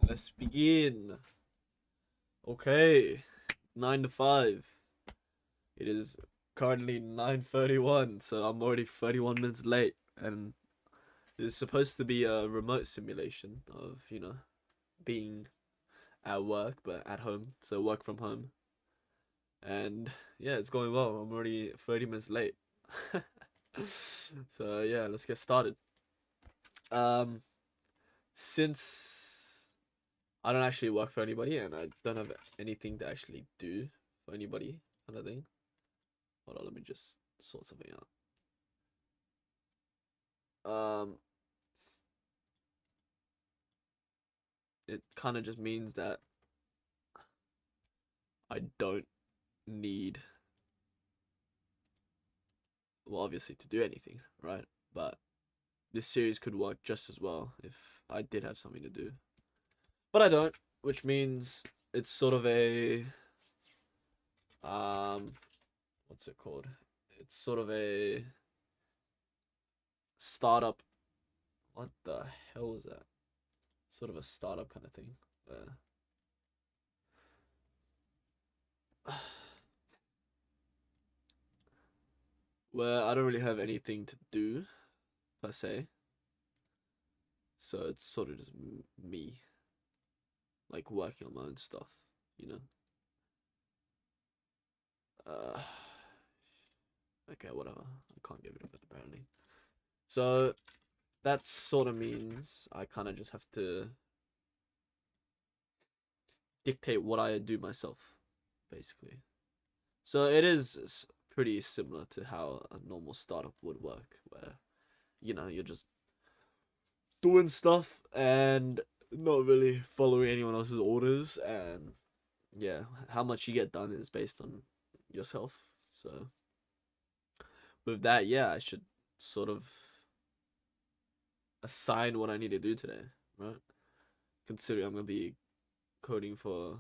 Let's begin. Okay, 9 to 5. It is currently 9:31, so I'm already 31 minutes late. And it's supposed to be a remote simulation of, being at work, but at home. So work from home. And yeah, it's going well. I'm already 30 minutes late. So yeah, let's get started. Um, since I don't actually work for anybody and I don't have anything to actually do for anybody, kind of thing. Hold on, let me just sort something out. It kind of just means that I don't need, well, obviously to do anything, right? But this series could work just as well if I did have something to do. But I don't, which means it's sort of a, what's it called? It's sort of a startup. What the hell is that? Sort of a startup kind of thing. Where I don't really have anything to do per se, so it's sort of just me, like working on my own stuff, you know. Uh, okay, whatever. I can't give it a bit apparently. So that sort of means I kind of just have to dictate what I do myself, basically. So it is pretty similar to how a normal startup would work, where you're just doing stuff and not really following anyone else's orders, and yeah, how much you get done is based on yourself. So with that, yeah, I should sort of assign what I need to do today, right? Considering I'm gonna be coding for,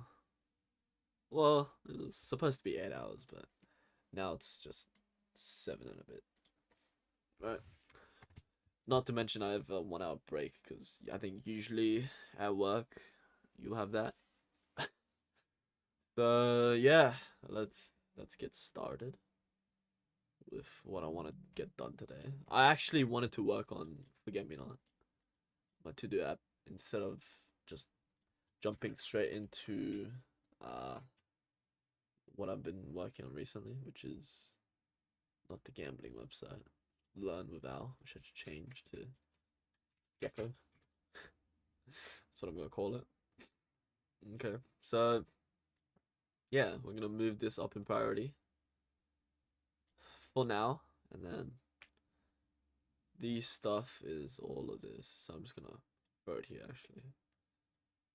well, it was supposed to be 8 hours, but now it's just 7 and a bit, right? Not to mention I have a 1 hour break because I think usually at work you have that. So yeah, let's get started with what I want to get done today. I actually wanted to work on Forget Me Not, my to-do app, instead of just jumping straight into uh what I've been working on recently, which is not the gambling website, Learn with Al, which I should change to Gecko. That's what I'm gonna call it. Okay, so yeah, we're gonna move this up in priority for now, and then the stuff is all of this. So I'm just gonna throw it here actually.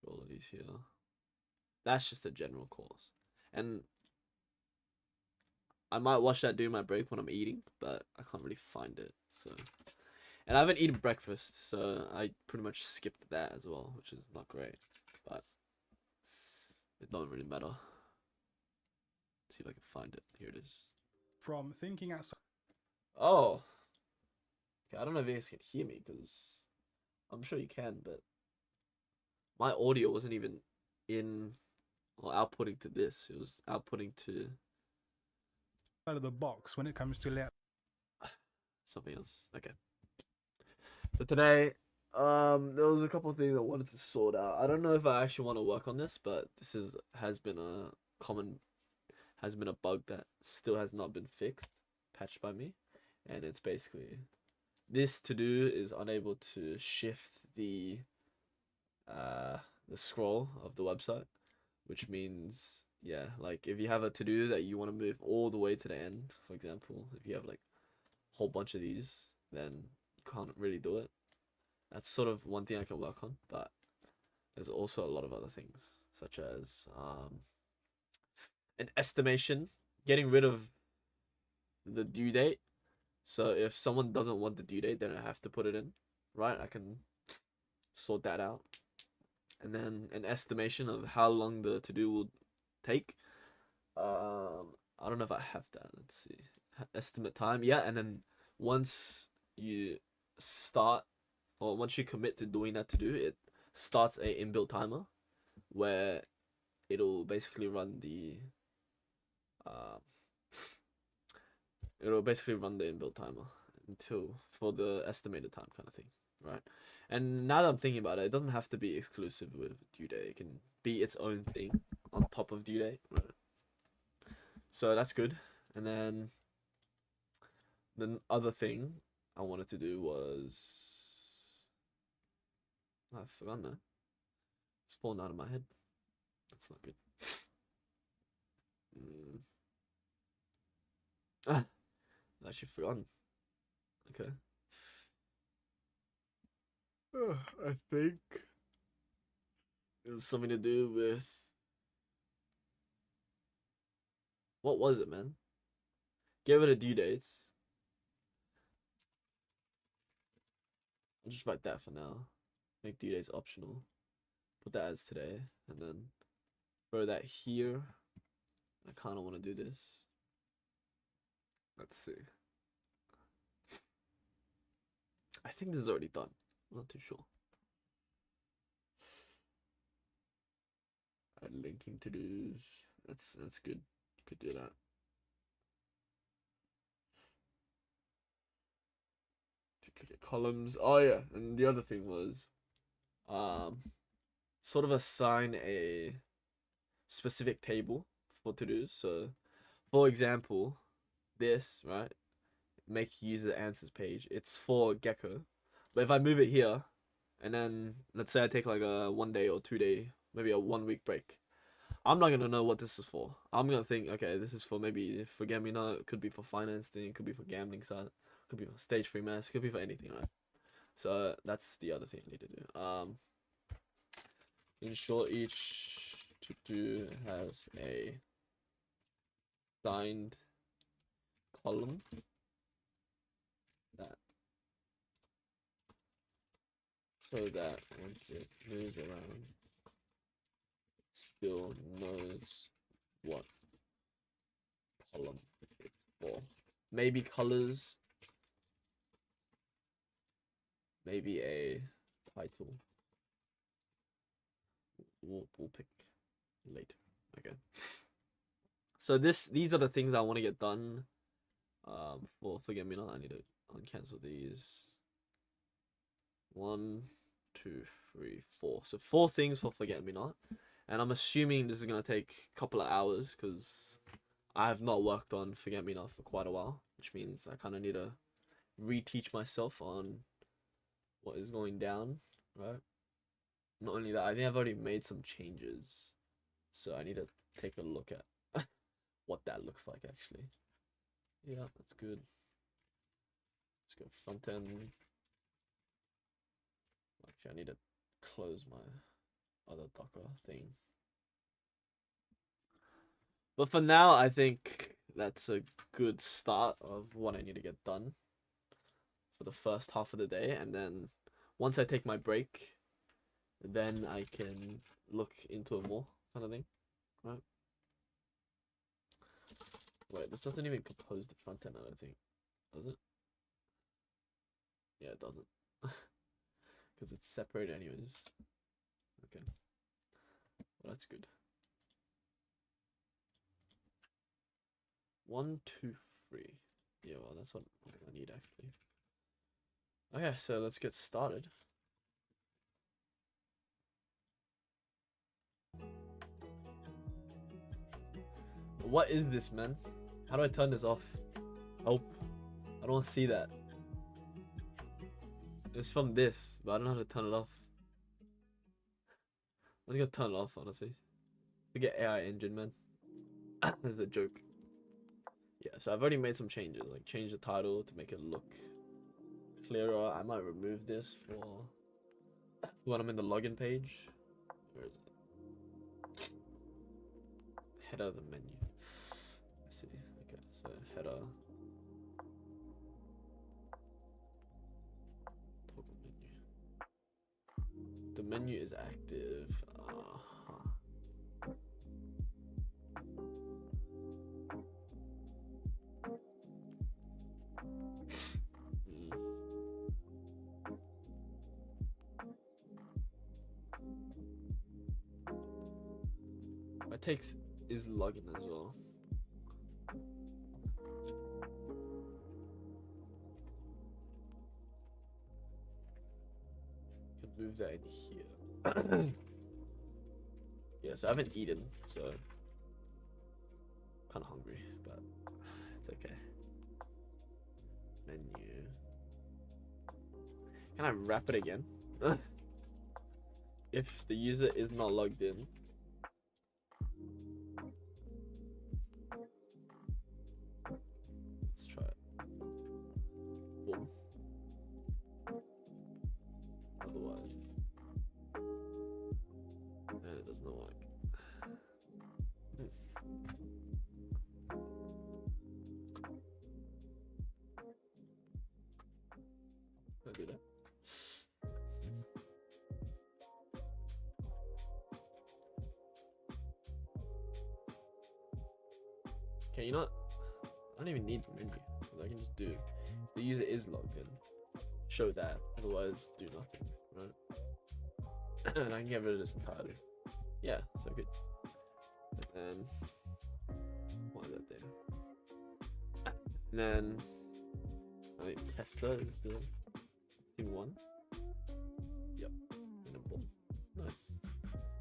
All of these here. That's just a general course, and I might watch that during my break when I'm eating, but I can't really find it. So, and I haven't eaten breakfast, so I pretty much skipped that as well, which is not great. But it don't really matter. Let's see if I can find it. Here it is. From thinking outside. Oh, okay. I don't know if you guys can hear me because I'm sure you can, but my audio wasn't even in or outputting to this. It was outputting to Out of the box when it comes to something else. Okay. So today, there was a couple of things I wanted to sort out. I don't know if I actually want to work on this, but this has been a common has been a bug that still has not been fixed, patched by me, and it's basically this to do is unable to shift uh the scroll of the website, which means yeah, like if you have a to do that you want to move all the way to the end, for example, if you have like a whole bunch of these, then you can't really do it. That's sort of one thing I can work on, but there's also a lot of other things, such as an estimation, getting rid of the due date. So if someone doesn't want the due date, then I have to put it in, right? I can sort that out. And then an estimation of how long the to do will take. I don't know if I have that. Let's see. Estimate time. Yeah, and then once you start or once you commit to doing that to do it, starts a inbuilt timer where it'll basically run the uh, inbuilt timer until for the estimated time kind of thing, right? And now that I'm thinking about it, it doesn't have to be exclusive with due date. It can be its own thing on top of due date, right? So that's good. And then the other thing I wanted to do was I've forgotten that. It's fallen out of my head. That's not good. Ah, I actually forgotten. Okay. I think it was something to do with what was it, man? Give it a due date. I'll just write that for now. Make due dates optional. Put that as today, and then throw that here. I kind of want to do this. Let's see. I think this is already done. I'm not too sure. Add linking to dos. That's good. Could do that. Duplicate columns. Oh yeah, and the other thing was, um, sort of assign a specific table for to dos. So, for example, this right, make user answers page. It's for Gecko, but if I move it here, and then let's say I take like a 1 day or 2 day, maybe a 1 week break, I'm not gonna know what this is for. I'm gonna think, okay, this is for maybe forgetmenot. It could be for finance thing. It could be for gambling side. It could be for stage 3 mass. It could be for anything, right? So that's the other thing I need to do. Ensure each to do has a signed column that so that once it moves around, it still knows what column it's for. Maybe colors, maybe a title. We'll pick later. Okay. So these are the things I want to get done. For forget me not, I need to uncancel these. 1, 2, 3, 4. So 4 things for forget me not, and I'm assuming this is gonna take a couple of hours because I have not worked on forget me not for quite a while, which means I kind of need to reteach myself on what is going down, right? Not only that, I think I've already made some changes, so I need to take a look at what that looks like actually. Yeah, that's good. Let's go front end. Actually, I need to close my other Docker thing. But for now, I think that's a good start of what I need to get done for the first half of the day. And then once I take my break, then I can look into it more kind of thing, right? Wait, this doesn't even compose the front end, I don't think. Does it? Yeah, it doesn't. Because it's separated anyways. Okay. Well, that's good. 1, 2, 3. Yeah, well, that's what I need actually. Okay, so let's get started. What is this, man? How do I turn this off? Oh, I don't want to see that. It's from this, but I don't know how to turn it off. I'm just gonna turn it off, honestly. Forget AI engine, man. This is a joke. Yeah, so I've already made some changes, like change the title to make it look clearer. I might remove this for when I'm in the login page. Where is it? Header of the menu. Let's see. Okay, so header. Toggle menu. The menu is active. takes is login as well. Can move that in here. Yeah, so I haven't eaten, so kind of hungry, but it's okay. Menu. Can I wrap it again? If the user is not logged in. Let's try it. Boom. Otherwise. And it does not work. I'll do that. Okay, you know what? I don't even need the menu. I can just do if the user is logged in. Show that, otherwise do nothing, right? And I can get rid of this entirely. Yeah, so good. And then why is that there? And then I think tester is the thing one. Yep. And then boom. Nice.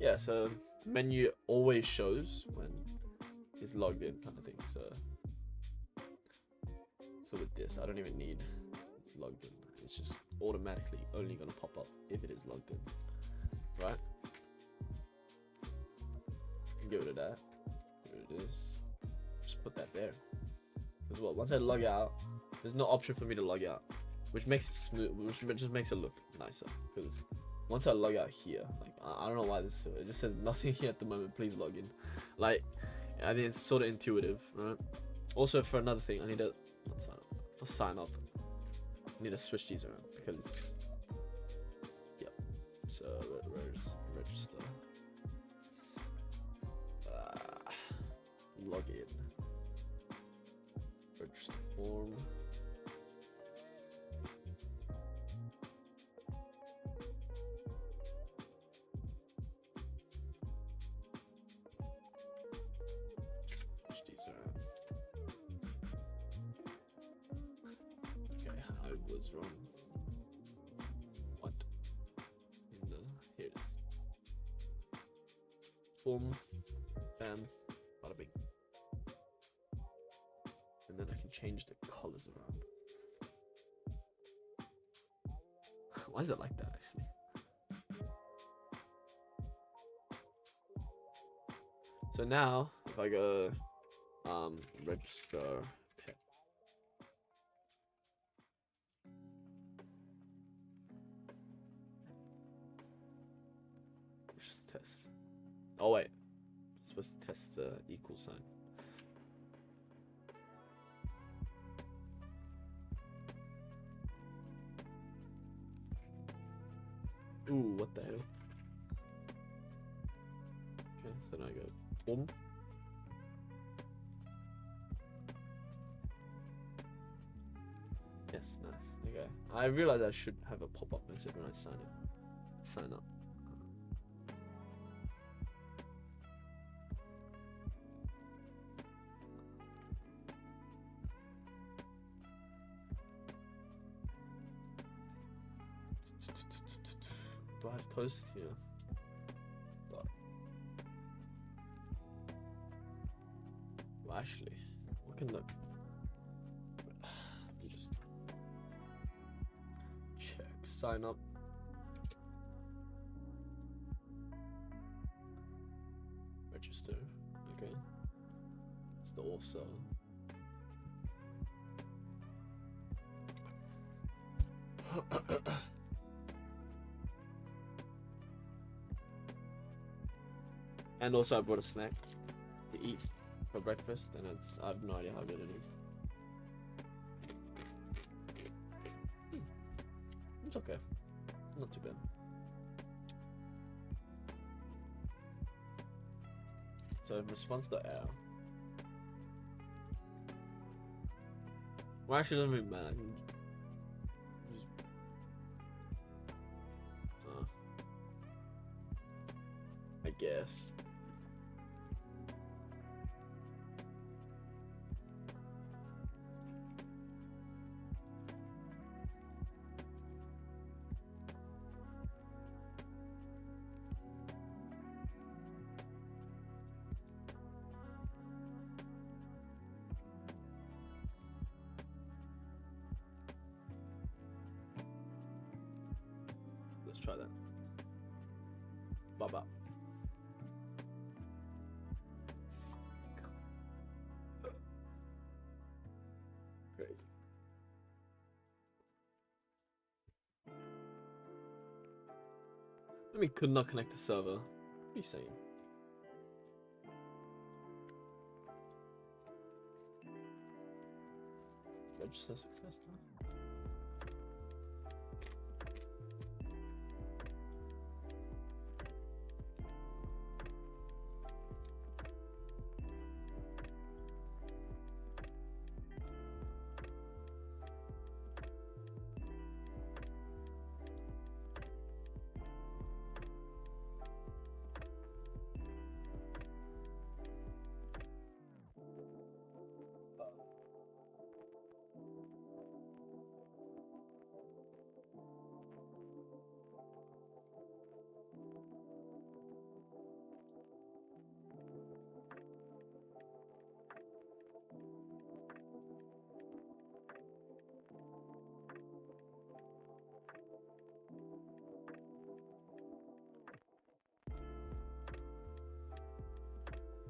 Yeah, so menu always shows when it's logged in kind of thing. So with this, I don't even need it's logged in. It's just automatically only gonna pop up if it is logged in. Right? Get rid of that. Get rid of this. Just put that there. As well. Once I log out, there's no option for me to log out, which makes it smooth, which just makes it look nicer. Because once I log out here, like I don't know why this, it just says nothing here at the moment. Please log in. Like I think it's sort of intuitive, right? Also, for another thing, I need to sign up. I need to switch these around because yep. So where's register? Log in. Register form. Switch these around. Okay, I was wrong. What? In the here it is. Boom. Bam. Bada bing. And then I can change the colors around. Why is it like that actually? So now if I go register pet. Just test. Oh wait. I'm supposed to test the equal sign. Ooh, what the hell? Okay, so now I go boom. Yes, nice. Okay. I realized I should have a pop-up message when I sign up. Do I have toast? Yeah. Well, actually, what can the you just check sign up. Register. Okay. It's the also. And also I brought a snack to eat for breakfast, and I have no idea how good it is. It's okay. Not too bad. So response to error. Well, actually, it doesn't really matter. I guess. try that. Bye. Great. I mean, could not connect the server. What are you saying? Register success now.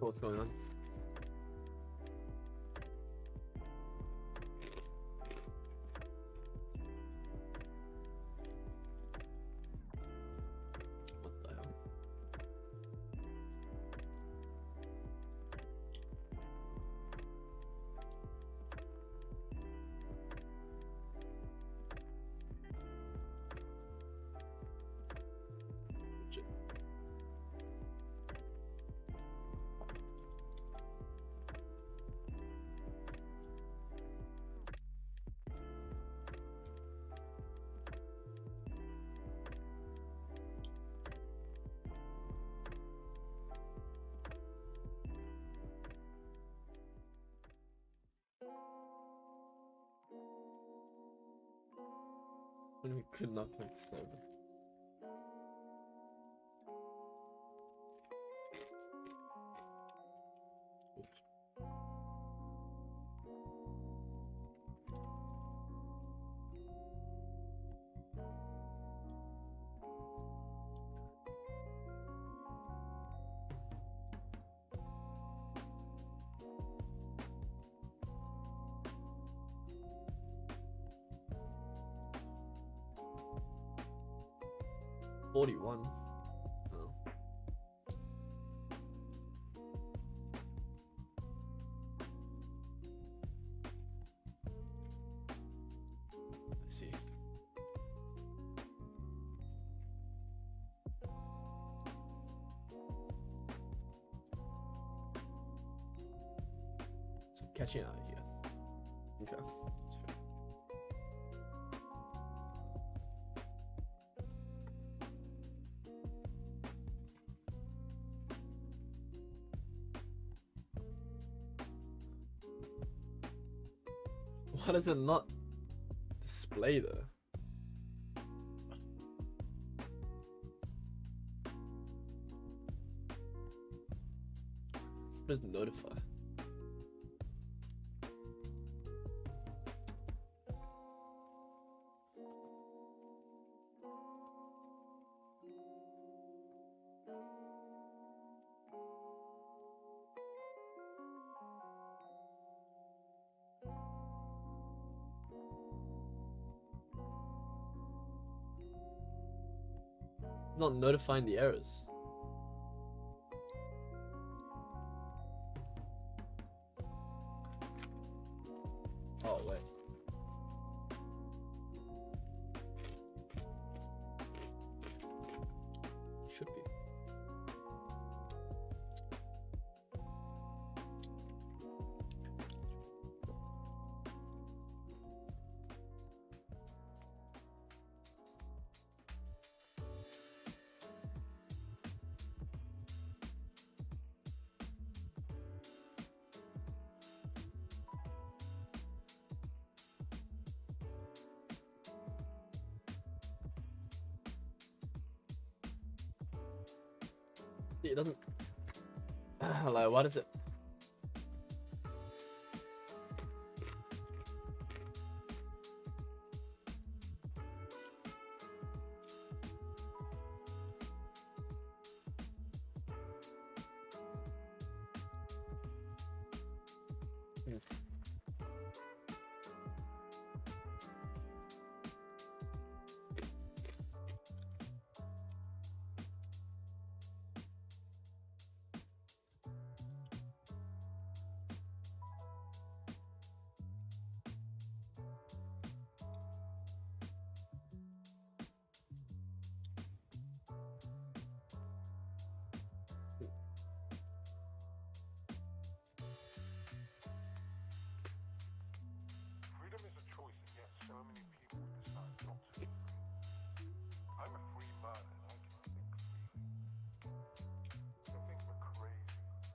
What's going on? What the hell? Shit. When we could not connect the server. Oops. $41. Oh. I see. So catching out here. Okay. That's fair. Why does it not display though? What is notify? Not notifying the errors. Oh wait. Should be. It doesn't. Like, what is it?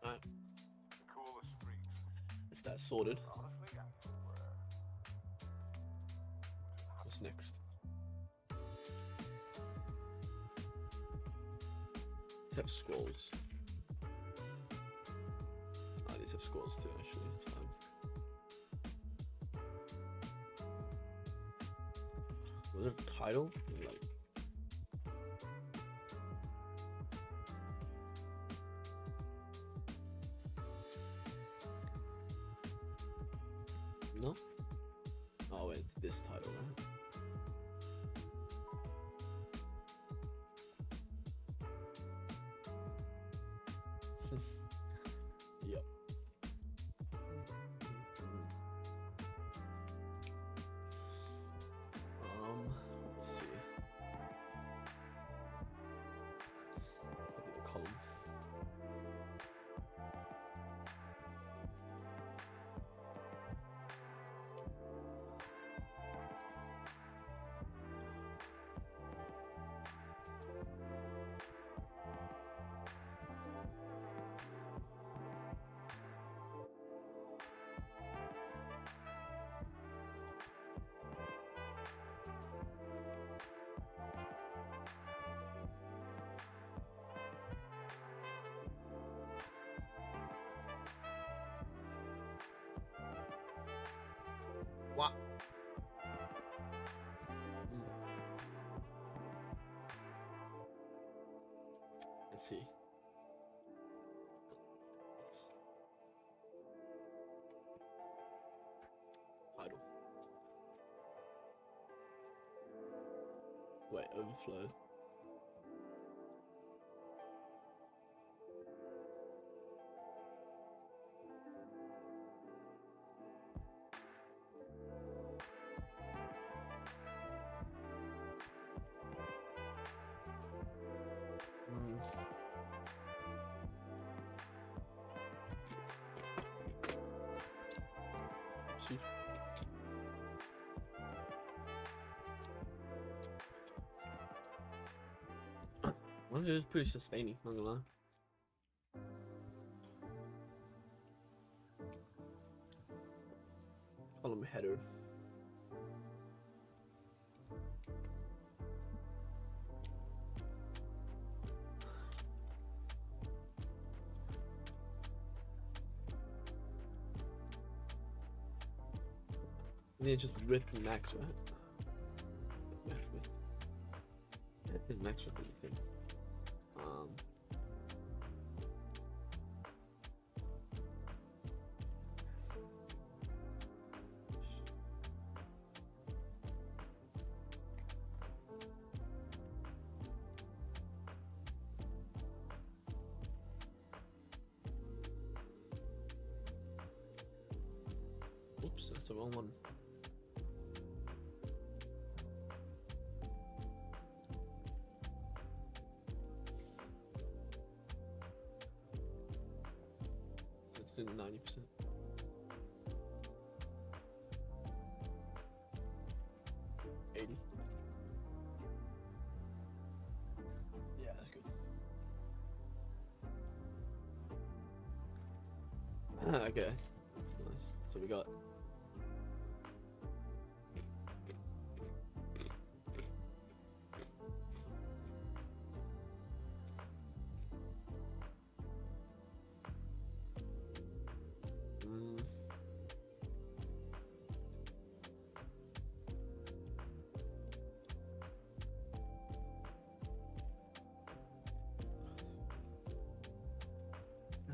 Alright. Is that sorted? What's next? Let's have scrolls. These have scrolls too, actually. It's fine. Was there a title? Like, no? Oh wait, it's this title, right? Yep. Let's see. Maybe the column. What? Let's see. Title. Wait, overflow. See. Well, it was pretty sustaining, not gonna lie. Column header. Yeah, just rip and max, right? And max with anything. Oops, that's the wrong one. Let's do 90%. 80. Yeah, that's good. Okay. Nice. So we got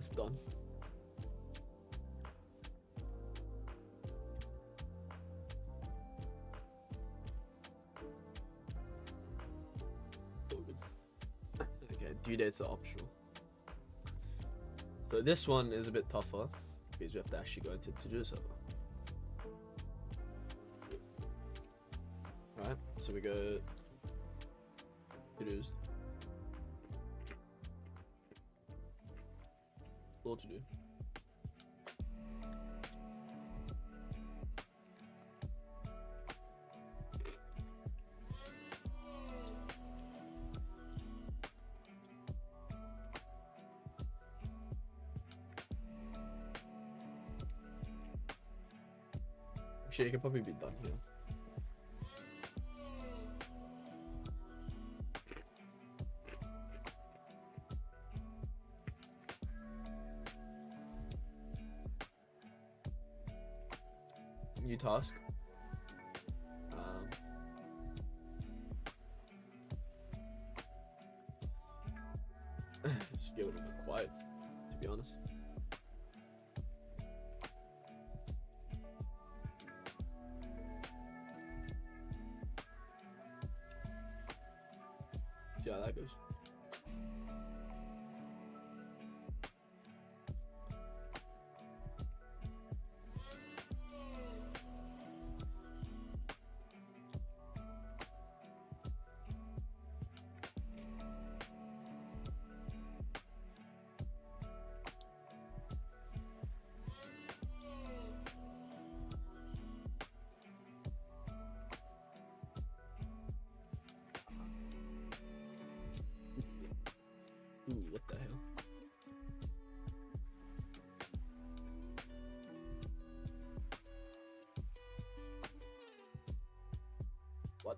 that's done. Okay, due dates are optional. So this one is a bit tougher because we have to actually go into to-do server. Right, so we go to-dos. All to do. Actually, it could probably be done here. New task. Just get a little bit quiet, to be honest. See how that goes. Ooh, what the hell? What?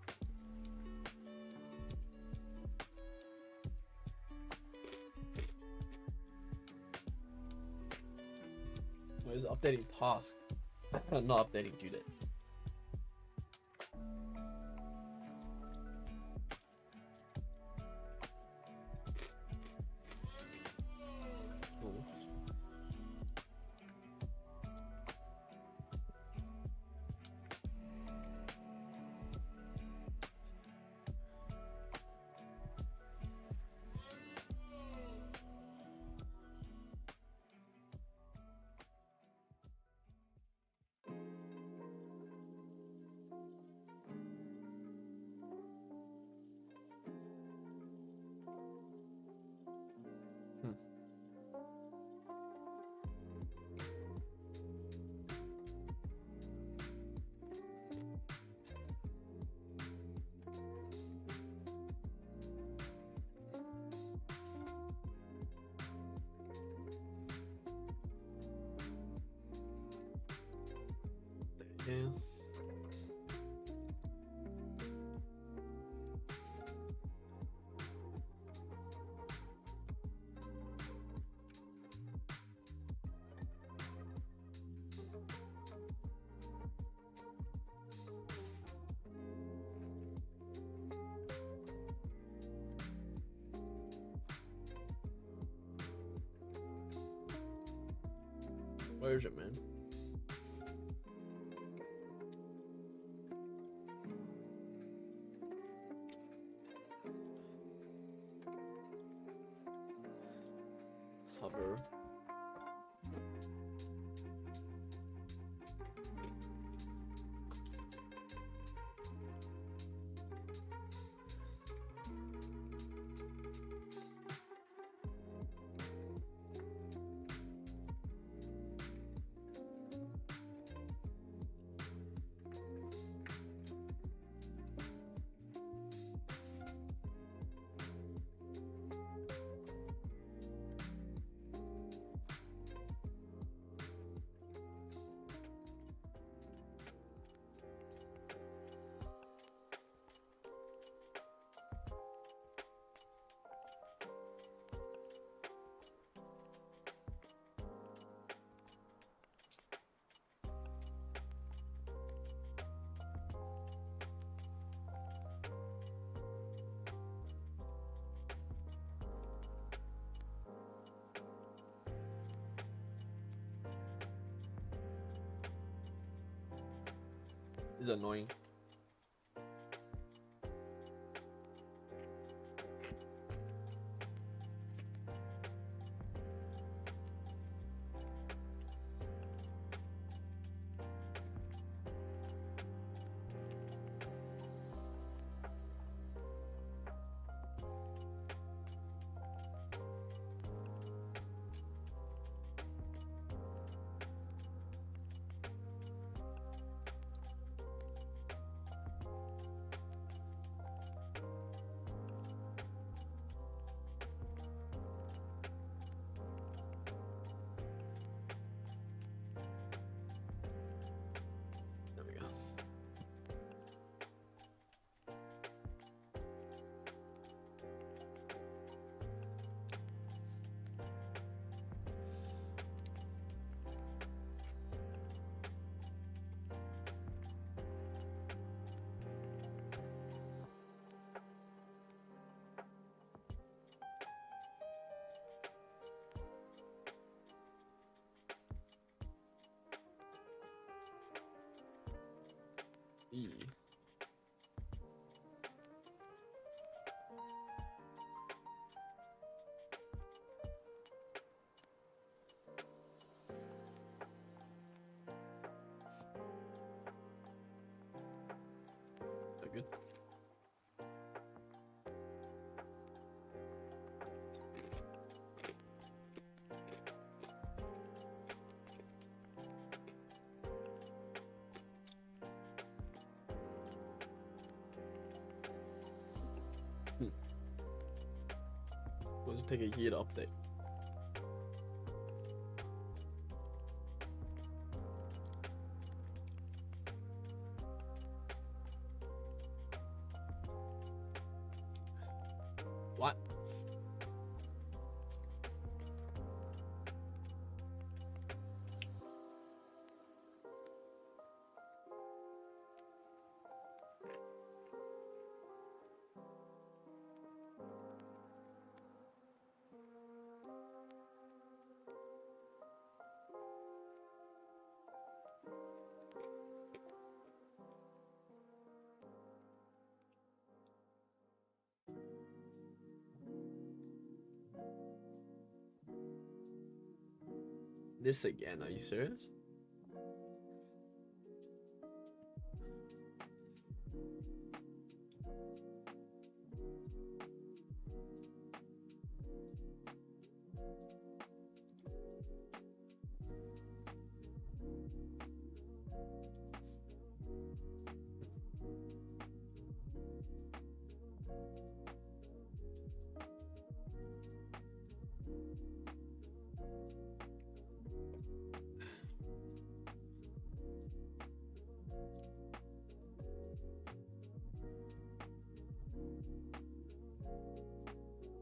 What is it? Updating task? Not updating due date. Yeah. Where is it, man? Hover. This is annoying. E. Is that good? Let's take a year to update. What? This again? Are you serious?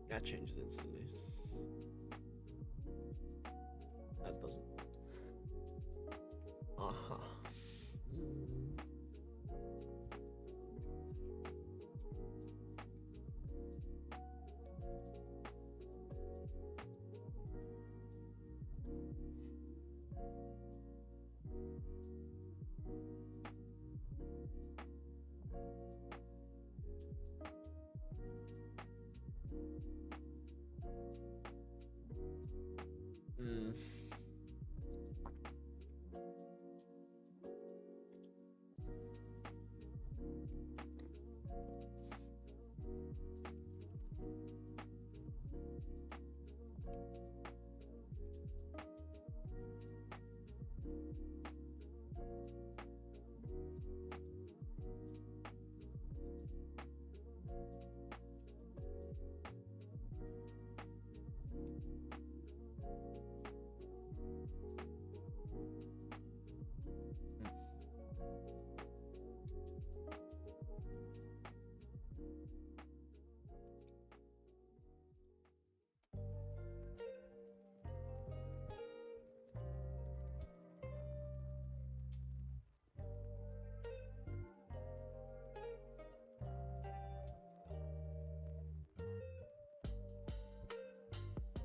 That changes instantly. That doesn't. Uh-huh. Mm.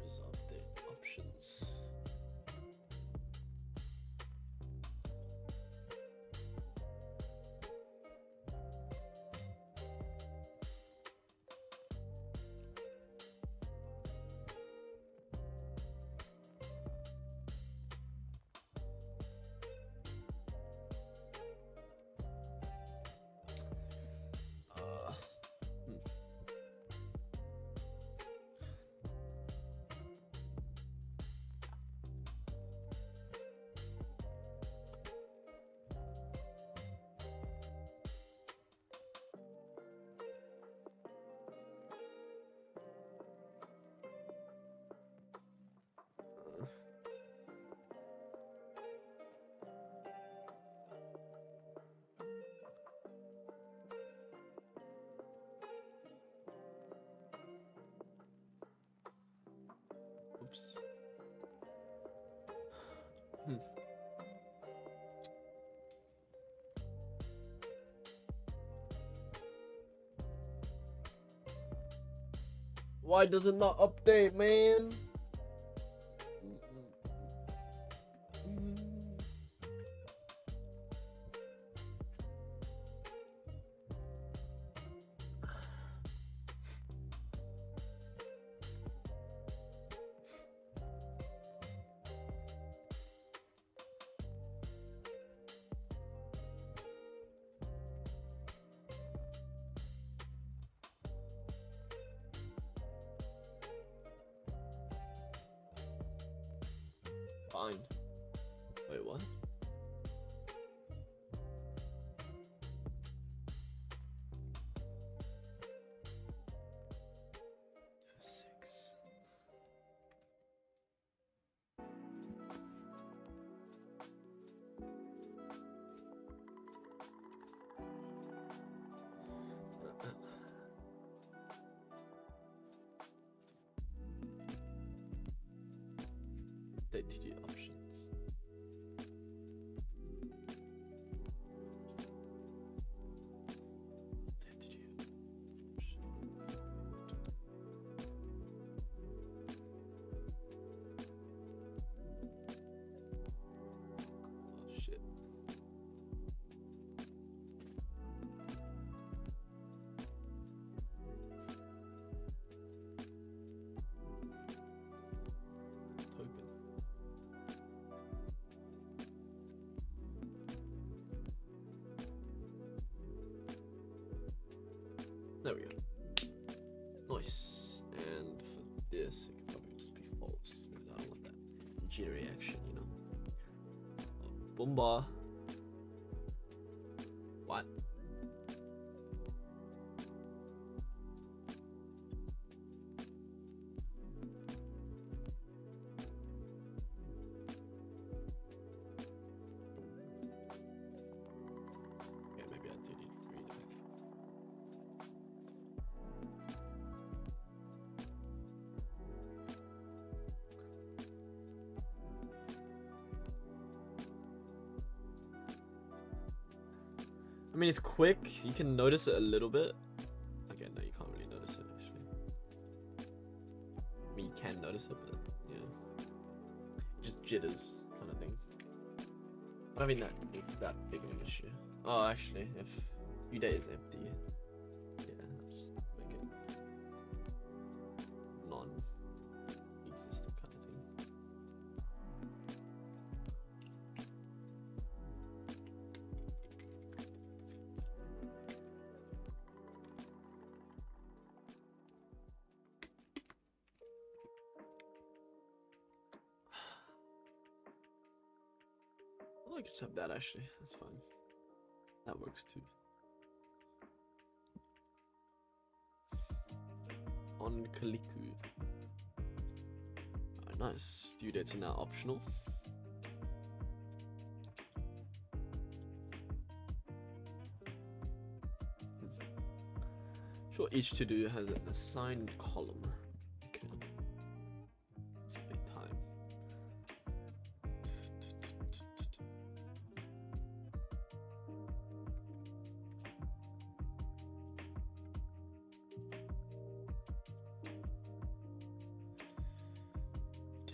There's update options. Hmm. Oops. Hmm. Why does it not update, man? fine. Wait, what? Six. Date to do options. Date to do options. Oh shit. Token. There we go. Nice. And for this, it can probably just be false because I don't want that jittery action, you know. Oh, Boomba. What? Okay, maybe I do need to read it. I mean, it's quick. You can notice it a little bit. Okay, no, you can't really notice it actually. I mean, you can notice it, but yeah, it just jitters kind of thing. I don't mean that big of an issue. Oh, actually, if view date is empty, yeah, I'll just make it non-existent kind of thing. I could just have that actually. That's fine. That works too. On Kaliku. Alright, nice. Due dates are now optional. Sure, each to do has an assigned column. Okay. Select time.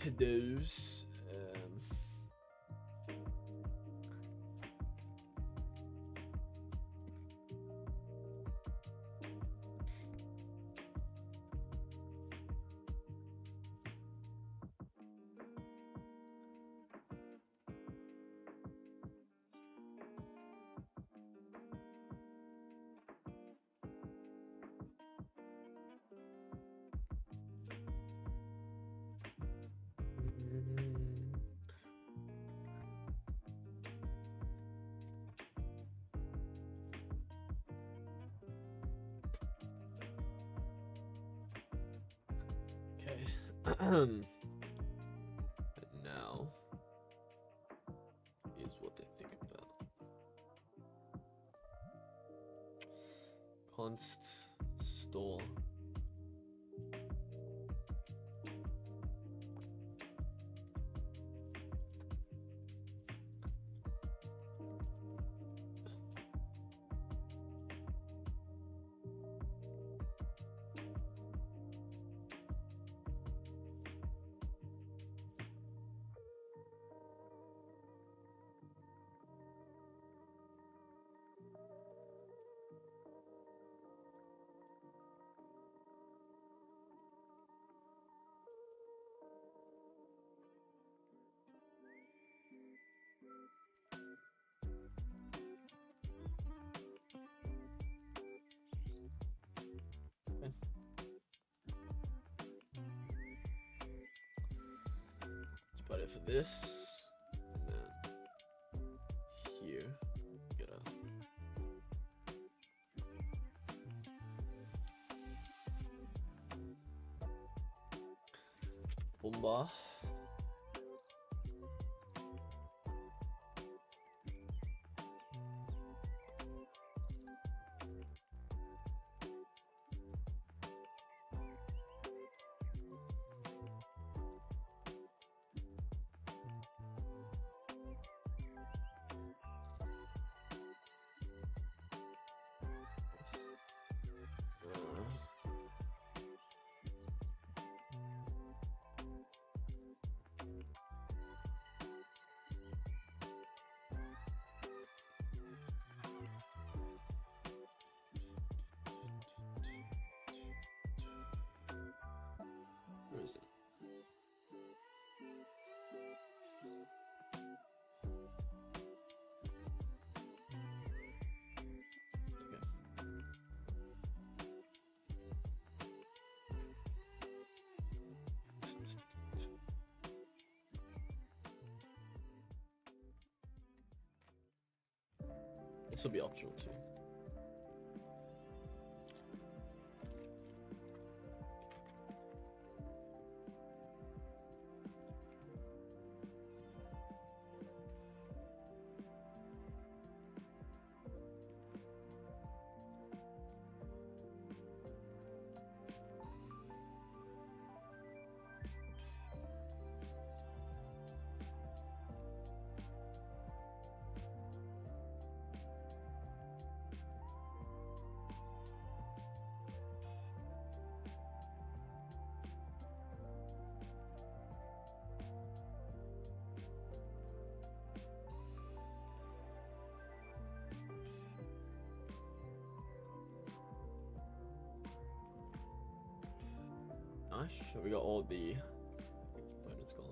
To dos. Okay. And now is what they think about. Const store. got it for this, and then here, get a Boomba. Where is it? This will be optional too. Nice. We got all the components gone.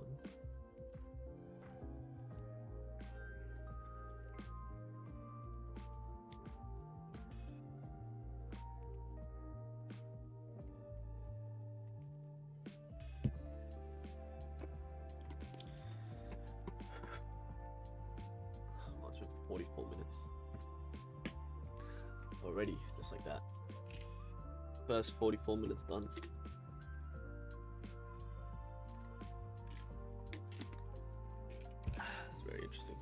Oh, it's been 44 minutes already, just like that. First 44 minutes done. That's very interesting.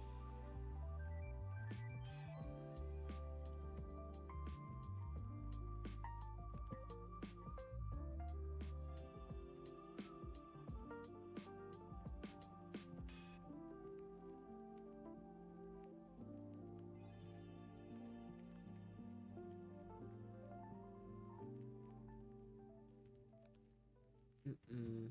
Mm-mm.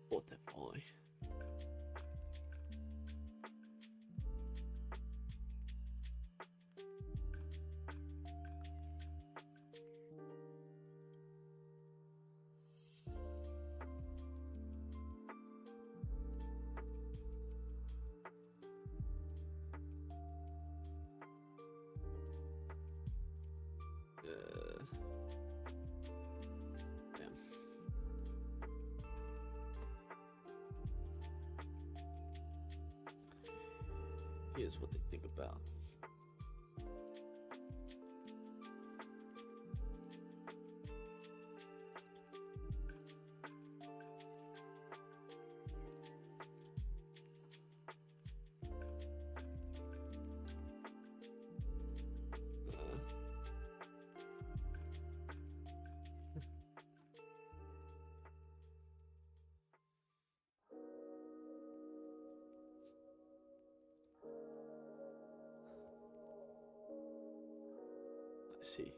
Spotify. Damn. Here's what they think about. see.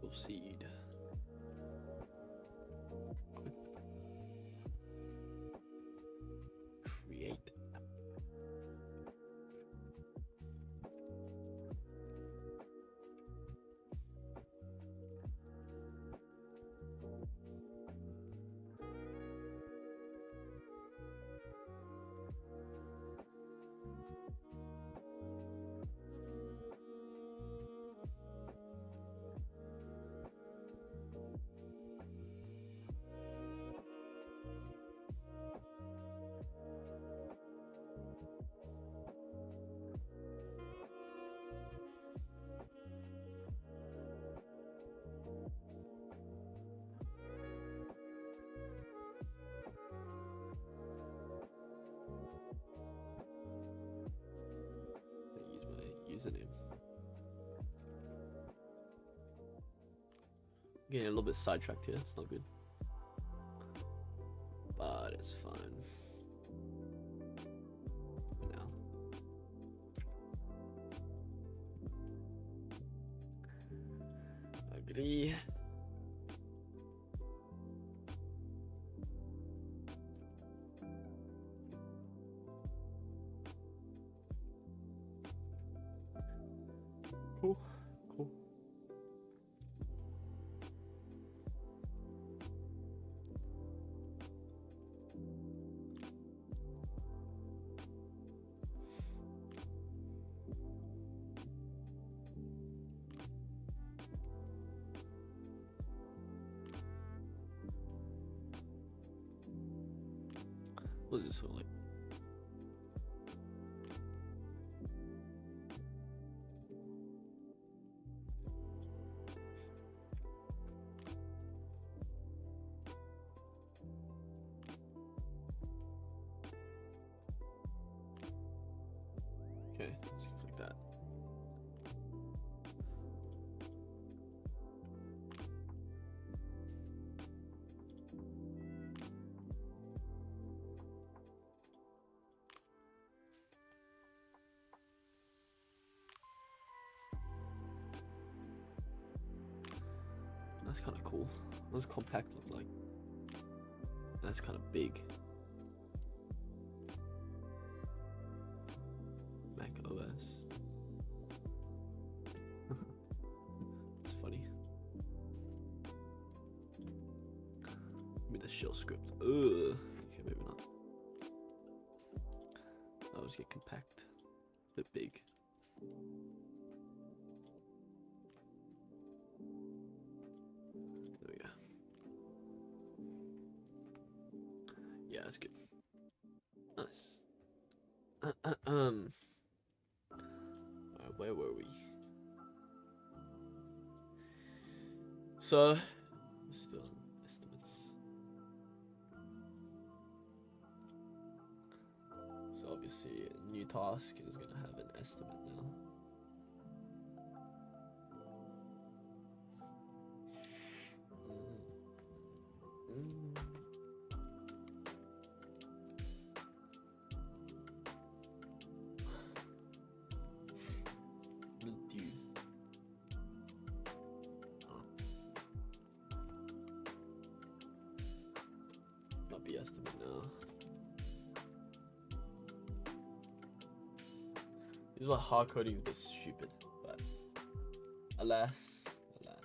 Proceed. Create. Use my username. Getting a little bit sidetracked here. It's not good, but it's fine. For now. Agree. Cool. Cool. What is this sort of like? Okay, seems like that. That's kind of cool. What does compact look like? That's kind of big. Mac OS. It's funny. Maybe the shell script. Ugh. Okay, maybe not. I'll just get compact. A bit big. There we go. Yeah, that's good. Nice. Where were we? So, still in estimates. So obviously, a new task is gonna have an estimate now. What is due? Might be estimate now. This is why hard coding is a bit stupid, but alas, alas.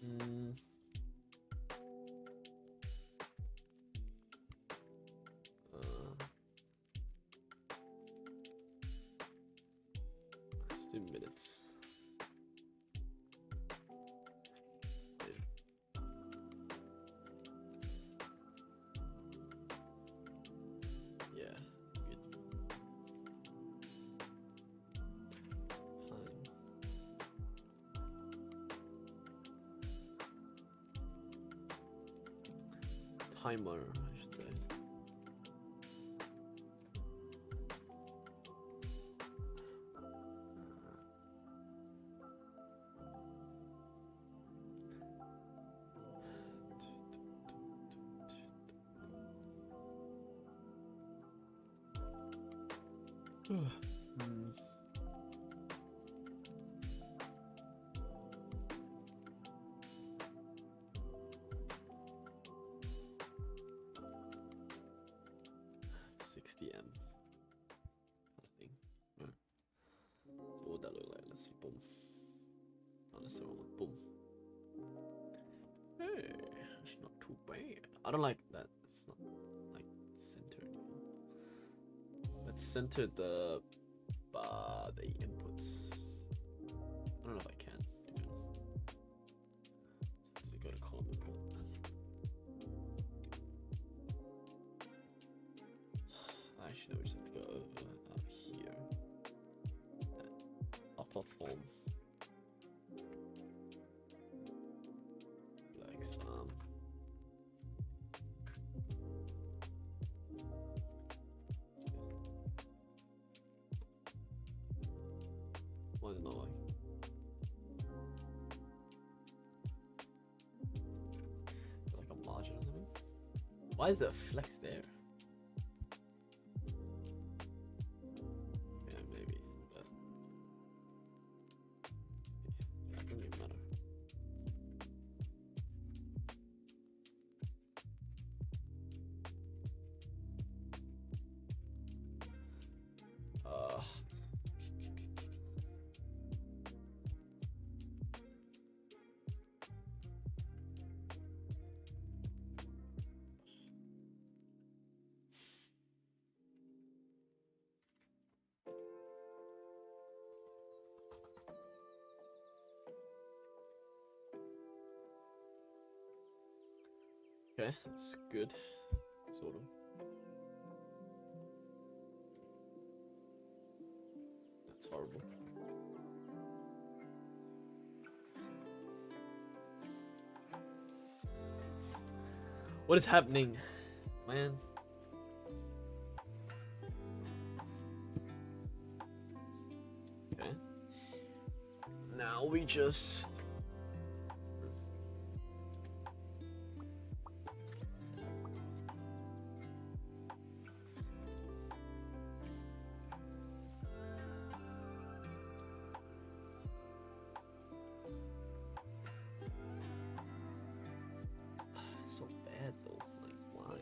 Mm. Uh, 15 minutes. Yeah, good. Timer, I should say. Hmm. 60M. I think. Right. What would that look like? Let's see. Boom. Oh, let's see one. Boom. Hey, it's not too bad. I don't like that. It's not like centered. Let's center the inputs. I don't know if I can, to be honest. So go to column input. Actually, no, we just have to go over out here. Upper form. Flex arm. Why is it not like? Like a margin or something? Why is there a flex there? Yeah, maybe. But that doesn't even matter. Okay, that's good. Sort of. That's horrible. What is happening, man? Okay. Now we just so bad though. Like why?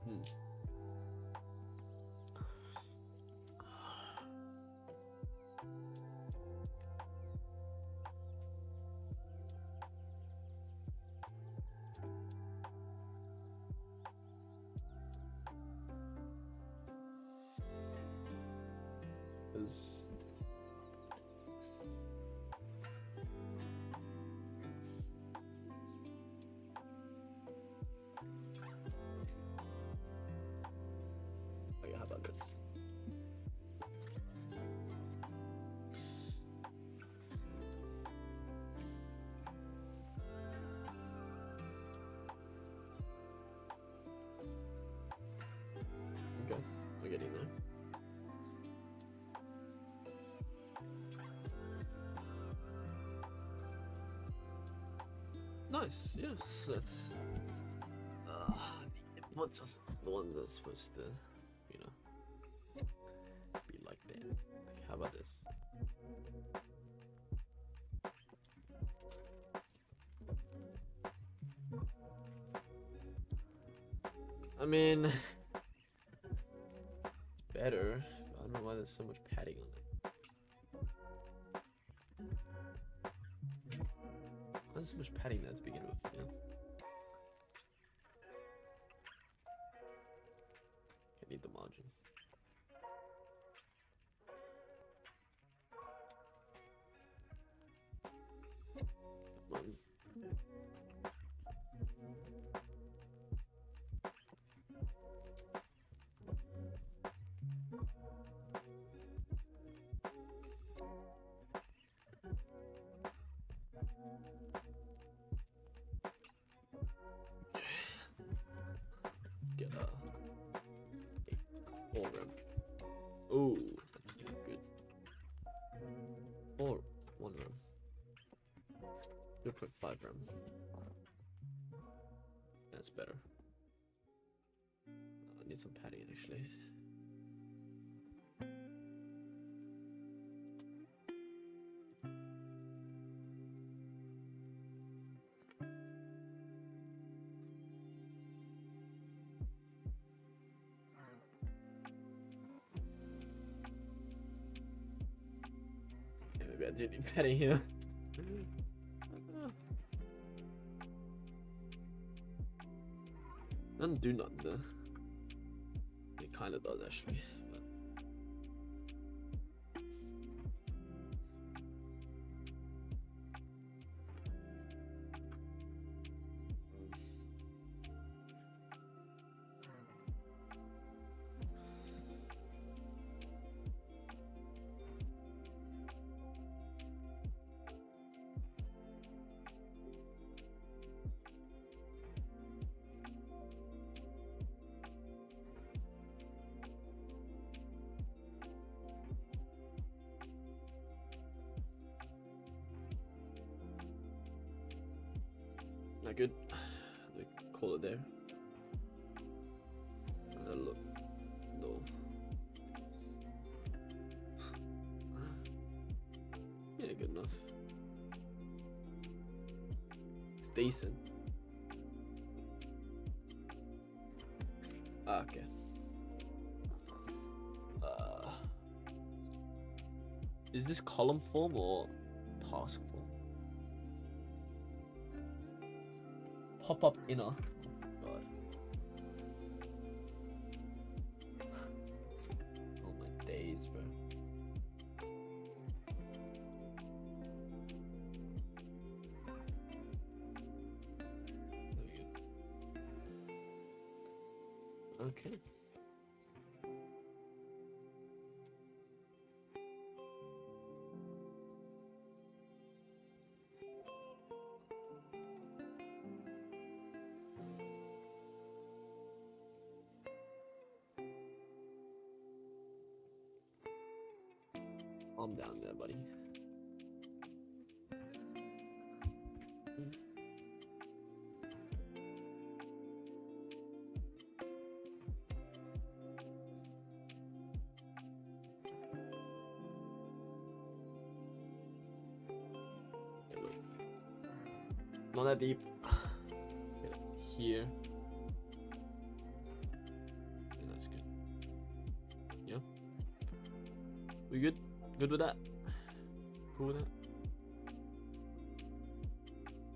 Hmm. Is okay, how about this? Okay, we're getting there. Nice, yes, that's what's just the one that's supposed to, you know, be like that. Like, how about this? I mean, it's better. I don't know why there's so much padding on it. Why there's so much padding there to begin with? Yeah. I need the margin. Come on. Get a all rem. Oh, that's not good. Or 1 rem. 0.5 rem. That's better. I need some padding actually. Yeah, maybe I do need padding here. Doesn't do nothing though. It kind of does actually. But... Not good. They call it there. Look, no. Yeah, good enough. It's decent. Okay. Is this column form or task form? Pop up inner. God. Oh my days, bro. There we go. Okay. Calm down there, buddy. Not that deep. Here. Yeah, that's good. Yeah. We good? Good with that? Cool with that?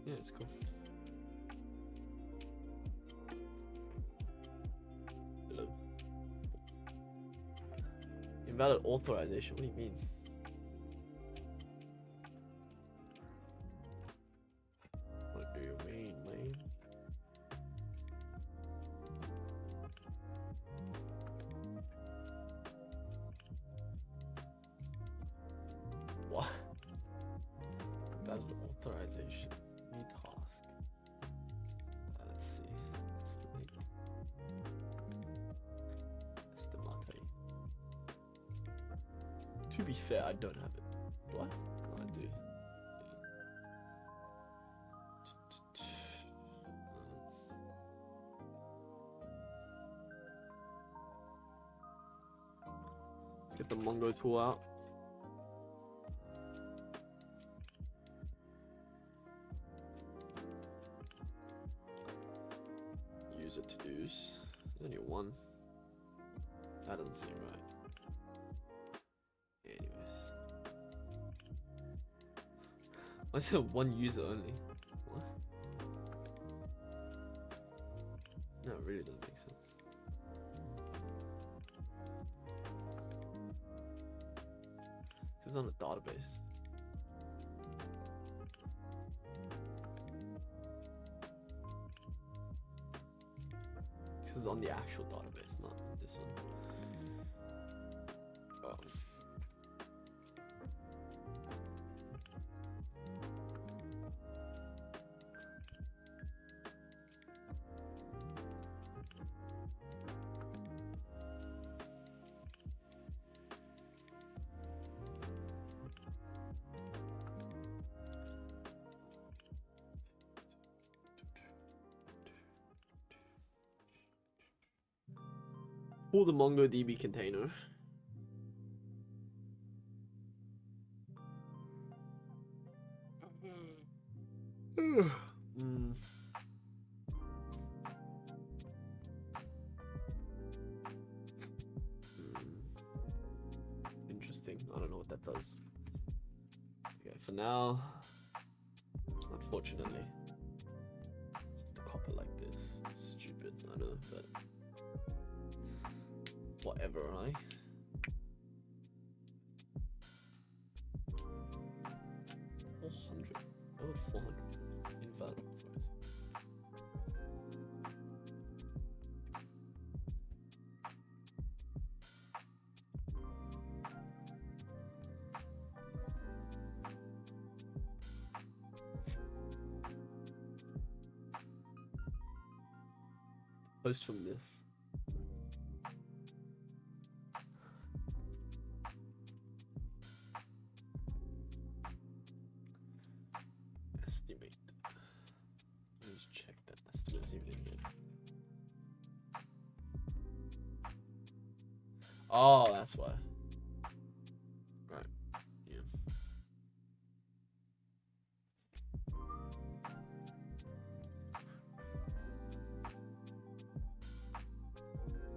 Yeah, it's cool. Hello. Invalid authorization. What do you mean? What do you mean, man? What? Invalid authorization. New task. Let's see. Estimate. To be fair, I don't have it. Do I? No, I do. Let's get the Mongo tool out. User to-dos. There's only one. That doesn't seem right. Anyways. Why is it one user only? What? No, it really doesn't make sense. This is on a database. This is on the actual database, not this one. Oh. Pull the MongoDB container. Interesting. I don't know what that does. Okay, for now, unfortunately, the copy like this. Stupid, I know, but whatever, right? Oh, 400. Invalid authorized. Post from this. Estimate. Let's check that estimate even again. Oh, that's why. Right. Yeah.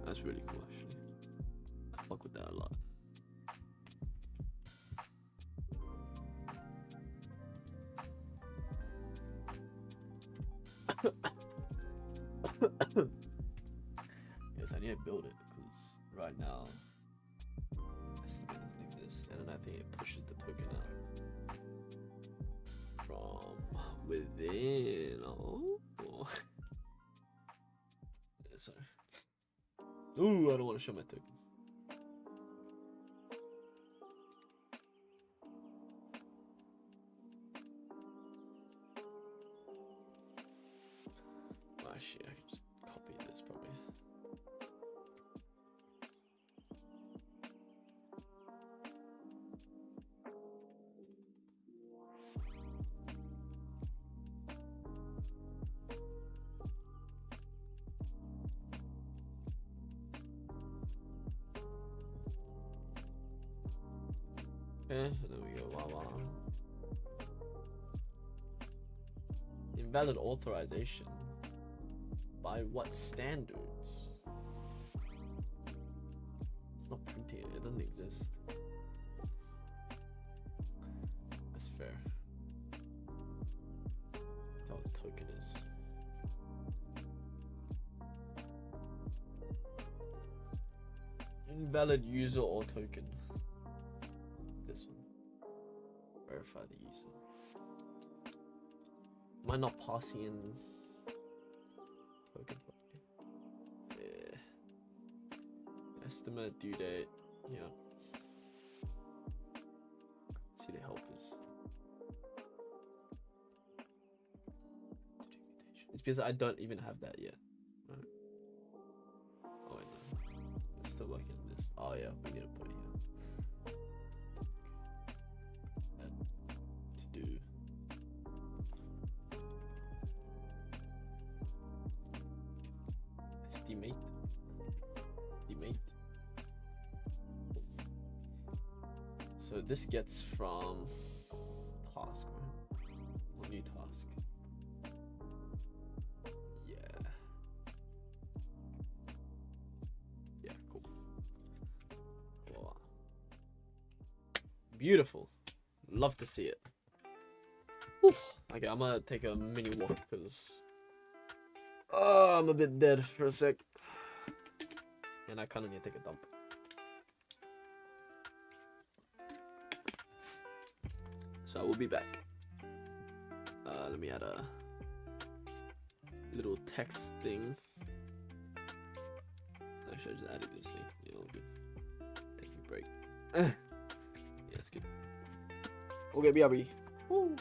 That's really cool, actually. I fuck with that a lot. Yes, I need to build it because right now estimate doesn't exist, and then I think it pushes the token out from within. Oh. Yeah, sorry. Ooh, I don't want to show my token. Oh, actually, I can just copy this probably. Okay, and then we go voila. Invalid authorization. By what standards? It's not printing it, it doesn't exist. That's fair. That's how the token is. Invalid user or token. This one. Verify the user. Am I not passing in token properly? Yeah. Estimate, due date. Yeah. Let's see the helpers. It's because I don't even have that yet. Right. Oh wait, no. We're still working on this. Oh yeah, we need to put it here. To do. Estimate. Estimate. So this gets from task, right? Or new task. Yeah. Beautiful. Love to see it. Whew. Okay, I'm gonna take a mini walk because I'm a bit dead for a sec. And I kind of need to take a dump. So I will be back. Let me add a little text thing. Actually, I just added this thing. Yeah, all good. Take a break. Yeah, that's good. Okay, BRB. Woo.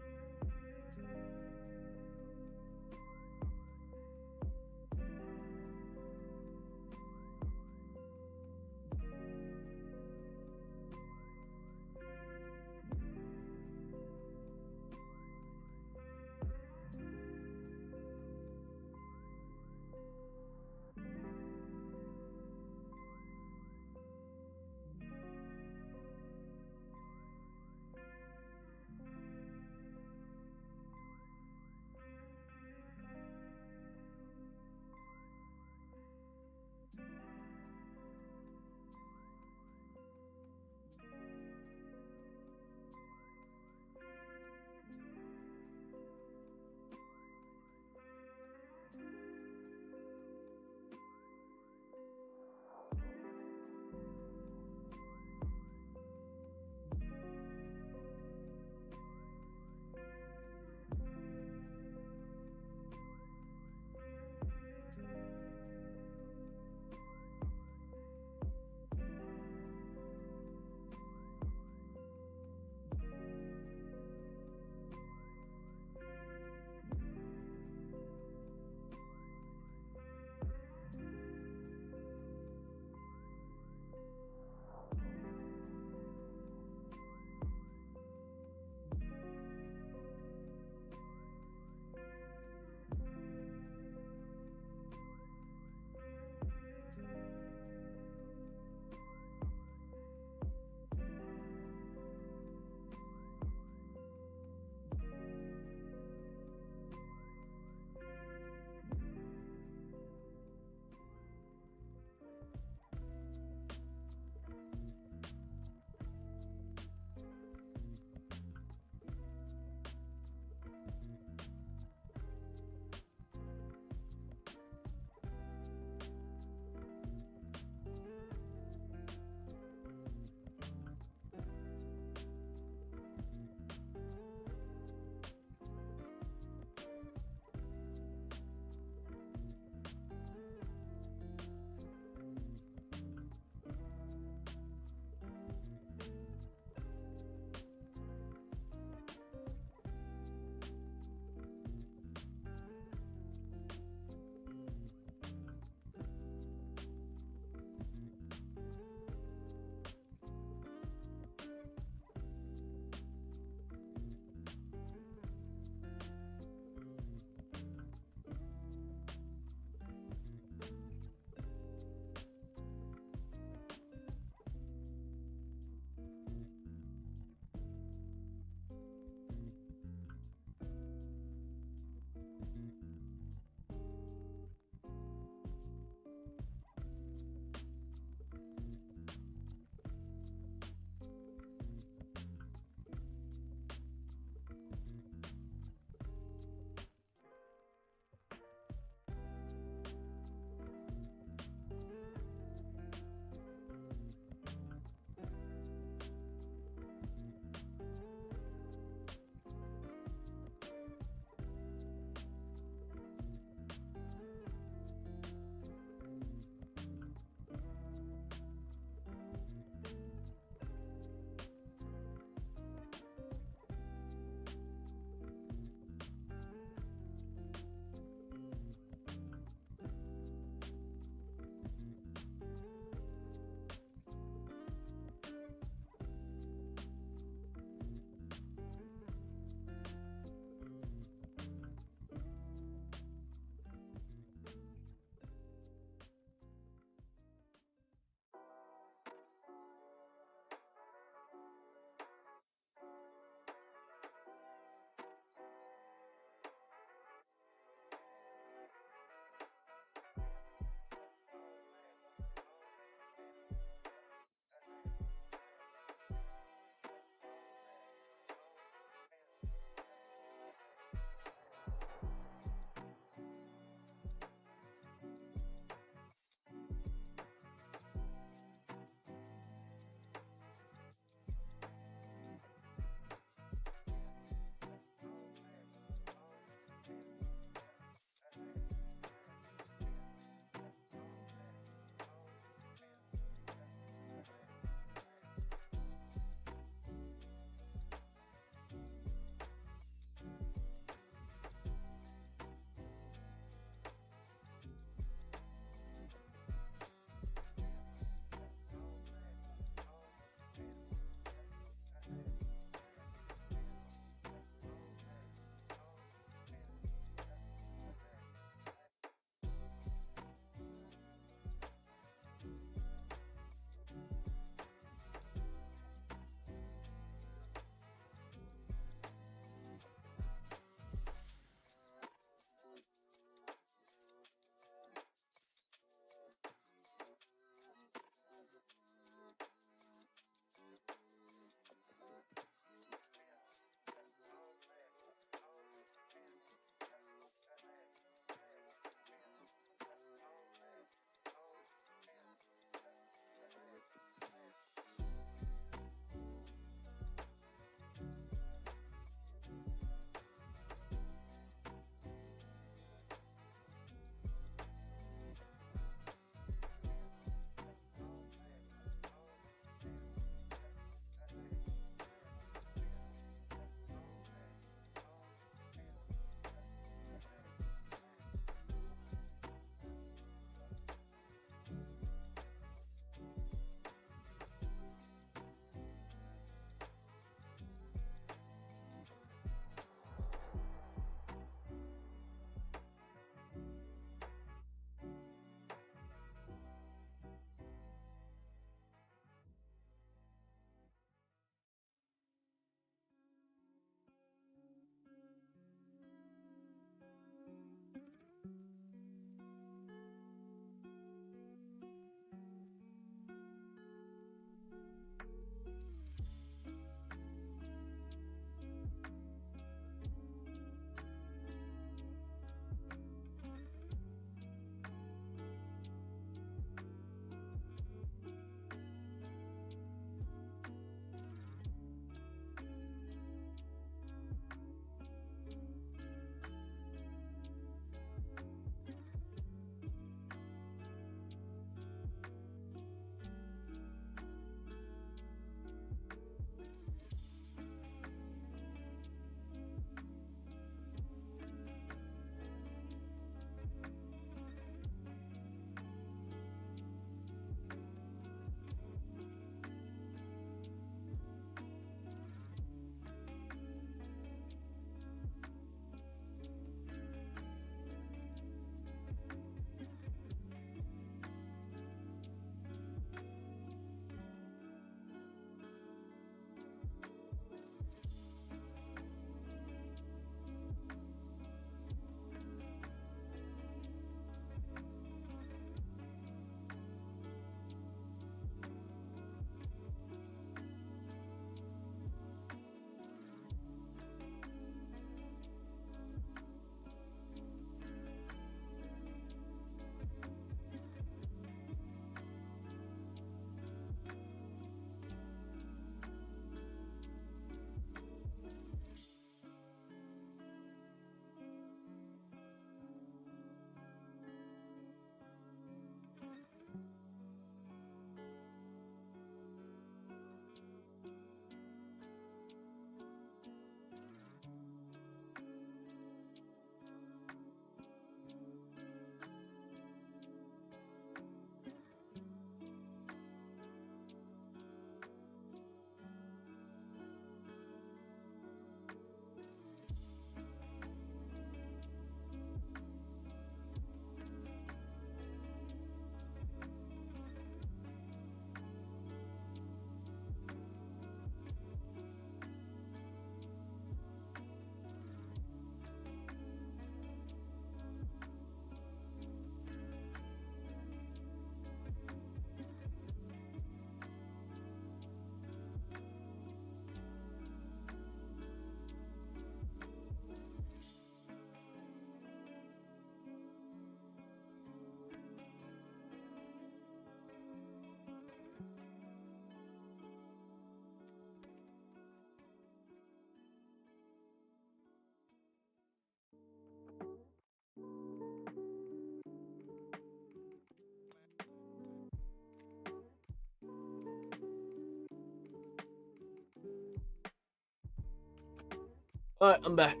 Alright, I'm back.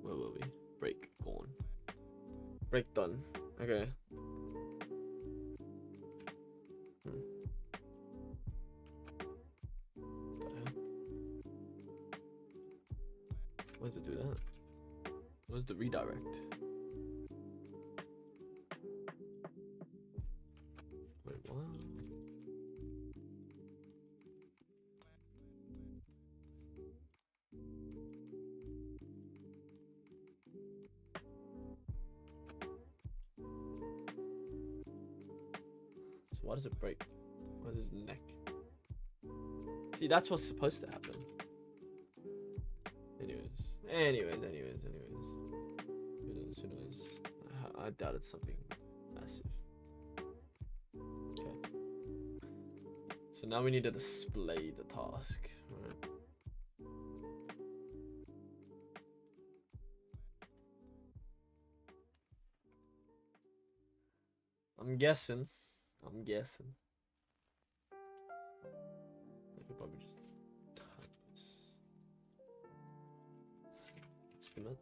Where were we? Break gone. Break done. Okay. Why does it do that? Where's the redirect? Wait, what? So why does it break? Why is his neck? See, that's what's supposed to happen. Anyways. Who knows? I doubt it's something massive. Okay. So now we need to display the task. Right. I'm guessing. I could probably just type this. Estimate.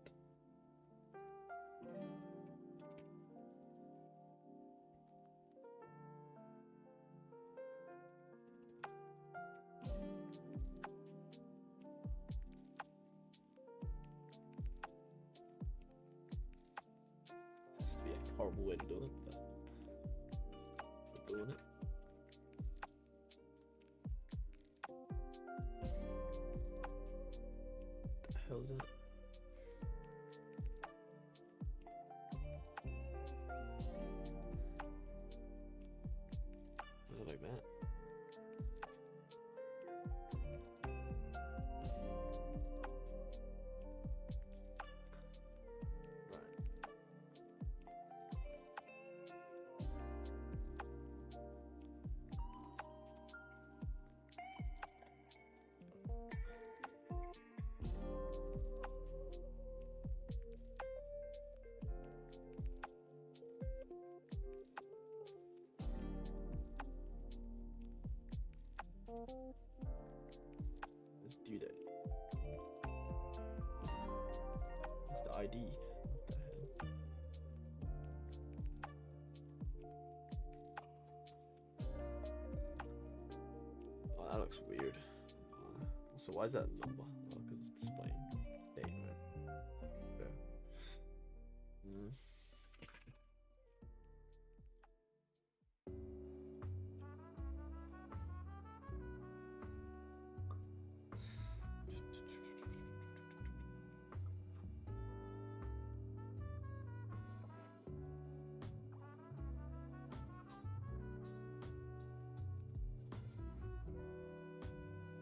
Has to be a horrible way to do it, but we're doing it. What the hell is that? Was it like that? Let's do that. What's the ID? What the hell? Oh, that looks weird. So why is that number? Oh, because it's displaying date, right? Yeah.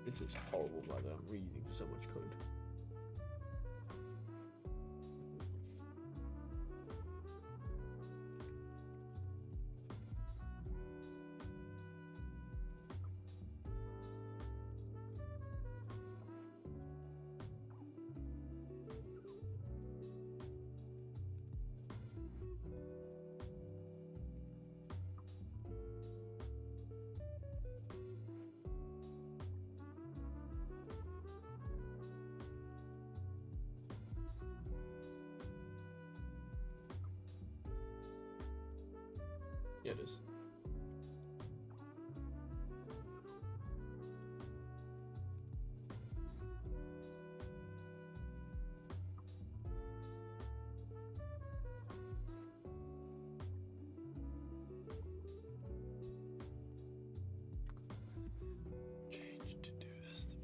This is horrible, by the way. I'm reusing so much code. Yeah, it is. Change to do estimate.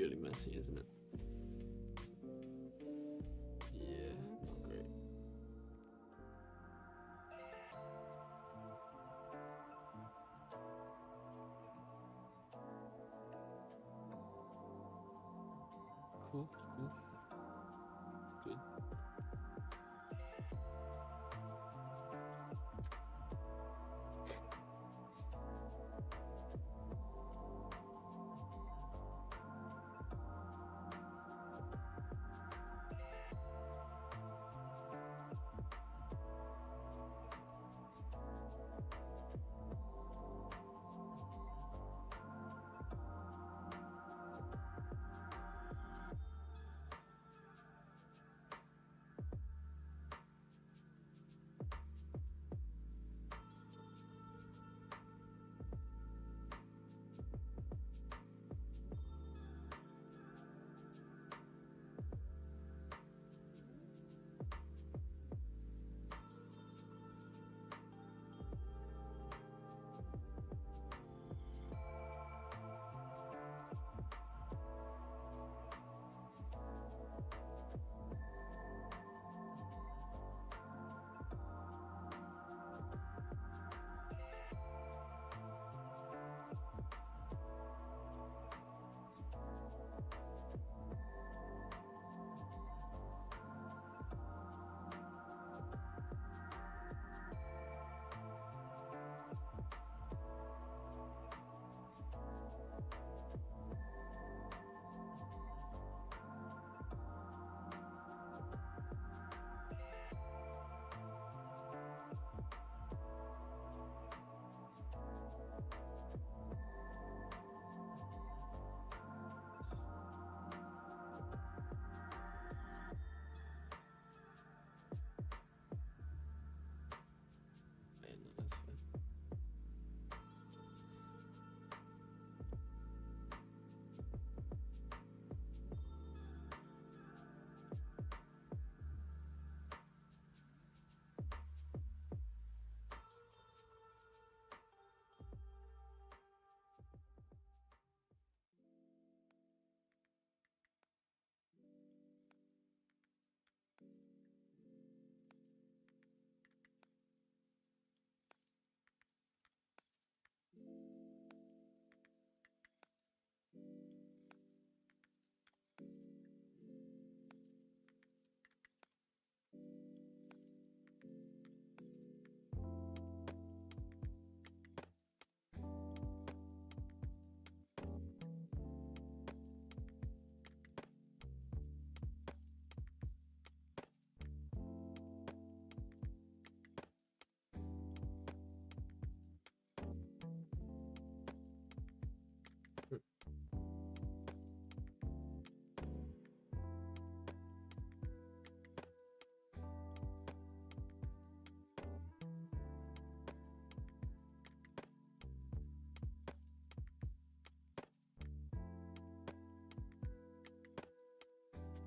really messy, isn't it? Yeah, not great. Cool, cool. It's good. Yeah, no, that's fine.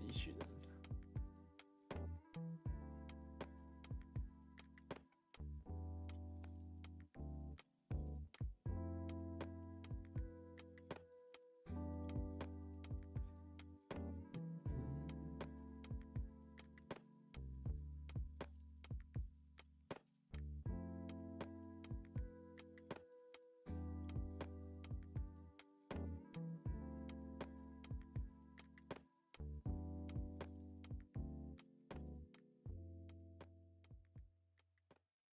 The issue then.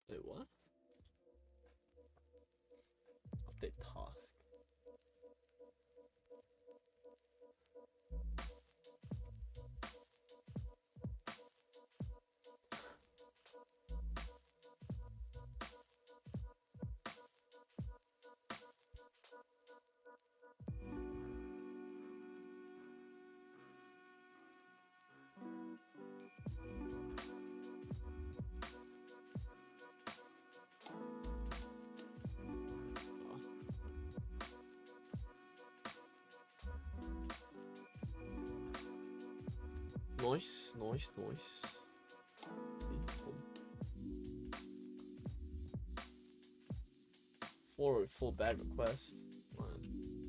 Wait, what? Update task. Nice, nice, nice. Forward full bad request. Man.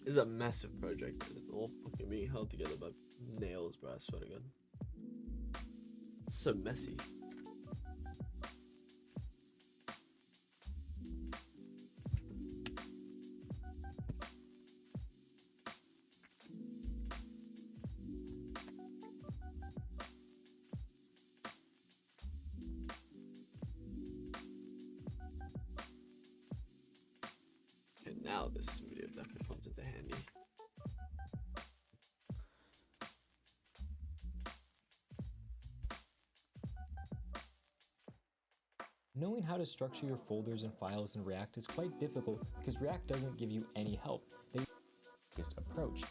It's a massive project. It's all fucking being held together by nails, bro. I swear to God. It's so messy. And now this video definitely comes into handy. Knowing how to structure your folders and files in React is quite difficult because React doesn't give you any help. They just approach.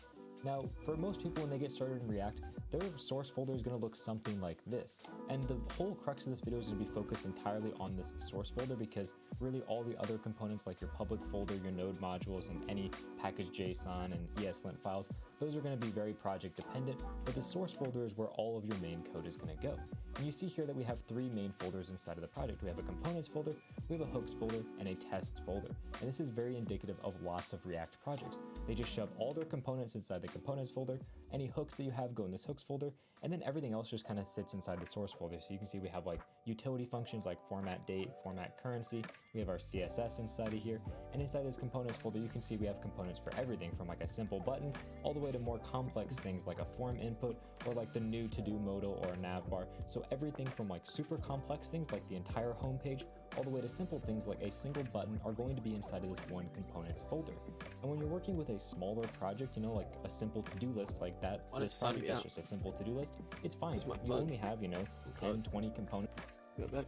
Now, for most people when they get started in React, their source folder is going to look something like this. And the whole crux of this video is going to be focused entirely on this source folder because really all the other components like your public folder, your node modules, and any package.json and ESLint files, those are going to be very project dependent, but the source folder is where all of your main code is going to go. And you see here that we have three main folders inside of the project. We have a components folder, we have a hooks folder, and a tests folder. And this is very indicative of lots of React projects. They just shove all their components inside the components folder, any hooks that you have go in this hooks folder, and then everything else just kind of sits inside the source folder. So you can see we have like utility functions like format date, format currency, we have our CSS inside of here, and inside this components folder you can see we have components for everything from like a simple button all the way to more complex things like a form input or like the new to-do modal or a nav bar. So everything from like super complex things like the entire home page all the way to simple things like a single button are going to be inside of this one components folder. And when you're working with a smaller project, you know, like a simple to-do list like that, this project is just a simple to-do list, it's fine. You only have, you know, 10, 20 components. Go back.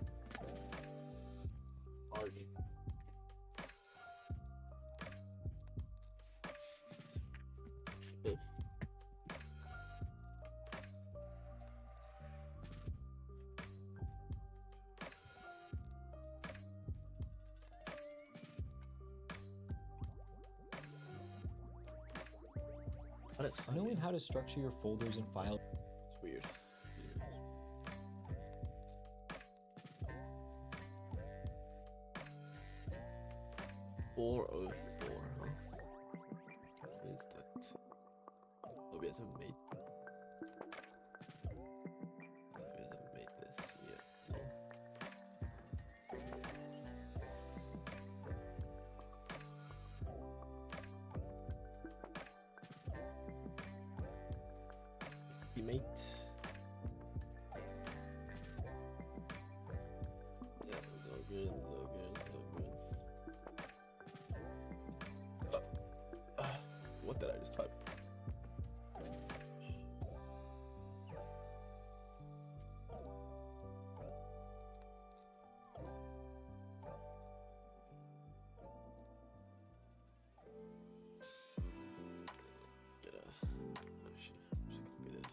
Knowing how to structure your folders and files. It's weird. 404, huh? What is that? Oh, we hasn't made. We hasn't made this yet. No. Mate. Yeah, it's all good, it's all good, it's all good. What did I just type? Get a. Oh shit. I'm just gonna copy this.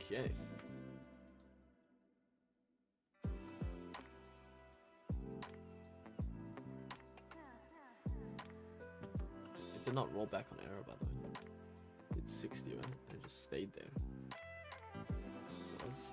Okay. It did not roll back on error, by the way. It's 60, right? And it just stayed there. So let's see.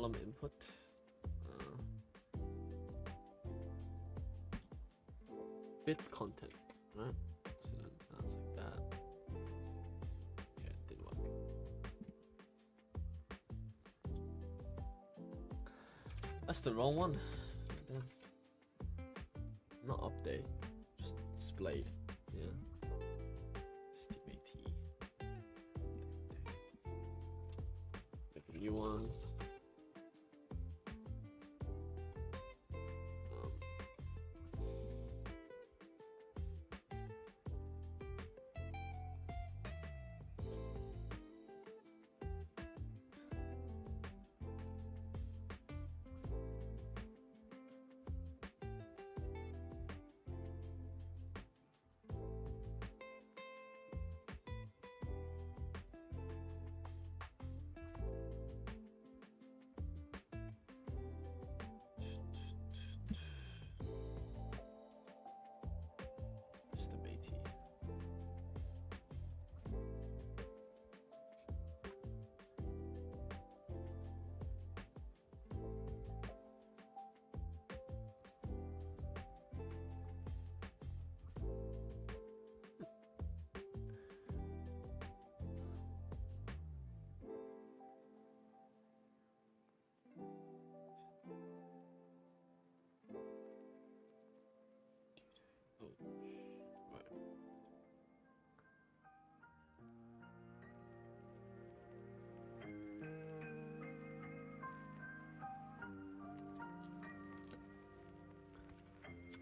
column input. Bit content, right? So then that's like that. Yeah, it didn't work. That's the wrong one. Not update, just displayed. Yeah. STBT. Make a new one.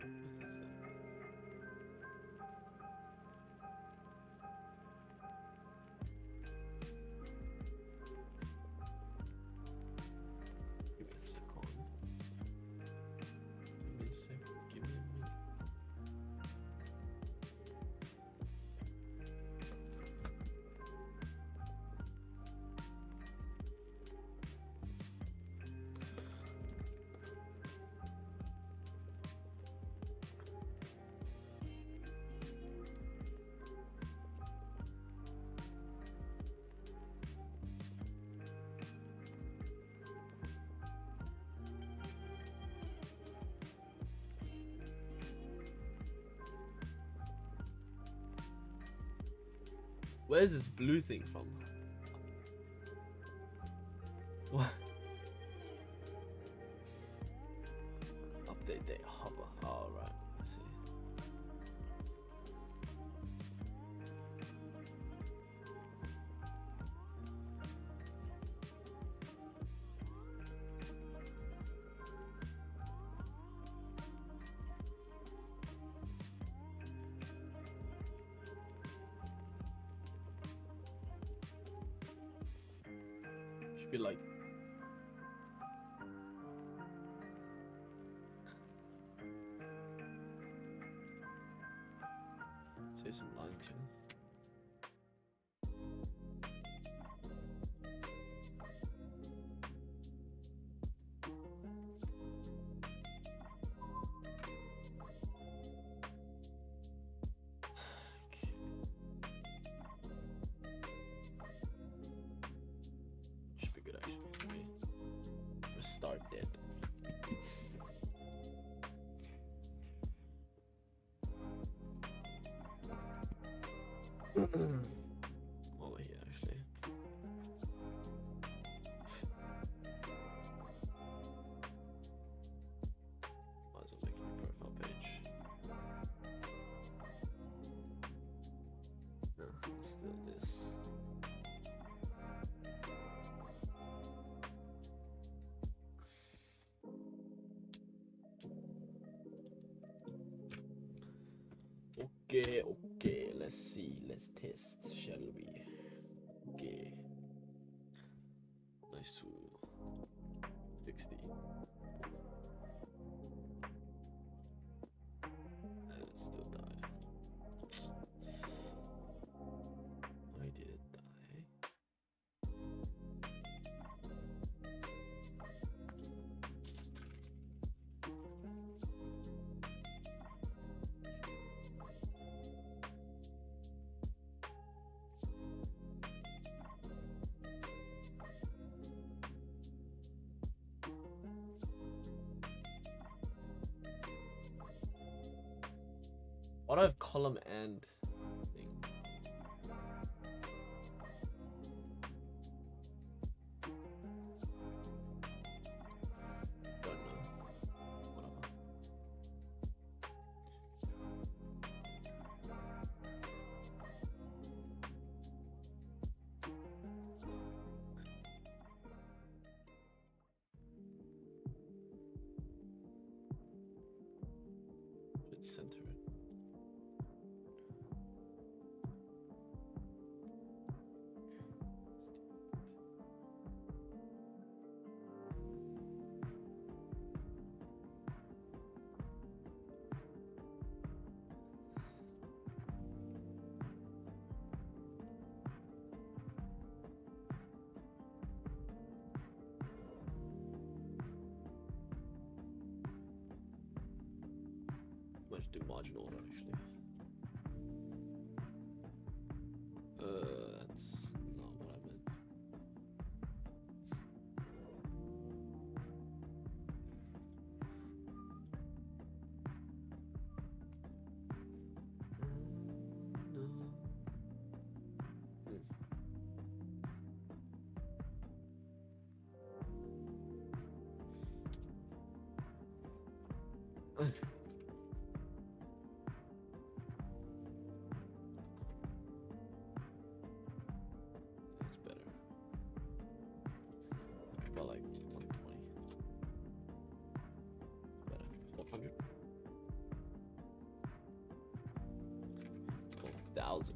Give me a minute. Where's this blue thing from? What? Update date hover. Oh, right. I see. Should be like save some lines here. Should be good actually. Let me restart it. Over here actually. Might as well make a new profile page. No, it's still this. Okay, let's see, let's test, shall we? Okay. Nice tool. 60. And it still died. Why did it die? Why do I have column and thing? Don't know. Whatever. Should center it. Might just do margin order actually. That's not what I meant. No. That's better. About like 120. Better. 1200. 12,000.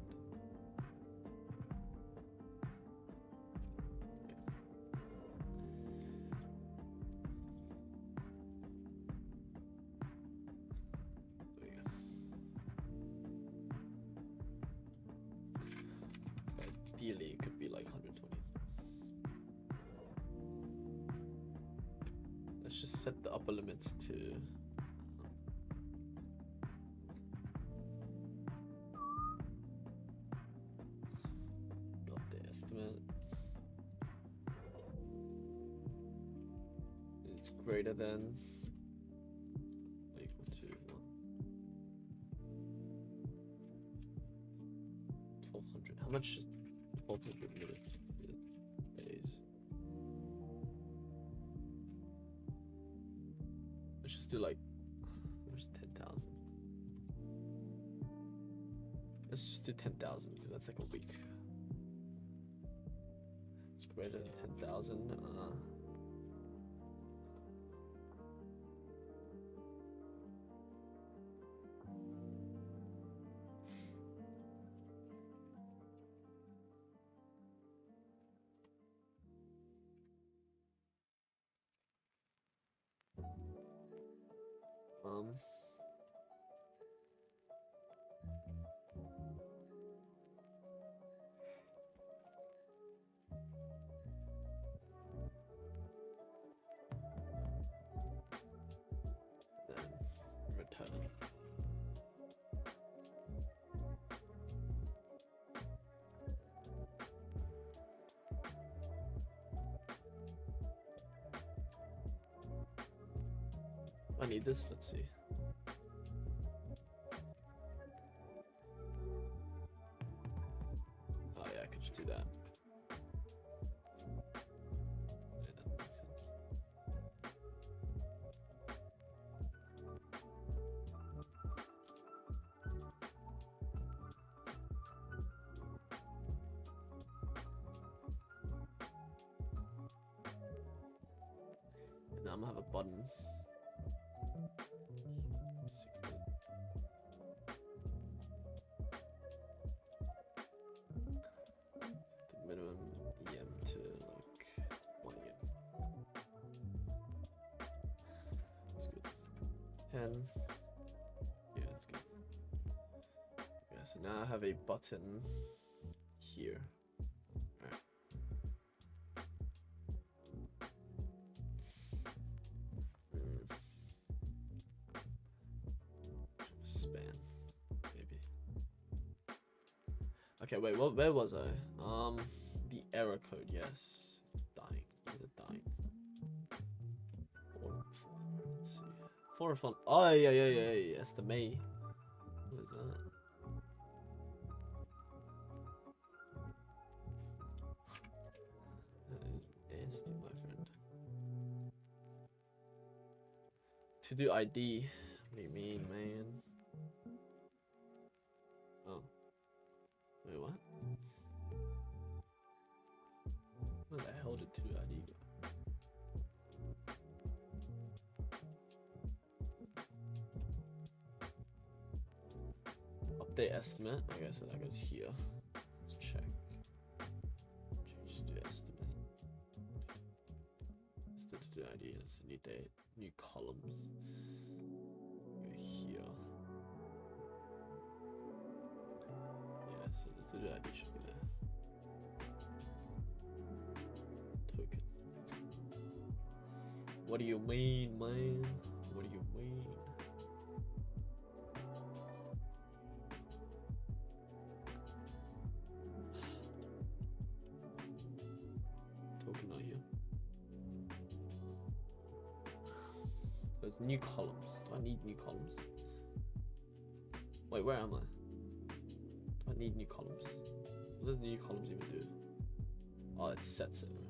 Ideally, it could be like 120. Let's just set the upper limits to not the estimate. It's greater than or equal to 1200. How much is 1200 minutes? Days. Let's just do like, where's 10,000? Let's just do 10,000 because that's like a week. It's greater than 10,000. Then return. I need this. Let's see. Oh yeah, I could just do that. Yeah, that makes sense. And now I'm gonna have a button. 6 the minimum EM to like 1 EM. That's good. 10. Yeah, that's good. Yeah, so now I have a button here. Alright. Span, maybe. Okay, wait, where was I? The error code, yes. Dying. Is it dying? Let's see. For fun. Oh, yeah, yes, the May. What is that? That is nasty, my friend. To do ID. What do you mean, man? Oh. Wait, what? Where the hell did to do ID go? Update estimate. Okay, so that goes here. Let's check. Change to estimate. That's the ID. That's the new date. New columns. Go here. Yeah, so the to do ID should be there. Token. What do you mean, man? What do you mean? Token not here. So it's new columns. Do I need new columns? Wait, where am I? Do I need new columns? What does new columns even do? Oh, it sets it, right?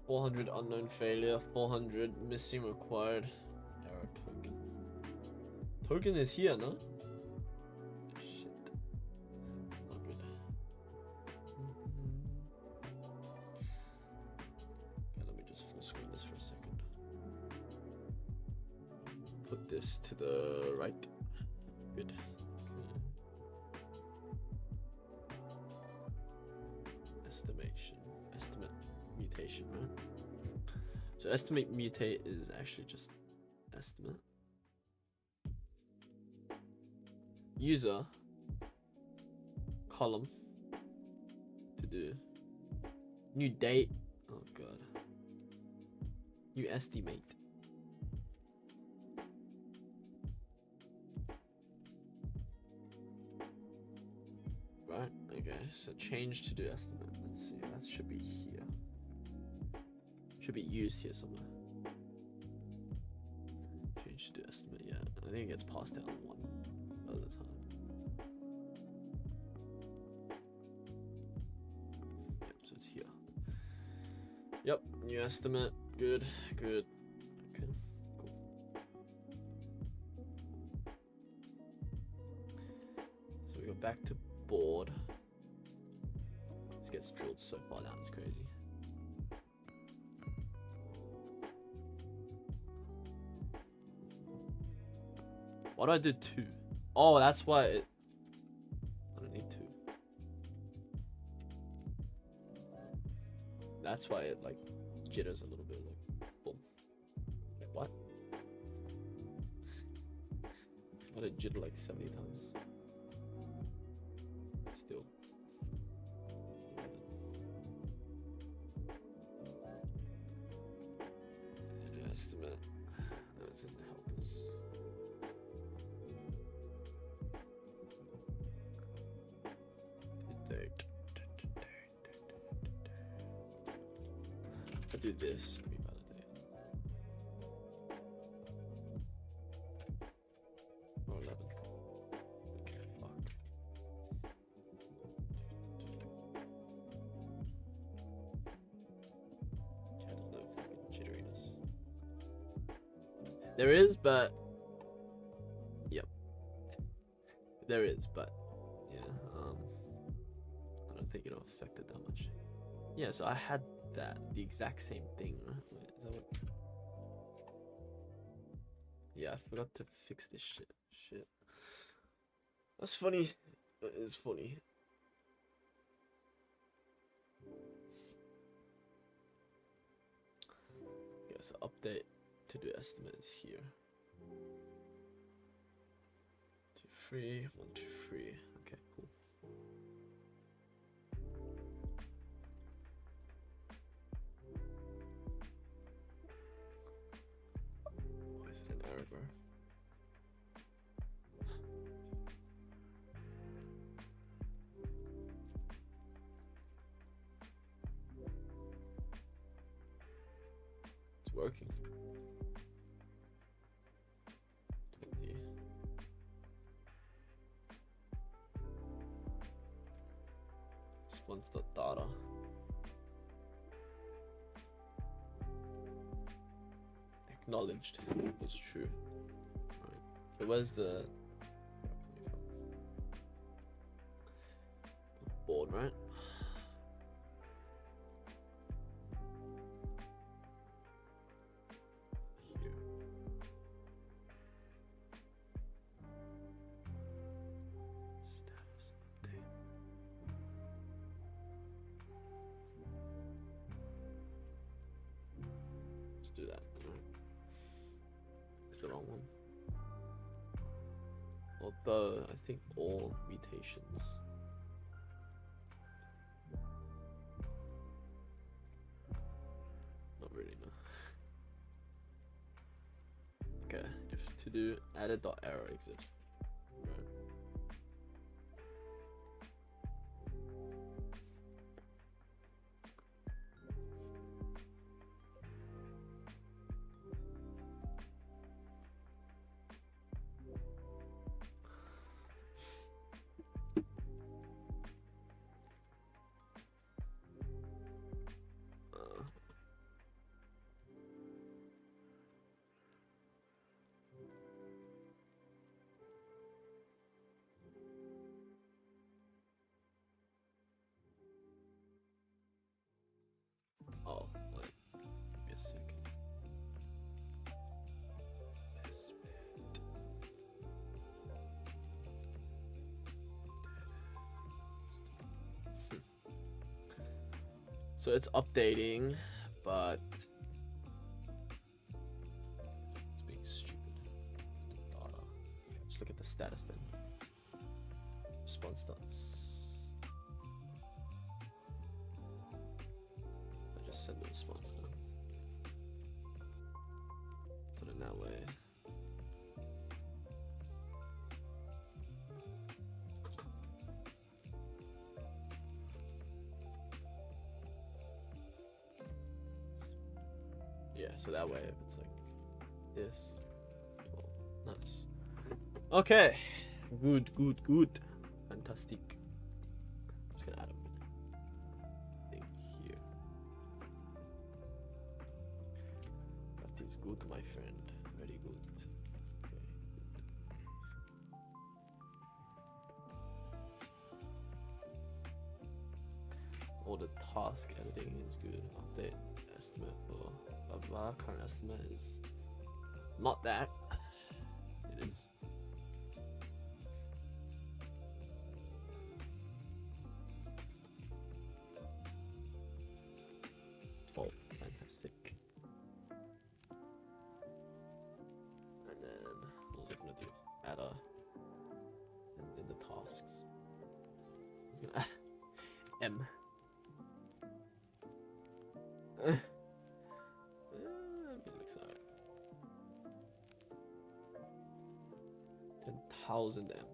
$400 unknown failure, 400 missing required. Error token. Token is here, no? Shit. It's not good. Okay, let me just full screen this for a second. Put this to the right. Good. Okay. Estimate mutation, right? So estimate mutate is actually just estimate. User column to do new date. Oh god. New estimate. Right, okay, so change to do estimate. Let's see, that should be here. Should be used here somewhere. Change to do estimate, yeah. I think it gets passed down one at a time. Yep, so it's here. Yep, new estimate. Good, good. Okay, cool. So we go back to board. This gets drilled so far down, it's crazy. Why do I do 2? Oh, that's why it... I don't need 2. That's why it, like, jitters a little bit, like, boom. Wait, what? Why did it jitter, like, 70 times? Still. Estimate. That's in the helpers. I do this, revalidate. Or 11. Okay, fuck. Chat does no fucking jitteriness. There is, but yep. There is, but yeah, I don't think it'll affect it that much. Yeah, so I had that, the exact same thing, right? Wait, is that what? Yeah, I forgot to fix this shit. Shit. That's funny. It is funny. Okay, so update to do estimate is here. 2, 3, 1, 2, 3. Okay, cool. Why is it an error bar? working. 20. Response.data. Acknowledged equals true. Right. So where's the board, right? Here. Status update. Let's do that. Right. It's the wrong one. Although I think all mutations. Not really, no. Okay, if to do added.error exists. Right. Oh, wait. Give me a second. This bit. So it's updating, but it's being stupid. Data. Just look at the status then. Response stats. I just send the response then. Put it that way. Yeah, so that way if it's like this, well, nice. Okay, good. Fantastic. I'm just gonna add a thing here. That is good, my friend. Very good. Okay. All the task editing is good. Update estimate for blah blah. Current estimate is not that. It is. Oh, fantastic. And then what was I gonna do? Add a in the tasks. I was gonna add M. It looks alright. 10,000 M.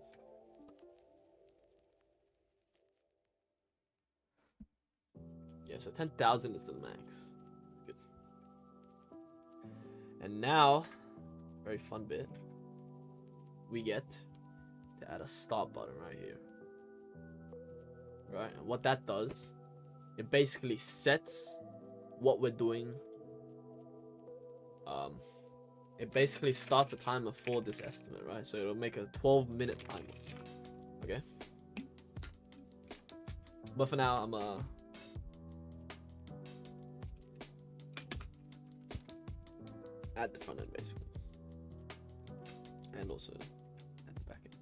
Yeah, so 10,000 is the max. That's good. And now, very fun bit. We get to add a stop button right here. Right, and what that does, it basically sets what we're doing. It basically starts a timer for this estimate, right? So it'll make a 12-minute timer. Okay. But for now, I'm at the front end basically, and also at the back end.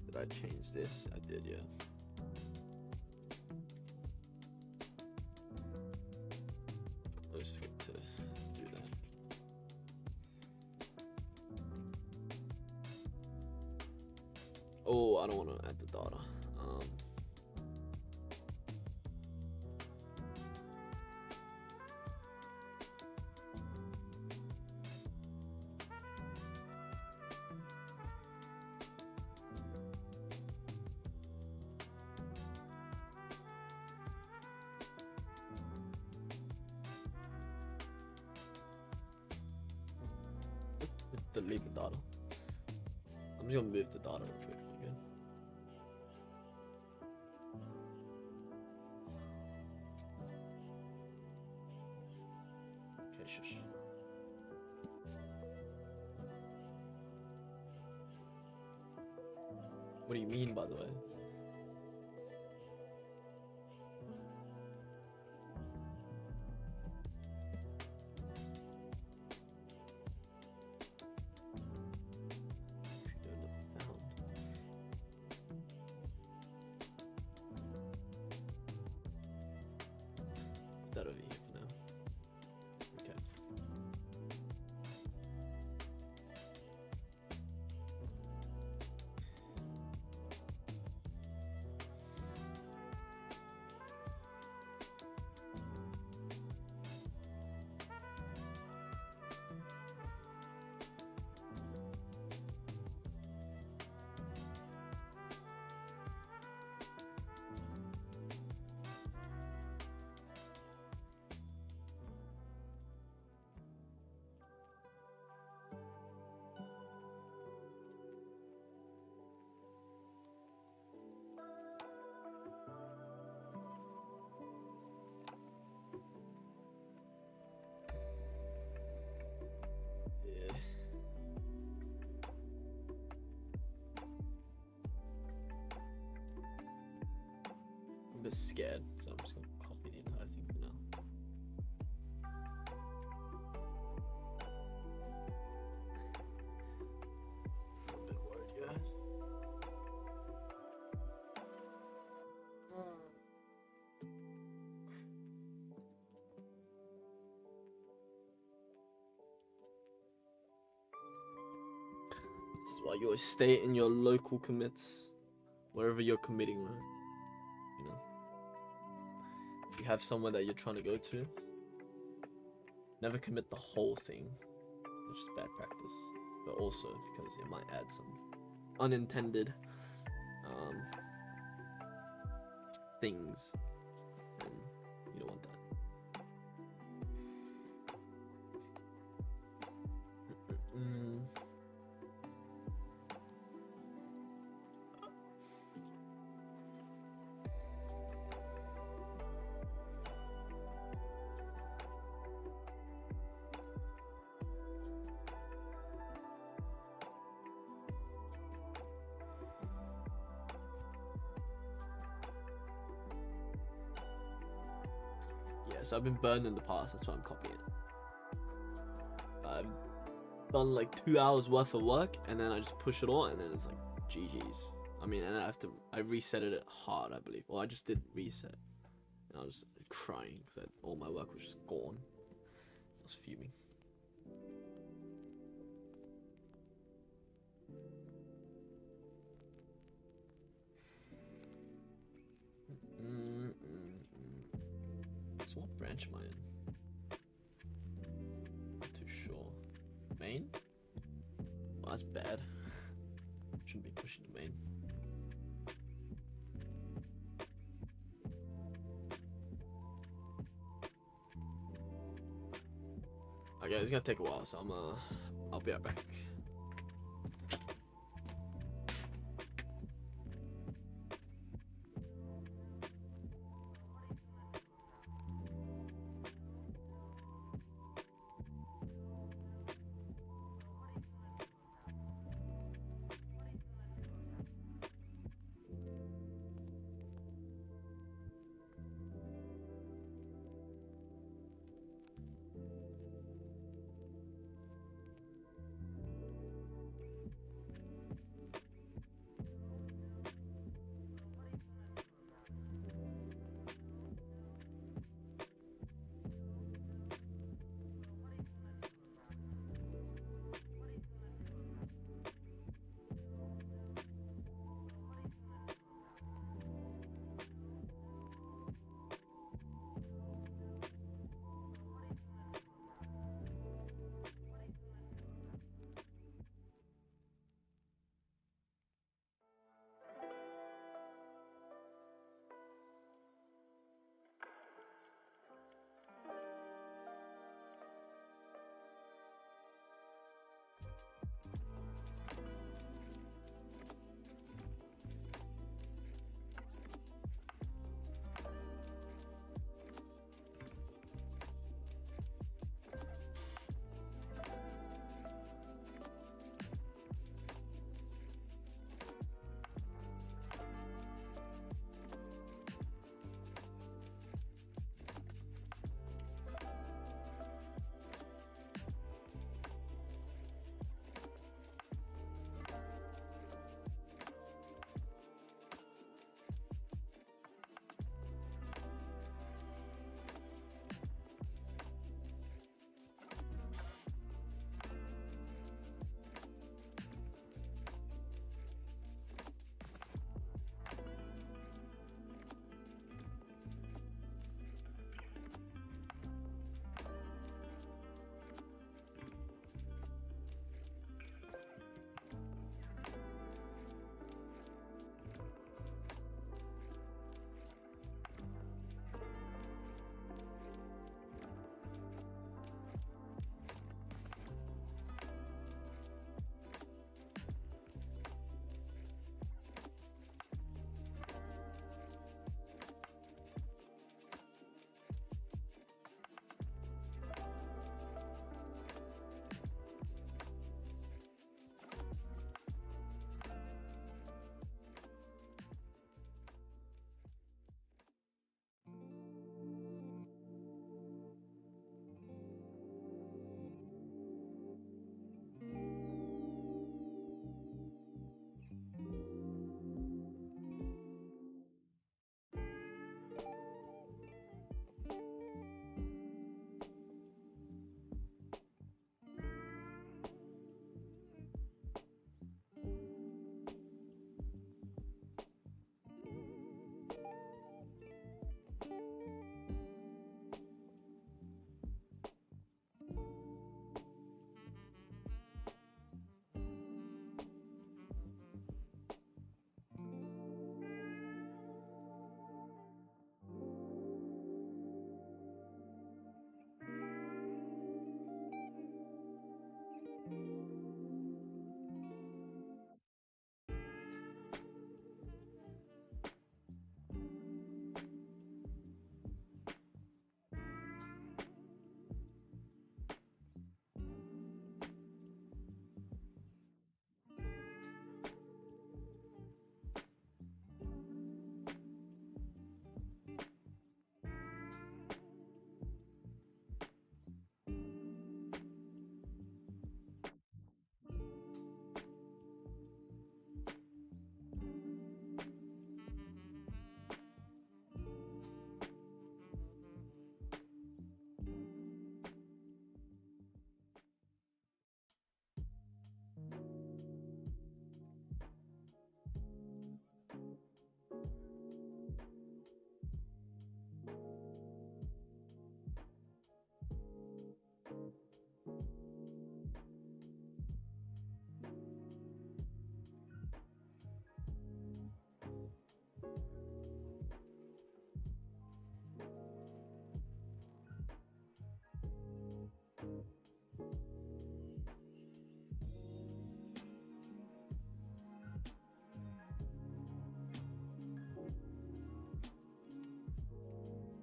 Did I change this? I did, yeah. I just forget to do that. Oh, I don't want to add the data. delete the data. I'm just gonna move the data real quick. Okay. Okay, shush. What do you mean, by the way? Put that over here for now. Okay. Yeah. I'm a bit scared, so I'm just gonna copy the entire thing for now. I'm a bit worried, yeah. This is why you always stay in your local commits, wherever you're committing, right? You know, if you have somewhere that you're trying to go to, never commit the whole thing, which is bad practice, but also because it might add some unintended things, and you don't want that. Yeah, so I've been burned in the past, that's why I'm copying it. I've done like 2 hours worth of work, and then I just push it all, and then it's like GG's. I mean, and I resetted it hard, I believe. Well, I just did reset, and I was crying because all my work was just gone. I was fuming. So what branch am I in? Not too sure. Main? Well, that's bad. Shouldn't be pushing to main. Okay, it's gonna take a while, so I'll be right back.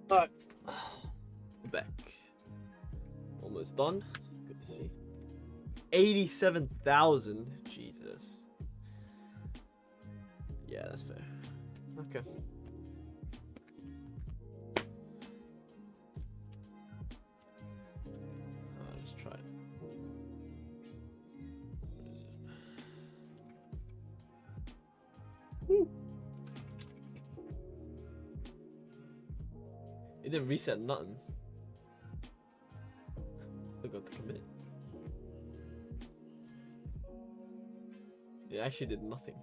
Alright. We're back. Almost done. Good to see. 87,000. Jesus. Yeah, that's fair. Okay. Let's try it. Woo. It didn't reset nothing. I got to commit. It actually did nothing.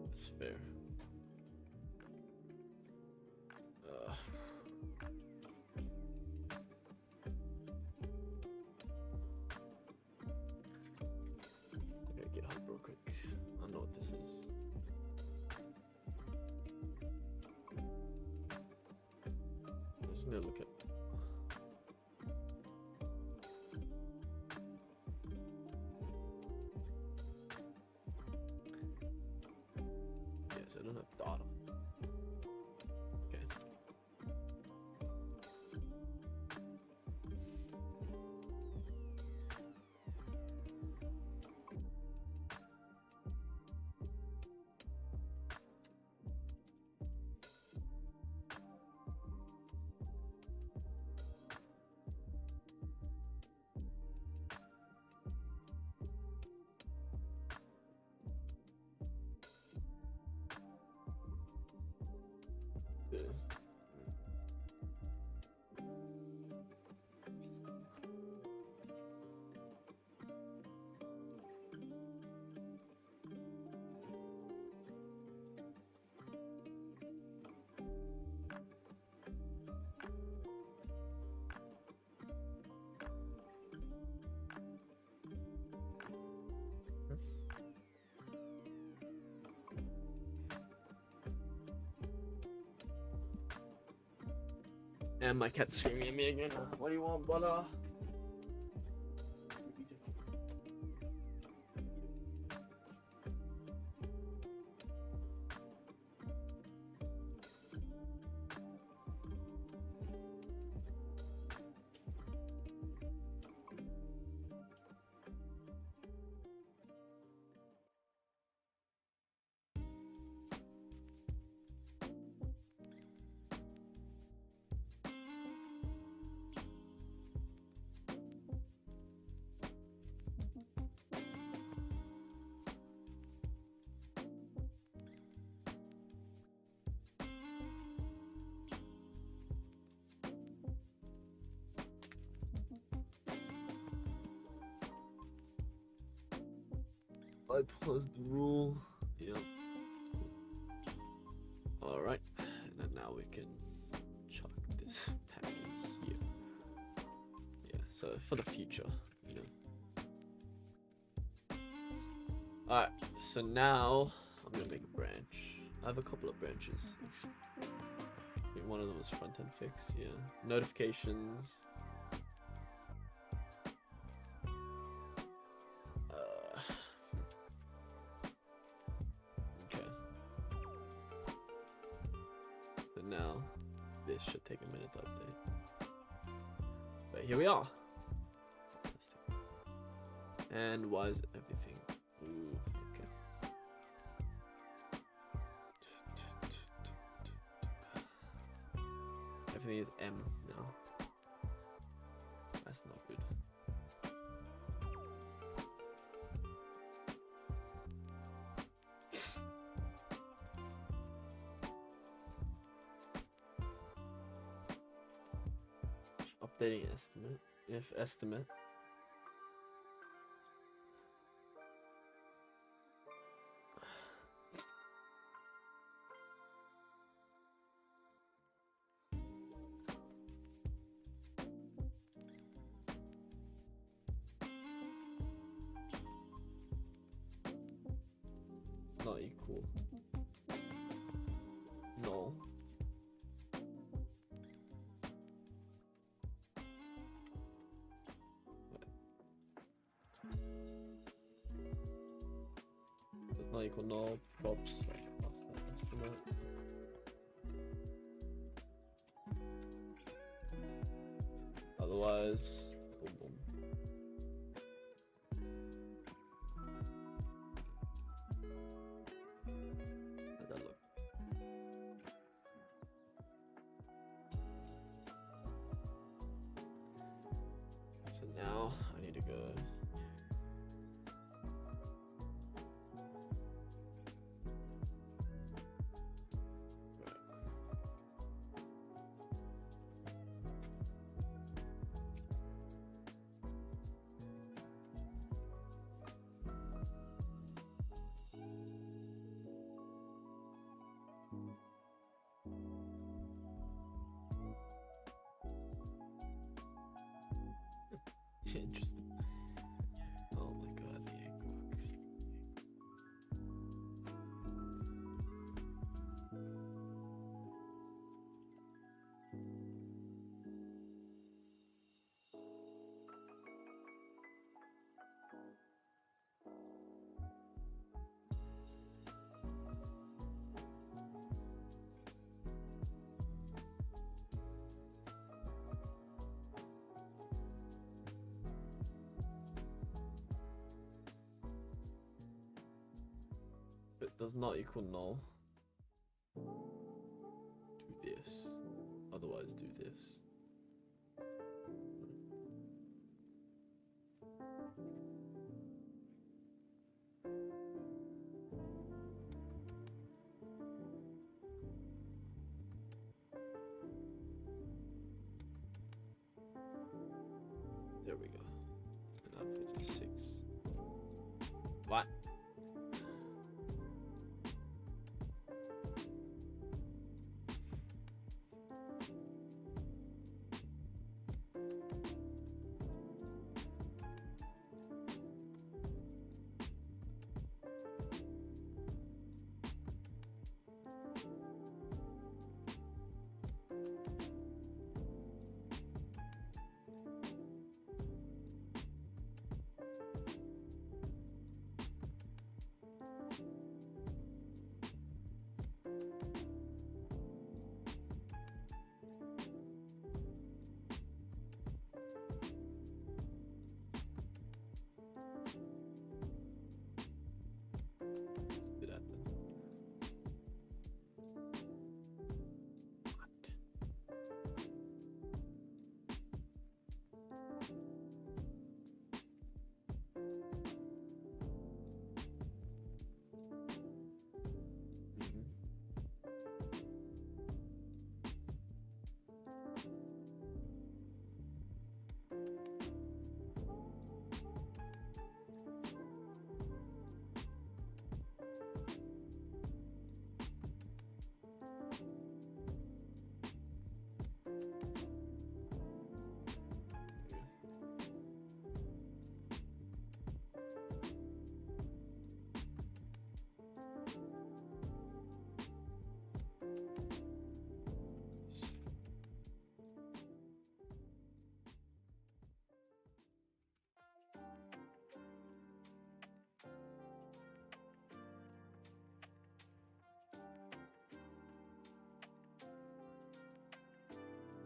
That's fair. I gotta get up real quick. I don't know what this is. I just need to look at. Yes, I don't have data. Okay. Yeah. And my cat's screaming at me again. What do you want, butter? I paused the rule. Yep. Alright. And then now we can chuck this tag in here. Yeah, so for the future, you know. Alright, so now I'm gonna make a branch. I have a couple of branches, actually. I think one of them was front-end fix, yeah. Notifications. Okay. So now, this should take a minute to update. But here we are. And why is everything? Ooh, okay. Everything is M now. That's not good. Updating estimate. If estimate. equal null. Does not equal null. Props. Estimate. Otherwise, boom, boom. How'd that look? So now I need to go. Interesting. Oh my god, the egg book. It does not equal null. Do this. Otherwise, do this. There we go. And now 56. What? Do that then.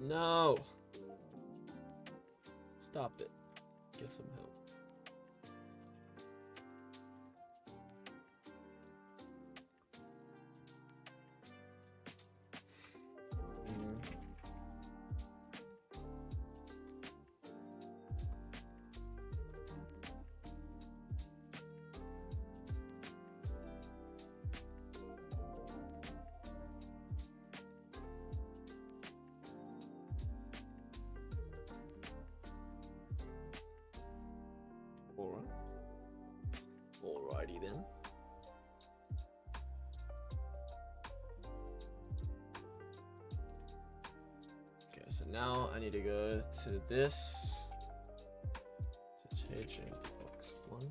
No! Stop it. Get some help. Alright. Alrighty then. Okay, so now I need to go to this. To change box 1.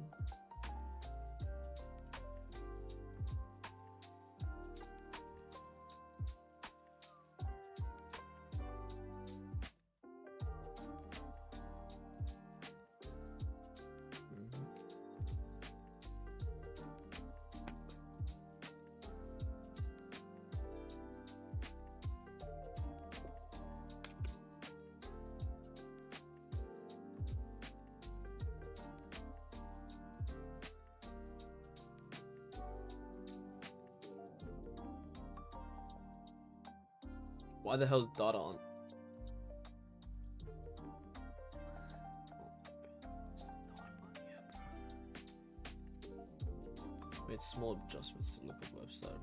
Why the hell is data on? Made small adjustments to look at website.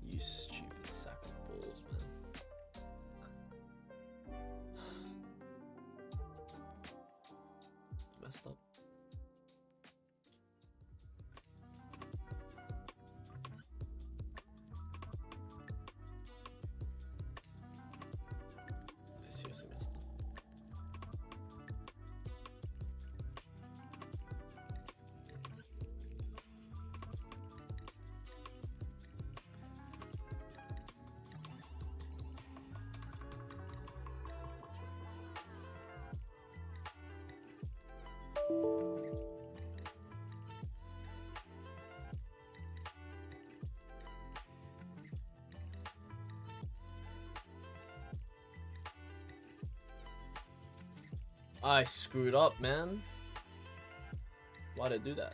You stupid sack of balls, man. Messed up. I seriously messed up. I screwed up, man. Why'd I do that?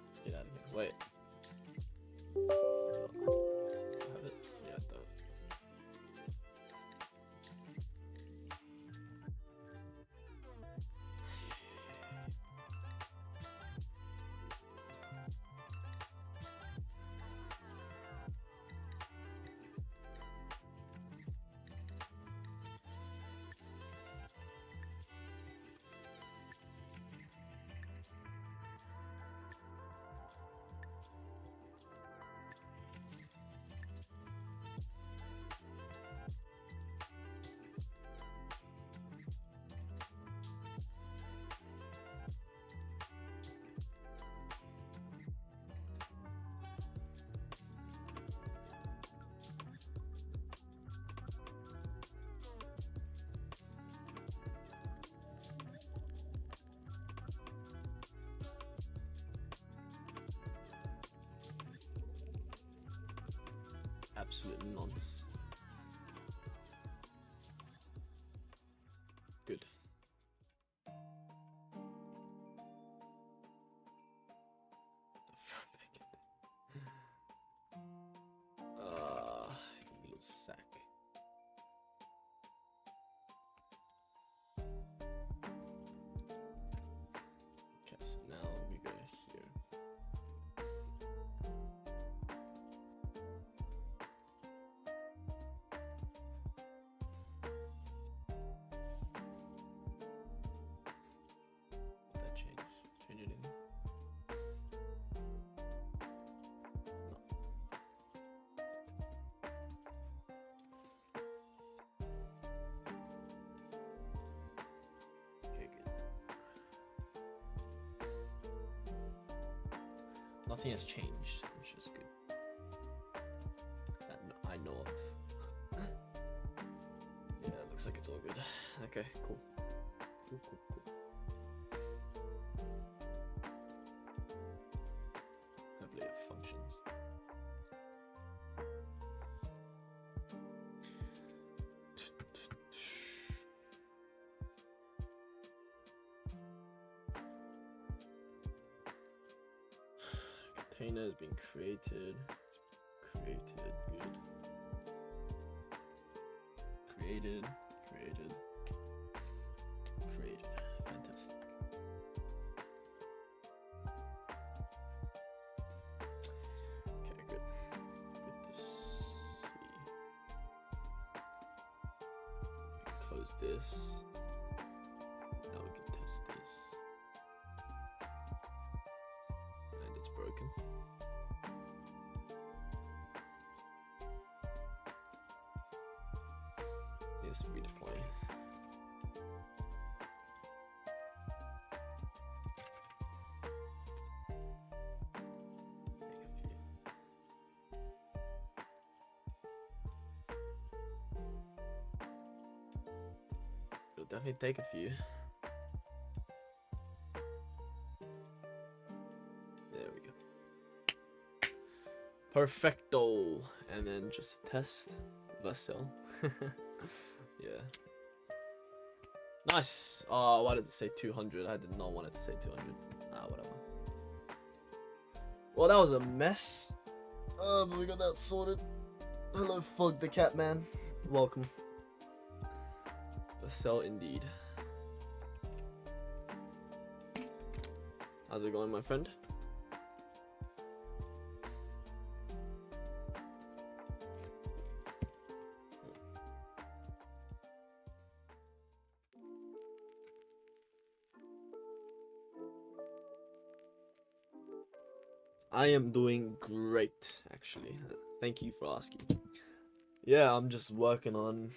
Let's get out of here. Wait. I have it? Yeah, I don't. Absolute nonsense. Good. You little sack. Okay, so now we go here. That change anything? Okay, good. Nothing has changed, which is good. That I know of. Yeah, it looks like it's all good. Okay, cool. Cool. Hopefully it functions. Container has been created. It's created. Good. Created. Fantastic. Okay, good. Good to see. We can close this. Now we can test this. And it's broken. Yes, redeploy. It'll definitely take a few. There we go. Perfecto. And then just test Vercel. Yeah. Nice. Oh, why does it say 200? I did not want it to say 200. Ah, whatever. Well, that was a mess. But we got that sorted. Hello, Fug the Cat Man. Welcome. Vercel indeed. How's it going, my friend? I am doing great, actually. Thank you for asking. Yeah, I'm just working on...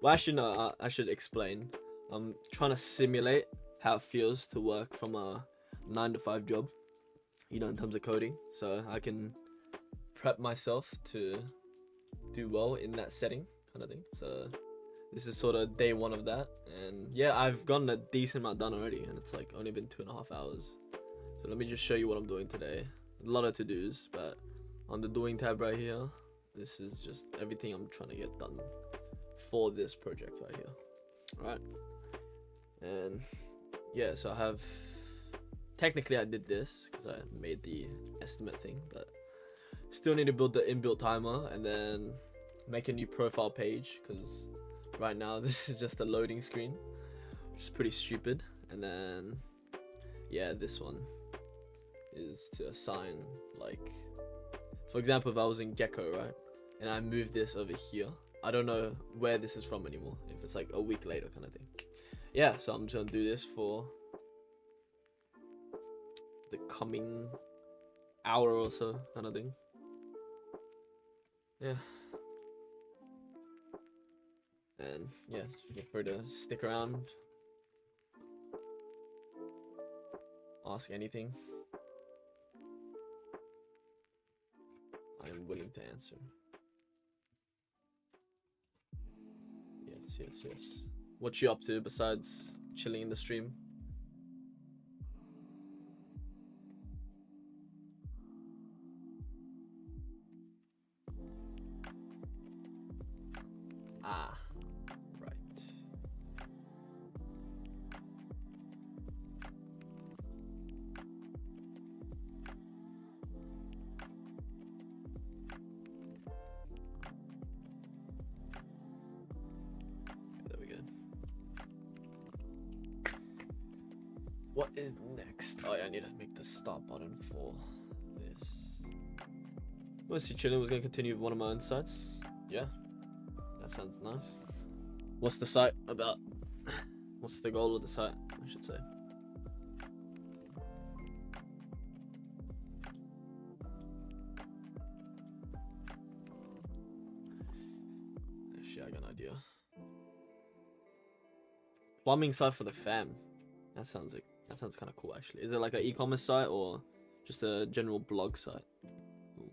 Well, actually, no, I should explain. I'm trying to simulate how it feels to work from a 9-to-5 job, you know, in terms of coding. So I can prep myself to do well in that setting, kind of thing. So this is sort of day one of that. And yeah, I've gotten a decent amount done already, and it's like only been 2.5 hours. So let me just show you what I'm doing today. A lot of to-dos, but on the doing tab right here, this is just everything I'm trying to get done for this project right here. Alright. And yeah, so I have... Technically I did this because I made the estimate thing, but still need to build the inbuilt timer and then make a new profile page because right now this is just a loading screen, which is pretty stupid. And then yeah, this one is to assign, like, for example, if I was in Gecko, right, and I move this over here, I don't know where this is from anymore, if it's like a week later kind of thing. Yeah, so I'm just gonna do this for the coming hour or so kind of thing. Yeah. And yeah, feel free to stick around, ask anything. I am willing to answer. Yes. What you up to besides chilling in the stream? Ah, right. There we go. What is next? Oh yeah, I need to make the start button for this. Mostly chilling. Was gonna continue with one of my own sites. Yeah, that sounds nice. What's the site about? What's the goal of the site, I should say? Actually, I got an idea. Plumbing site for the fam. That sounds kind of cool, actually. Is it like an e-commerce site or just a general blog site? Ooh.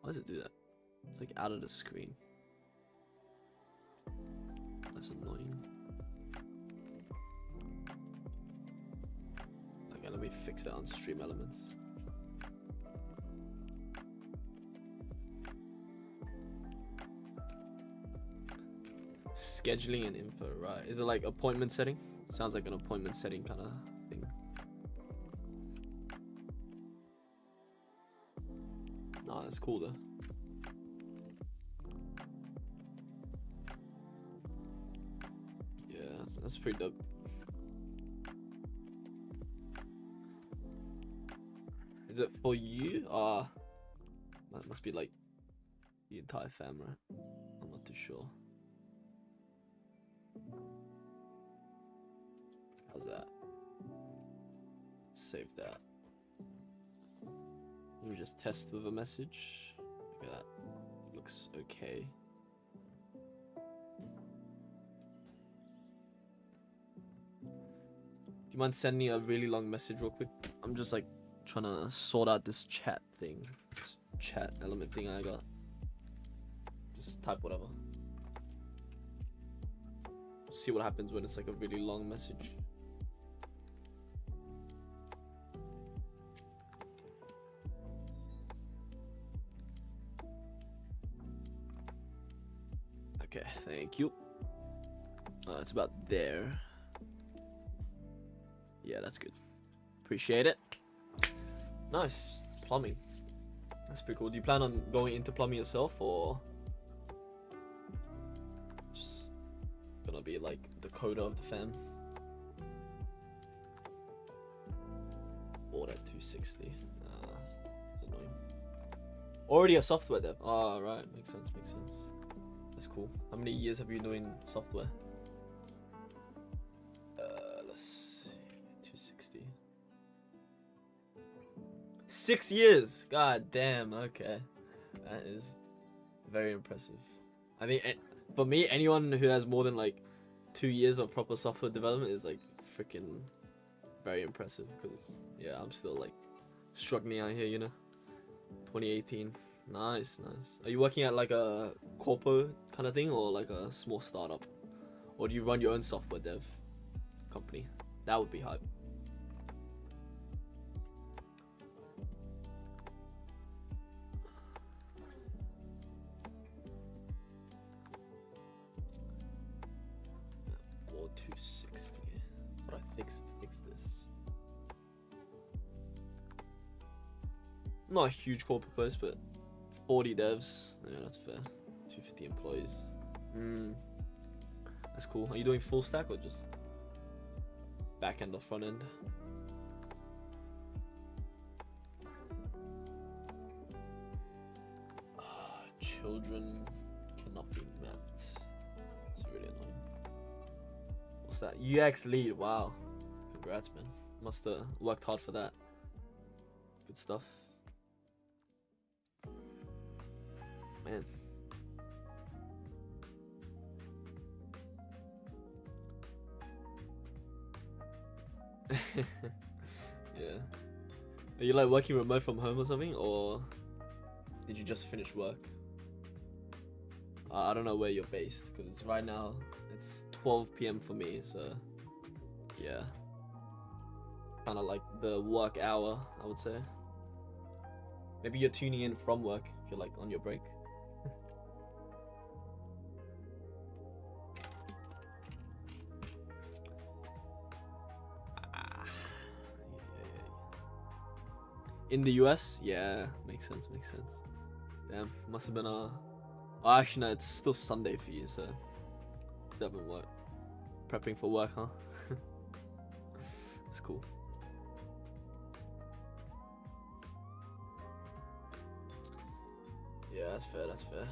Why does it do that? It's like out of the screen. That's annoying. Okay, let me fix that on Stream Elements. Scheduling and info, right? Is it like appointment setting? Sounds like an appointment setting kind of thing. Nah, that's cool though. Yeah, that's pretty dope. Is it for you? That must be like the entire fam, right? I'm not too sure. How's that? Save that. Let me just test with a message. Look at that. Looks okay. Do you mind sending me a really long message real quick? I'm just like trying to sort out this chat thing. This chat element thing I got. Just type whatever. see what happens when it's like a really long message. Okay, thank you. It's about there. Yeah, that's good. Appreciate it. Nice. Plumbing. That's pretty cool. Do you plan on going into plumbing yourself, or just gonna be like the coder of the fam? Bored at 260. It's annoying. Already a software dev. Ah, right. Makes sense. Makes sense. That's cool. How many years have you been doing software? Let's see. 260. 6 years. God damn. Okay, that is very impressive. I think for me, anyone who has more than like 2 years of proper software development is like freaking very impressive. Because yeah, I'm still like struggling out here, you know. 2018. Nice, nice. Are you working at like a corpo kind of thing, or like a small startup, or do you run your own software dev company? That would be hype. Or 260. But I fix this. Not a huge corporate post, but 40 devs. Yeah, that's fair. 250 employees. That's cool. Are you doing full stack or just back end or front end? Children cannot be mapped. It's really annoying. What's that? UX lead. Wow. Congrats, man. Must have worked hard for that. Good stuff. Man. Yeah. Are you like working remote from home or something, or did you just finish work? I don't know where you're based, because right now it's 12 p.m. for me, so yeah. Kind of like the work hour, I would say. Maybe you're tuning in from work if you're like on your break. In the US? Yeah, makes sense, makes sense. Damn, must have been a... Oh, actually, no, it's still Sunday for you, so... Definitely work. Prepping for work, huh? That's cool. Yeah, that's fair, that's fair.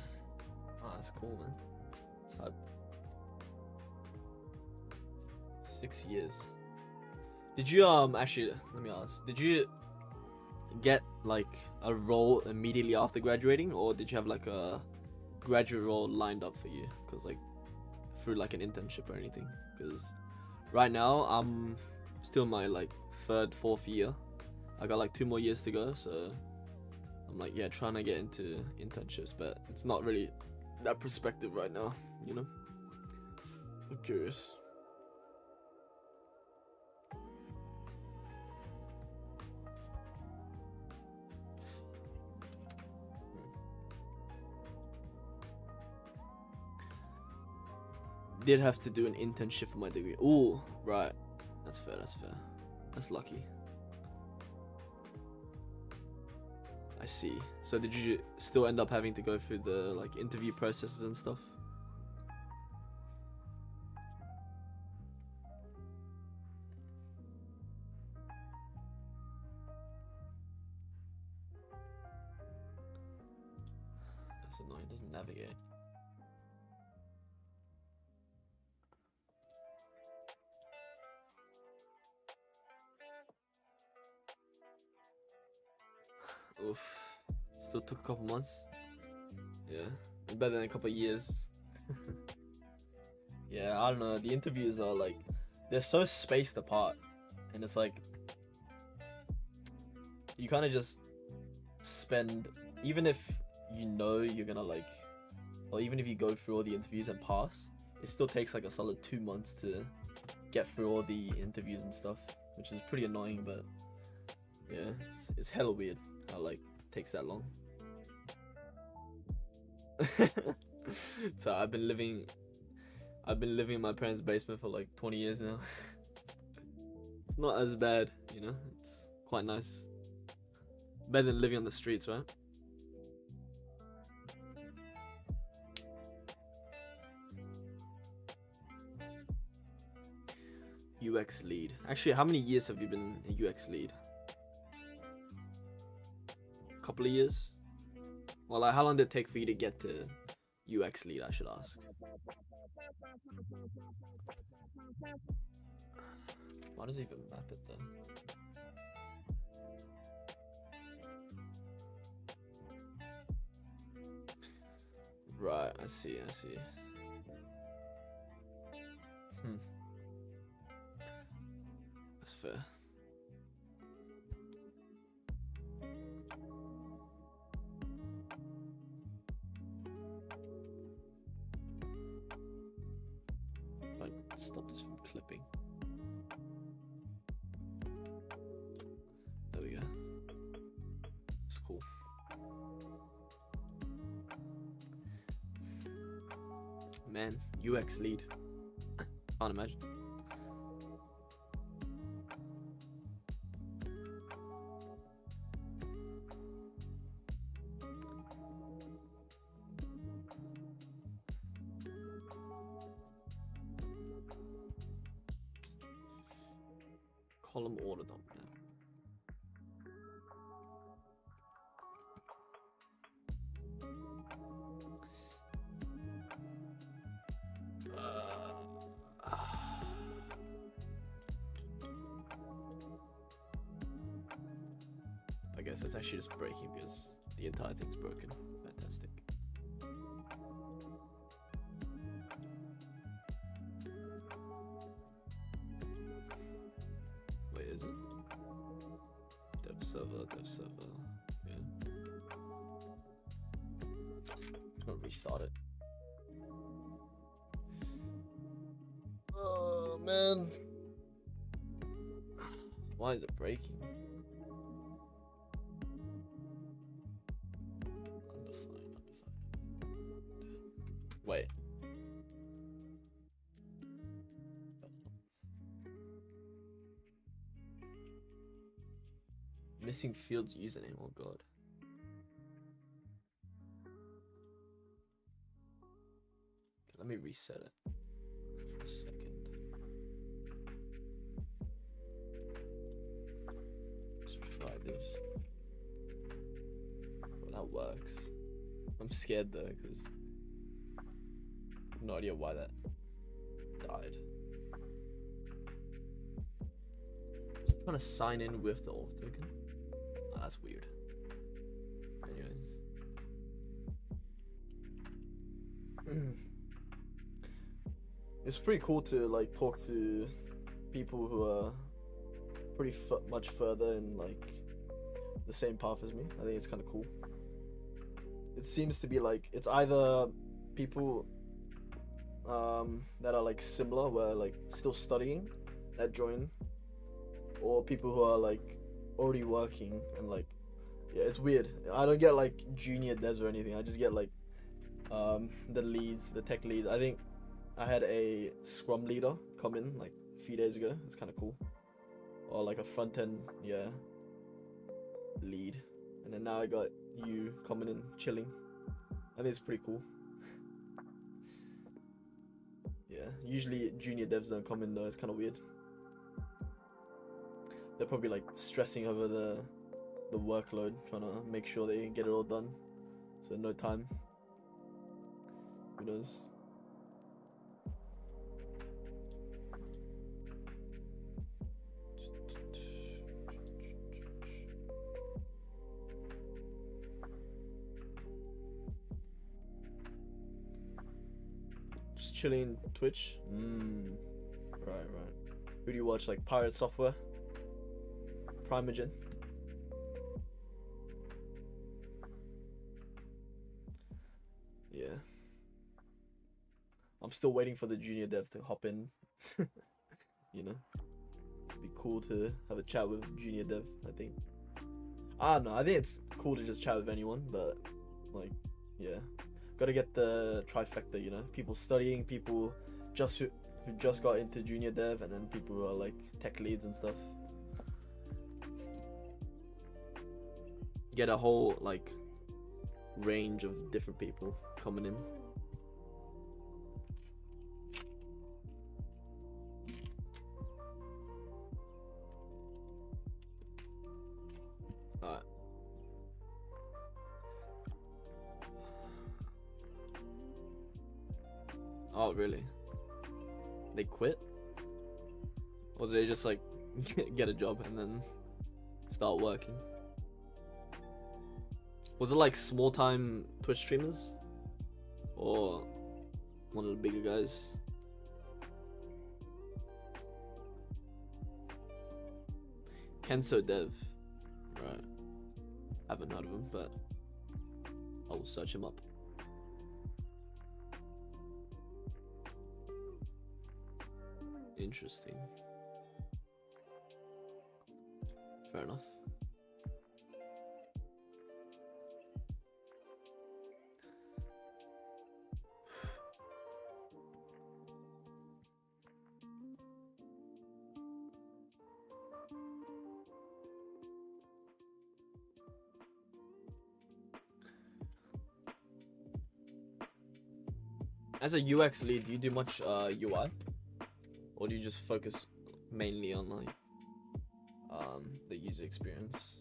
Oh, that's cool, man. That's hype. 6 years. Did you, actually, let me ask. Did you get like a role immediately after graduating, or did you have like a graduate role lined up for you, because like through like an internship or anything? Because right now I'm still in my like 3rd, 4th year. I got like 2 more years to go, so I'm like, yeah, trying to get into internships, but it's not really that perspective right now, you know. I'm curious. Did have to do an internship for my degree. Ooh, right. That's fair, that's fair. That's lucky. I see. So did you still end up having to go through the like interview processes and stuff? That's annoying, it doesn't navigate. Oof. Still took a couple months. Yeah. Better than a couple years. Yeah, I don't know. The interviews are like, they're so spaced apart. And it's like, you kind of just spend, even if you know you're gonna like, or even if you go through all the interviews and pass, it still takes like a solid 2 months to get through all the interviews and stuff, which is pretty annoying. But yeah, it's hella weird how like it takes that long. So I've been living in my parents' basement for like 20 years now. It's not as bad, you know. It's quite nice. Better than living on the streets, right? UX lead. Actually, how many years have you been a UX lead? A couple of years? Well, like, how long did it take for you to get to UX lead, I should ask? Why does it even map it then? Right, I see. That's fair. Right, stop this from clipping. There we go. It's cool. Man, UX lead. Can't imagine. Column order dump now. I guess it's actually just breaking because the entire thing's broken. Fantastic. Wait, is it? Dev server. Yeah. I'm gonna restart it. Oh man. Why is it breaking? Undefined. Wait. Missing fields username, oh god. Okay, let me reset it for a second. Let's try this. Well, that works. I'm scared though, because I have no idea why that died. I'm trying to sign in with the auth token. Oh, that's weird. Anyways. It's pretty cool to like talk to people who are pretty much further in like the same path as me. I think it's kind of cool. It seems to be like it's either people that are like similar, where like still studying, that join, or people who are like already working and like, yeah, it's weird. I don't get like junior devs or anything. I just get like the leads, the tech leads. I think I had a scrum leader come in like a few days ago. It's kind of cool. Or like a front end, yeah, lead. And then now I got you coming in, chilling. I think it's pretty cool. Yeah, usually junior devs don't come in though. It's kind of weird. They're probably like stressing over the workload, trying to make sure they get it all done. So no time. Who knows? Just chilling Twitch. Right. Who do you watch? Like Pirate Software? Primogen? Yeah. I'm still waiting for the junior dev to hop in. You know, it'd be cool to have a chat with junior dev. I think. I don't know. I think it's cool to just chat with anyone, but like, yeah, gotta get the trifecta. You know, people studying, people who just got into junior dev, and then people who are like tech leads and stuff. Get a whole like range of different people coming in. Alright. Oh, really? They quit? Or did they just like get a job and then start working? Was it like small time Twitch streamers? Or one of the bigger guys? Kenso Dev. Right. Haven't heard of him, but I will search him up. Interesting. Fair enough. As a UX lead, do you do much UI? Or do you just focus mainly on like the user experience?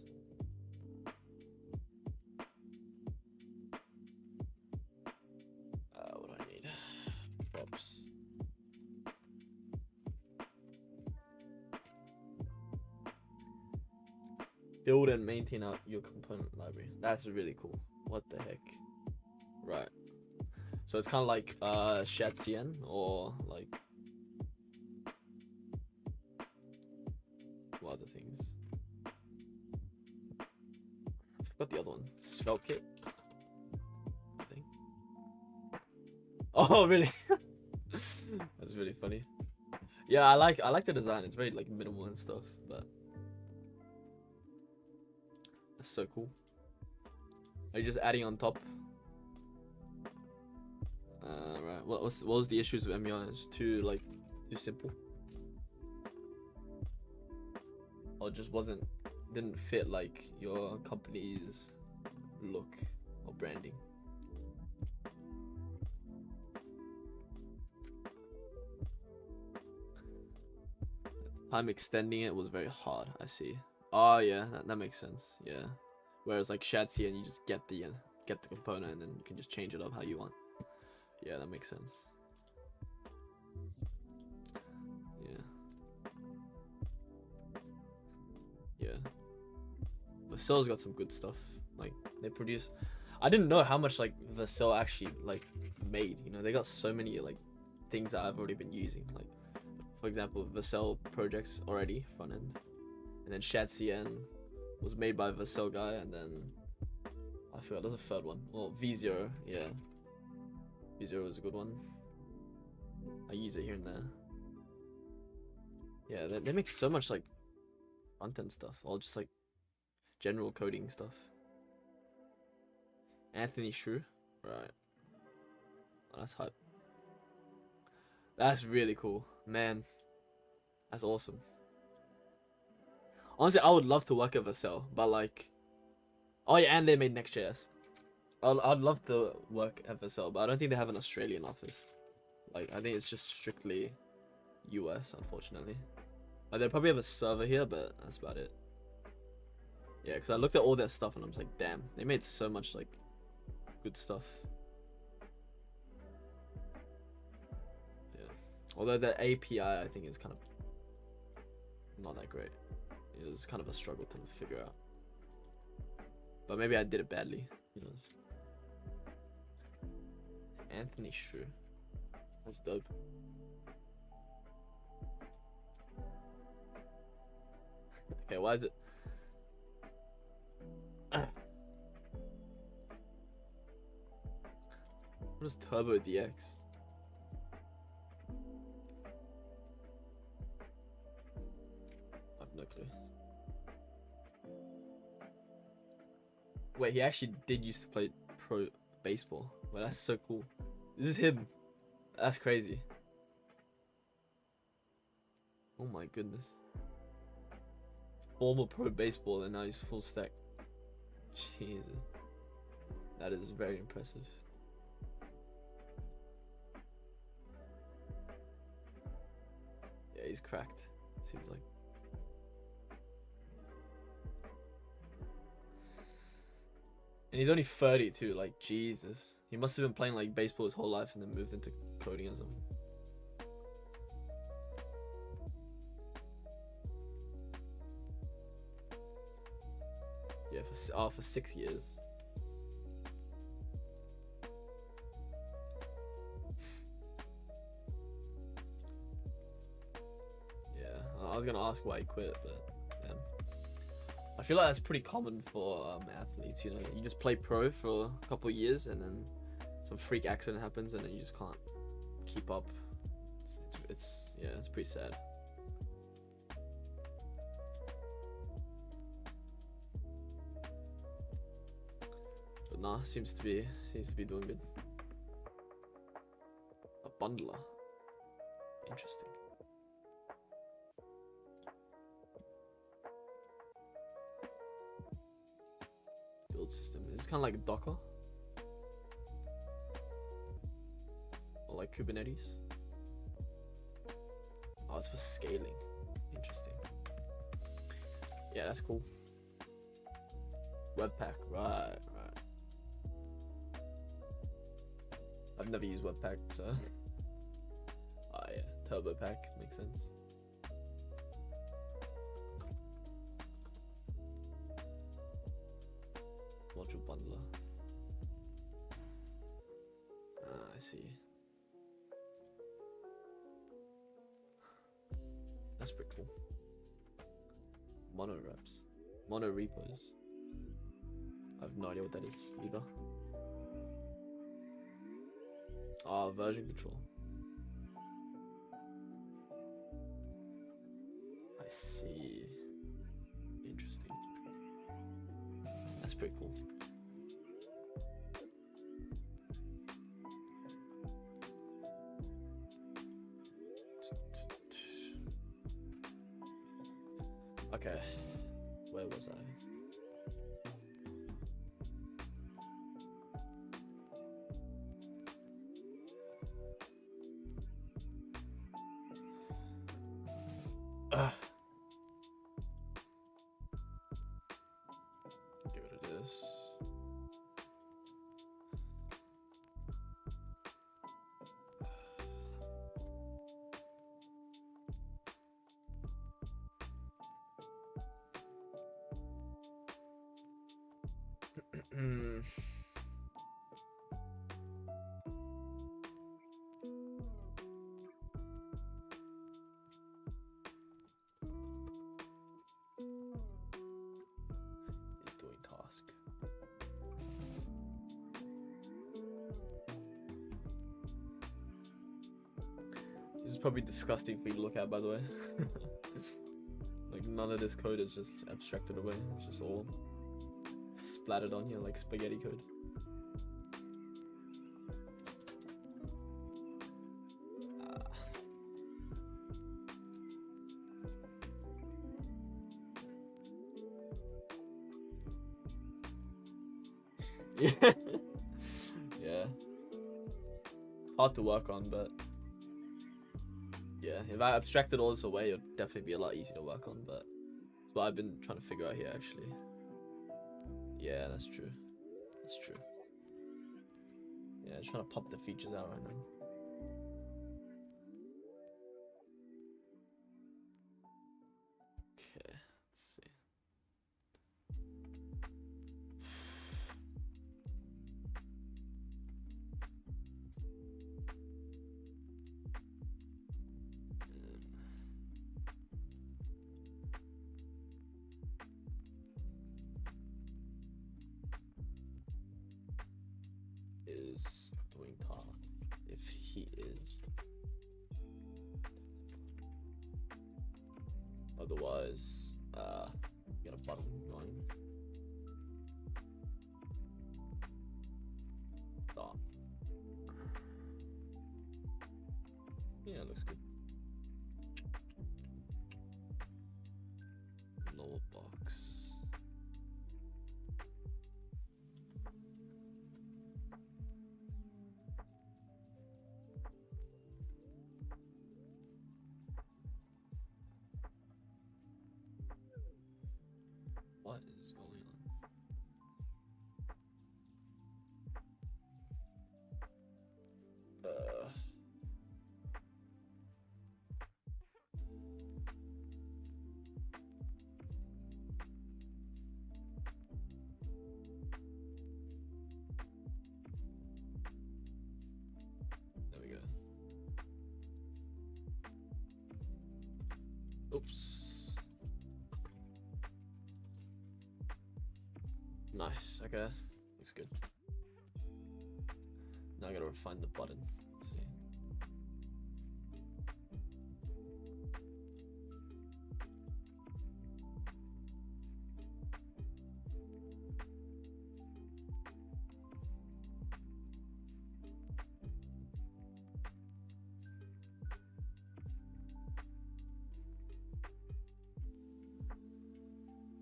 What do I need? Props. Build and maintain out your component library. That's really cool. What the heck? Right. So it's kind of like shared CN or like what other things? I forgot the other one. SvelteKit, I think. Oh, really? That's really funny. Yeah, I like the design. It's very like minimal and stuff, but that's so cool. Are you just adding on top? Right. What was the issues with MEI? It's too simple, or just didn't fit like your company's look or branding. Time extending it was very hard. I see. Oh yeah, that makes sense. Yeah. Whereas like Shadsi, and you just get the component and then you can just change it up how you want. Yeah, that makes sense. Yeah. Yeah. Vercel's got some good stuff. Like they produce. I didn't know how much like Vercel actually like made. You know, they got so many like things that I've already been using. Like for example, Vercel projects already front end, and then ShadCN was made by Vercel guy, and then I forgot there's a third one. Well, V0, yeah. V0 was a good one. I use it here and there. Yeah, they make so much like front-end stuff, all just like general coding stuff. Anthony Shrew, right? Oh, that's hype. That's really cool, man. That's awesome. Honestly, I would love to work at Vercel, but like, oh yeah, and they made Next.js. I'd love to work at Vercel, but I don't think they have an Australian office. Like, I think it's just strictly US, unfortunately. Like, they probably have a server here, but that's about it. Yeah, because I looked at all their stuff and I was like, damn, they made so much like good stuff. Yeah. Although the API I think is kind of not that great. It was kind of a struggle to figure out. But maybe I did it badly. Who knows? Anthony Shrew. That's dope. Okay, why is it? What is Turbo DX? Exactly. Wait, he actually did used to play pro baseball. Well, that's so cool. This is him. That's crazy. Oh my goodness. Former pro baseball and now he's full stack. Jesus. That is very impressive. Yeah, he's cracked. Seems like. And he's only 30 too, like Jesus. He must have been playing like baseball his whole life and then moved into coding or something. Yeah, for 6 years. Yeah, I was gonna ask why he quit, but yeah. I feel like that's pretty common for athletes. You know, you just play pro for a couple of years and then some freak accident happens and then you just can't keep up. It's yeah, it's pretty sad. But nah, seems to be doing good. A bundler. Interesting. Build system. Is this kind of like Docker? Or like Kubernetes? Oh, it's for scaling. Interesting. Yeah, that's cool. Webpack, right. I've never used Webpack, so. Oh yeah, TurboPack makes sense. Module bundler. I see. That's pretty cool. Mono reps. Mono repos. I have no idea what that is either. Ah, version control. I see. Interesting. That's pretty cool. Okay, where was I? Get rid of this. He's doing task. This is probably disgusting for you to look at, by the way. Like none of this code is just abstracted away. It's just all splattered on here like spaghetti code. Yeah. Yeah. Hard to work on, but yeah, if I abstracted all this away, it'd definitely be a lot easier to work on, but it's what I've been trying to figure out here actually. Yeah, that's true. That's true. Yeah, just trying to pop the features out right now. Okay, let's see. Is doing task. If he is. Otherwise, button going. Start. Yeah, it looks good. Lower box. What is going on? There we go. Oops. Nice. Okay. Looks good. Now I gotta refine the button. Let's see.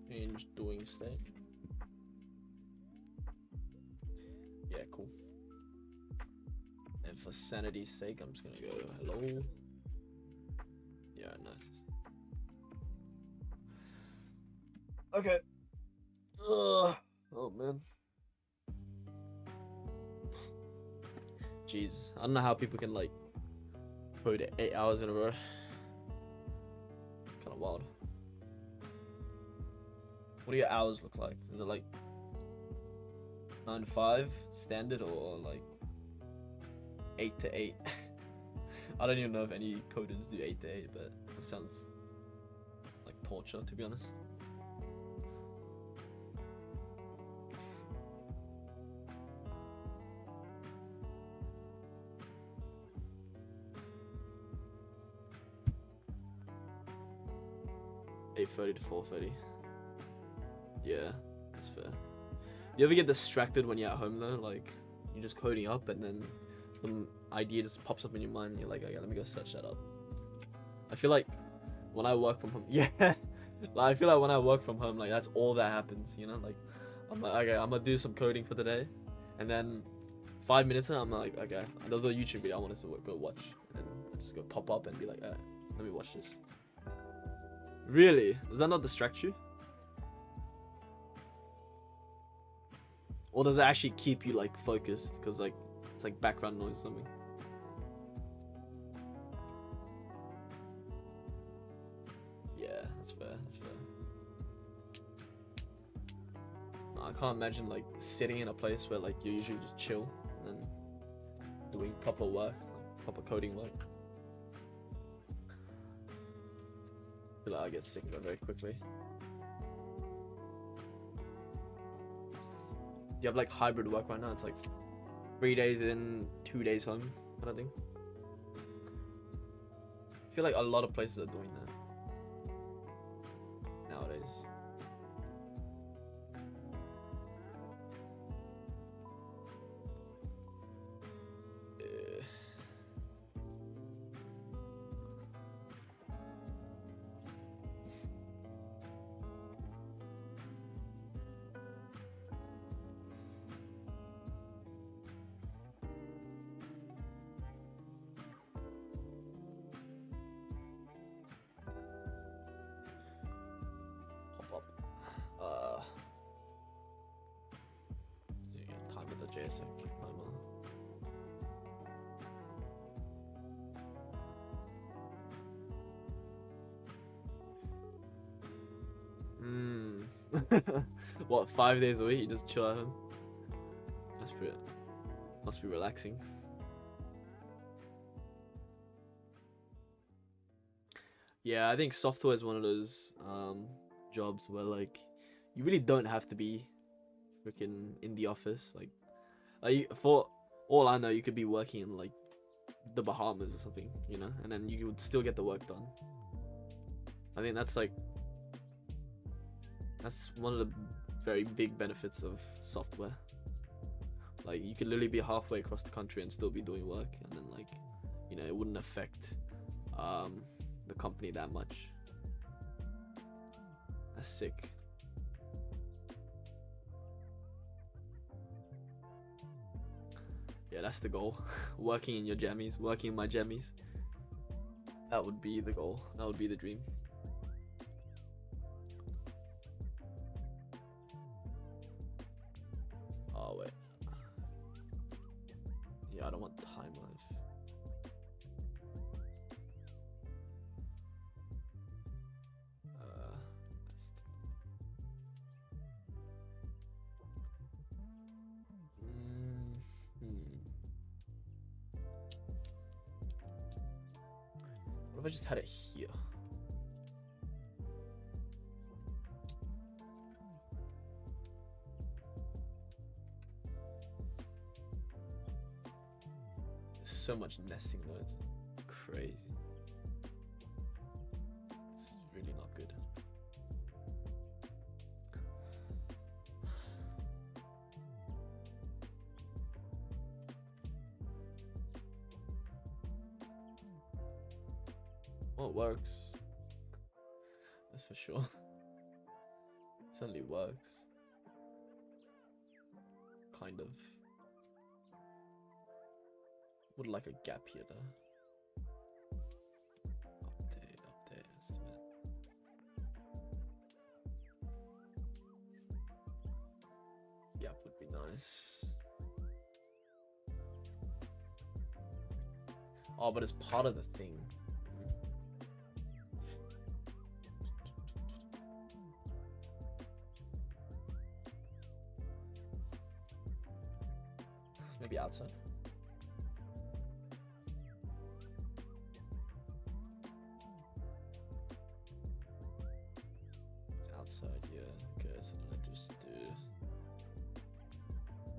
Change doing state. Yeah, cool. And for sanity's sake, I'm just gonna go hello. Yeah, nice. Okay. Ugh. Oh man. Jeez, I don't know how people can like code 8 hours in a row. It's kind of wild. What do your hours look like? Is it like 9 to 5 standard or like 8 to 8? I don't even know if any coders do 8 to 8, but it sounds like torture, to be honest. (8:30 to 4:30). Yeah, that's fair. You ever get distracted when you're at home though? Like, you're just coding up and then some idea just pops up in your mind and you're like, okay, let me go search that up. I feel like when I work from home, yeah, like, I feel like when I work from home, like, that's all that happens, you know? Like, I'm like, okay, I'm gonna do some coding for today. And then 5 minutes in, I'm like, okay, there's a YouTube video I wanted to go watch. And then just go pop up and be like, let me watch this. Really? Does that not distract you? Or does it actually keep you like focused? Because like it's like background noise or something. Yeah, that's fair. That's fair. No, I can't imagine like sitting in a place where like you usually just chill and then doing proper work, like, proper coding work. I feel like I get sick of it very quickly. You have like hybrid work right now. It's like 3 days in, 2 days home kind of thing. I feel like a lot of places are doing that nowadays. Pop up. So you get time with the JSF timer. What, 5 days a week? You just chill at home? That's pretty. Must be relaxing. Yeah, I think software is one of those jobs where like you really don't have to be freaking in the office. Like for all I know, you could be working in like the Bahamas or something, you know, and then you would still get the work done. I think that's like That's one of the very big benefits of software. Like, you could literally be halfway across the country and still be doing work, and then, like, you know, it wouldn't affect the company that much. That's sick. Yeah, that's the goal. Working in your jammies, working in my jammies. That would be the goal. That would be the dream. Oh, wait. Yeah, I don't want time life. What if I just had it here? There's so much nesting though, it's crazy. It's really not good. Well, it works. That's for sure. It certainly works. Kind of. Would like a gap here though. Update estimate. Gap would be nice. Oh, but it's part of the thing. Maybe outside. It's outside, yeah. Okay, so then I just do.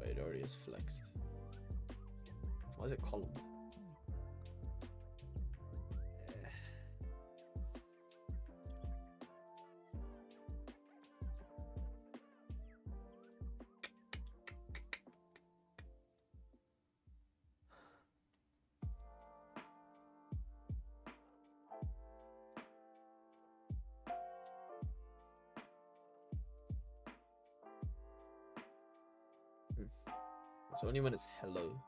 Wait, it already is flexed. Why is it column? So only when it's hello.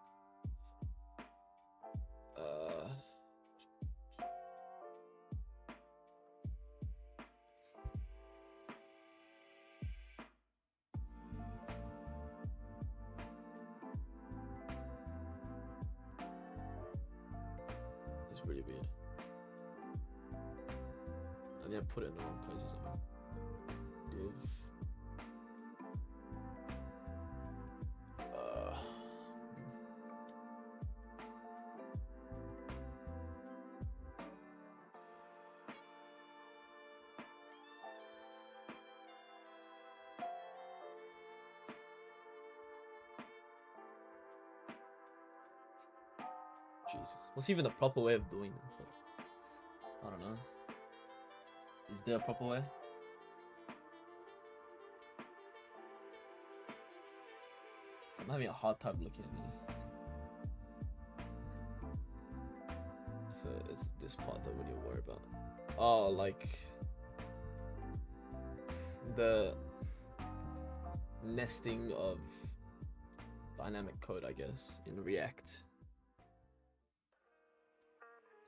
It's really weird. I think I put it in the wrong place or something. Div. Jesus. What's even the proper way of doing this? Like, I don't know. Is there a proper way? I'm having a hard time looking at these. So it's this part that we need to worry about. Oh, like the nesting of dynamic code, I guess, in React.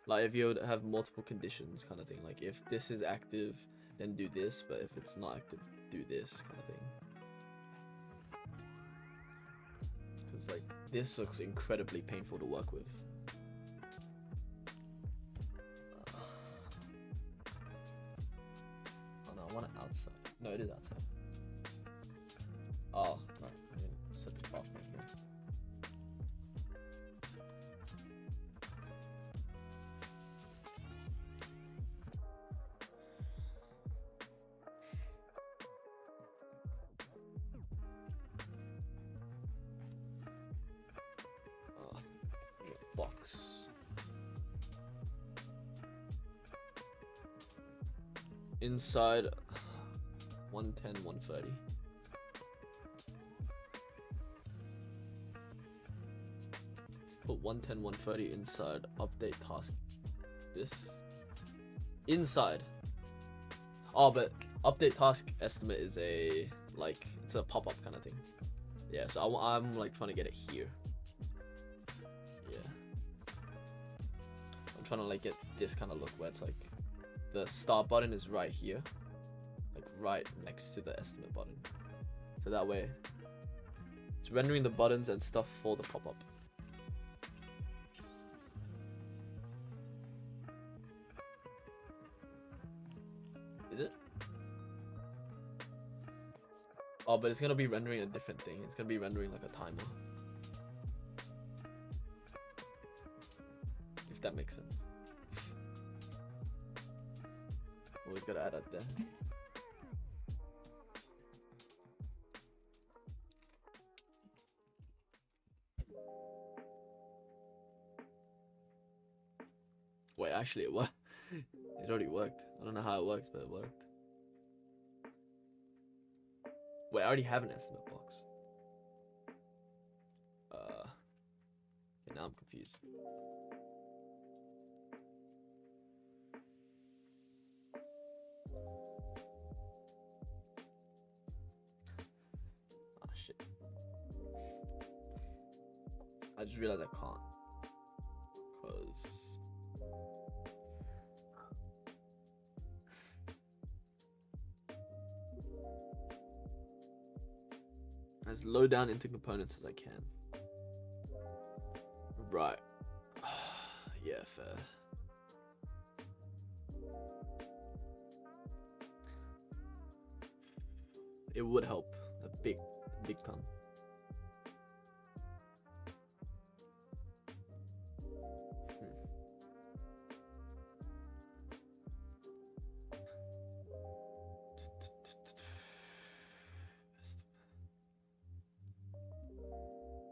Like if you would have multiple conditions kind of thing, like if this is active, then do this, but if it's not active, do this kind of thing. Because like this looks incredibly painful to work with. Oh no, I want it outside. No, it is outside. Oh, right. I mean, set the path right here. Box. Inside 110, 130. Put 110, 130 inside update task. This inside. Oh, but update task estimate is a like it's a pop-up kind of thing. Yeah, so I'm like trying to get it here. Yeah, I'm trying to like get this kind of look where it's like the start button is right here, like right next to the estimate button. So that way, it's rendering the buttons and stuff for the pop-up. Is it? Oh, but it's gonna be rendering a different thing. It's gonna be rendering like a timer. If that makes sense. Always gotta add that there. Wait, actually it worked. It already worked. I don't know how it works, but it worked. Wait, I already have an estimate box. Okay, now I'm confused. Ah, shit. I just realized I can't. Cause as low down into components as I can. Right. Yeah, fair. It would help a big ton.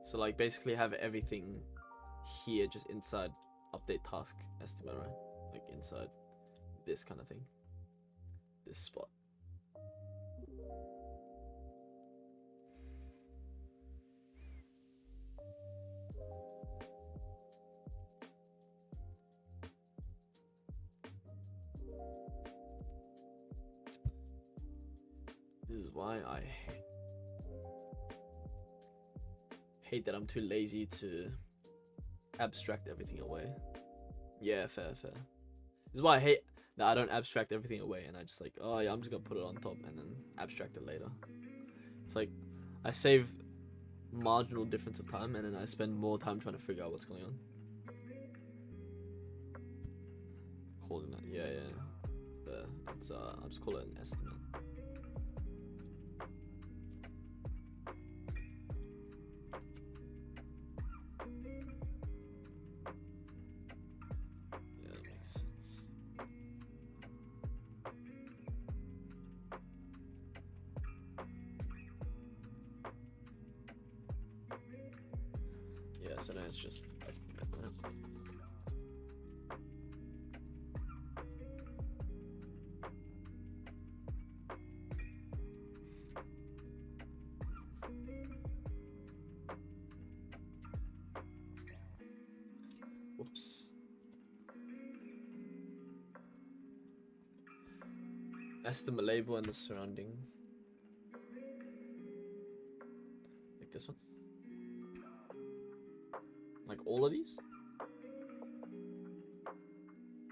So like basically have everything here just inside update task estimate, right? Like inside this kind of thing. This spot. This is why I hate that I'm too lazy to abstract everything away. Yeah, fair. This is why I hate that I don't abstract everything away and I just like, oh yeah, I'm just gonna put it on top and then abstract it later. It's like I save marginal difference of time and then I spend more time trying to figure out what's going on. Coordinate, yeah. Fair. It's I'll just call it an estimate. Yeah, that makes sense. Yeah, so now it's just estimate, right? Whoops. Estimate label and the surrounding. Like this one. Like all of these?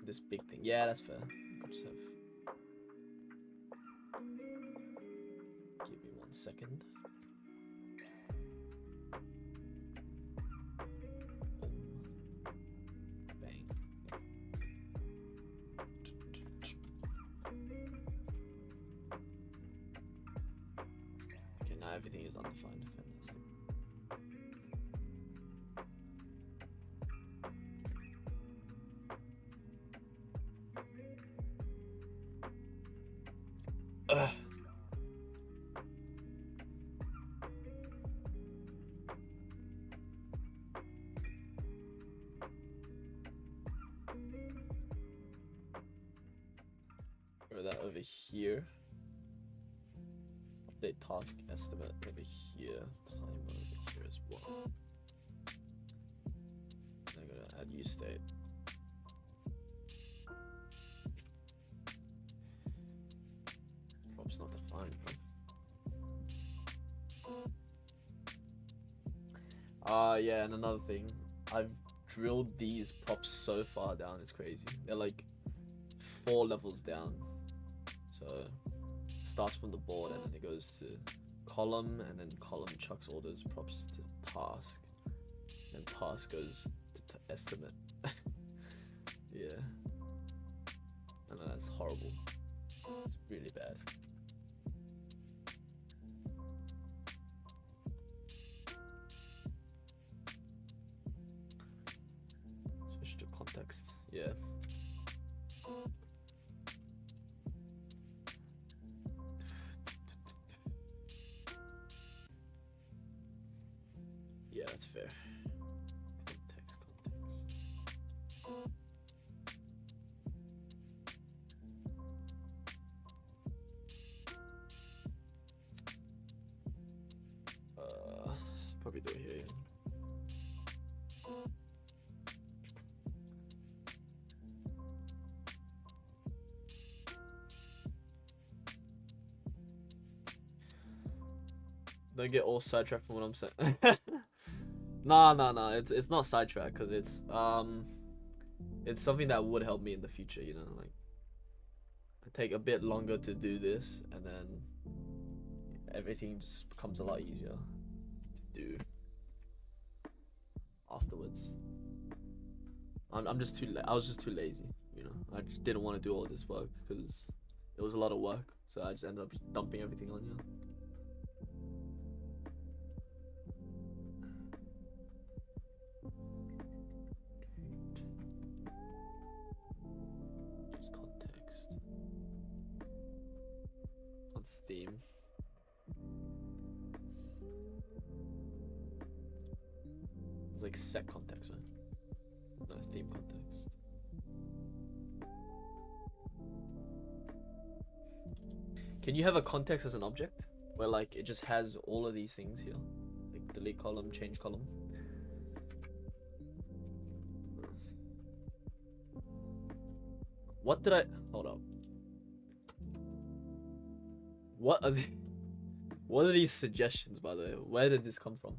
This big thing. Yeah, that's fair. I could just have. Give me 1 second. Bang. Okay, now everything is undefined. Fantastic. Ugh. Throw that over here. update task estimate over here, timer over here as well. And I'm gonna add use state. Props not defined, bro. Yeah, and another thing, I've drilled these props so far down, it's crazy. They're like 4 levels down. So it starts from the board and then it goes to column, and then column chucks all those props to task, and task goes to estimate. Yeah, and that's horrible. It's really bad. Switch to context. Yeah. Yeah, that's fair. Context. Probably do it here. Yeah. Don't get all sidetracked from what I'm saying. Nah. It's not sidetracked because it's something that would help me in the future. You know, like I take a bit longer to do this, and then everything just becomes a lot easier to do afterwards. I'm just I was just too lazy. You know, I just didn't want to do all this work because it was a lot of work. So I just ended up dumping everything on you. Theme. It's like set context, right? No, theme context. Can you have a context as an object where like it just has all of these things here, like delete column, change column? What did I hold up? What are these suggestions, by the way? Where did this come from?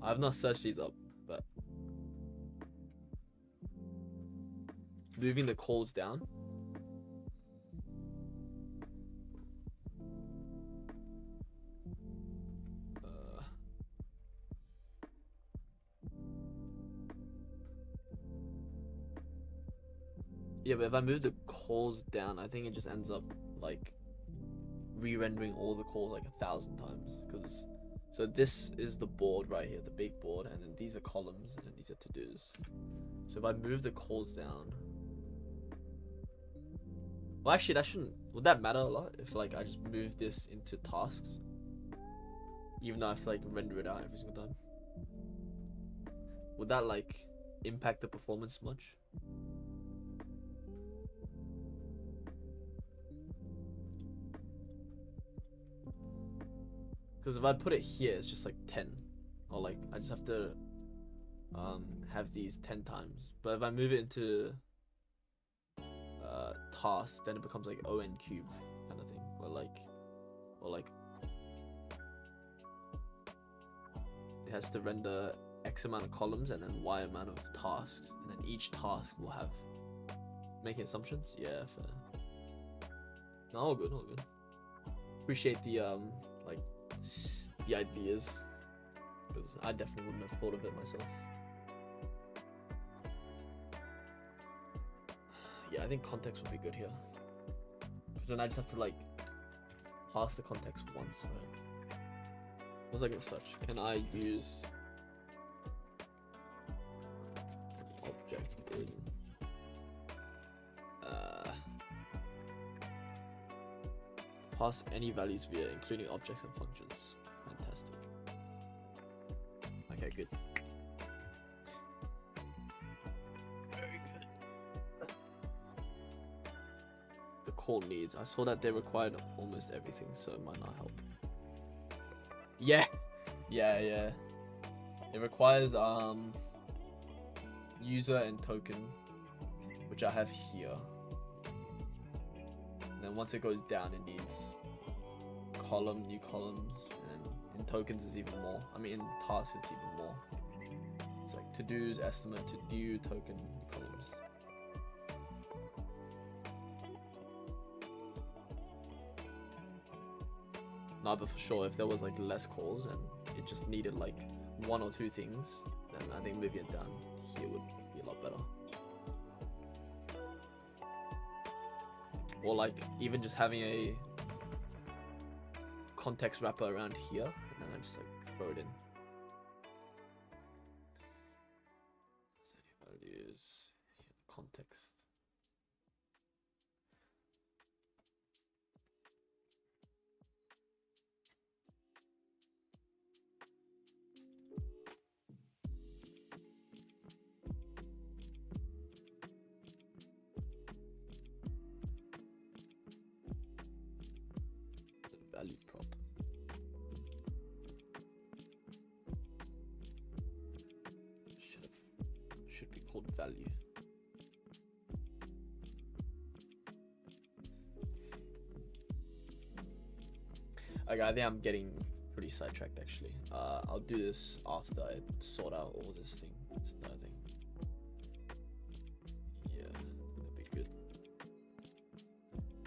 I've not searched these up, but moving the calls down. Yeah, but if I move the calls down, I think it just ends up like re-rendering all the calls like 1,000 times, because so this is the board right here, the big board, and then these are columns, and then these are to-dos. So if I move the calls down, well, actually that shouldn't, would that matter a lot if like I just move this into tasks, even though I have to like render it out every single time? Would that like impact the performance much? Because if I put it here, it's just like 10, or like I just have to have these 10 times. But if I move it into task, then it becomes like O(n) cubed kind of thing, or like it has to render X amount of columns and then Y amount of tasks, and then each task will have making assumptions. Yeah, fair. No, all good. Appreciate the like the ideas, because I definitely wouldn't have thought of it myself. Yeah, I think context would be good here, because then I just have to like pass the context once, right? What was I gonna search? Can I use an object in pass any values via including objects and functions? Fantastic. Okay, good. Very good. The call needs. I saw that they required almost everything, so it might not help. Yeah, yeah. It requires user and token, which I have here. And then once it goes down, it needs column, new columns, and in tokens is even more. I mean, in tasks it's even more. It's like to-dos, estimate, to-do, token, new columns. No, but for sure, if there was like less calls and it just needed like 1 or 2 things, then I think moving it down here would be a lot better. Or like even just having a context wrapper around here, and then I just like throw it in. So values, context. Value prop. Should be called value. Okay, I think I'm getting pretty sidetracked actually. I'll do this after I sort out all this thing. This other thing. Yeah, that'd be good.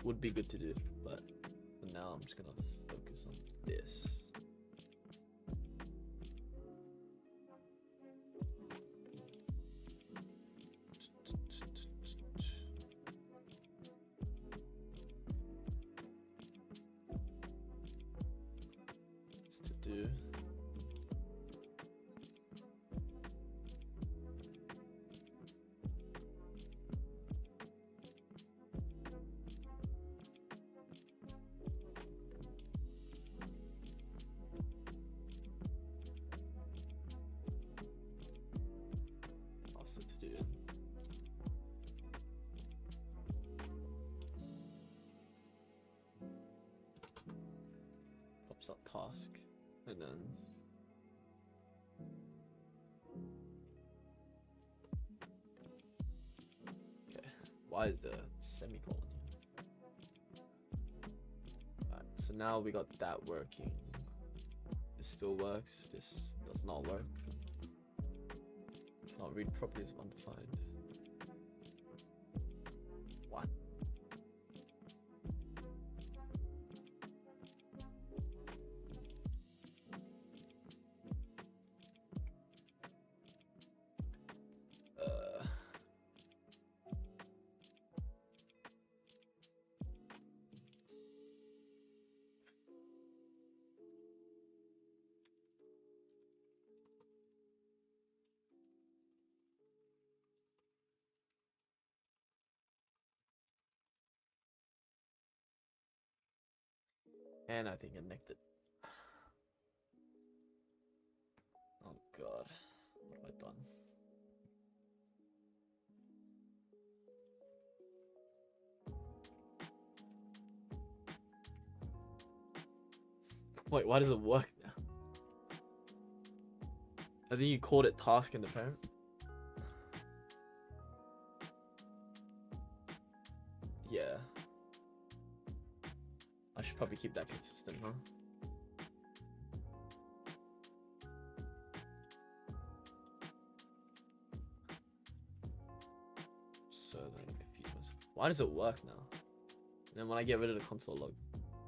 Would be good to do, but for now I'm just gonna focus on this. It's to do. Also to do. Pops up task, and then okay. Why is there a semicolon here? Alright, so now we got that working. This still works. This does not work. Cannot read properties of undefined. What? And I think I nicked it. Oh god, what have I done? Wait, why does it work now? I think you called it task in the parent. Yeah. I should probably keep that consistent, huh? So then I'm confused. Why does it work now? And then when I get rid of the console log,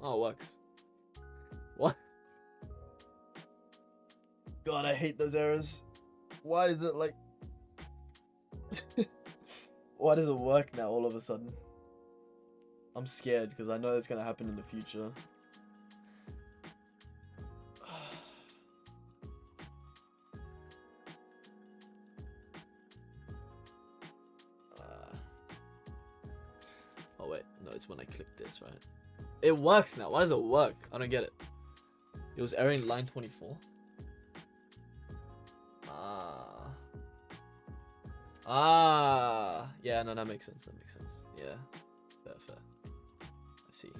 oh, it works. What? God, I hate those errors. Why is it like? Why does it work now all of a sudden? I'm scared because I know it's gonna happen in the future. Oh wait, no, it's when I click this, right? It works now. Why does it work? I don't get it. It was erroring line 24. Yeah, no, that makes sense. That makes sense. Yeah, fair. see.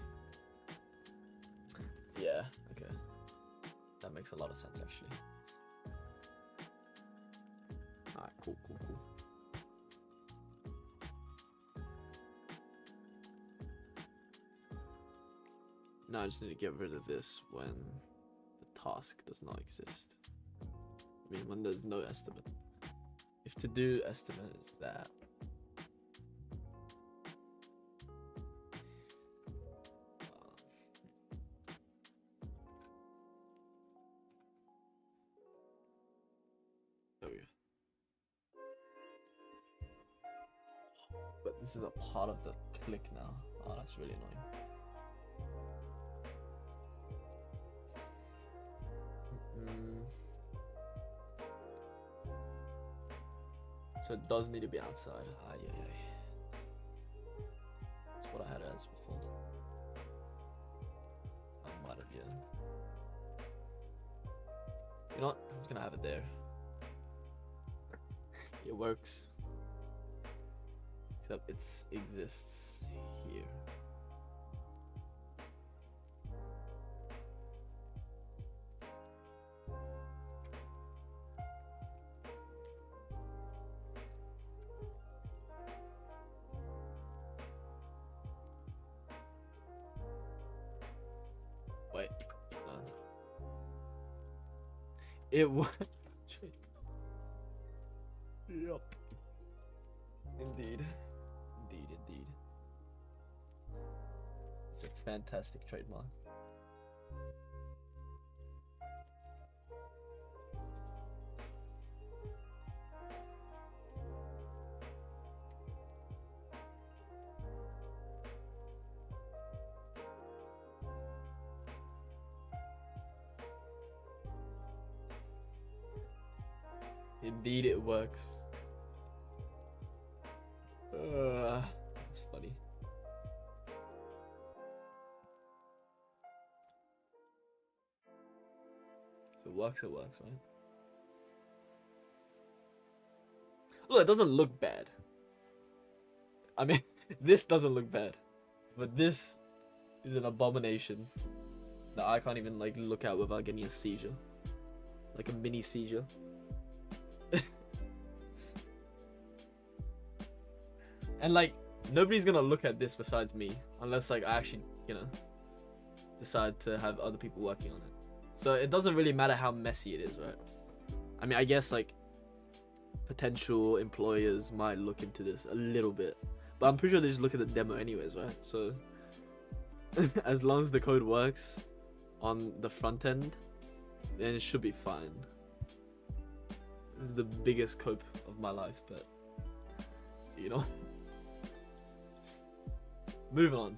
Yeah, okay. That makes a lot of sense actually. Alright, cool. Now I just need to get rid of this when the task does not exist. I mean, when there's no estimate. If to do estimate is that. There we go. But this is a part of the click now. Oh, that's really annoying. So it does need to be outside. That's what I had it as before. I might have, yeah. You know what? I'm just gonna have it there. It works. Except it exists here. Wait. It was. Yup. Indeed. It's a fantastic trademark. Indeed, it works. That's funny. If it works, right? Look, it doesn't look bad. I mean, this doesn't look bad. But this is an abomination that I can't even like look at without getting a seizure. Like a mini seizure. And like, nobody's gonna look at this besides me, unless like I actually, you know, decide to have other people working on it. So it doesn't really matter how messy it is, right? I mean, I guess like potential employers might look into this a little bit, but I'm pretty sure they just look at the demo anyways, right? So as long as the code works on the front end, then it should be fine. This is the biggest cope of my life, but you know. Moving on.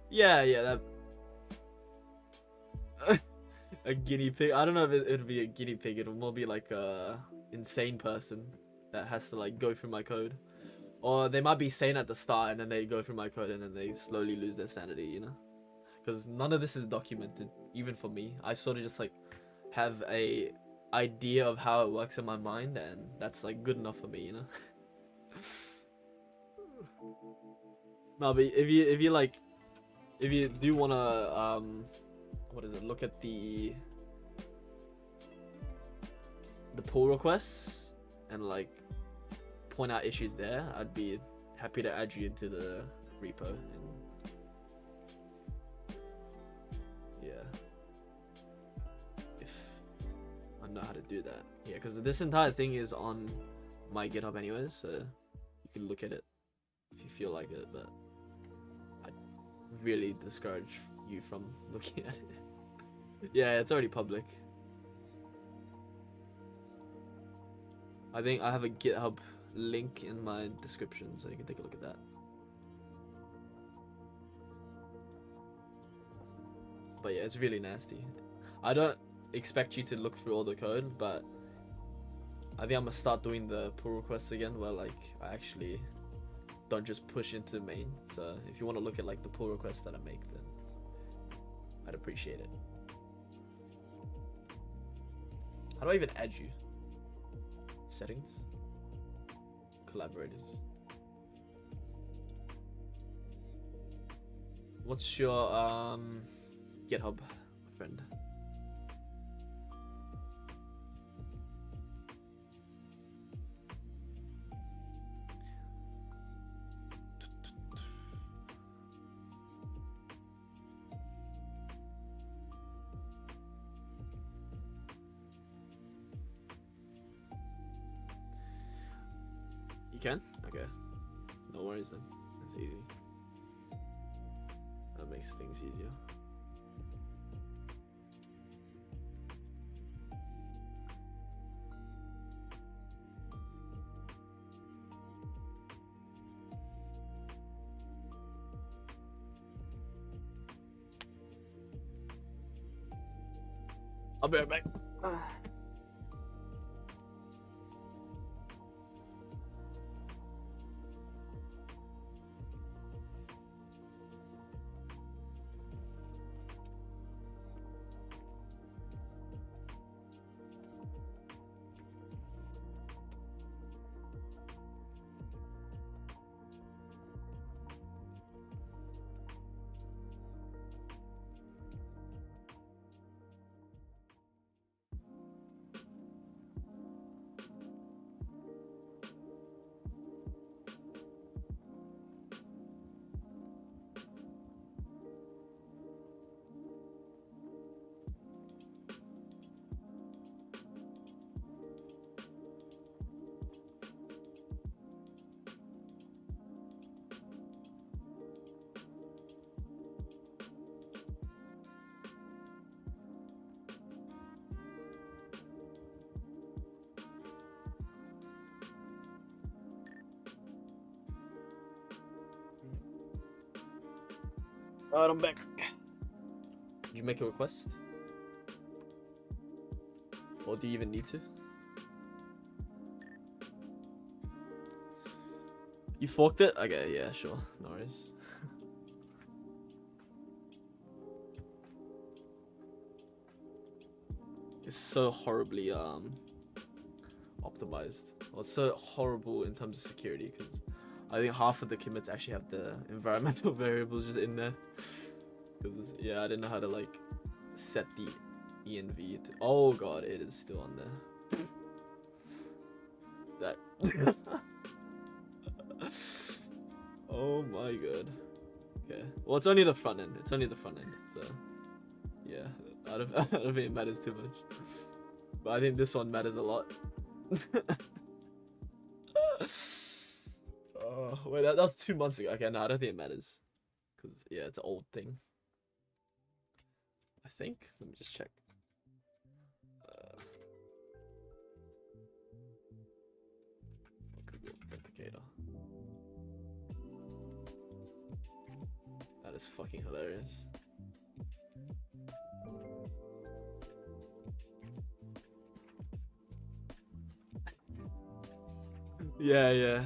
Yeah, that a guinea pig. I don't know if it'd be a guinea pig. It'll more be like a insane person that has to like go through my code, or they might be sane at the start and then they go through my code and then they slowly lose their sanity, you know? Because none of this is documented, even for me. I sort of just like have a idea of how it works in my mind, and that's like good enough for me, you know. No, but if you do wanna look at the pull requests and like point out issues there, I'd be happy to add you into the repo. And yeah, if I know how to do that. Yeah, because this entire thing is on my GitHub anyways, so you can look at it if you feel like it, but I really discourage you from looking at it. Yeah, it's already public. I think I have a GitHub link in my description, so you can take a look at that. But yeah, it's really nasty. I don't expect you to look through all the code, but I think I'm gonna start doing the pull requests again, where like I actually don't just push into the main. So if you want to look at like the pull requests that I make, then I'd appreciate it. How do I even add you? Settings? collaborators. What's your GitHub, friend? You can? Okay. No worries then. That's easy. That makes things easier. I'll be right back. Alright, I'm back. Did you make a request? Or do you even need to? You forked it? Okay, yeah, sure. No worries. It's so horribly optimized. Well, it's so horrible in terms of security because I think half of the commits actually have the environmental variables just in there. Because yeah, I didn't know how to like set the env to. Oh god, it is still on there. That. Oh my god. Okay. Well, it's only the front end. It's only the front end. So yeah, I don't think it matters too much. But I think this one matters a lot. Oh wait, that was 2 months ago. Okay, no, I don't think it matters. Cause yeah, it's an old thing. I think. Let me just check. Google Authenticator. That is fucking hilarious. Yeah.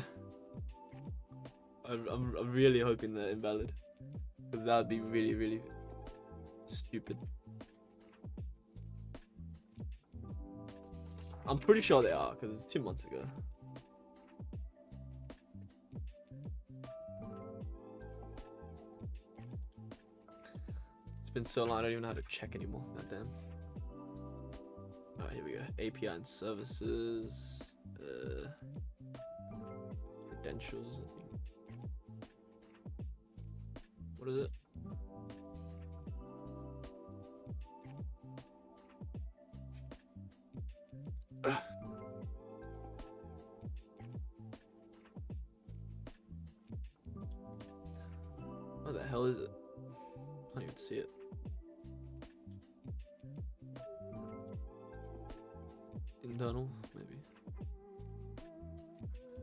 I'm really hoping they're invalid, because that would be really stupid. I'm pretty sure they are, because it's 2 months ago. It's been so long, I don't even know how to check anymore. Goddamn. Alright, here we go. API and services. Credentials, I think. What is it? What the hell is it? I can't even see it. Internal, maybe.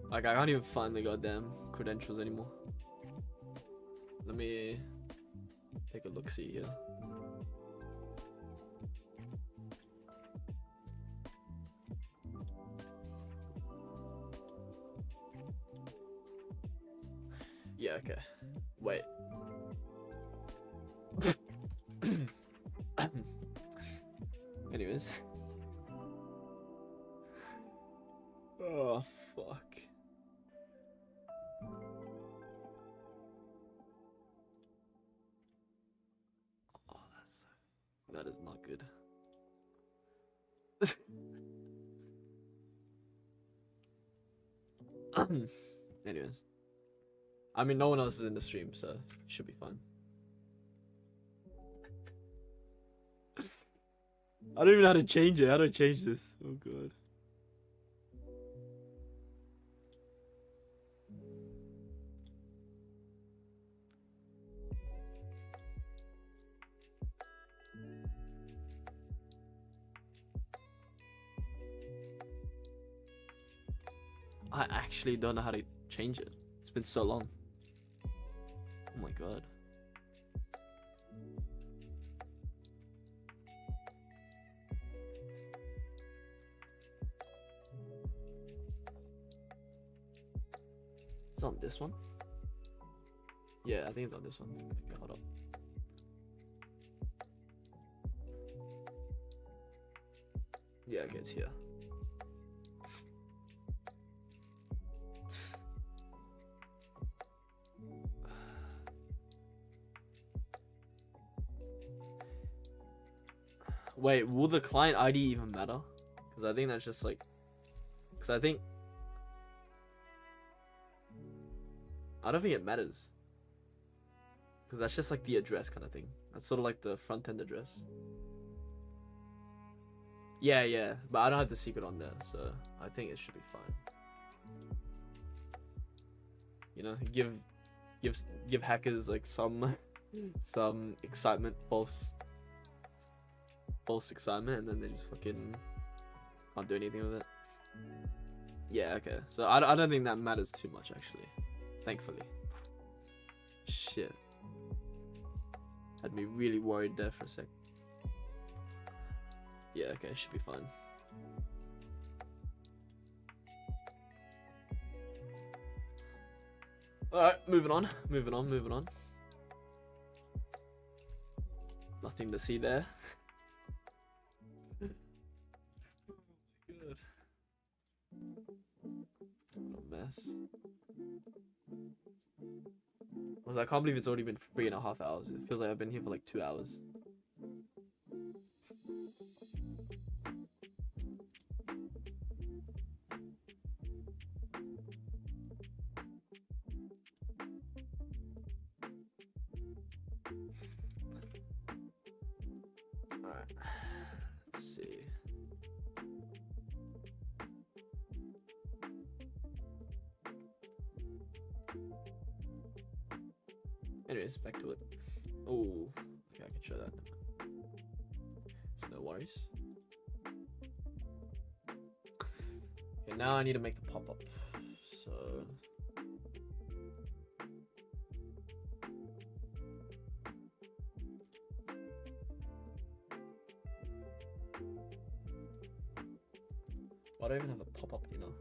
Like, I can't even find the goddamn credentials anymore. Let me take a look-see here. Yeah, okay. Wait. Anyways. Oh, fuck. That is not good. Anyways. I mean, no one else is in the stream, so it should be fine. I don't even know how to change it. How do I change this? Oh god. I actually don't know how to change it. It's been so long. Oh my god. It's on this one? Yeah, I think it's on this one. Okay, hold up. Yeah, okay, it's here. Wait, will the client ID even matter? Because I think that's just like... Because I don't think it matters. Because that's just like the address kind of thing. That's sort of like the front end address. Yeah, yeah. But I don't have the secret on there, so I think it should be fine. You know, give hackers like some excitement, false excitement, and then they just fucking can't do anything with it. Yeah, okay. So I don't think that matters too much, actually. Thankfully. Shit. Had me really worried there for a sec. Yeah, okay, should be fine. Alright, moving on. Nothing to see there. Good. What a mess. I can't believe it's already been 3.5 hours. It feels like I've been here for like 2 hours. Alright. Let's see. Anyways, back to it. Oh, okay, I can show that. It's no worries. Okay, now I need to make the pop-up. So... Why do I even have a pop-up, you know?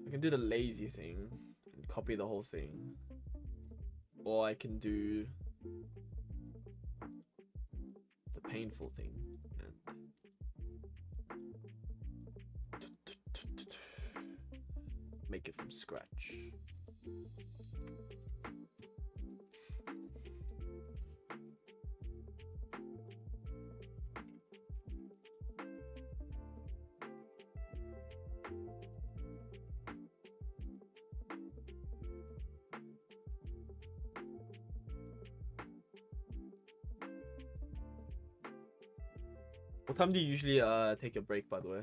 I can do the lazy thing and copy the whole thing. Or I can do the painful thing and make it from scratch. What time do you usually take your break, by the way?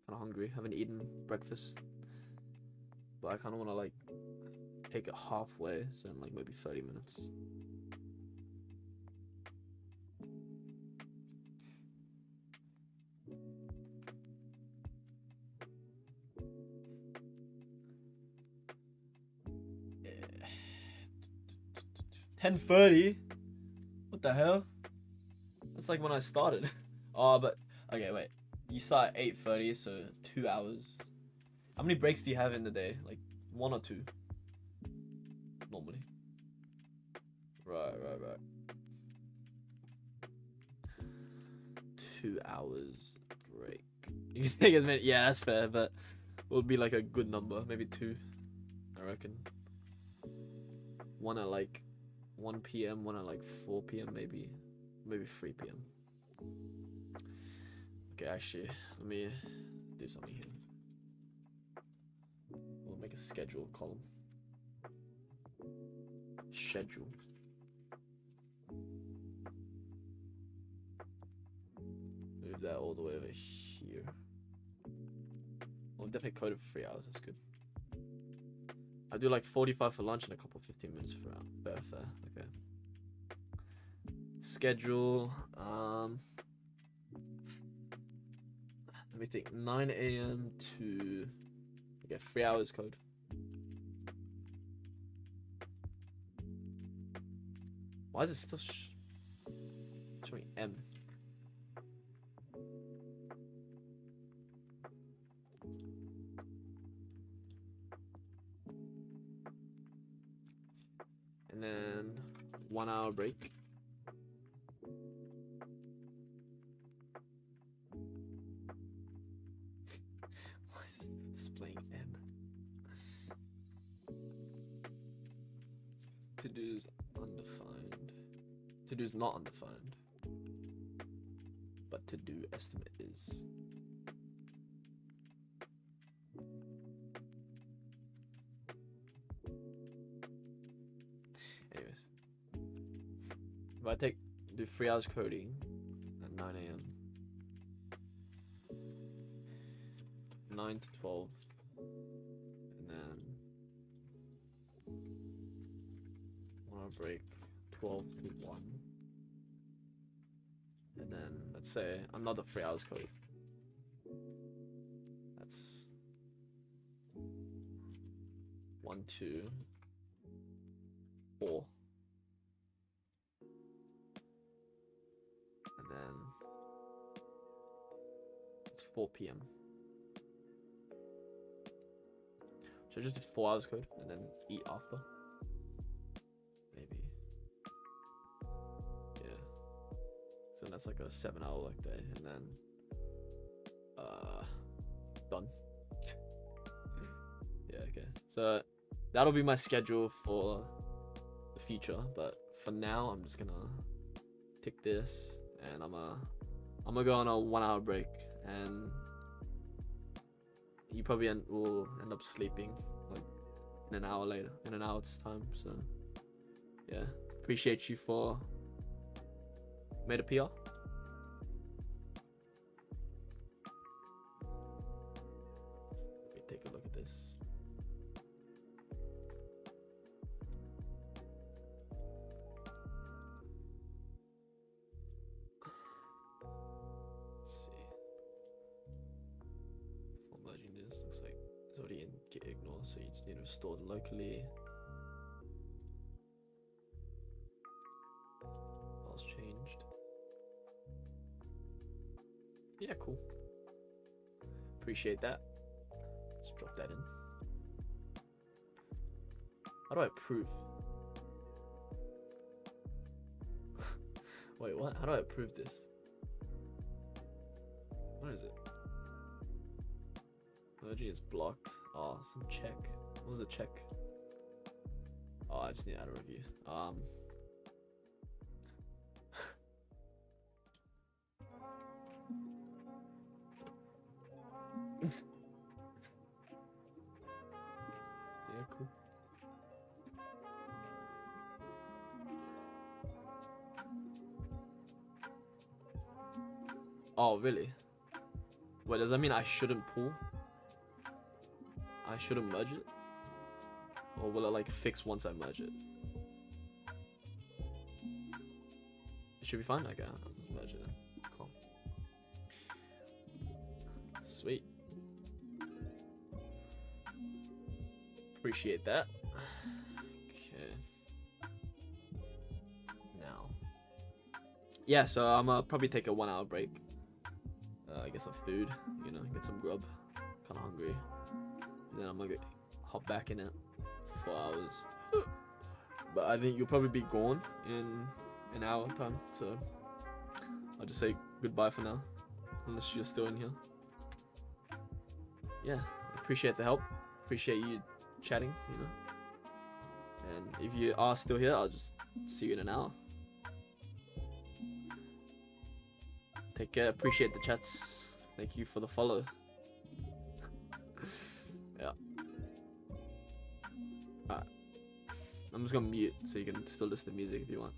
Kinda hungry. Haven't eaten breakfast. But I kinda wanna like take it halfway, so in like maybe 30 minutes. Yeah. 10:30? What the hell? That's like when I started. Oh, but okay, wait. You start at 8:30, so 2 hours. How many breaks do you have in the day? Like 1 or 2? Normally. Right. 2 hours. You can take as many. Yeah, that's fair, but it would be like a good number, maybe 2, I reckon. One at like 1 p.m., one at like 4 p.m. maybe 3 p.m. Okay, actually, let me do something here. We'll make a schedule column. Schedule. Move that all the way over here. We'll definitely code it for 3 hours. That's good. I do like 45 for lunch and a couple 15 minutes for out. Fair. Okay. Schedule. Let me think. 9 a.m. to. Okay, 3 hours code. Why is it still showing M? And then 1 hour break. Why is it displaying M? To-dos undefined. To-dos not undefined. But to-do estimate is. Anyways. If I do 3 hours coding at 9 a.m. 9 to 12. And then 1 hour break. 12 to 1. And then let's say another 3 hours code. That's 1, 2, 4. And then it's 4 p.m. Should I just do 4 hours code and then eat after? Maybe. Yeah. So that's like a 7-hour like day, and then done. Yeah, okay. So that'll be my schedule for the future, but for now I'm just gonna tick this and I'm gonna go on a 1 hour break, and you probably will end up sleeping like in an hour's time. So yeah, appreciate you for made a PR. Let me take a look at this. Let's see. For merging this, looks like it's already in git ignore, so you just need to restore it locally. Files changed. Yeah, cool. Appreciate that. Let's drop that in. How do I approve? Wait, what? How do I approve this? What is it? Merging is blocked. Oh, some check. What was the check? Oh, I just need to add a review. Yeah, cool. Oh, really? Wait, does that mean I shouldn't pull? I shouldn't merge it? Or will it like fix once I merge it? It should be fine. Okay, I'll just merge it then. Cool. Sweet. Appreciate that. Okay. Now. Yeah, so I'm gonna probably take a 1 hour break. Get some food, get some grub. Kinda hungry. And then I'm gonna hop back in it for 4 hours. But I think you'll probably be gone in an hour time, so I'll just say goodbye for now. Unless you're still in here. yeah, appreciate the help. Appreciate you chatting, you know. And if you are still here, I'll just see you in an hour. Take care. Appreciate the chats. Thank you for the follow. Yeah. Alright. I'm just gonna mute so you can still listen to music if you want.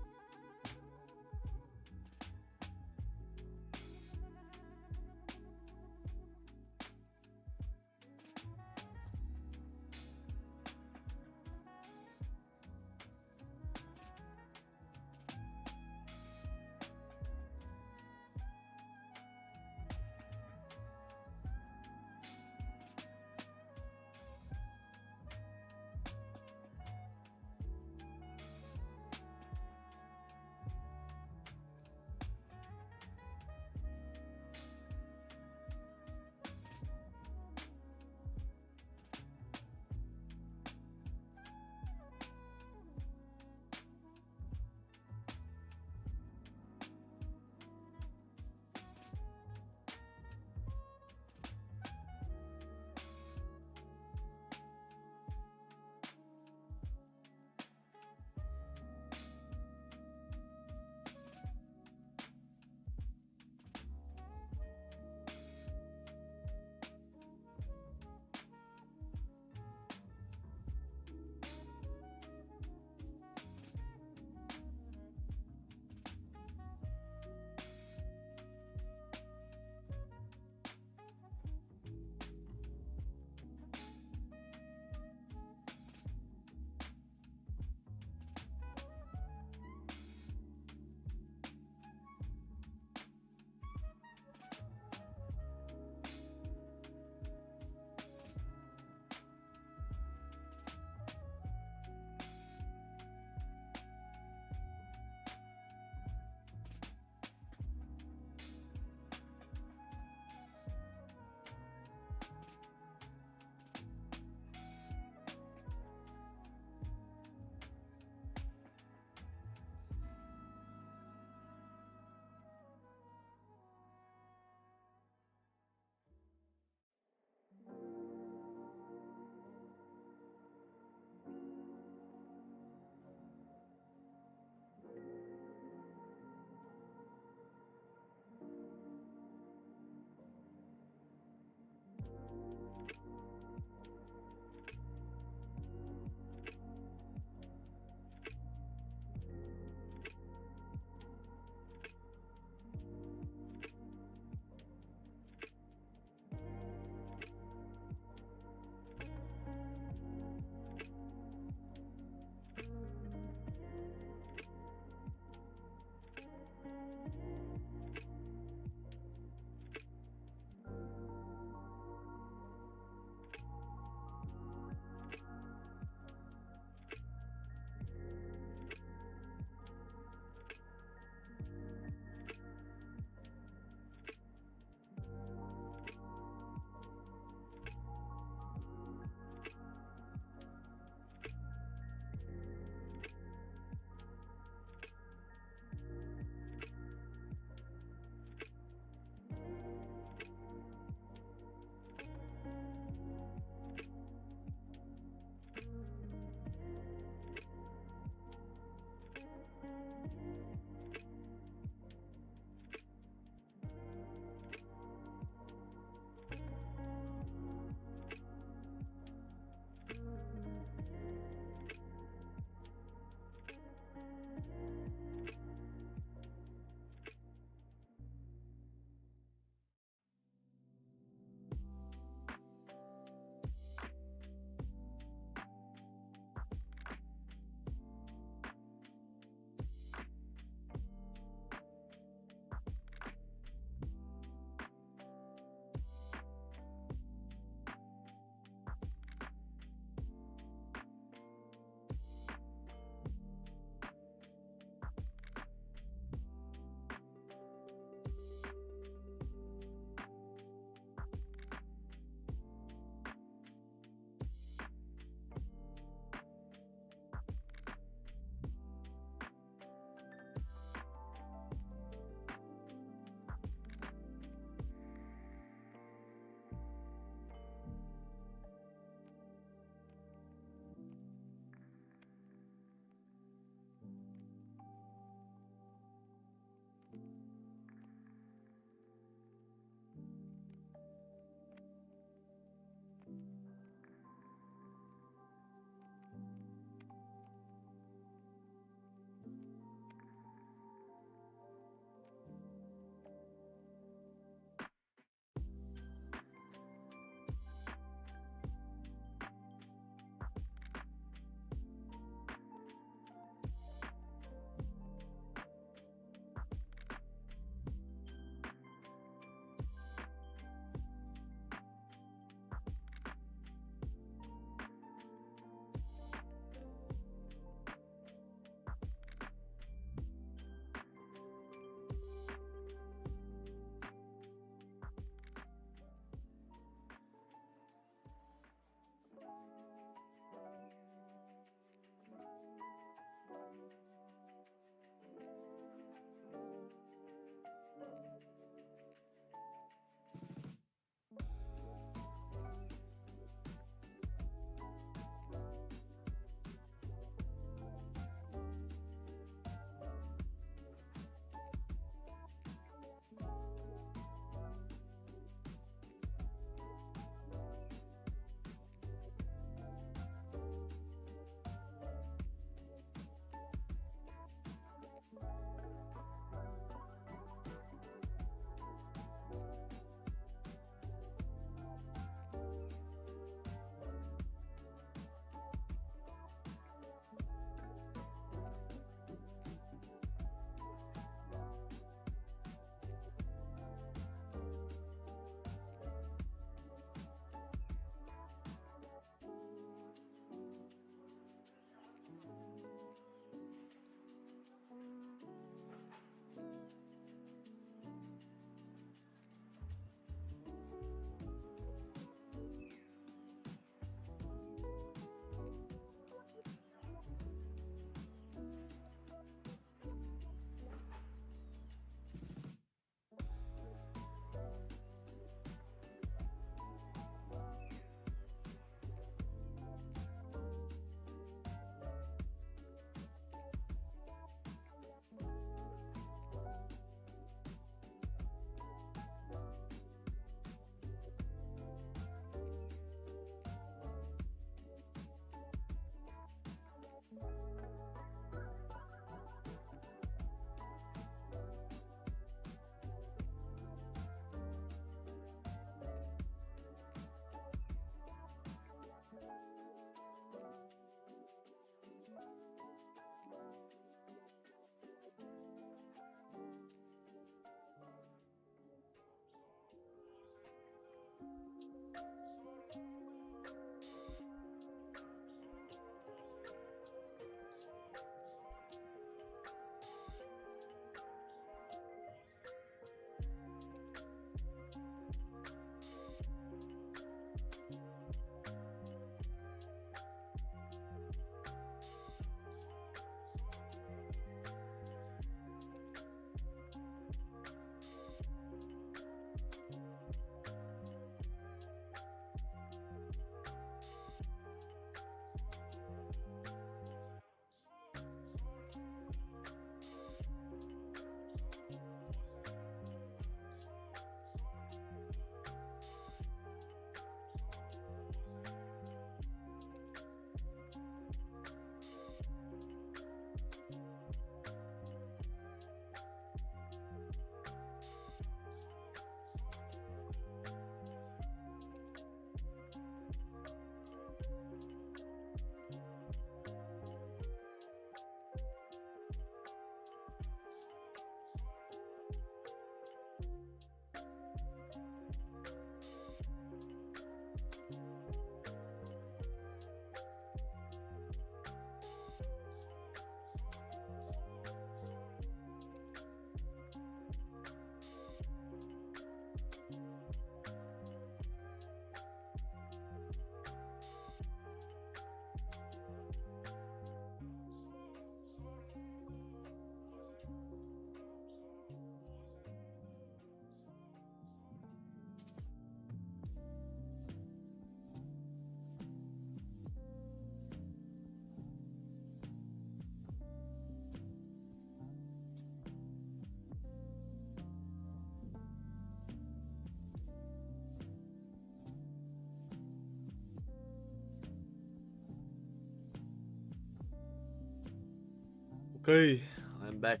Okay, I'm back.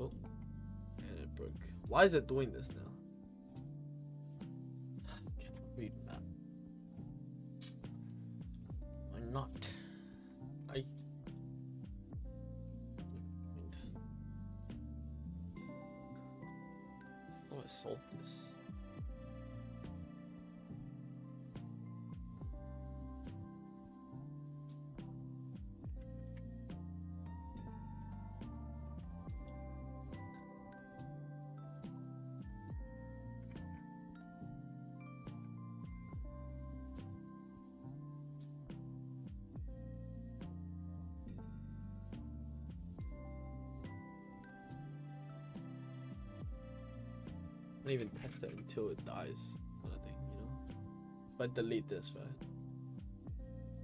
Oh, and it broke. Why is it doing this now? Can't read that. Why not? I thought I solved this. I don't even test it until it dies, kind of thing, you know? If I delete this, right?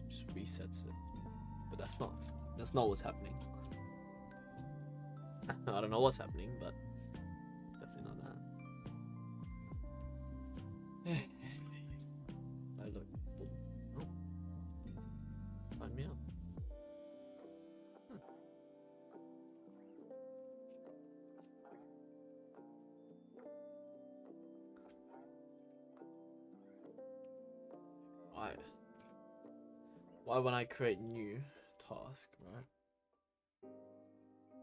Just resets it. But that's not what's happening. I don't know what's happening, but definitely not that. I look. Oh, find me out. Why? Why when I create new task, right?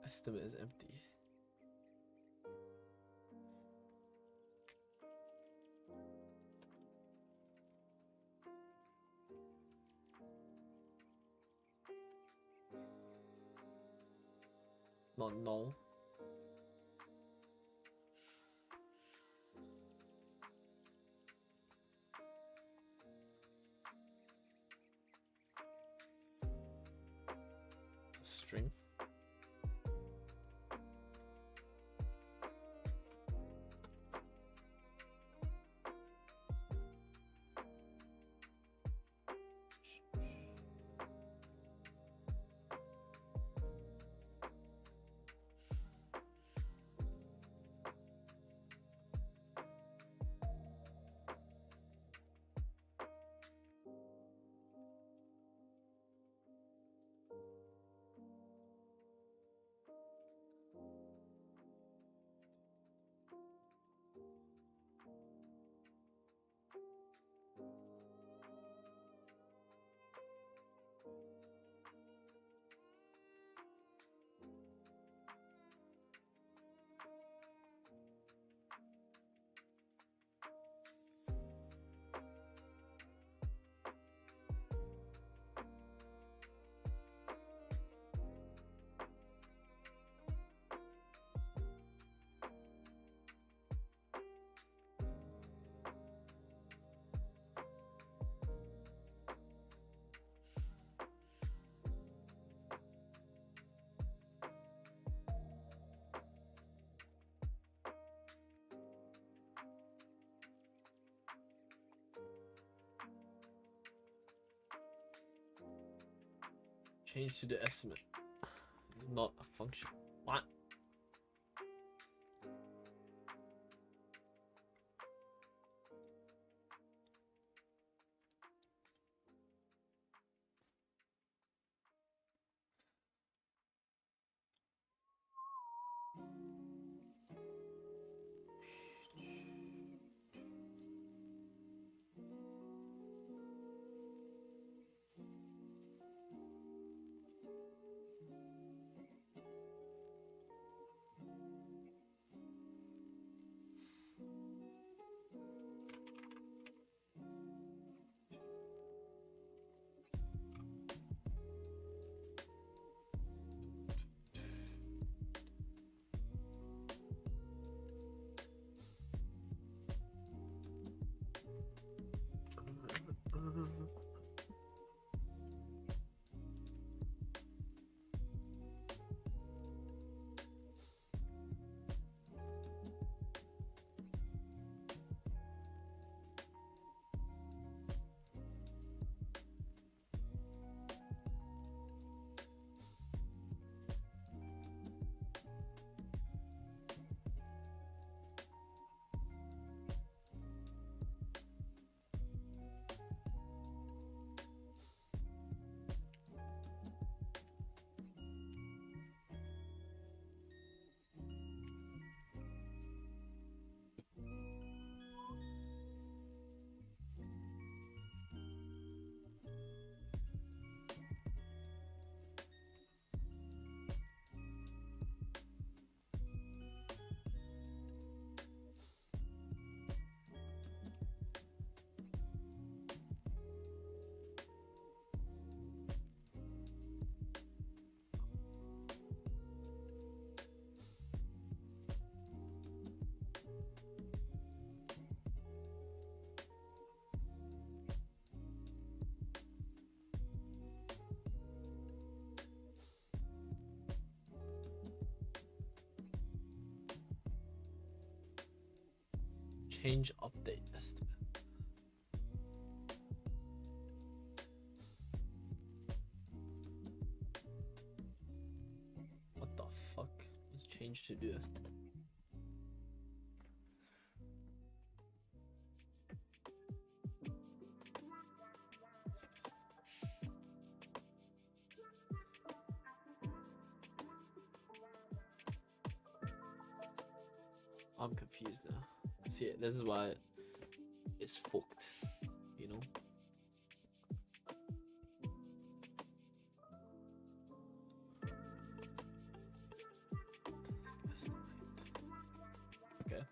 Estimate is empty. Not null. String. Change to the estimate. It's not a function. What? Change update estimate. What the fuck? Let's change to do estimate. I'm confused now. See, this is why it's fucked, you know? Okay.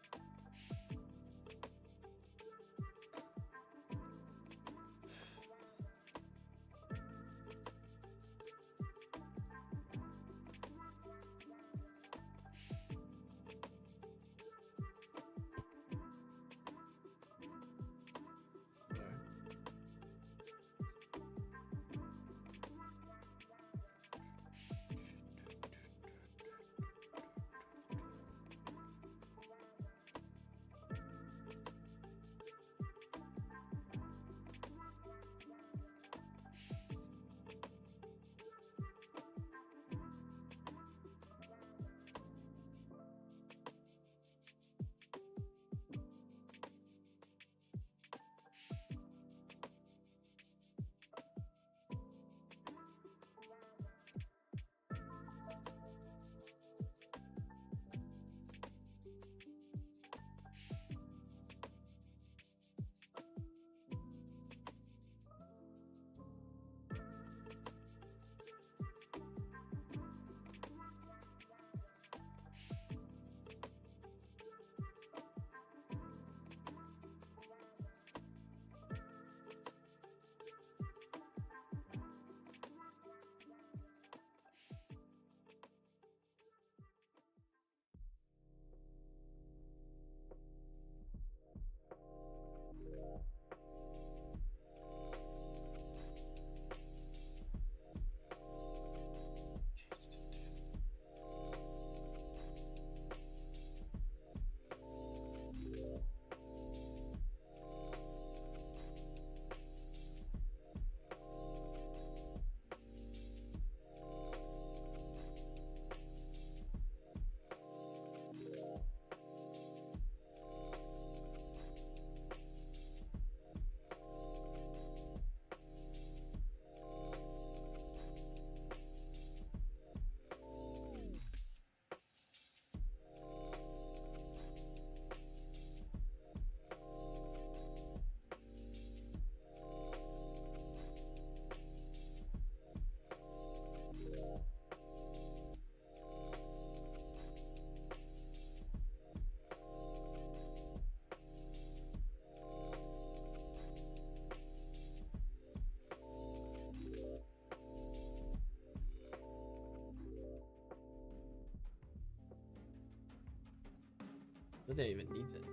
Do they even need it?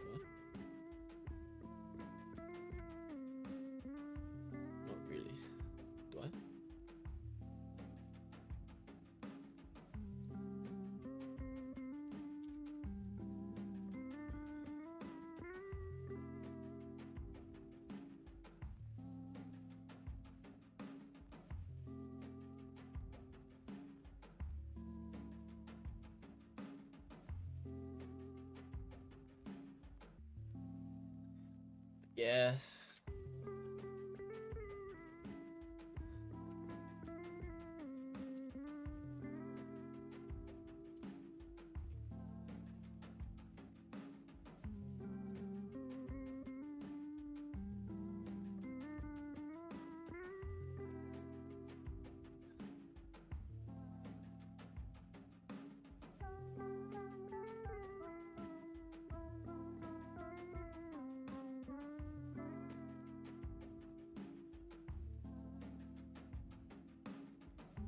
What? Not really. Do I? Yes.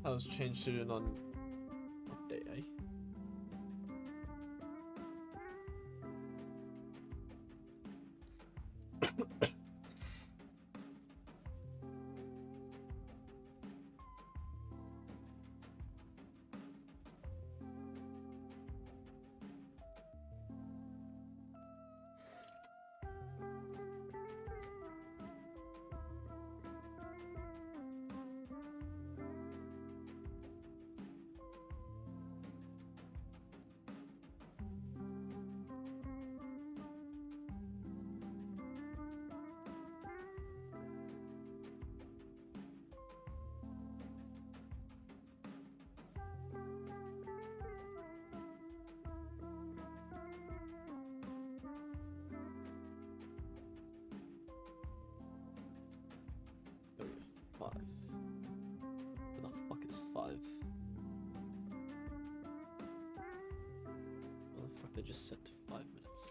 I was changed to non update, eh? 5. What the fuck, they just set to 5 minutes.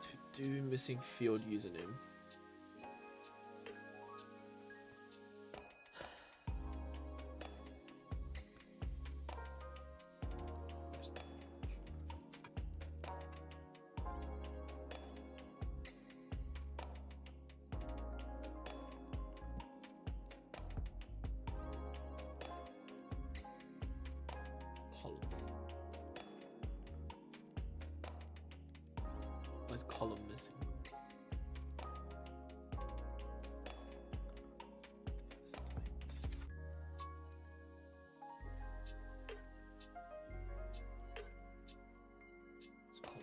To do missing field username. Why is column missing? It's column.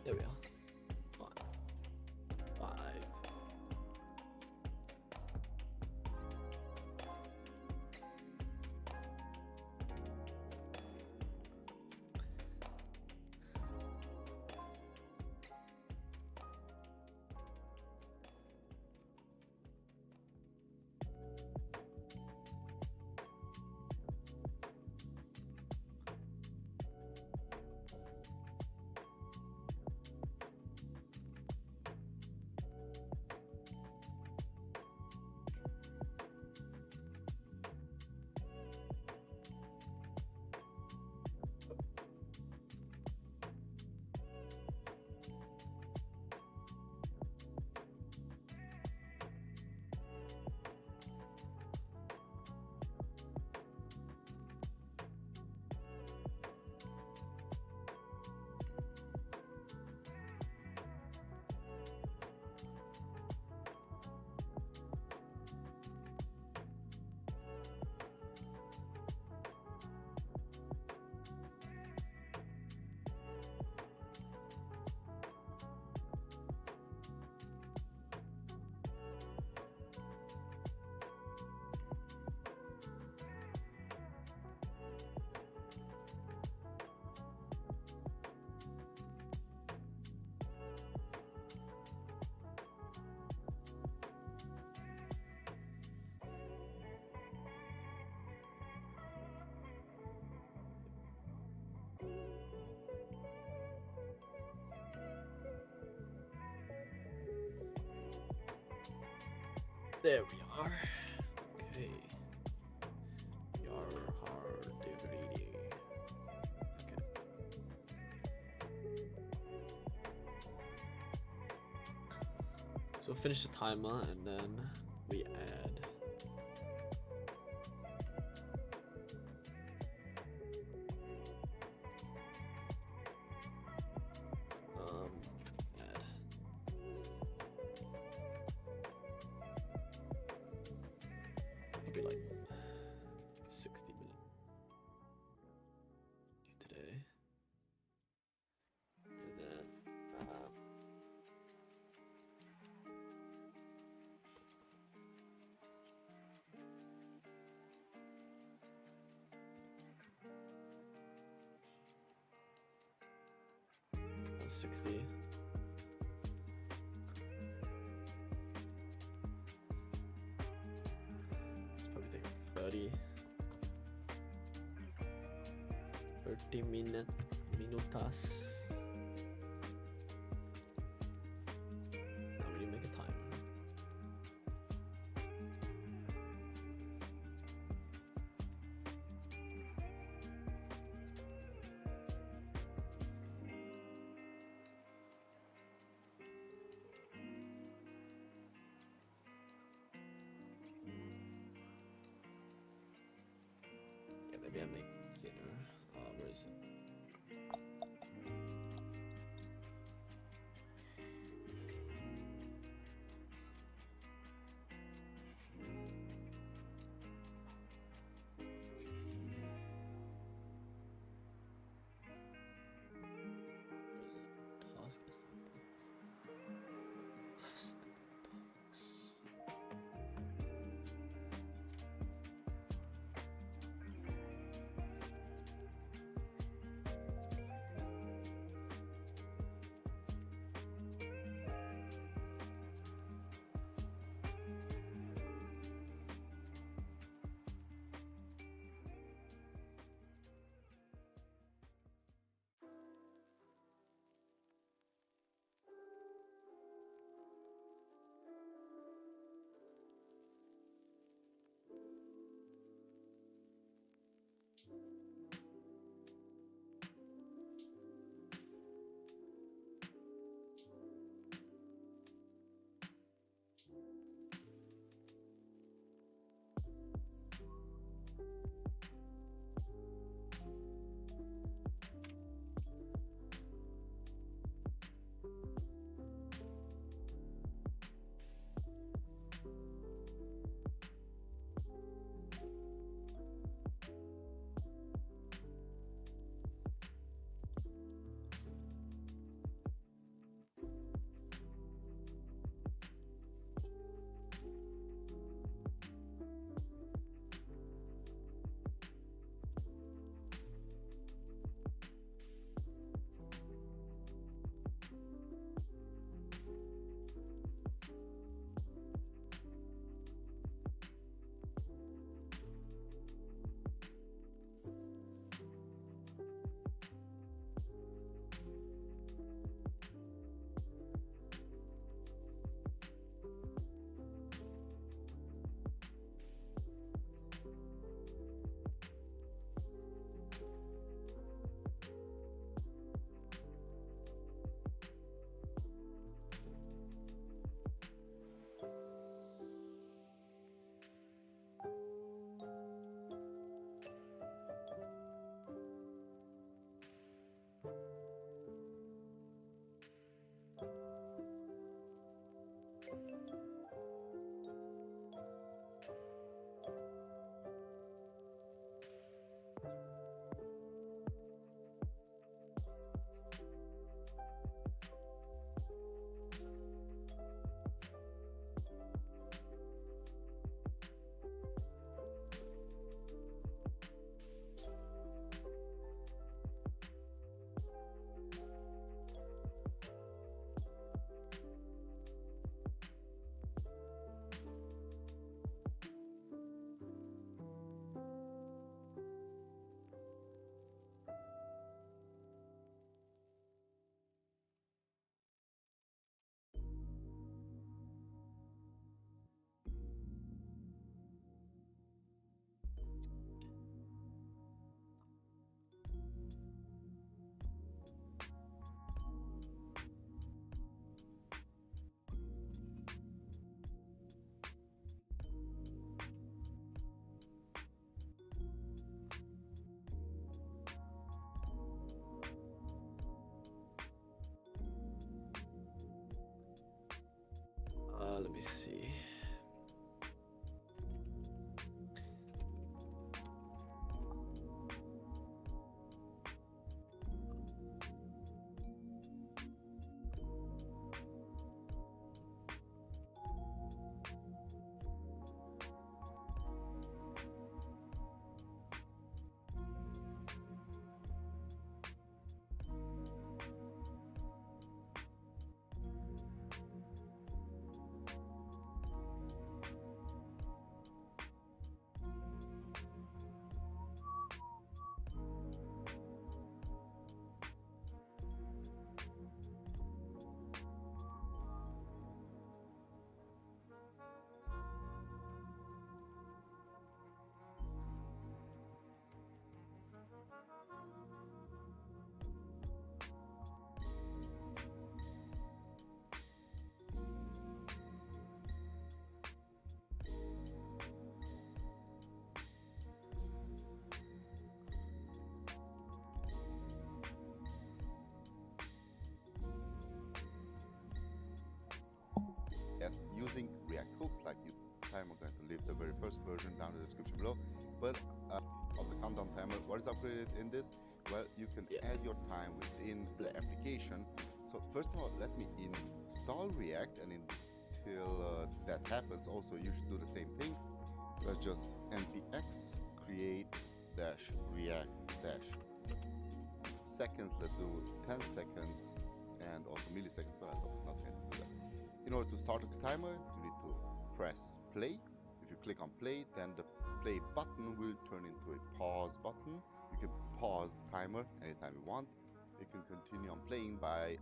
There we are. 5. There we are. Okay. Yar hard reading. Okay. So finish the timer and then we add maybe like 60-minute today, and then that's 60. It's probably take 30 minutas. Not really make a time. Let me see. Yes, using React hooks like you time. I'm going to leave the very first version down in the description below. But of the countdown timer, what is upgraded in this? Well, you can add your time within the application. So first of all, let me install React, and until that happens, also you should do the same thing. So let's just npx create dash react dash seconds. Let's do 10 seconds and also milliseconds, but I'm not going to do that. In order to start a timer, you need to press play. If you click on play, then the play button will turn into a pause button. You can pause the timer anytime you want. You can continue on playing by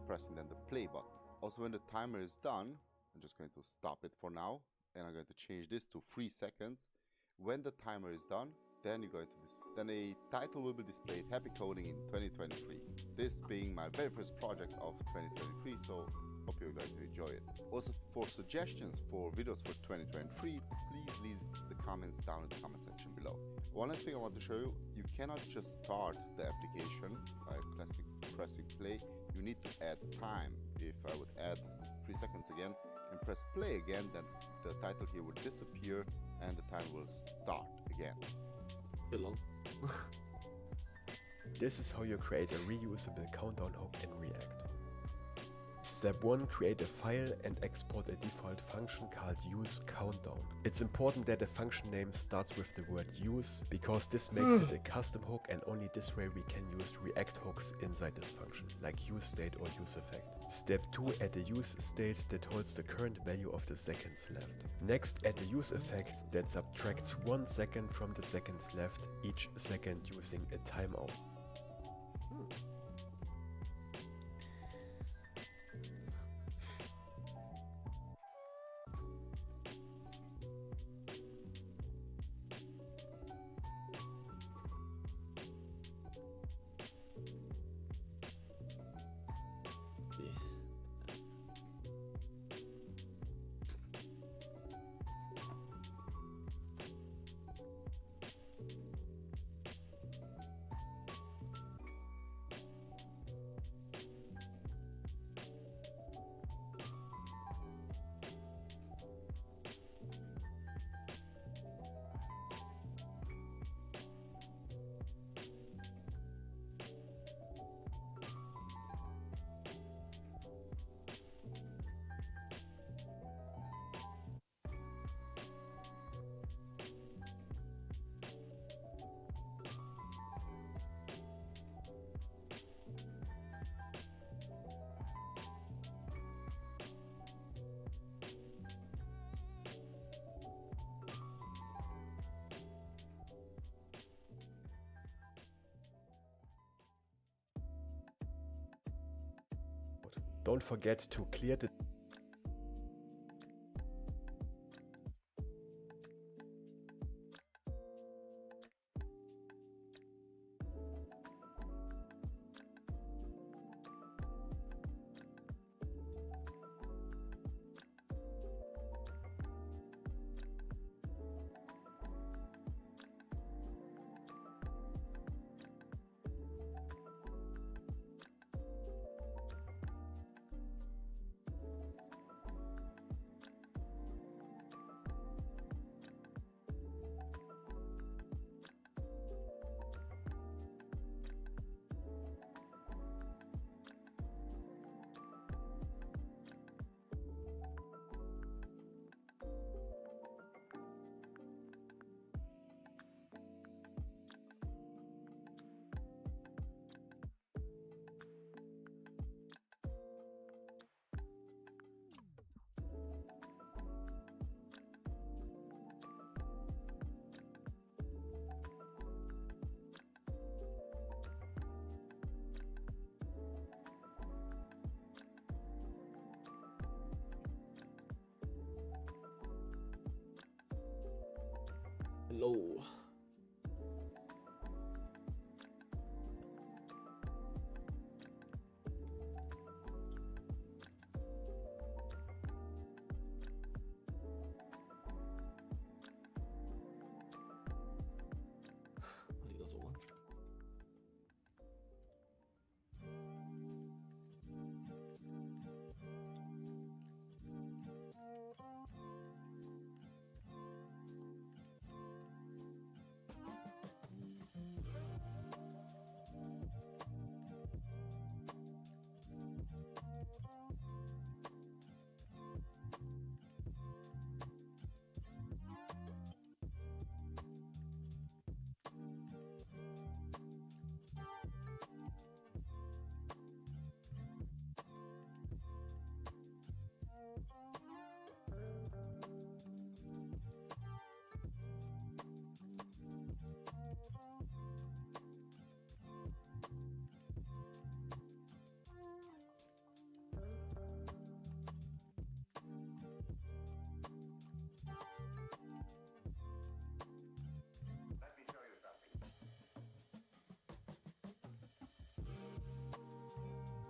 pressing then the play button. Also, when the timer is done, I'm just going to stop it for now, and I'm going to change this to 3 seconds. When the timer is done, then you're going to then a title will be displayed, Happy Coding in 2023. This being my very first project of 2023, so hope you're going to enjoy it. Also, for suggestions for videos for 2023, please leave the comments down in the comment section below. One last thing I want to show you, you cannot just start the application by pressing play. You need to add time. If I would add 3 seconds again and press play again, then the title here will disappear and the time will start again. Too long. This is how you create a reusable countdown hook in React. Step 1. Create a file and export a default function called useCountdown. It's important that the function name starts with the word use, because this makes it a custom hook, and only this way we can use React hooks inside this function, like useState or useEffect. Step 2. Add a useState that holds the current value of the seconds left. Next, add a useEffect that subtracts 1 second from the seconds left, each second using a timeout. Don't forget to clear the slow. He doesn't want.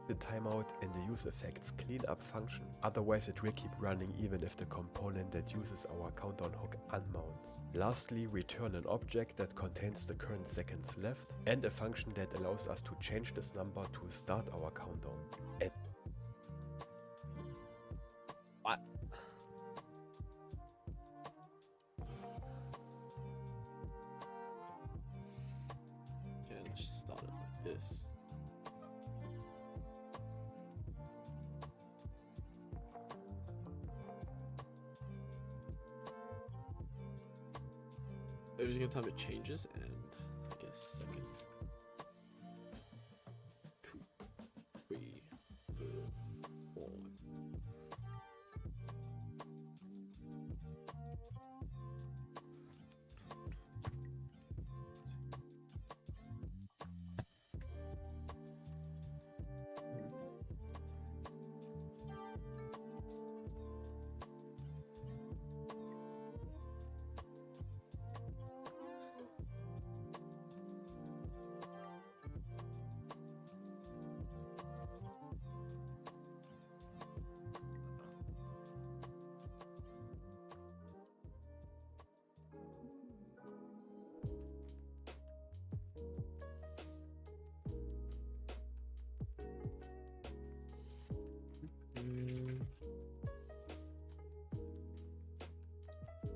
The timeout in the useEffects cleanup function, otherwise it will keep running even if the component that uses our countdown hook unmounts. Lastly, return an object that contains the current seconds left and a function that allows us to change this number to start our countdown. What? Okay, let's just start it like this. Every single time it changes, and I guess second, 2, 3, 4.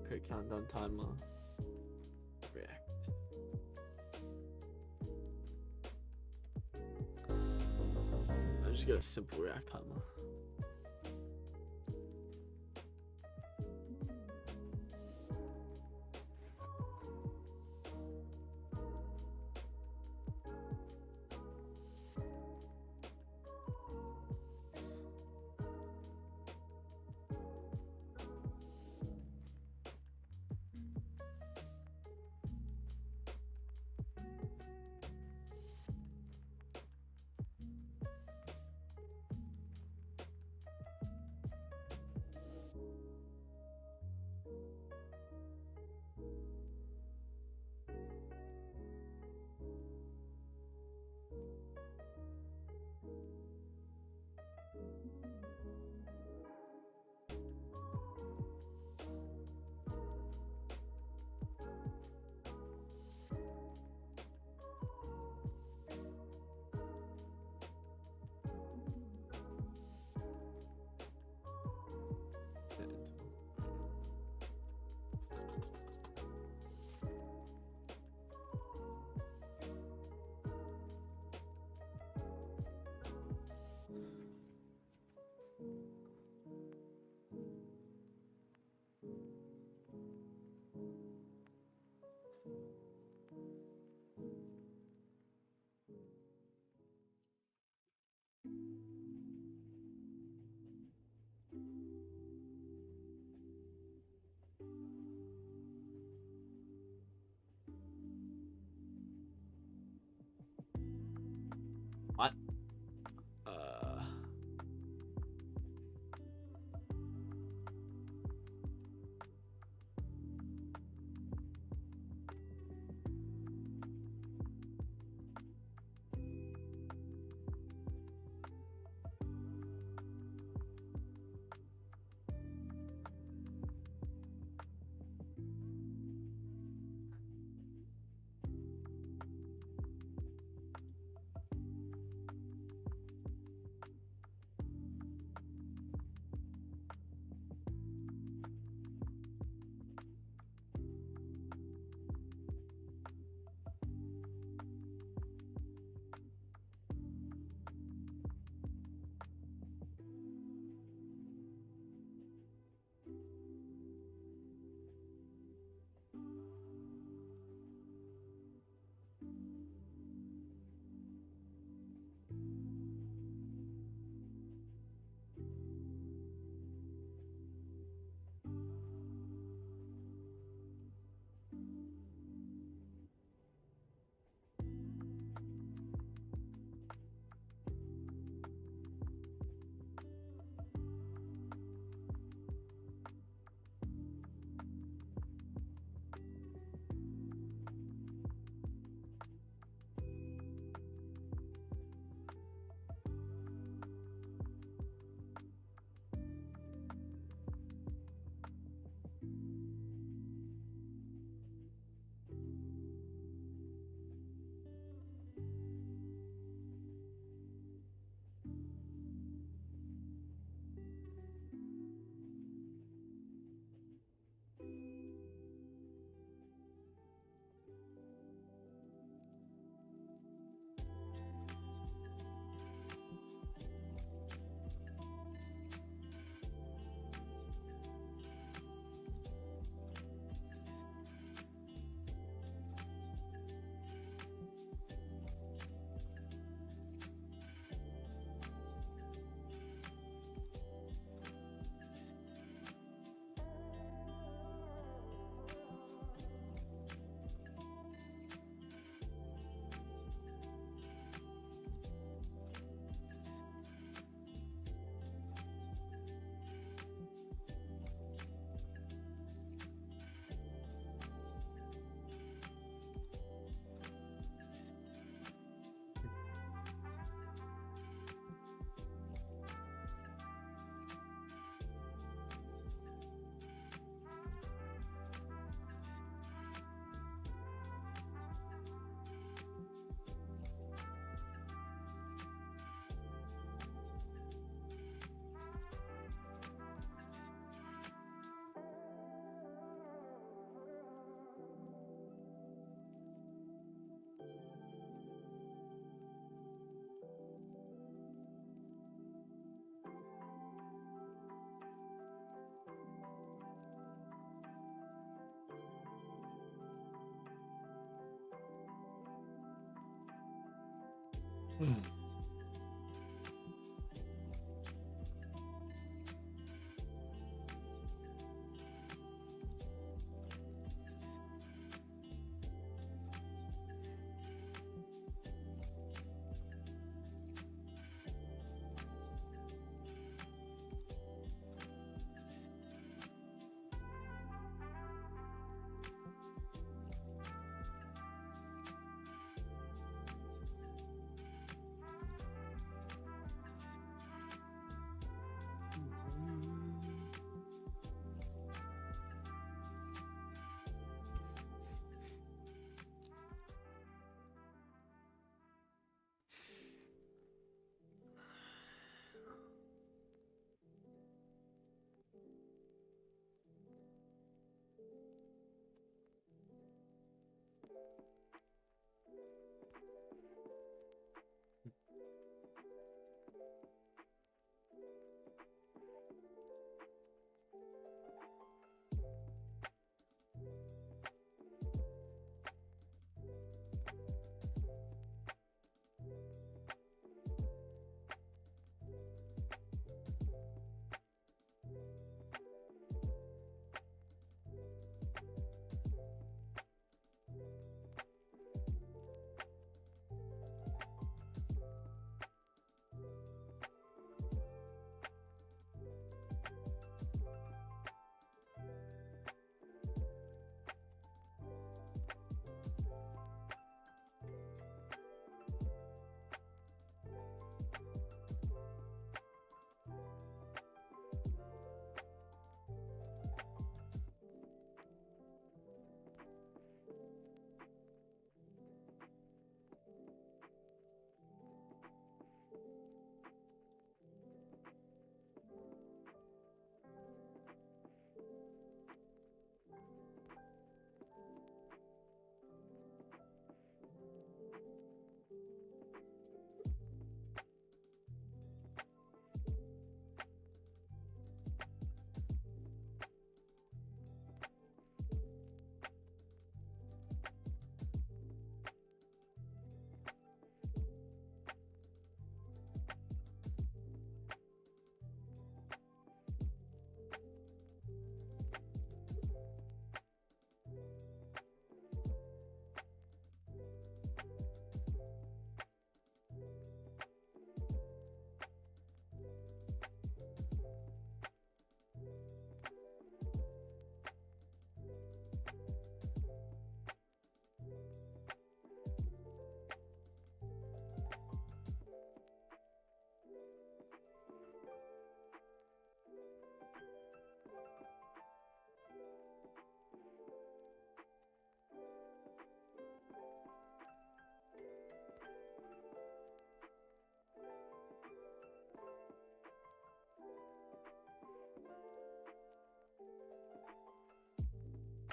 Create countdown timer. React. I just get a simple React timer.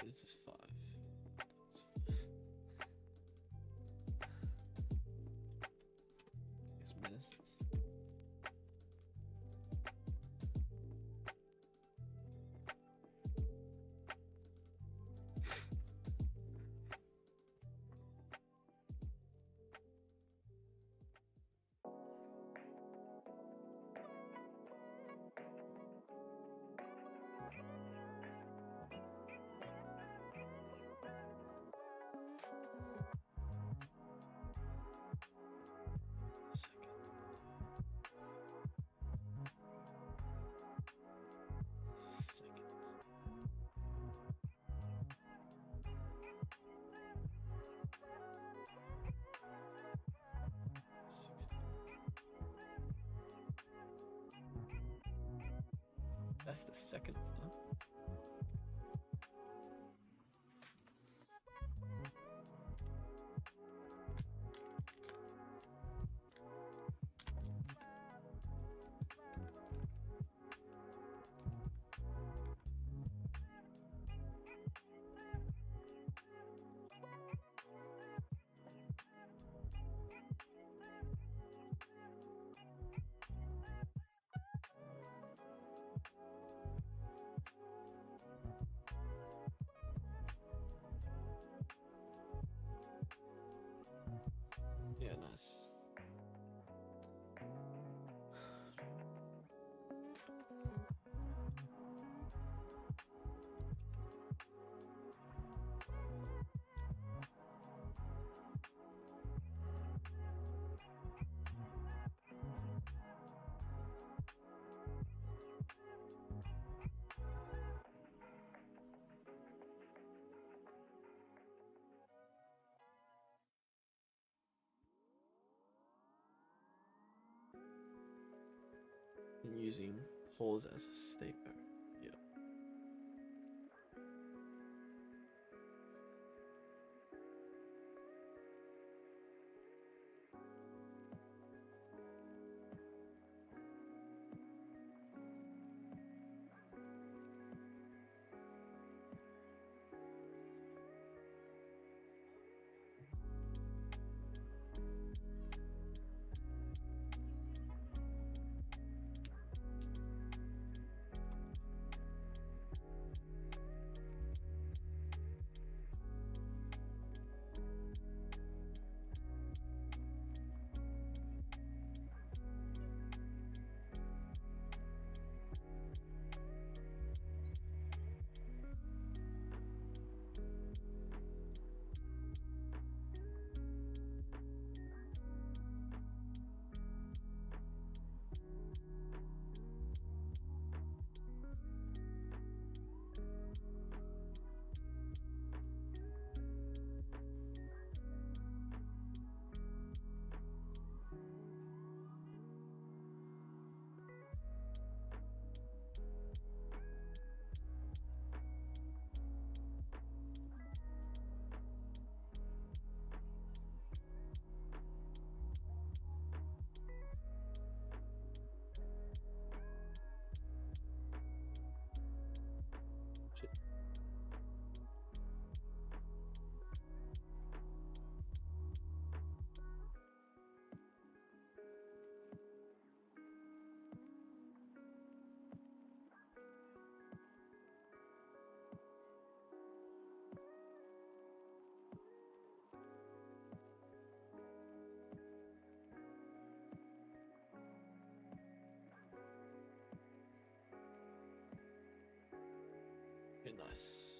This is 5. It's minutes. That's the second, huh? using pause as a state variable. Yeah. Shit. Okay, nice.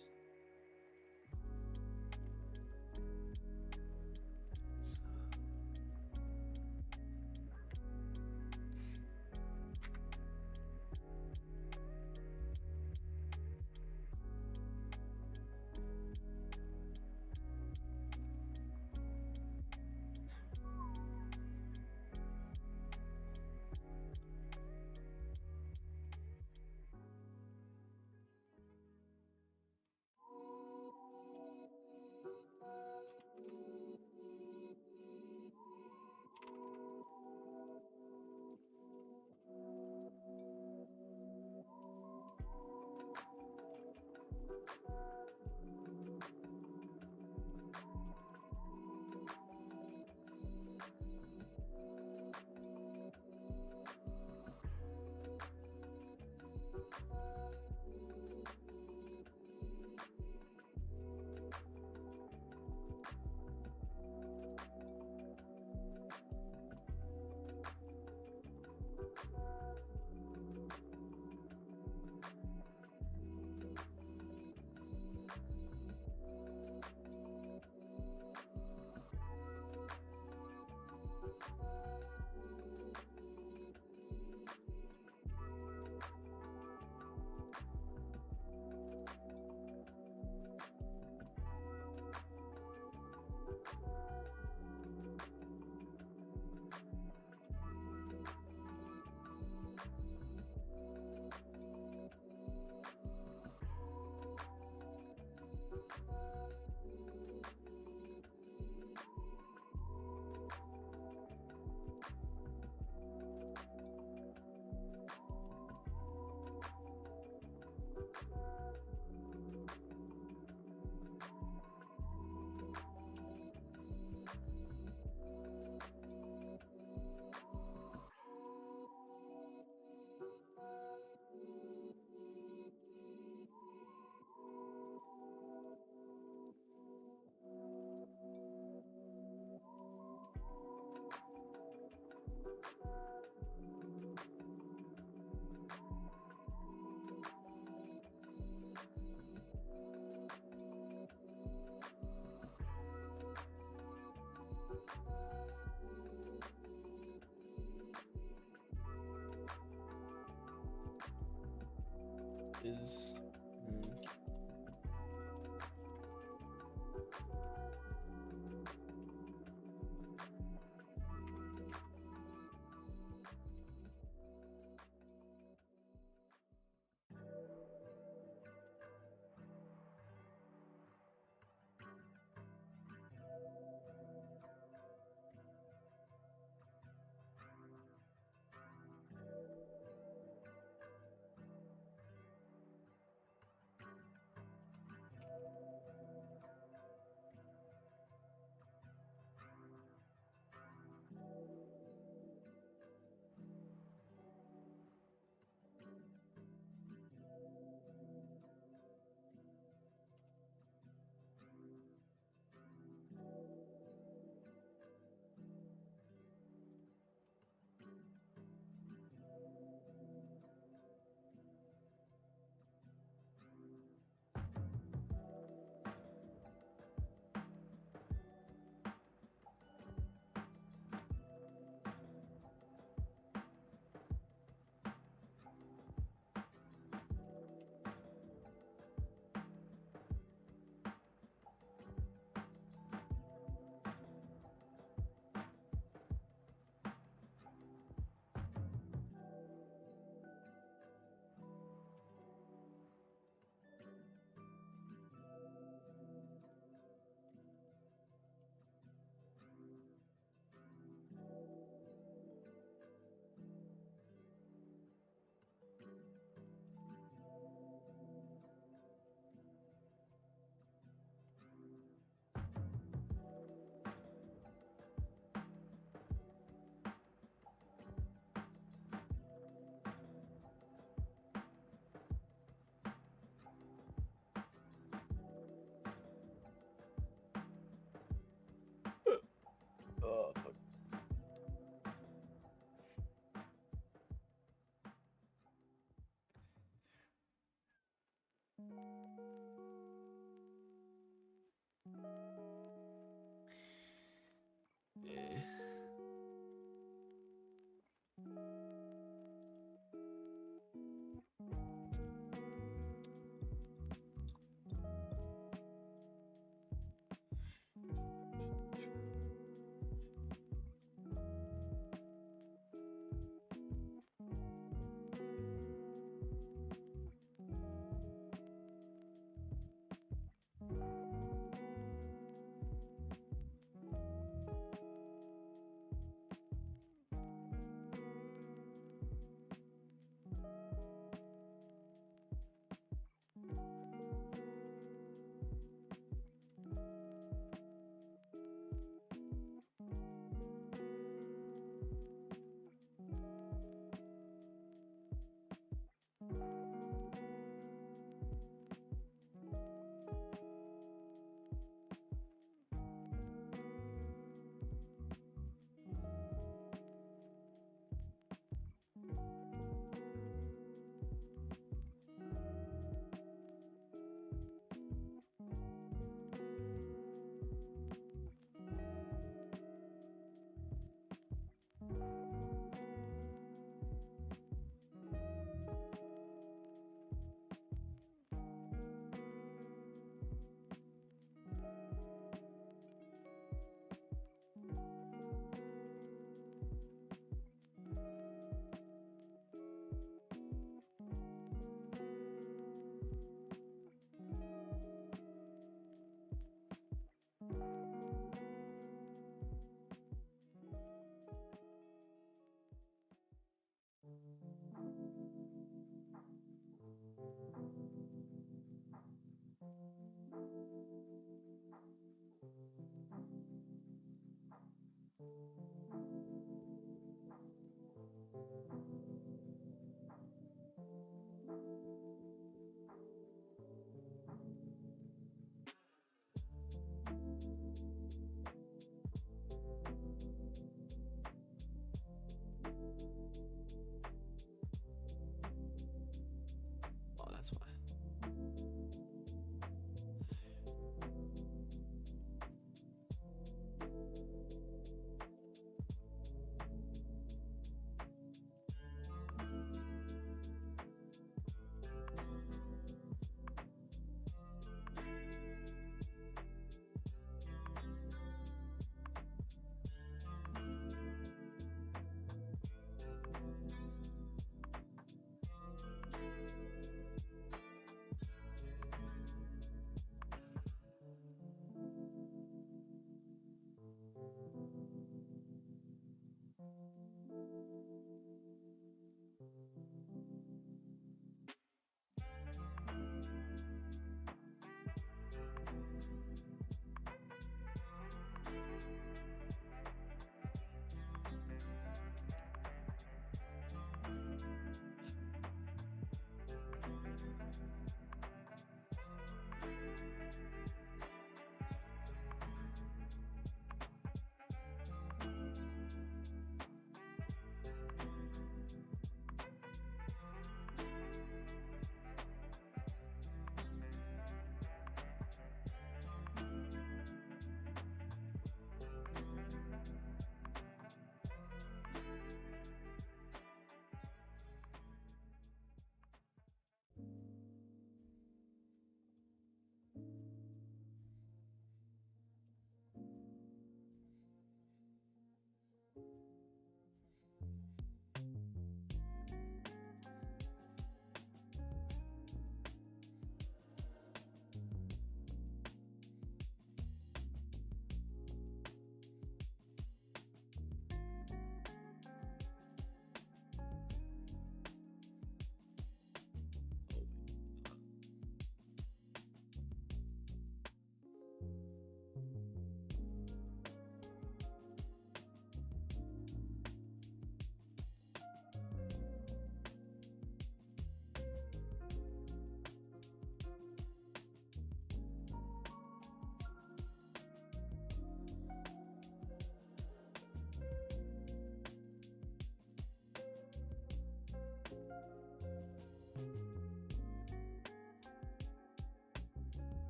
Is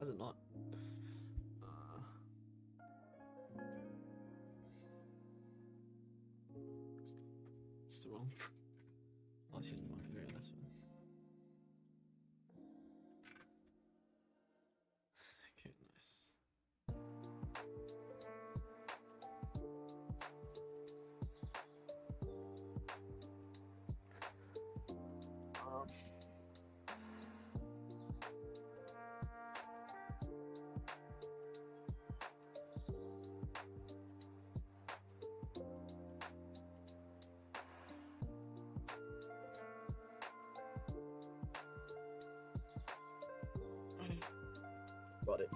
How's it not? It's the wrong. Oh, it's using mine. Very nice one. Okay, nice. Got it.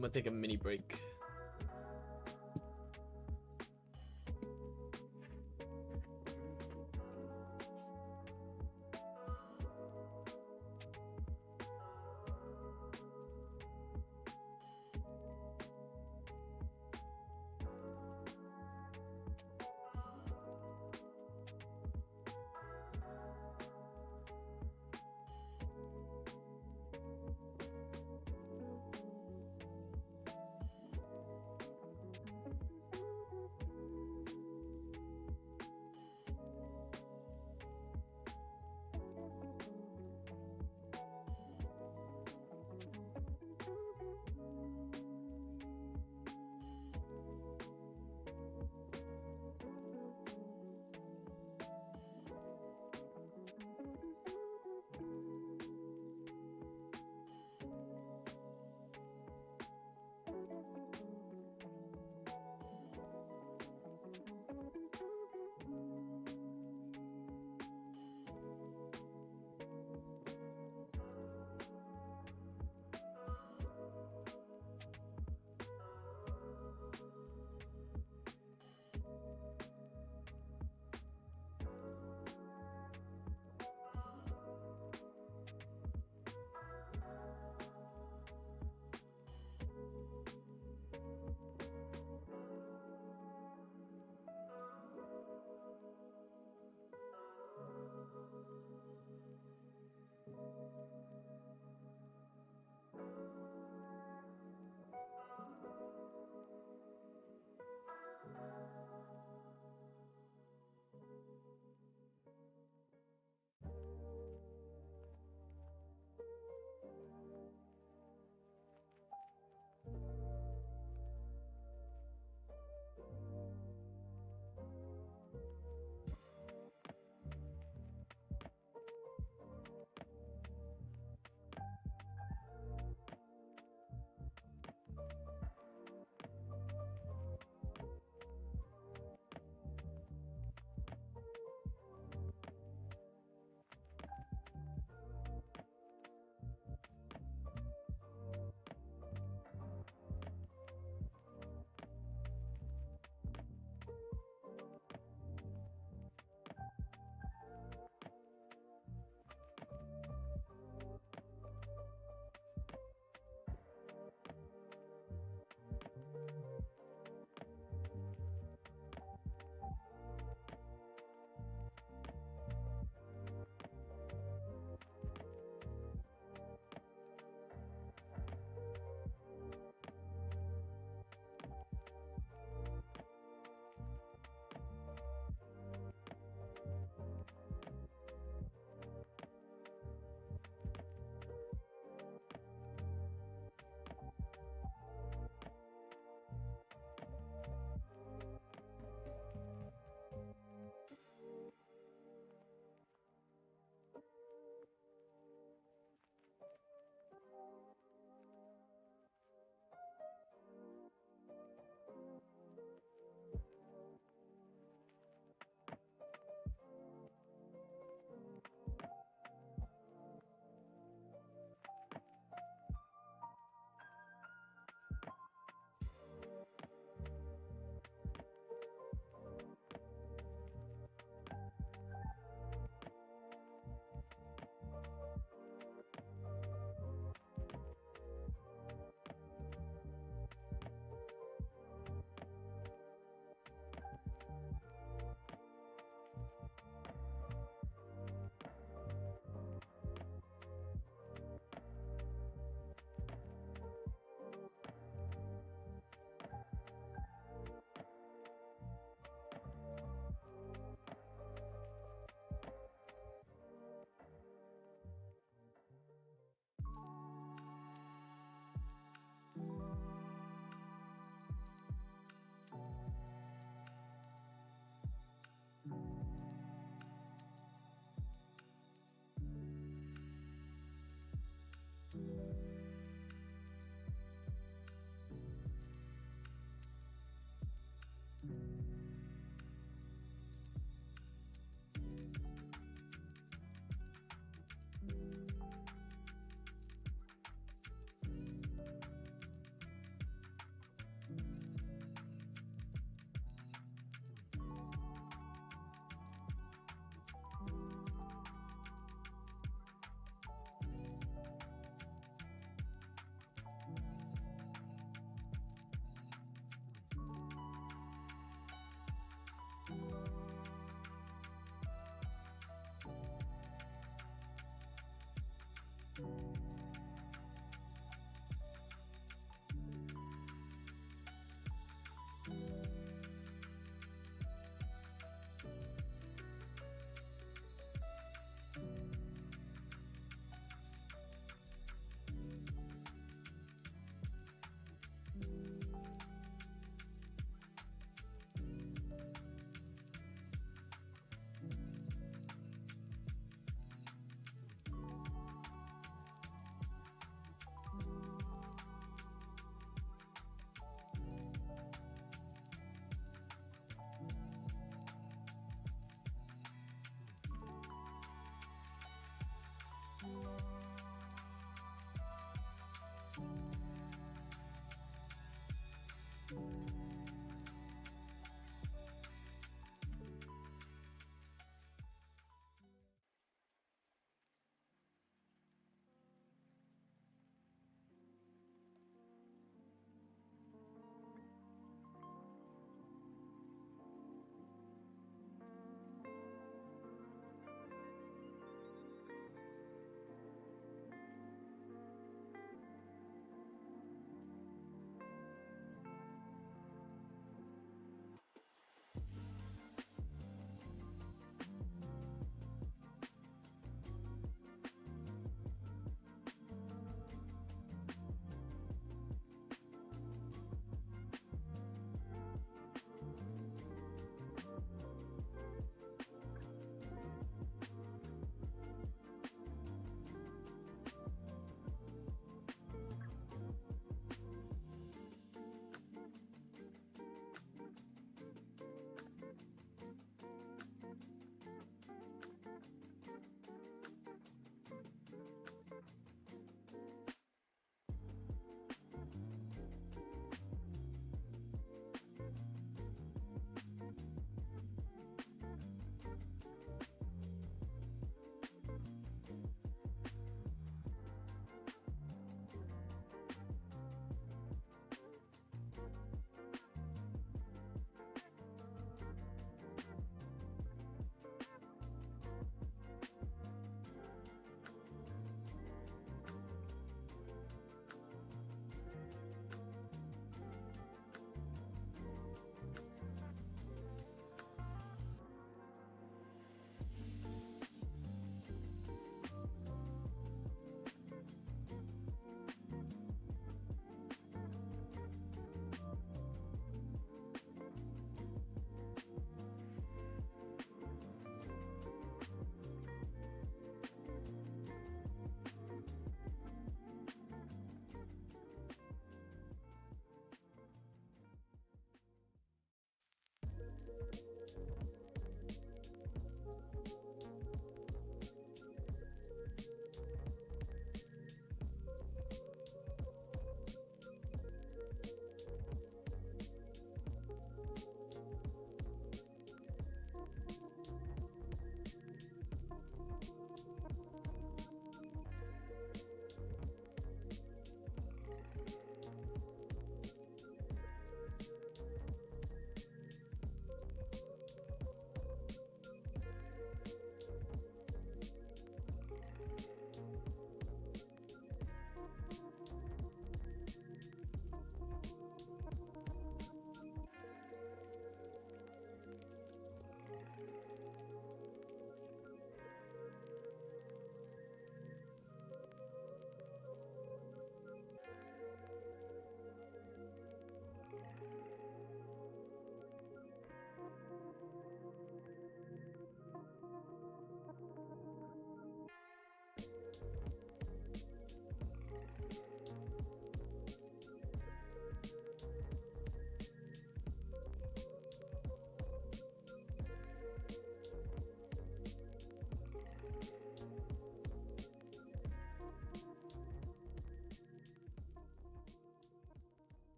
I'm gonna take a mini break.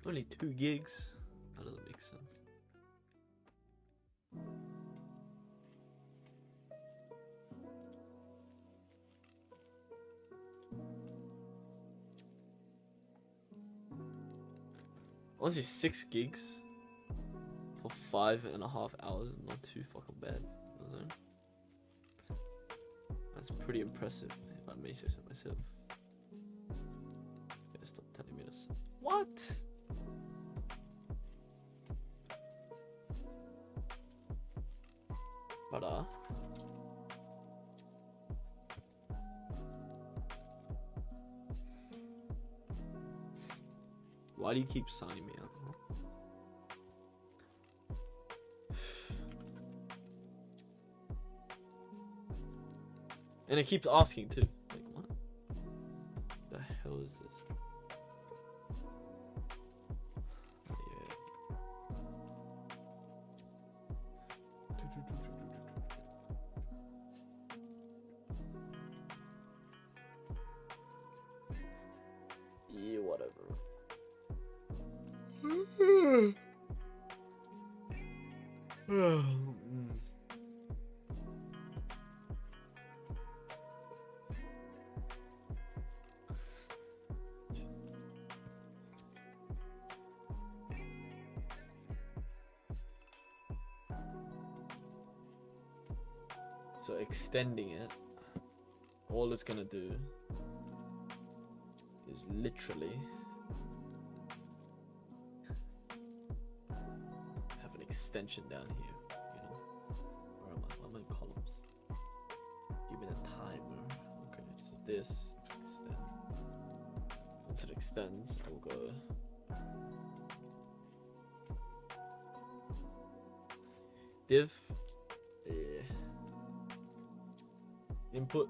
Only 2 gigs? That doesn't make sense. Honestly, 6 gigs for 5.5 hours is not too fucking bad. You know what I'm saying? That's pretty impressive, if I may say so myself. Yeah, stop telling me this. What? Brother. Why do you keep signing me out? Huh? And it keeps asking too. Like, what? The hell is this? Oh, yeah. Yeah, whatever. So extending it, all it's gonna do is literally have an extension down here, you know? Where am I? I'm in columns. Give me the timer. Okay, so this extend. Once it extends, I will go div input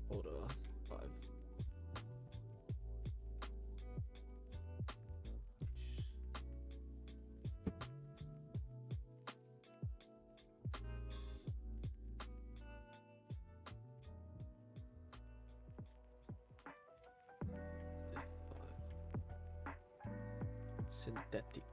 order 5. Synthetic.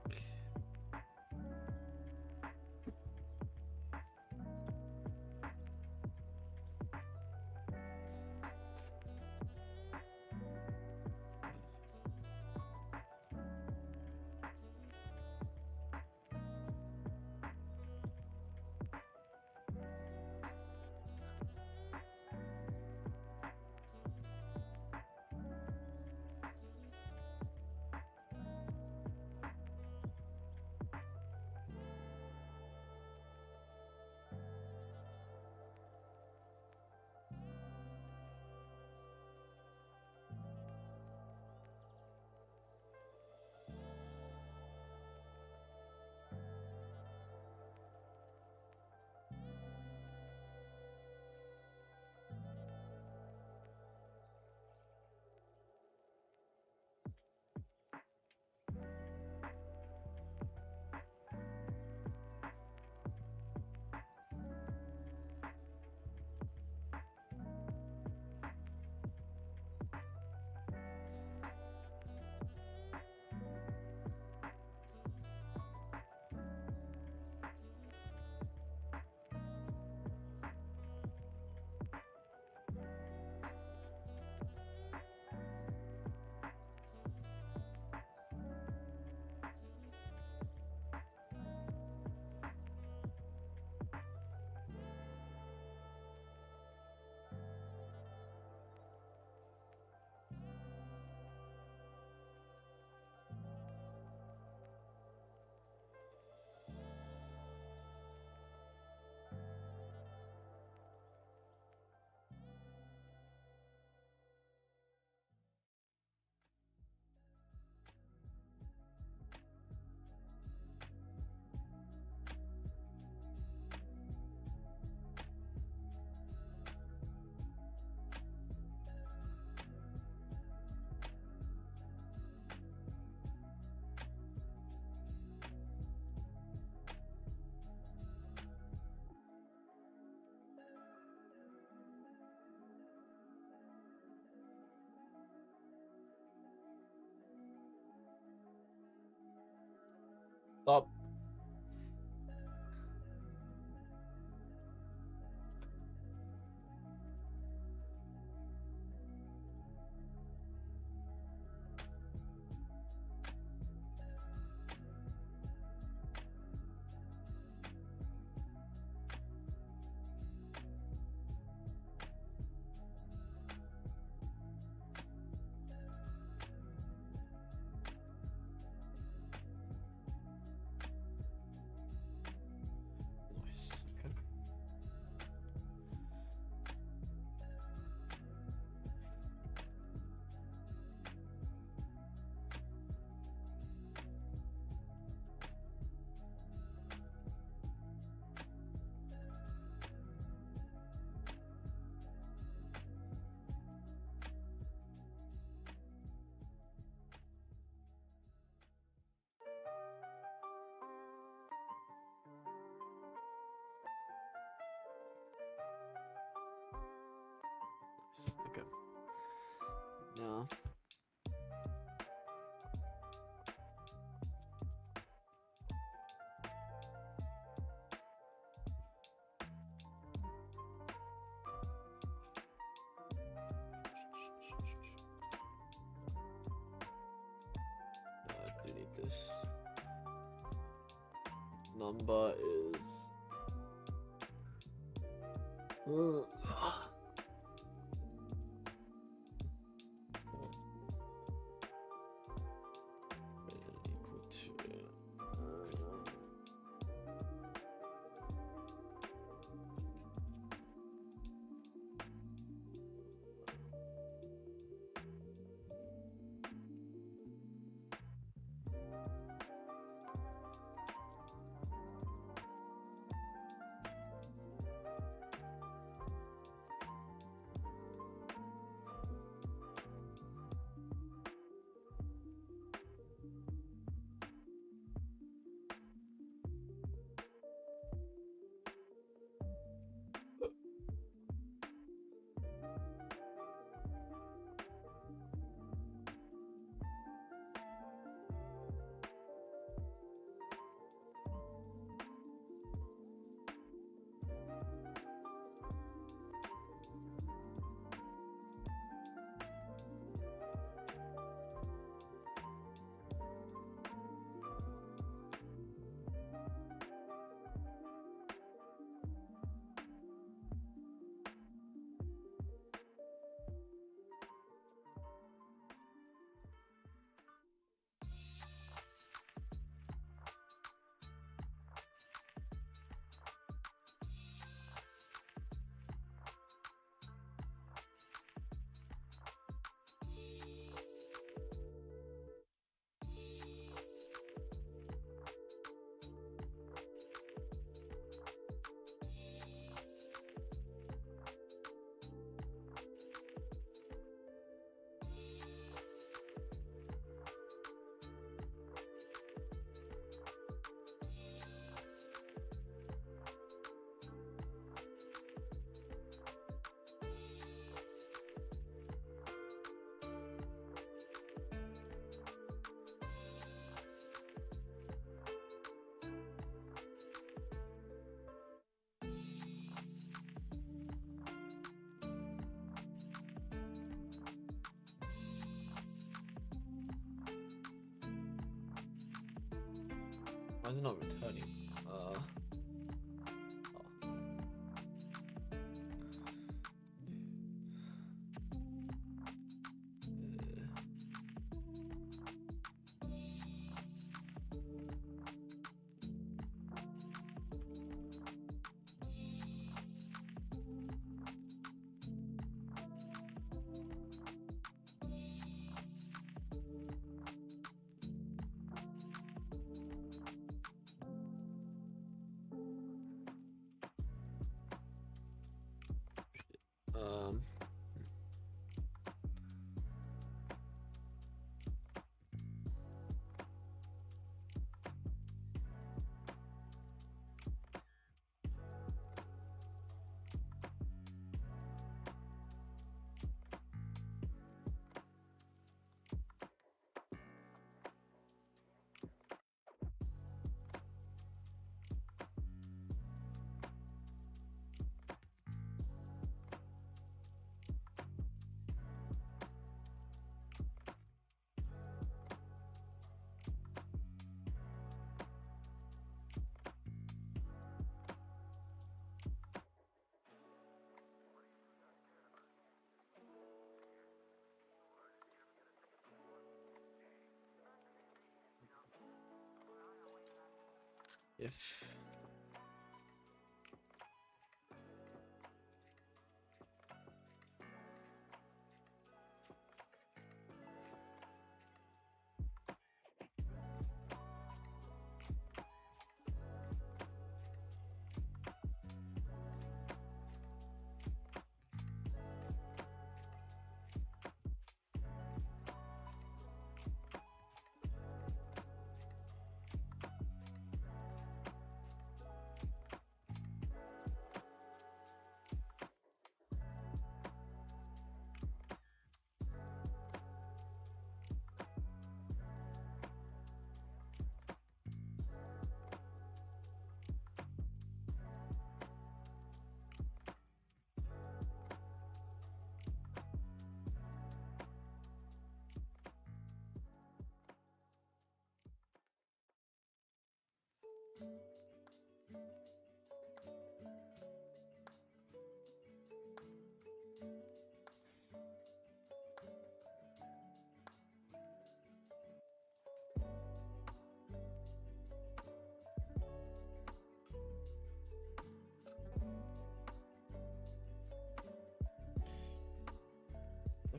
Up. Nice. Okay. Okay. Now, I do need this. Number is. Equal to. Why is it not returning? Oh. if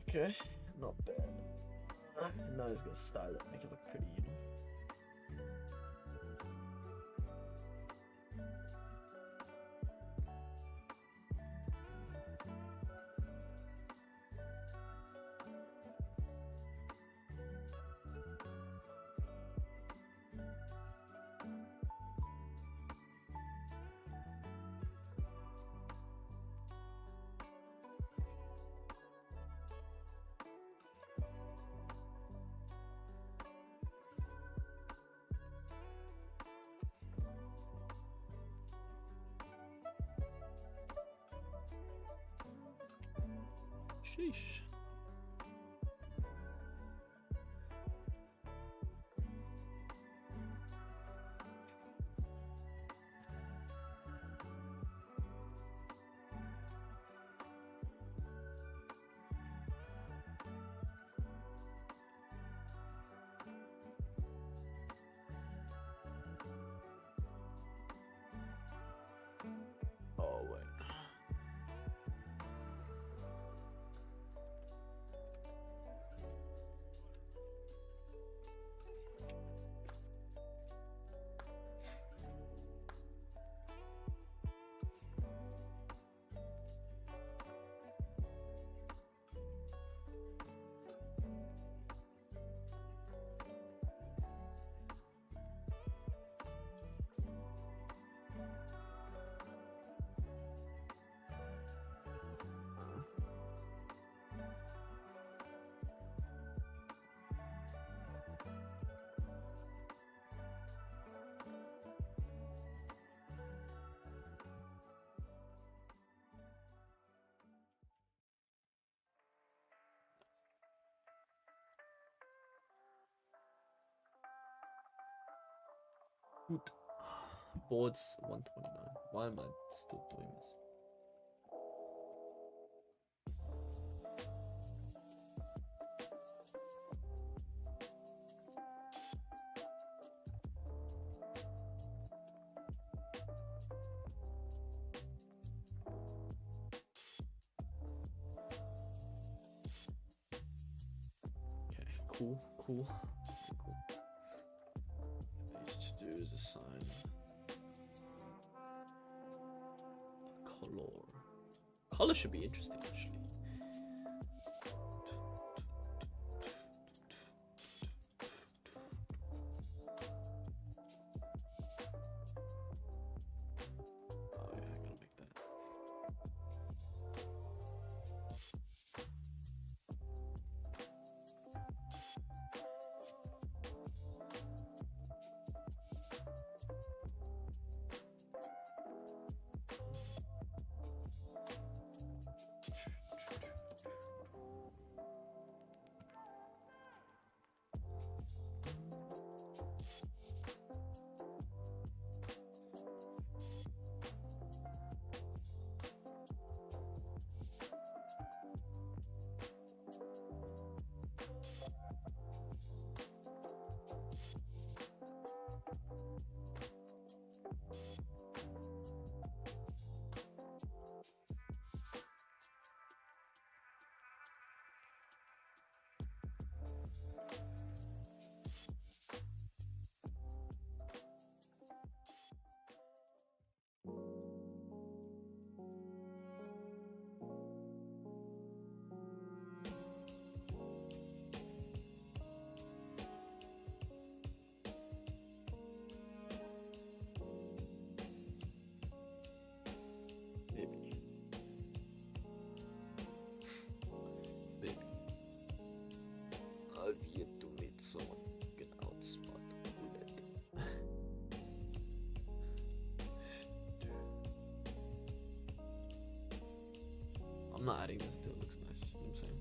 okay, not bad. Now he's gonna style it, make it look pretty, you know. Sheesh. Oh wait. Good. Boards 129. Why am I still doing this? Okay, cool, cool. Cool. Page to do is assign color. Color should be interesting actually. Oh yeah, I gotta make that. not adding this until it looks nice. You know what I'm saying?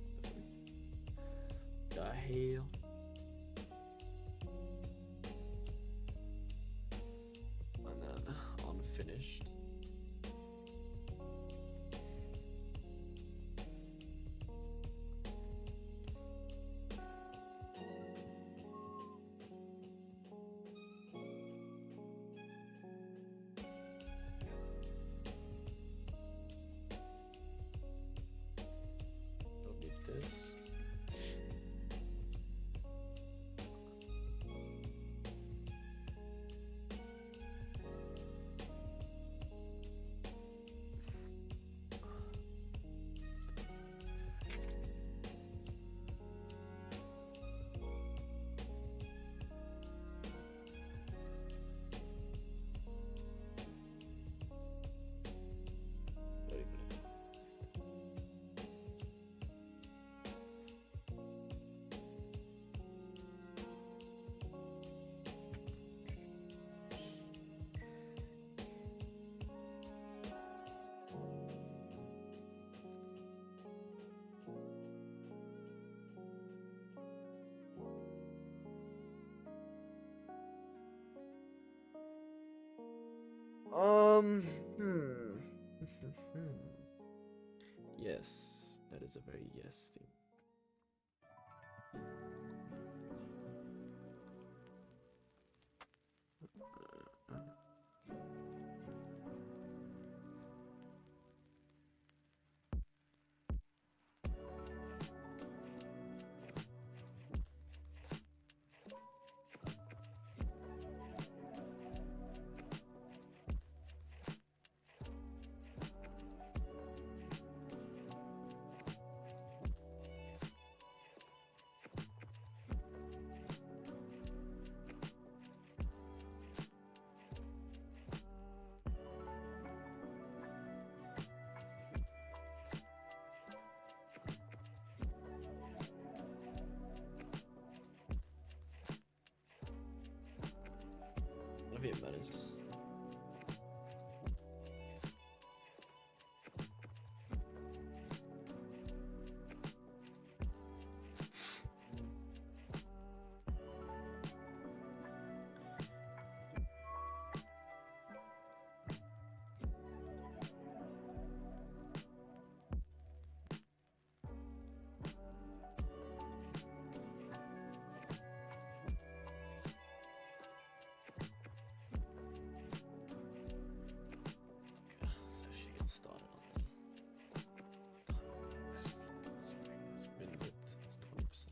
The hell? And then unfinished. Don't need this. Wait a minute. Hmm. Yes, that is a very yes thing. I think it matters. So she gets started on min width is 20%.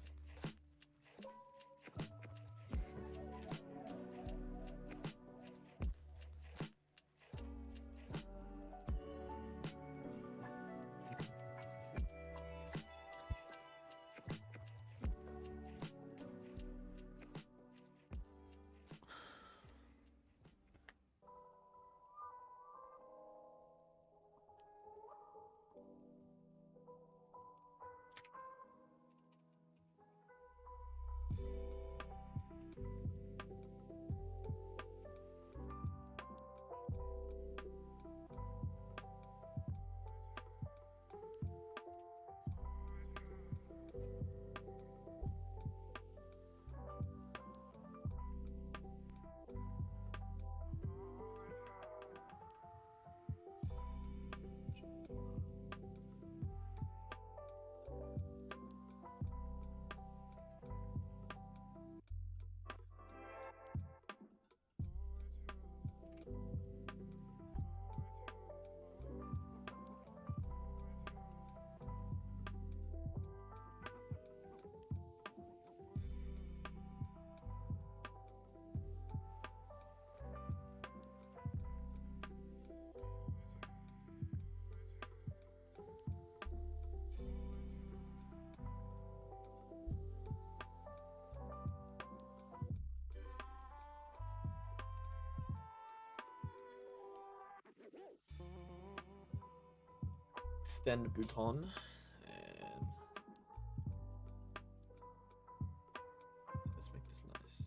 Extend bouton and let's make this nice.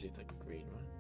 usually it's like green, right?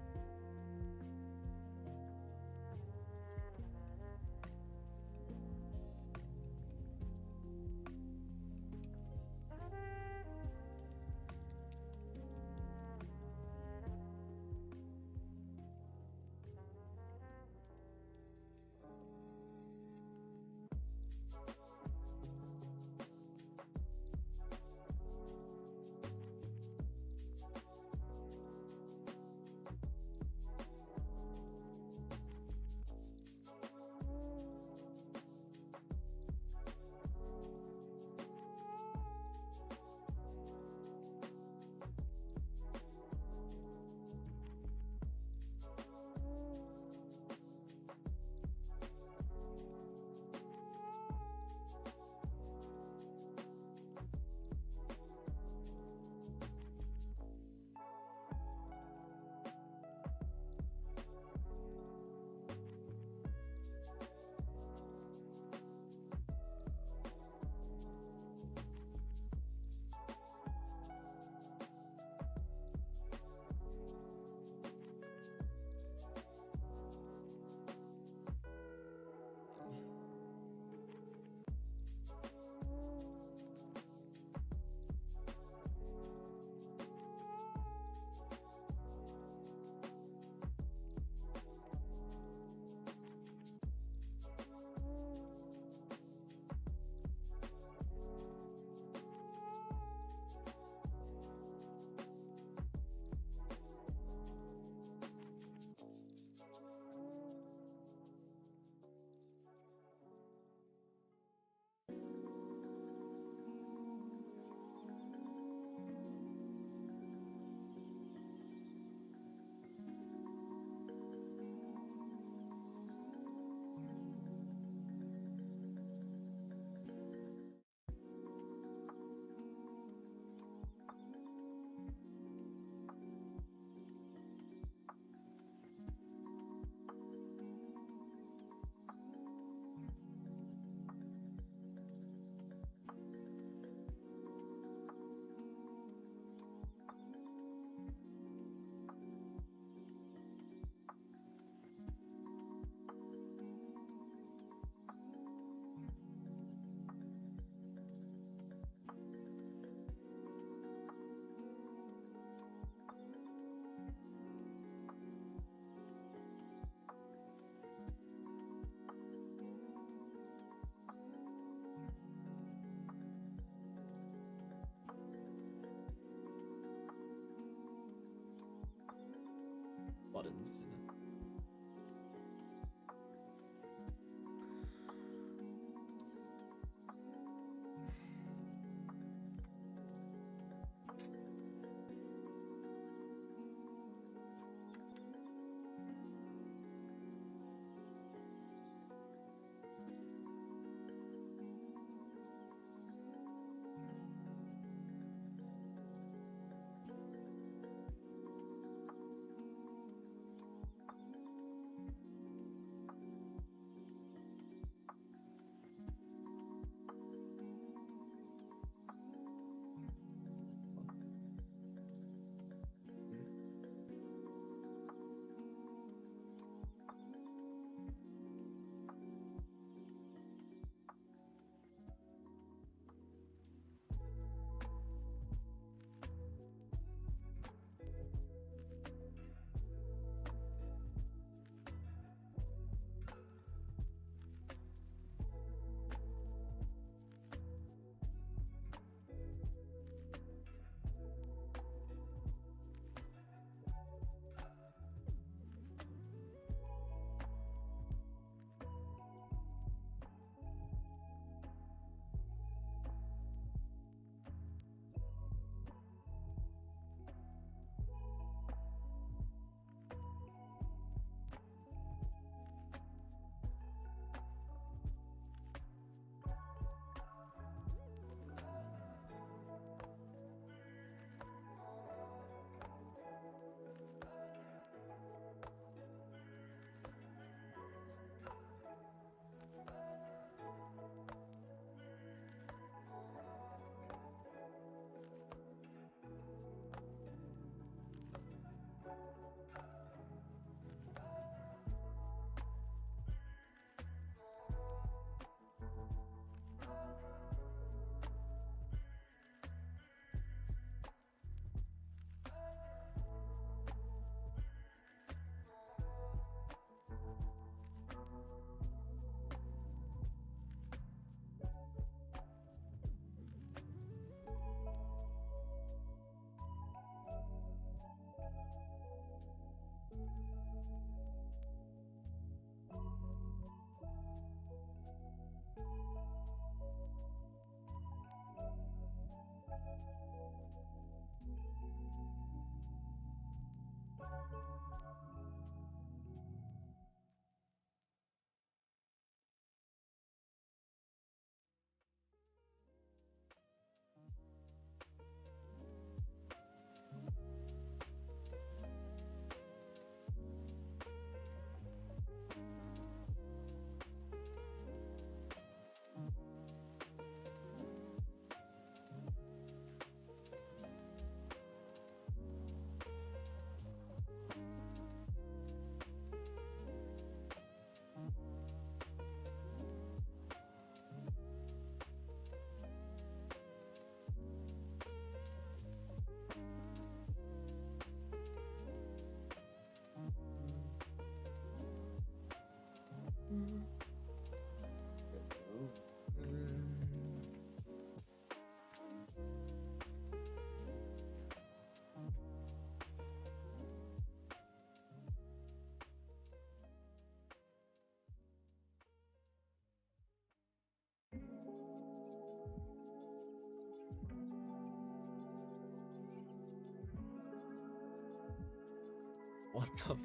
What the fuck?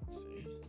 Let's see.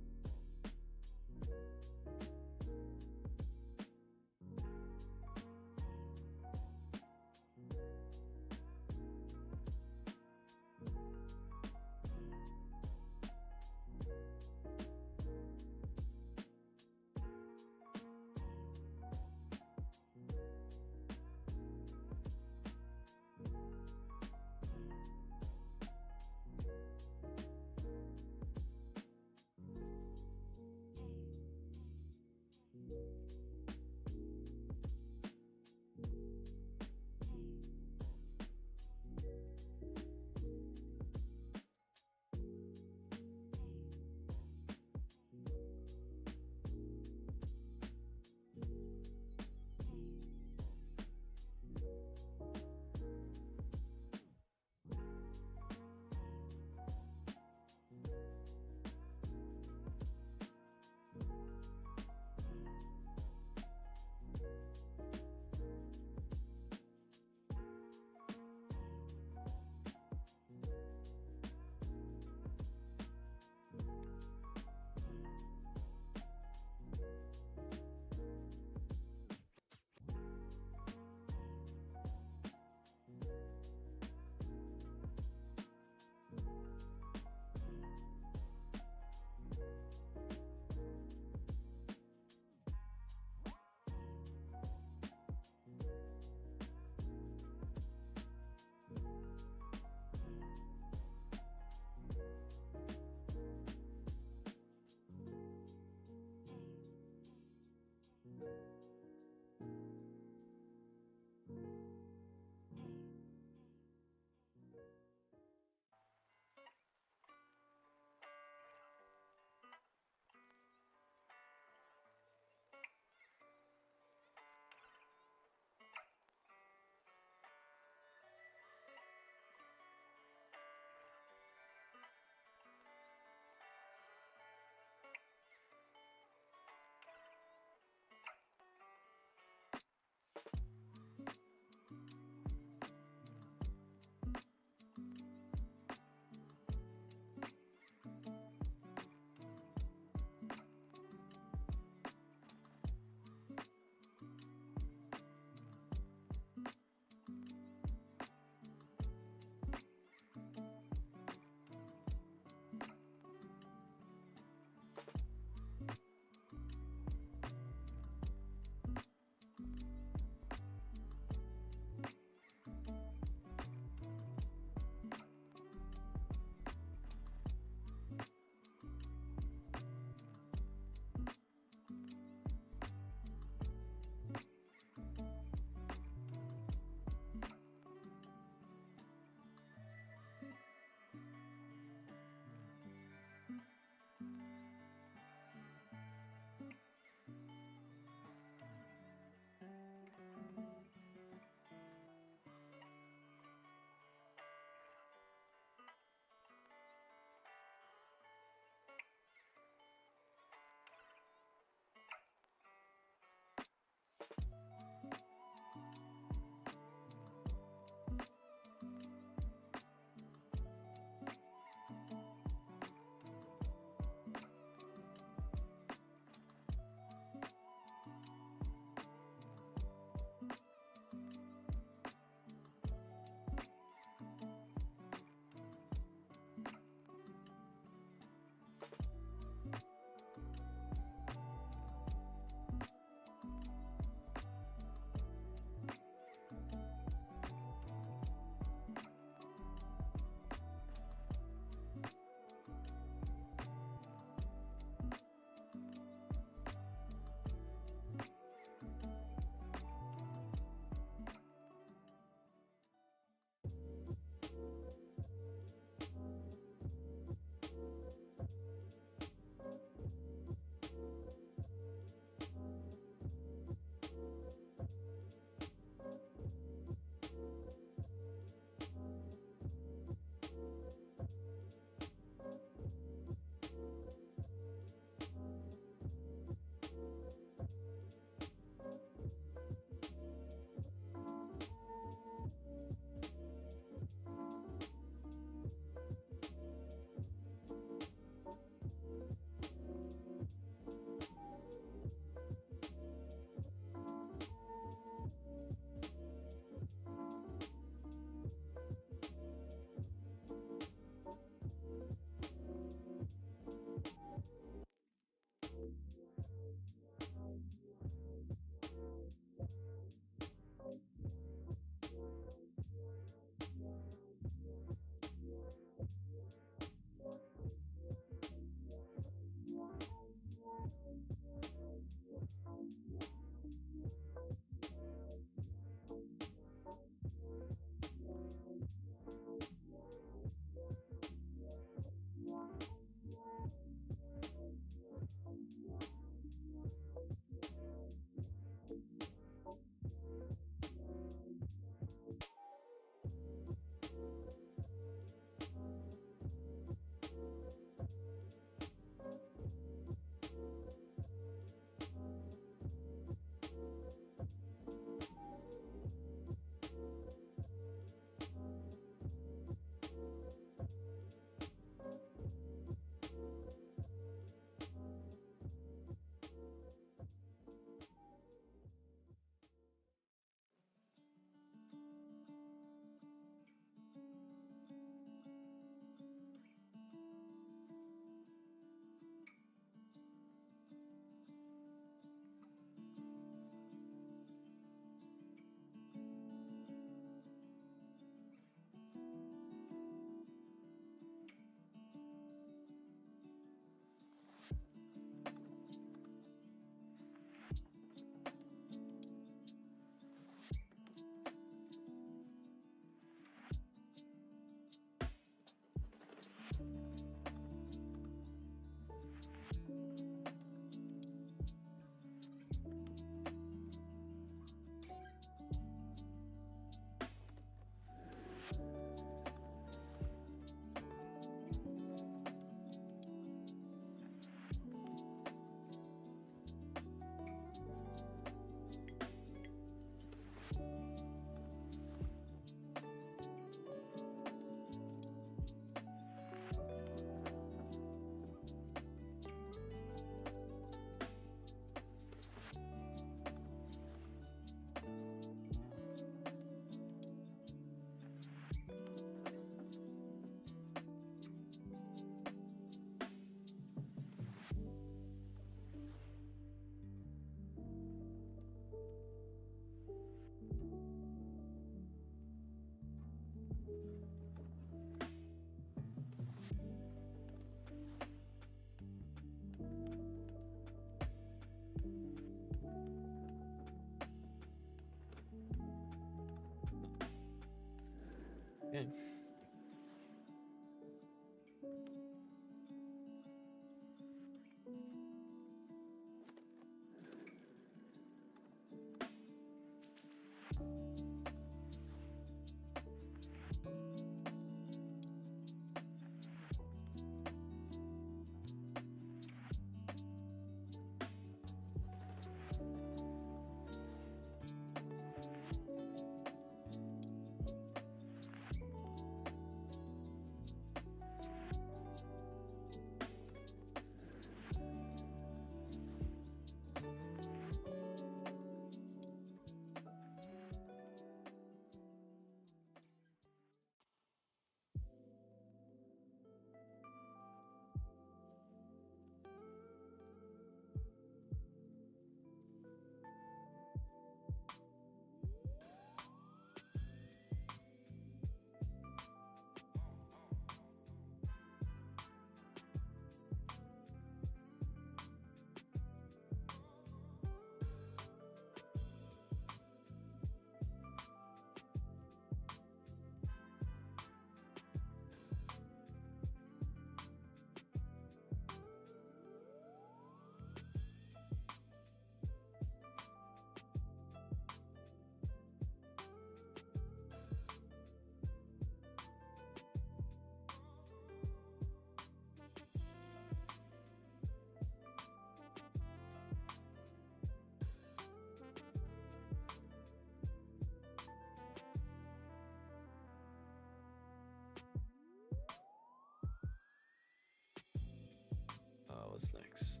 What's next?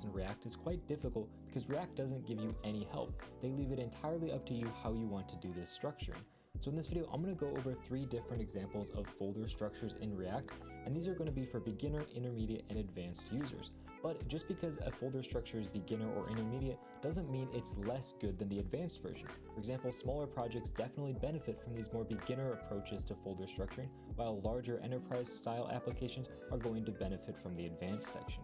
In React is quite difficult because React doesn't give you any help. They leave it entirely up to you how you want to do this structuring. So in this video, I'm going to go over 3 different examples of folder structures in React, and these are going to be for beginner, intermediate, and advanced users. But just because a folder structure is beginner or intermediate doesn't mean it's less good than the advanced version. For example, smaller projects definitely benefit from these more beginner approaches to folder structuring, while larger enterprise style applications are going to benefit from the advanced section.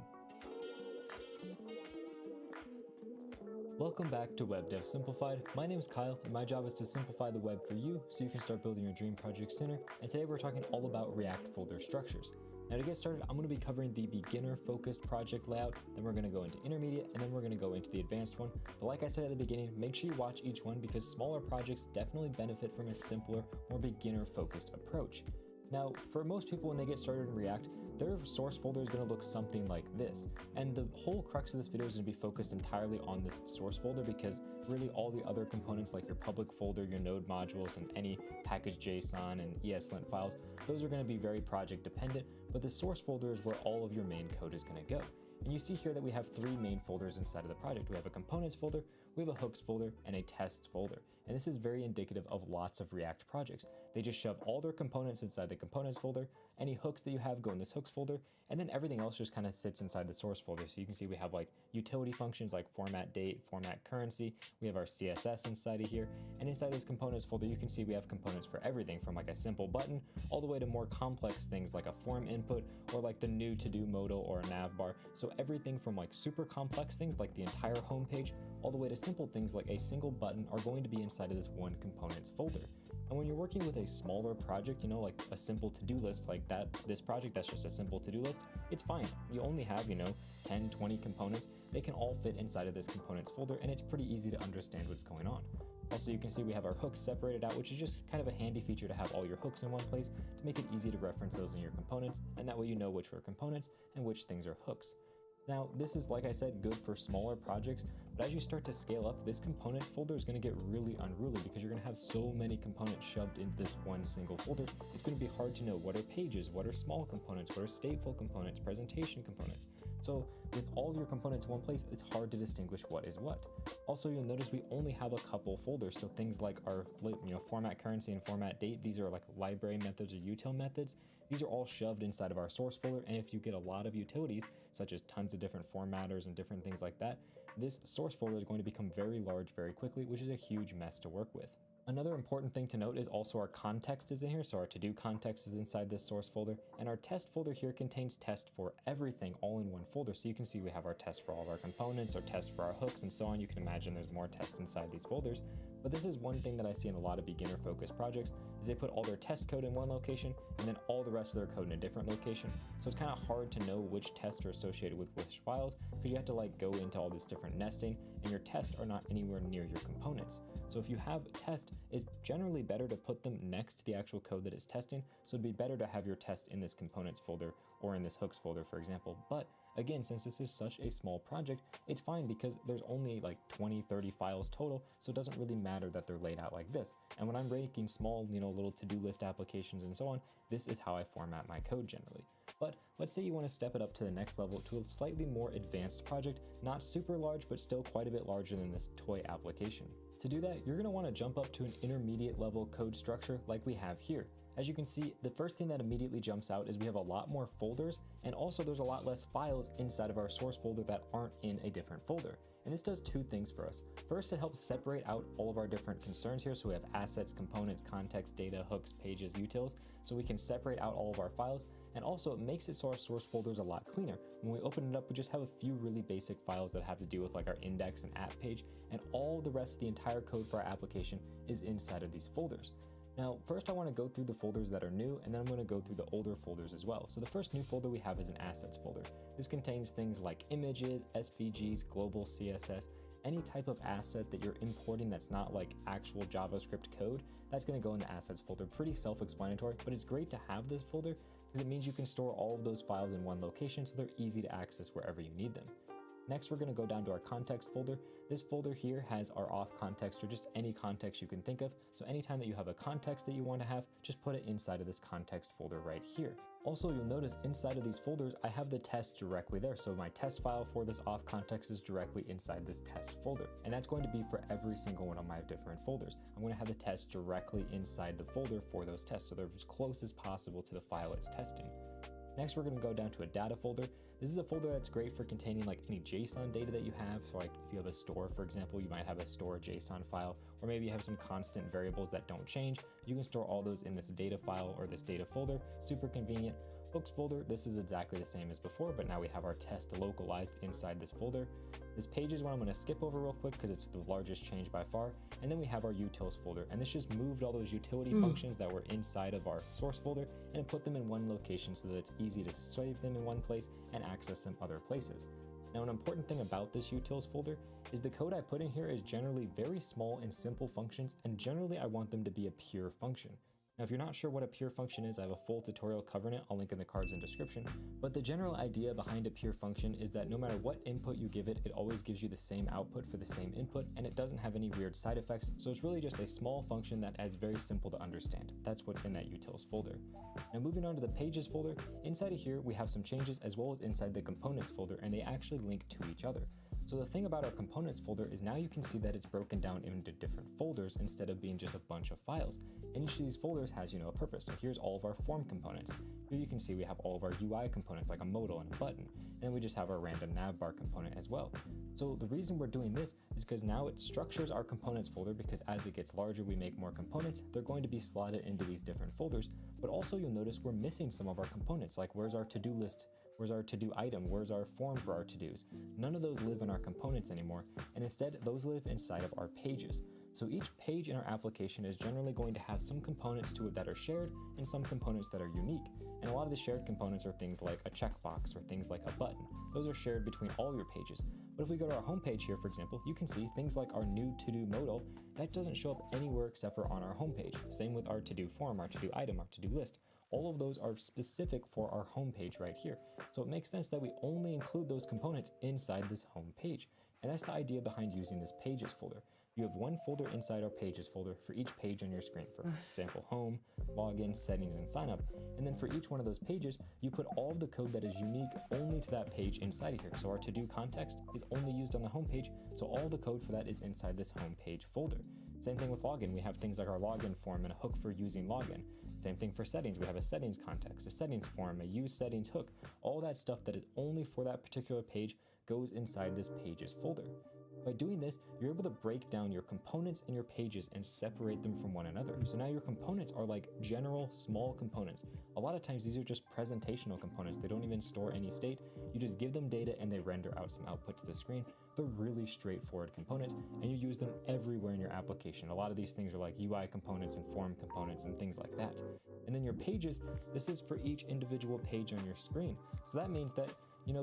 Welcome back to Web Dev Simplified. My name is Kyle, and my job is to simplify the web for you so you can start building your dream project sooner. And today we're talking all about React folder structures. Now to get started, I'm going to be covering the beginner-focused project layout, then we're going to go into intermediate, and then we're going to go into the advanced one. But like I said at the beginning, make sure you watch each one because smaller projects definitely benefit from a simpler, more beginner-focused approach. Now, for most people when they get started in React, their source folder is going to look something like this. And the whole crux of this video is going to be focused entirely on this source folder because really all the other components like your public folder, your node modules, and any package.json and ESLint files, those are going to be very project dependent, but the source folder is where all of your main code is going to go. And you see here that we have 3 main folders inside of the project. We have a components folder, we have a hooks folder, and a tests folder. And this is very indicative of lots of React projects. They just shove all their components inside the components folder, any hooks that you have go in this hooks folder, and then everything else just kind of sits inside the source folder. So you can see we have like utility functions like format date, format currency, we have our CSS inside of here, and inside this components folder you can see we have components for everything from like a simple button all the way to more complex things like a form input or like the new to-do modal or a nav bar. So everything from like super complex things like the entire home page all the way to simple things like a single button are going to be inside of this one components folder. And when you're working with a smaller project, you know, like a simple to-do list like that, this project that's just a simple to-do list, it's fine. You only have, 10, 20 components. They can all fit inside of this components folder, and it's pretty easy to understand what's going on. Also, you can see we have our hooks separated out, which is just kind of a handy feature to have all your hooks in one place to make it easy to reference those in your components, and that way you know which are components and which things are hooks. Now, this is, like I said, good for smaller projects, but as you start to scale up, this components folder is going to get really unruly because you're going to have so many components shoved into this one single folder. It's going to be hard to know what are pages, what are small components, what are stateful components, presentation components. So with all your components in one place, it's hard to distinguish what is what. Also, you'll notice we only have a couple folders. So things like our format currency and format date, these are like library methods or util methods. These are all shoved inside of our source folder. And if you get a lot of utilities, such as tons of different formatters and different things like that, this source folder is going to become very large very quickly, which is a huge mess to work with. Another important thing to note is also our context is in here, so our to-do context is inside this source folder, and our test folder here contains test for everything all in one folder. So you can see we have our test for all of our components, our test for our hooks, and so on. You can imagine there's more tests inside these folders, but this is one thing that I see in a lot of beginner-focused projects, is they put all their test code in one location, and then all the rest of their code in a different location. So it's kind of hard to know which tests are associated with which files, because you have to like go into all this different nesting, and your tests are not anywhere near your components. So if you have test, it's generally better to put them next to the actual code that it's testing. So it'd be better to have your test in this components folder or in this hooks folder, for example. But again, since this is such a small project, it's fine because there's only like 20, 30 files total. So it doesn't really matter that they're laid out like this. And when I'm making small, little to-do list applications and so on, this is how I format my code generally. But let's say you want to step it up to the next level to a slightly more advanced project, not super large, but still quite a bit larger than this toy application. To do that, you're going to want to jump up to an intermediate level code structure like we have here. As you can see, the first thing that immediately jumps out is we have a lot more folders, and also there's a lot less files inside of our source folder that aren't in a different folder. And this does two things for us. First, it helps separate out all of our different concerns here. So we have assets, components, context, data, hooks, pages, utils. So we can separate out all of our files. And also it makes it so our source folder is a lot cleaner. When we open it up, we just have a few really basic files that have to do with like our index and app page, and all the rest of the entire code for our application is inside of these folders. Now, first I want to go through the folders that are new, and then I'm going to go through the older folders as well. So the first new folder we have is an assets folder. This contains things like images, SVGs, global CSS, any type of asset that you're importing that's not like actual JavaScript code, that's going to go in the assets folder. Pretty self-explanatory, but it's great to have this folder because it means you can store all of those files in one location so they're easy to access wherever you need them. Next, we're going to go down to our context folder. This folder here has our auth context, or just any context you can think of. So anytime that you have a context that you want to have, just put it inside of this context folder right here. Also, you'll notice inside of these folders, I have the test directly there. So my test file for this auth context is directly inside this test folder. And that's going to be for every single one of my different folders. I'm going to have the test directly inside the folder for those tests, so they're as close as possible to the file it's testing. Next, we're going to go down to a data folder. This is a folder that's great for containing like any JSON data that you have. So like if you have a store, for example, you might have a store JSON file, or maybe you have some constant variables that don't change. You can store all those in this data file or this data folder. Super convenient. Hooks folder, this is exactly the same as before, but now we have our test localized inside this folder. This page is one I'm going to skip over real quick because it's the largest change by far. And then we have our utils folder, and this just moved all those utility functions that were inside of our source folder and put them in one location so that it's easy to save them in one place and access them other places. Now, an important thing about this utils folder is the code I put in here is generally very small and simple functions, and generally I want them to be a pure function. Now, if you're not sure what a pure function is, I have a full tutorial covering it. I'll link in the cards and description. But the general idea behind a pure function is that no matter what input you give it, it always gives you the same output for the same input, and it doesn't have any weird side effects. So it's really just a small function that is very simple to understand. That's what's in that utils folder. Now, moving on to the pages folder, inside of here, we have some changes as well as inside the components folder, and they actually link to each other. So the thing about our components folder is now you can see that it's broken down into different folders instead of being just a bunch of files. And each of these folders has, a purpose. So here's all of our form components. Here you can see we have all of our UI components like a modal and a button. And then we just have our random navbar component as well. So the reason we're doing this is because now it structures our components folder, because as it gets larger, we make more components. They're going to be slotted into these different folders. But also you'll notice we're missing some of our components, like where's our to-do list? Where's our to-do item? Where's our form for our to-dos? None of those live in our components anymore, and instead those live inside of our pages. So each page in our application is generally going to have some components to it that are shared and some components that are unique. And a lot of the shared components are things like a checkbox or things like a button. Those are shared between all your pages. But if we go to our home page here, for example, you can see things like our new to-do modal, that doesn't show up anywhere except for on our home page. Same with our to-do form, our to-do item, our to-do list. All of those are specific for our home page right here. So it makes sense that we only include those components inside this home page. And that's the idea behind using this pages folder. You have one folder inside our pages folder for each page on your screen. For example, home, login, settings, and sign up. And then for each one of those pages, you put all of the code that is unique only to that page inside of here. So our to-do context is only used on the home page. So all the code for that is inside this home page folder. Same thing with login. We have things like our login form and a hook for using login. Same thing for settings. We have a settings context, a settings form, a use settings hook. All that stuff that is only for that particular page goes inside this pages folder. By doing this, you're able to break down your components and your pages and separate them from one another. So now your components are like general small components. A lot of times these are just presentational components. They don't even store any state. You just give them data and they render out some output to the screen. They're really straightforward components, and you use them everywhere in your application. A lot of these things are like UI components and form components and things like that. And then your pages, this is for each individual page on your screen. So that means that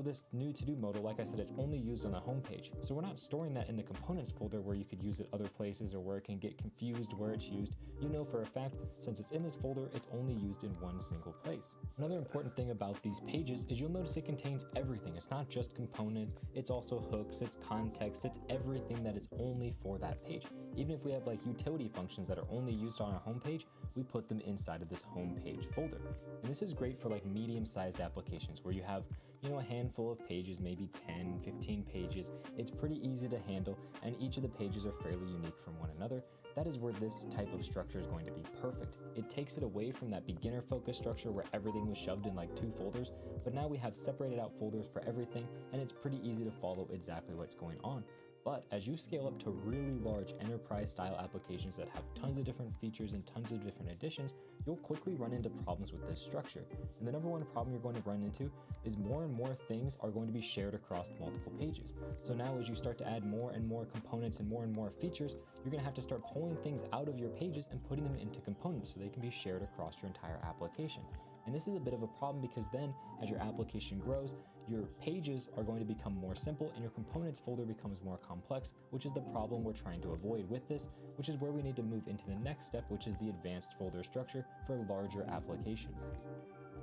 this new to-do modal, like I said, it's only used on the home page. So we're not storing that in the components folder where you could use it other places or where it can get confused where it's used. You know for a fact, since it's in this folder, it's only used in one single place. Another important thing about these pages is you'll notice it contains everything. It's not just components, it's also hooks, it's context, it's everything that is only for that page. Even if we have like utility functions that are only used on our home page, we put them inside of this home page folder. And this is great for like medium-sized applications where you have a handful of pages, maybe 10, 15 pages. It's pretty easy to handle, and each of the pages are fairly unique from one another. That is where this type of structure is going to be perfect. It takes it away from that beginner focused structure where everything was shoved in like 2 folders, but now we have separated out folders for everything, and it's pretty easy to follow exactly what's going on. But as you scale up to really large enterprise style applications that have tons of different features and tons of different additions, you'll quickly run into problems with this structure. And the number one problem you're going to run into is more and more things are going to be shared across multiple pages. So now as you start to add more and more components and more features, you're going to have to start pulling things out of your pages and putting them into components so they can be shared across your entire application. And this is a bit of a problem because then as your application grows, your pages are going to become more simple and your components folder becomes more complex, which is the problem we're trying to avoid with this, which is where we need to move into the next step, which is the advanced folder structure for larger applications.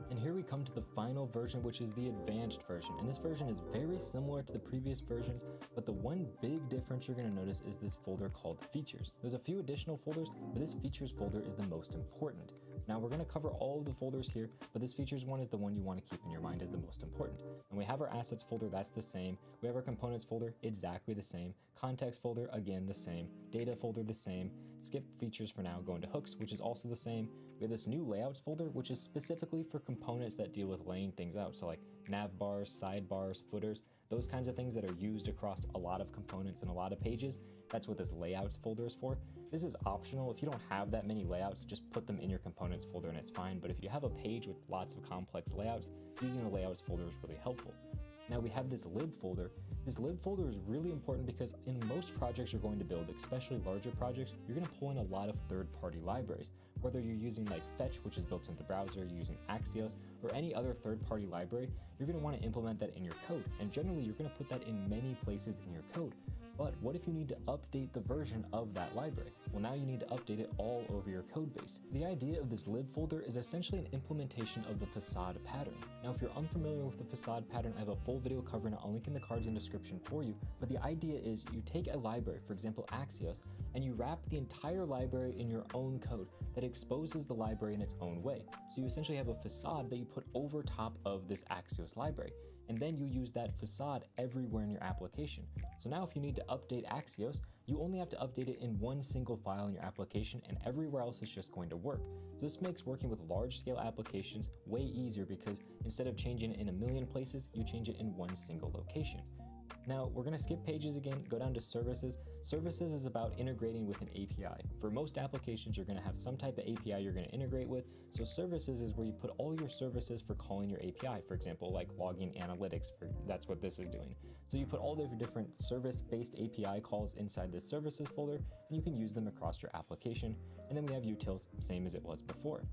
And here we come to the final version, which is the advanced version. And this version is very similar to the previous versions, but the one big difference you're going to notice is this folder called features. There's a few additional folders, but this features folder is the most important. Now we're going to cover all of the folders here, but this features one is the one you want to keep in your mind as the most important. And we have our assets folder, that's the same. We have our components folder, exactly the same. Context folder, again, the same. Data folder, the same. Skip features for now, go into hooks, which is also the same. We have this new layouts folder, which is specifically for components that deal with laying things out. So like nav bars, sidebars, footers, those kinds of things that are used across a lot of components and a lot of pages. That's what this layouts folder is for. This is optional. If you don't have that many layouts, just put them in your components folder and it's fine. But if you have a page with lots of complex layouts, using a layouts folder is really helpful. Now we have this lib folder. This lib folder is really important because in most projects you're going to build, especially larger projects, you're going to pull in a lot of third-party libraries. Whether you're using like Fetch, which is built into the browser, you're using Axios, or any other third-party library, you're going to want to implement that in your code. And generally you're going to put that in many places in your code. But what if you need to update the version of that library? Well, now you need to update it all over your code base. The idea of this lib folder is essentially an implementation of the facade pattern. Now, if you're unfamiliar with the facade pattern, I have a full video covering it. I'll link in the cards and description for you. But the idea is you take a library, for example, Axios, and you wrap the entire library in your own code that exposes the library in its own way. So you essentially have a facade that you put over top of this Axios library. And then you use that facade everywhere in your application. So now if you need to update Axios, you only have to update it in one single file in your application and everywhere else is just going to work. So this makes working with large scale applications way easier because instead of changing it in a million places, you change it in one single location. Now we're going to skip pages again, go down to services. Services is about integrating with an API. For most applications, you're going to have some type of API you're going to integrate with. So services is where you put all your services for calling your API. For example, like logging analytics, that's what this is doing. So you put all the different service-based API calls inside this services folder, and you can use them across your application. And then we have utils, same as it was before.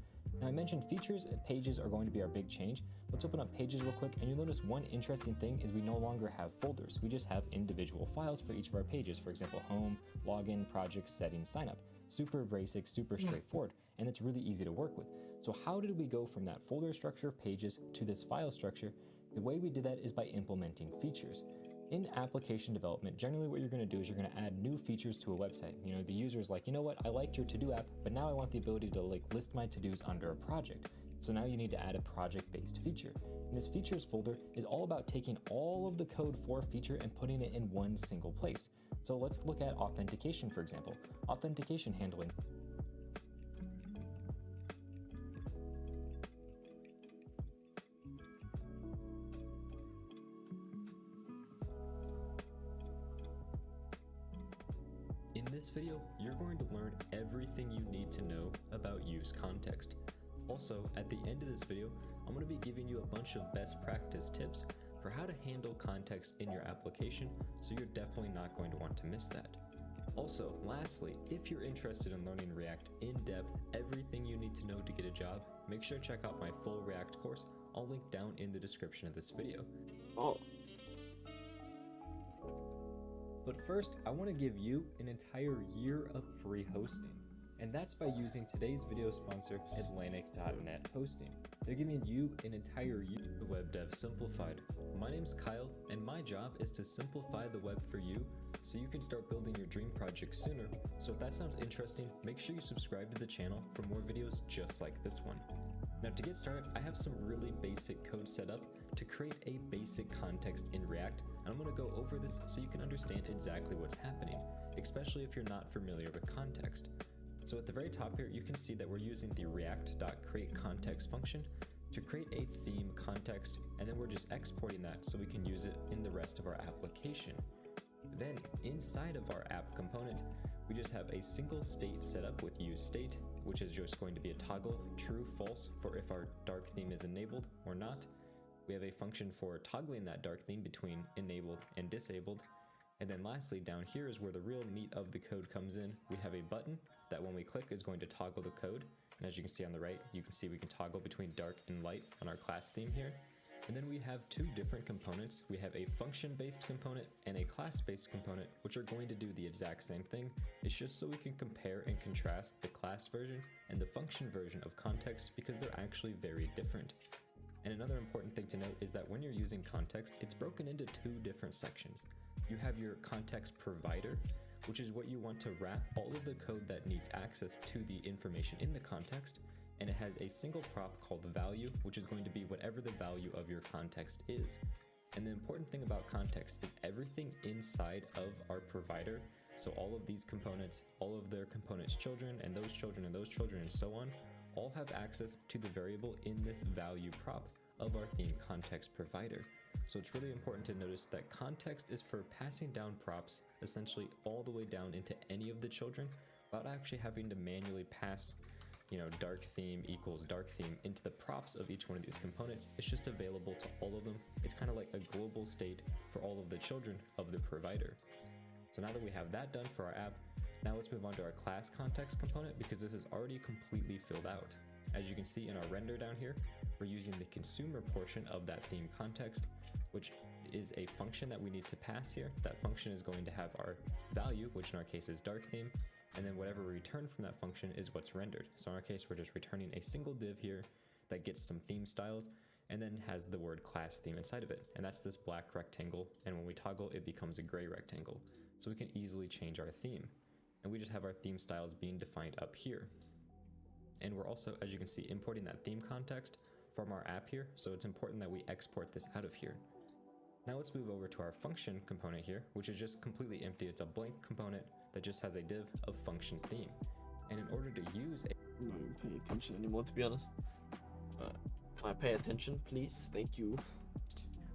Now I mentioned features and pages are going to be our big change. Let's open up pages real quick and you'll notice one interesting thing is we no longer have folders. We just have individual files for each of our pages. For example, home, login, projects, settings, sign up. Super basic, super straightforward, and it's really easy to work with. So how did we go from that folder structure of pages to this file structure? The way we did that is by implementing features. In application development, generally what you're going to do is you're going to add new features to a website. You know, the user's like, you know what, I liked your to-do app, but now I want the ability to like list my to-dos under a project. So now you need to add a project-based feature. And this features folder is all about taking all of the code for a feature and putting it in one single place. So let's look at authentication, for example. Authentication handling. In this video, you're going to learn everything you need to know about use context. Also, at the end of this video, I'm going to be giving you a bunch of best practice tips for how to handle context in your application, so you're definitely not going to want to miss that. Also, lastly, if you're interested in learning React in depth, everything you need to know to get a job, make sure to check out my full React course. I'll link down in the description of this video. Oh. But first, I want to give you an entire year of free hosting. And that's by using today's video sponsor, Atlantic.net Hosting. They're giving you an entire year of web dev simplified. My name's Kyle, and my job is to simplify the web for you so you can start building your dream project sooner. So if that sounds interesting, make sure you subscribe to the channel for more videos just like this one. Now to get started, I have some really basic code set up to create a basic context in React, and I'm going to go over this so you can understand exactly what's happening, especially if you're not familiar with context. So at the very top here, you can see that we're using the react.createContext function to create a theme context, and then we're just exporting that so we can use it in the rest of our application. Then inside of our app component, we just have a single state set up with useState, which is just going to be a toggle true, false for if our dark theme is enabled or not. We have a function for toggling that dark theme between enabled and disabled. And then lastly, down here is where the real meat of the code comes in. We have a button that when we click is going to toggle the code. And as you can see on the right, you can see we can toggle between dark and light on our class theme here. And then we have two different components. We have a function-based component and a class-based component, which are going to do the exact same thing. It's just so we can compare and contrast the class version and the function version of context because they're actually very different. And another important thing to note is that when you're using context, it's broken into two different sections. You have your context provider, which is what you want to wrap all of the code that needs access to the information in the context, and it has a single prop called value, which is going to be whatever the value of your context is. And the important thing about context is everything inside of our provider, so all of these components, all of their components' children, and those children, and those children, and so on, all have access to the variable in this value prop of our theme context provider. So it's really important to notice that context is for passing down props essentially all the way down into any of the children without actually having to manually pass, dark theme equals dark theme into the props of each one of these components. It's just available to all of them. It's kind of like a global state for all of the children of the provider. So now that we have that done for our app, now let's move on to our class context component because this is already completely filled out. As you can see in our render down here, we're using the consumer portion of that theme context, which is a function that we need to pass here. That function is going to have our value, which in our case is dark theme, and then whatever we return from that function is what's rendered. So in our case, we're just returning a single div here that gets some theme styles and then has the word class theme inside of it. And that's this black rectangle. And when we toggle, it becomes a gray rectangle. So we can easily change our theme. And we just have our theme styles being defined up here. And we're also, as you can see, importing that theme context from our app here. So it's important that we export this out of here. Now let's move over to our function component here, which is just completely empty. It's a blank component that just has a div of function theme. And in order to use I'm not even paying attention anymore, to be honest. Can I pay attention, please? Thank you.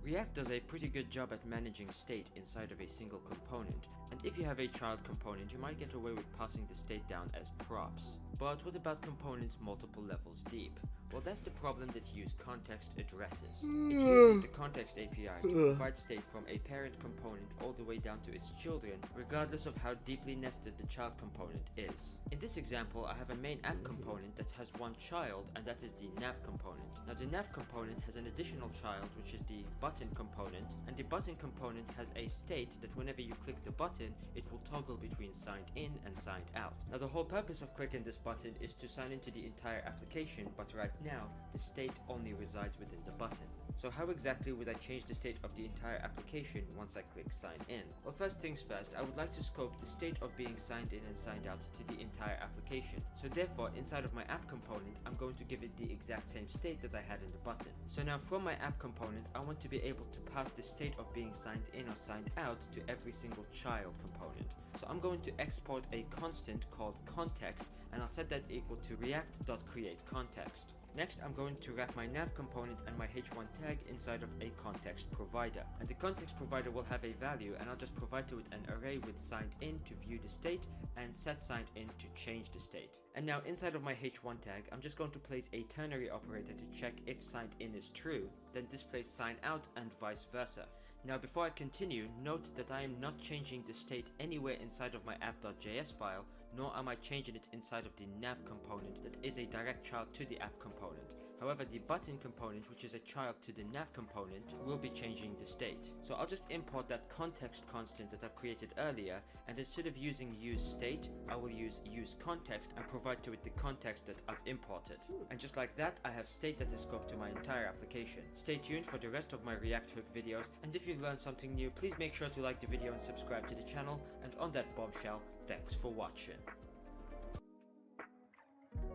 React does a pretty good job at managing state inside of a single component, and if you have a child component, you might get away with passing the state down as props. But what about components multiple levels deep? Well, that's the problem that useContext addresses. It uses the context API to provide state from a parent component all the way down to its children, regardless of how deeply nested the child component is. In this example, I have a main app component that has one child, and that is the nav component. Now, the nav component has an additional child, which is the button component, and the button component has a state that whenever you click the button, it will toggle between signed in and signed out. Now, the whole purpose of clicking this button is to sign into the entire application, but right now, the state only resides within the button. So how exactly would I change the state of the entire application once I click sign in? Well, first things first, I would like to scope the state of being signed in and signed out to the entire application. So therefore, inside of my app component, I'm going to give it the exact same state that I had in the button. So now from my app component, I want to be able to pass the state of being signed in or signed out to every single child component. So I'm going to export a constant called context, and I'll set that equal to react.createContext. Next, I'm going to wrap my nav component and my h1 tag inside of a context provider. And the context provider will have a value, and I'll just provide to it an array with signed in to view the state and set signed in to change the state. And now inside of my h1 tag, I'm just going to place a ternary operator to check if signed in is true, then display sign out and vice versa. Now before I continue, note that I am not changing the state anywhere inside of my app.js file, nor am I changing it inside of the nav component that is a direct child to the app component. However, the button component, which is a child to the nav component, will be changing the state. So I'll just import that context constant that I've created earlier, and instead of using useState, I will use useContext and provide to it the context that I've imported. And just like that, I have state that is scoped to my entire application. Stay tuned for the rest of my React Hook videos, and if you've learned something new, please make sure to like the video and subscribe to the channel. And on that bombshell, thanks for watching.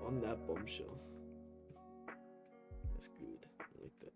On that bombshell. That's good. I like that.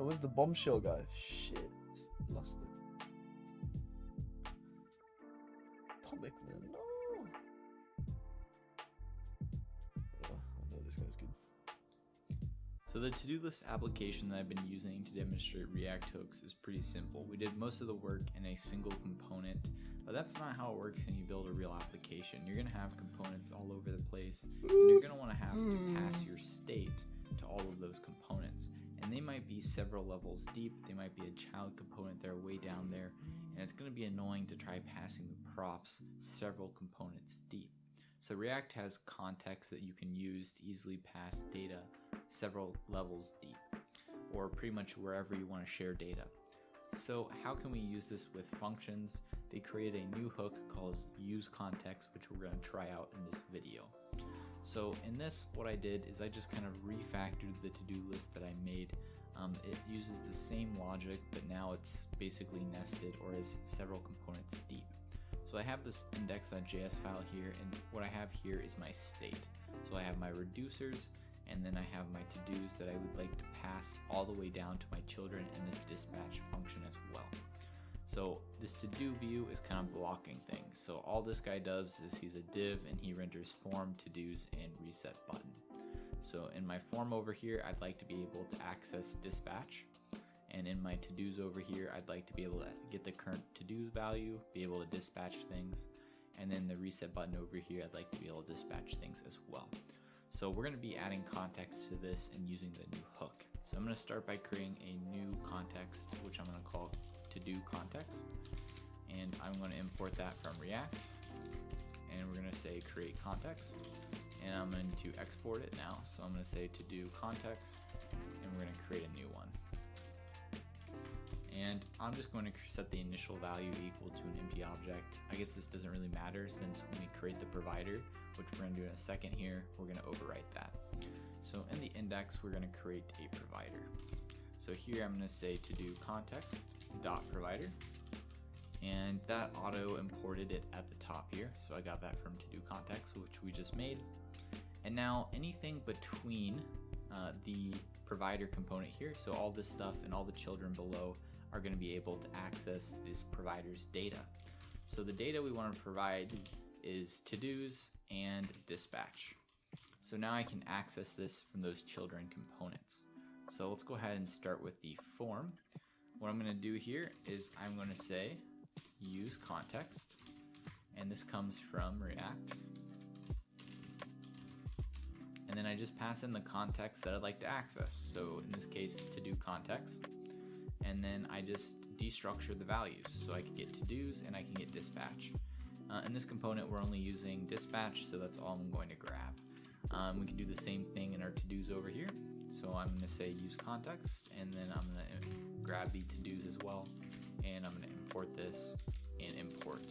Oh, where's the bombshell guy? Shit. Lost it. Atomic man, no. I know this guy's good. So the to-do list application that I've been using to demonstrate React hooks is pretty simple. We did most of the work in a single component, but that's not how it works when you build a real application. You're gonna have components all over the place, and you're gonna wanna have to pass your state to all of those components. And they might be several levels deep, they might be a child component that are way down there, and it's gonna be annoying to try passing the props several components deep. So React has context that you can use to easily pass data several levels deep, or pretty much wherever you want to share data. So how can we use this with functions? They created a new hook called use context, which we're going to try out in this video. So in this, what I did is I just kind of refactored the to-do list that I made. It uses the same logic, but now it's basically nested or is several components deep. So I have this index.js file here, and what I have here is my state. So I have my reducers, and then I have my to-dos that I would like to pass all the way down to my children in this dispatch function as well. So this to-do view is kind of blocking things. So all this guy does is he's a div and he renders form, to-dos, and reset button. So in my form over here, I'd like to be able to access dispatch. And in my to-dos over here, I'd like to be able to get the current to-dos value, be able to dispatch things. And then the reset button over here, I'd like to be able to dispatch things as well. So we're going to be adding context to this and using the new hook. So I'm going to start by creating a new context, which I'm going to call to-do context. And I'm going to import that from React. And we're going to say create context. And I'm going to export it now. So I'm going to say to-do context, and we're going to create a new one. And I'm just going to set the initial value equal to an empty object. I guess this doesn't really matter since when we create the provider, which we're going to do in a second here, we're going to overwrite that. So in the index, we're going to create a provider. So here I'm going to say to do context dot provider, and that auto imported it at the top here. So I got that from to do context, which we just made. And now anything between the provider component here, so all this stuff and all the children below are going to be able to access this provider's data. So the data we want to provide is to-dos and dispatch. So now I can access this from those children components. So let's go ahead and start with the form. What I'm going to do here is I'm going to say use context, and this comes from React. and then I just pass in the context that I'd like to access. So in this case, to do context, and then I just destructure the values. So I can get to-dos and I can get dispatch. In this component, we're only using dispatch, so that's all I'm going to grab. We can do the same thing in our to-dos over here. So I'm going to say use context, and then I'm going to grab the to-dos as well, and I'm going to import this and import.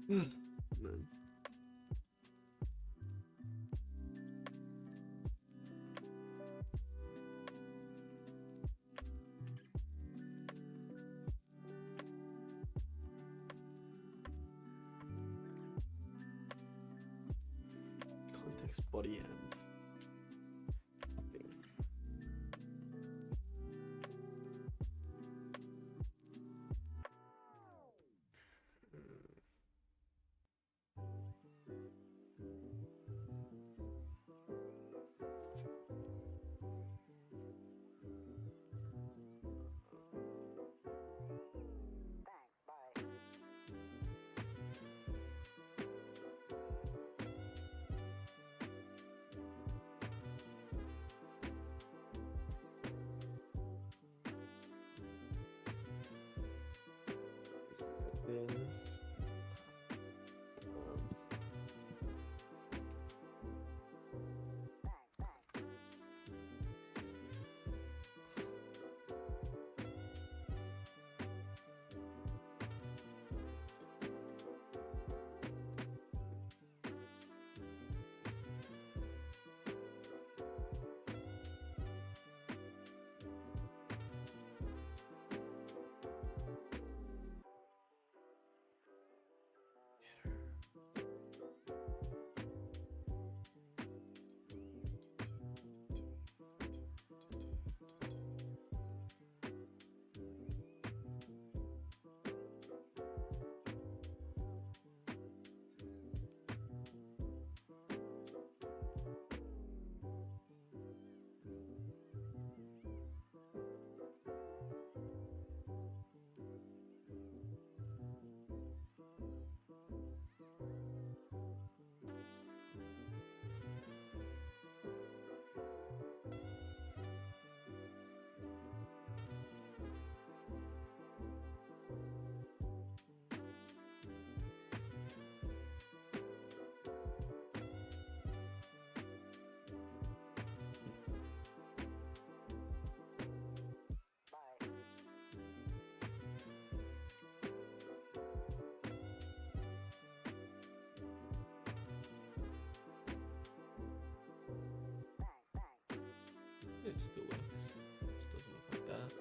Man. Context body and then it still works. Just doesn't look like that.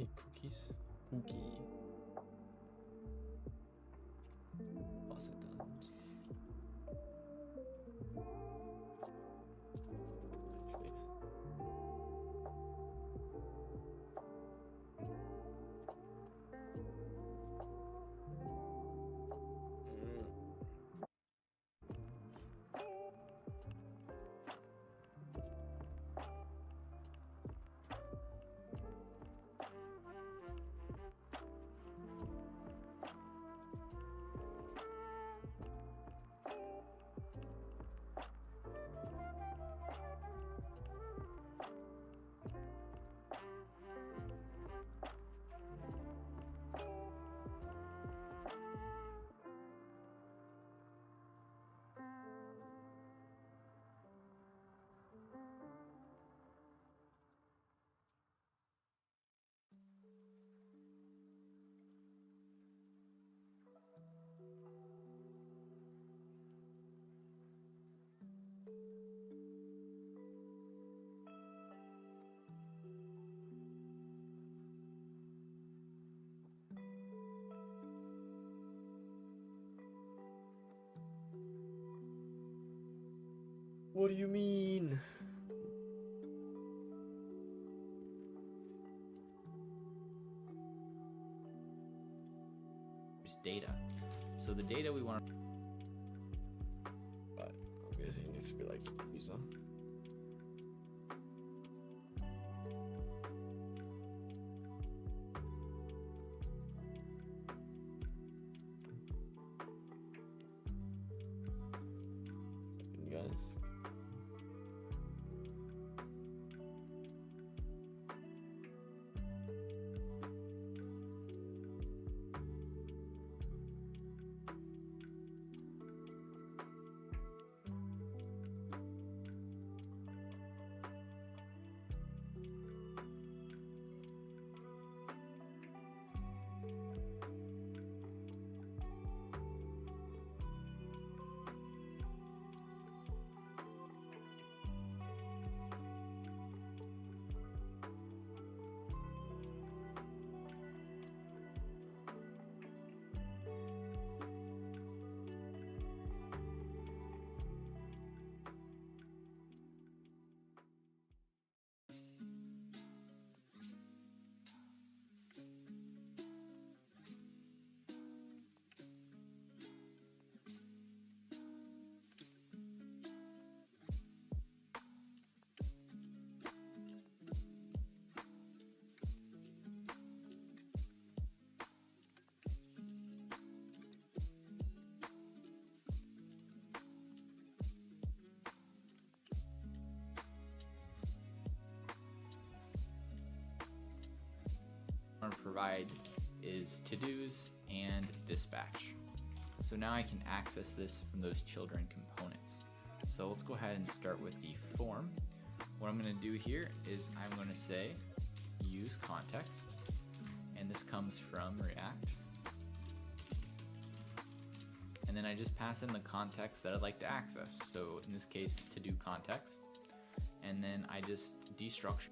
Hey, cookies. Cookie. Pass it down. What do you mean? There's data. So the data we want. But I'm guessing it needs to be like user. Second, guys. Want to provide is to-dos and dispatch. So now I can access this from those children components. So let's go ahead and start with the form. What I'm going to do here is I'm going to say use context, and this comes from React. And then I just pass in the context that I'd like to access. So in this case, to-do context, and then I just destructure.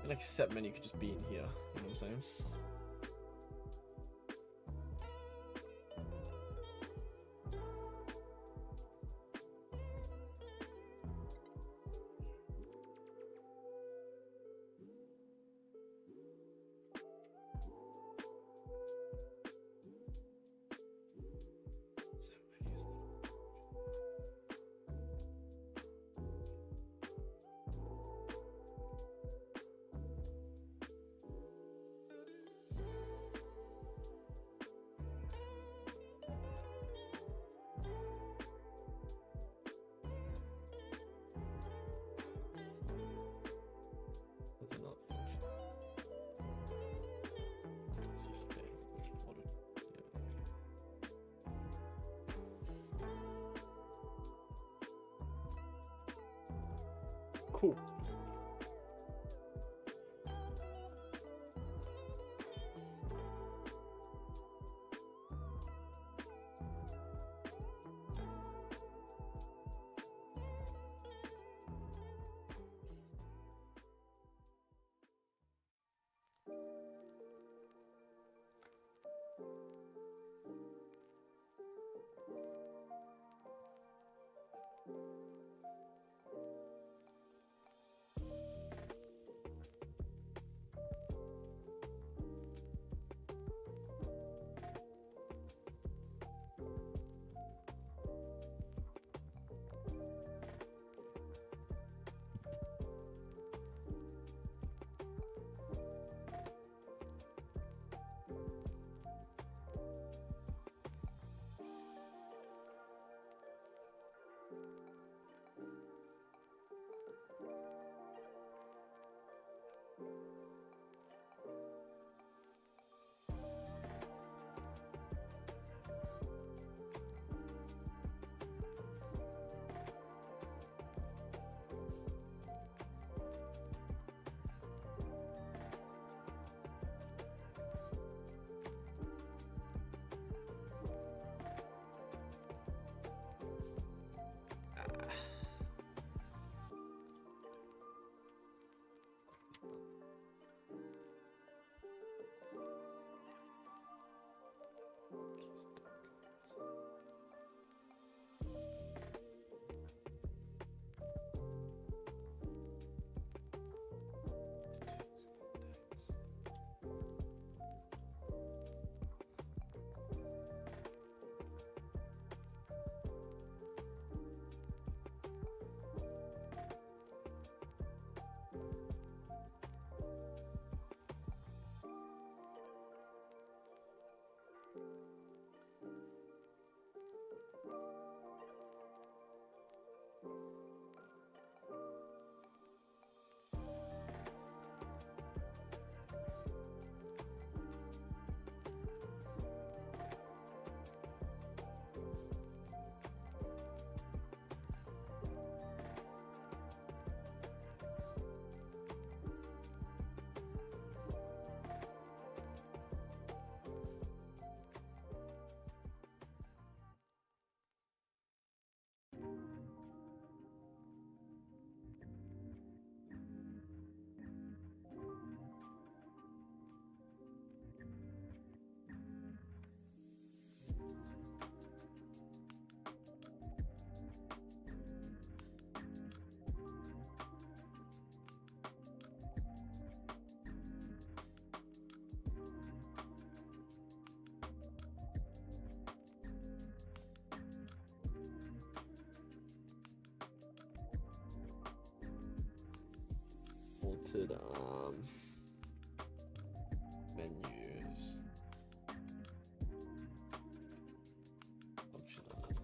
like set menu could just be in here. You know what I'm saying? Does it not function? See if they ordered. Yeah. Cool. Altered menus, functionality.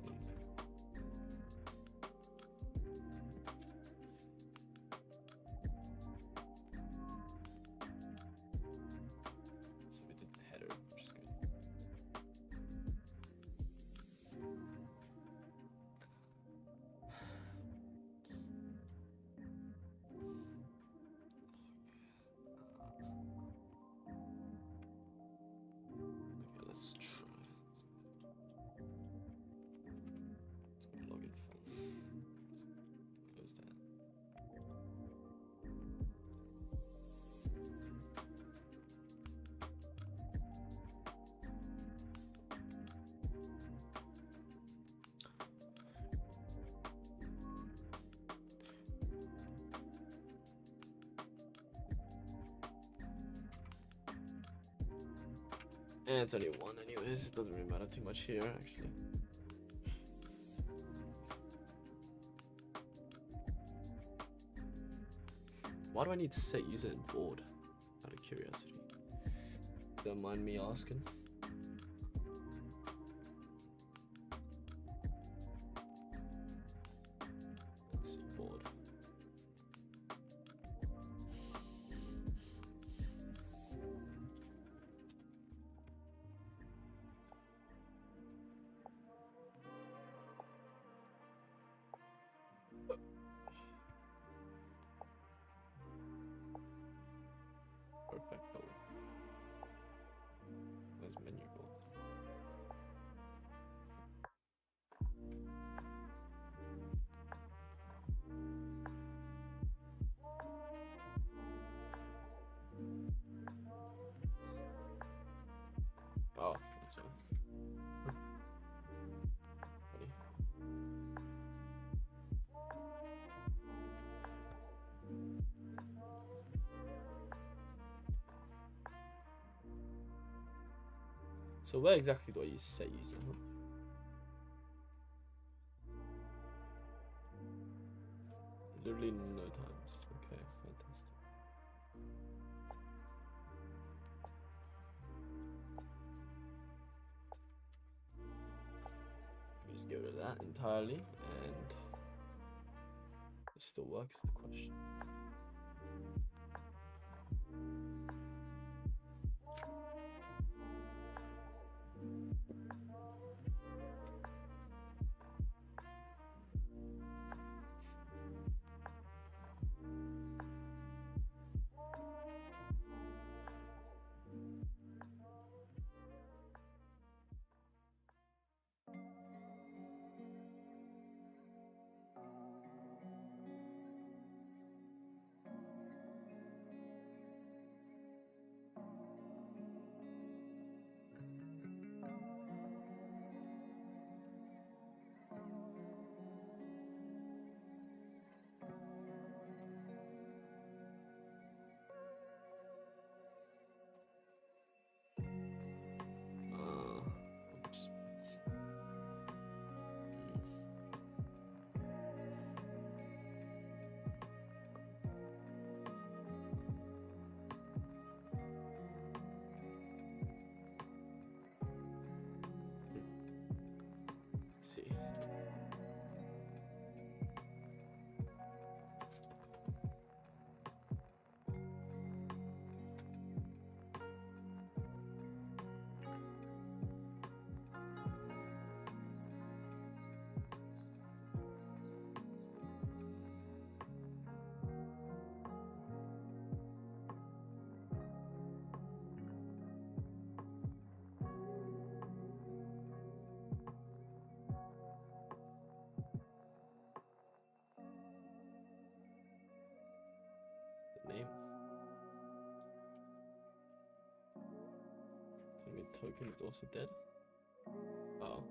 So we did the header, which is good. And it's only one anyways, it doesn't really matter too much here actually. Why do I need set user and board? Out of curiosity. Don't mind me asking. Let's see, board. Perfecto. Where's menu go? Oh, that's fine. Funny. So where exactly do I use set user? Huh? Literally no times. Okay, fantastic. Just get rid of that entirely, and it still works. The question. Oops. See. The name. Tell me token is also dead. Oh.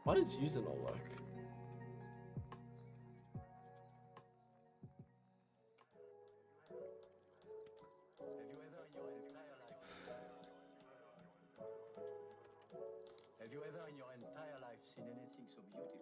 Why does user not work? Have you ever in your entire life seen anything so beautiful?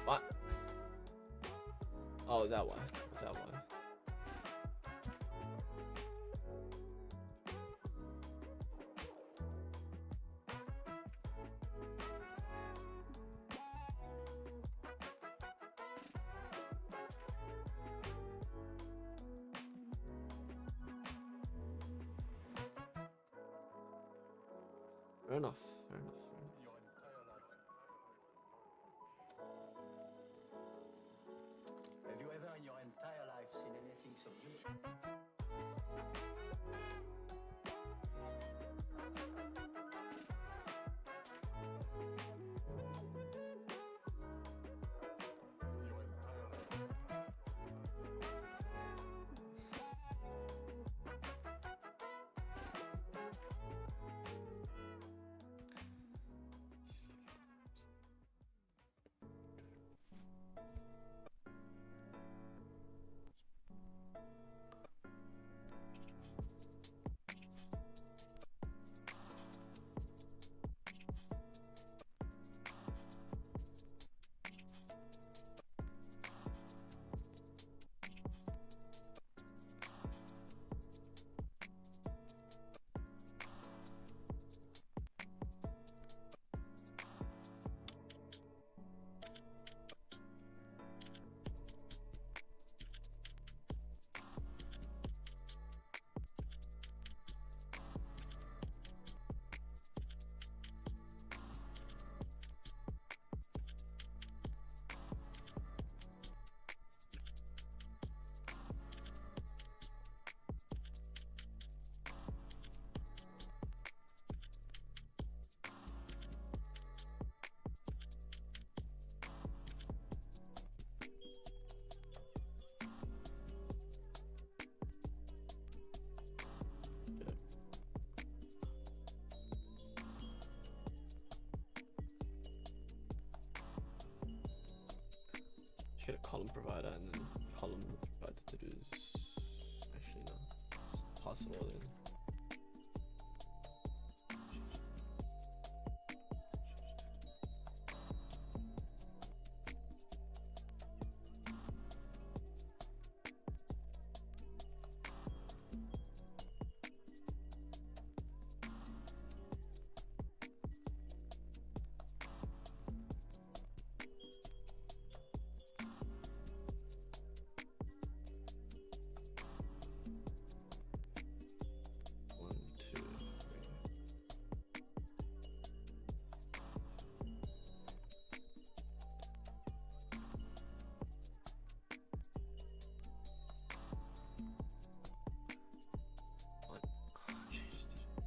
What? Oh, is that why? Is that why? Fair enough. Fair enough. Your entire life. Have you ever in your entire life seen anything so beautiful? Your entire life. Just get a column provider and then column will provide the to-dos. Actually, no. Just pass it all in. One, two, three. What? Oh, changed it.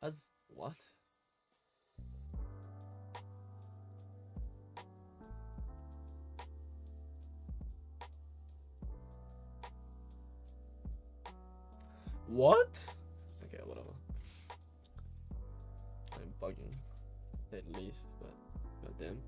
As what? What? Okay, whatever. I'm bugging, at least, but goddamn.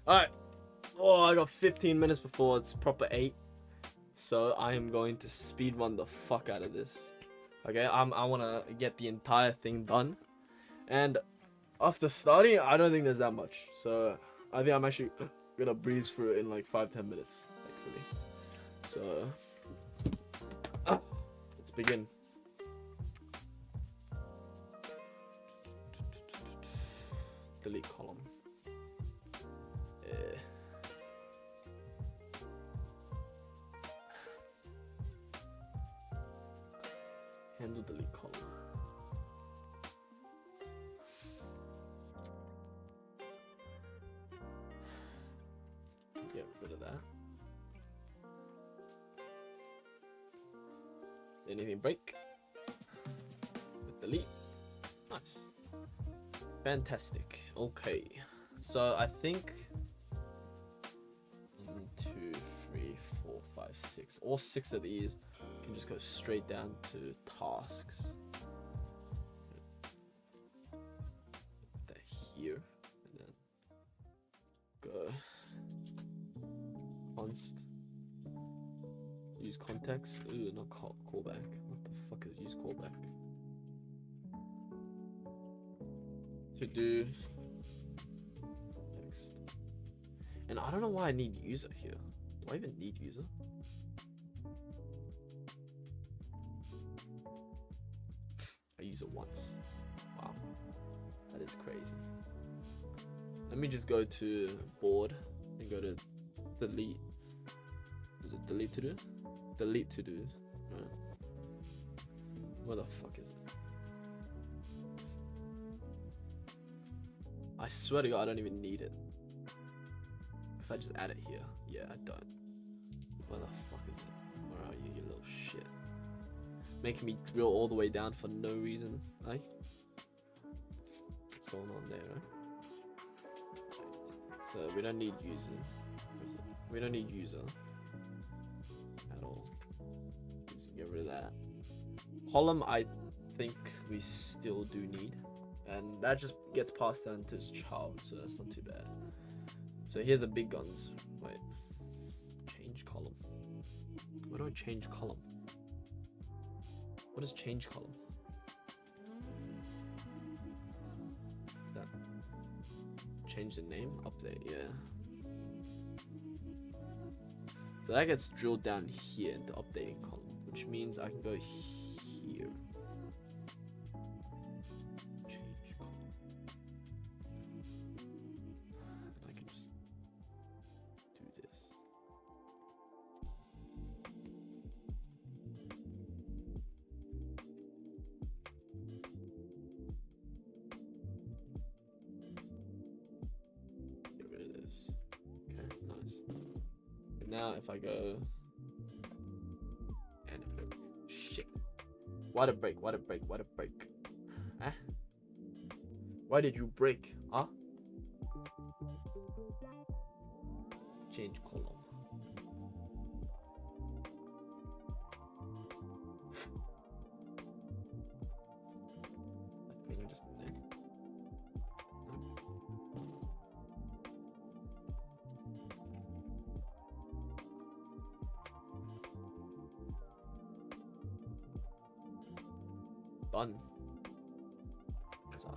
Alright. Oh, I got 15 minutes before it's proper 8. So I am going to speed run the fuck out of this. Okay, I want to get the entire thing done. And after starting, I don't think there's that much. So I think I'm actually gonna breeze through it in like 5-10 minutes, thankfully. So let's begin. Delete column. Handle delete column. Get rid of that. Anything break? Delete. Nice. Fantastic. Okay. So I think 1, 2, 3, 4, 5, 6. All 6 of these can just go straight down to tasks. Put that here and then go const. Use context. Ooh, not callback. What the fuck is use callback? To do next. And I don't know why I need user here. Do I even need user? I use it once. Wow, that is crazy. Let me just go to board and go to delete. Is it delete to do? Delete to do. Right. Where the fuck is it? I swear to God, I don't even need it. Cause I just add it here. Yeah, I don't. Where the fuck is it? Where are you, you little shit? Making me drill all the way down for no reason, eh? What's going on there, right? So we don't need user. We don't need user at all. Let's get rid of that. Column, I think we still do need. And that just gets passed down to his child, so that's not too bad. So here are the big guns. Wait. Change column. Where do I change column? What is change column? That. Change the name? Update, yeah. So that gets drilled down here into updating column, which means I can go here. Now if I go and if I, shit, why'd it break? Why'd it break? Why'd it break? Huh? Why did you break? Huh? Change column. That's pretty much just there. Done. So.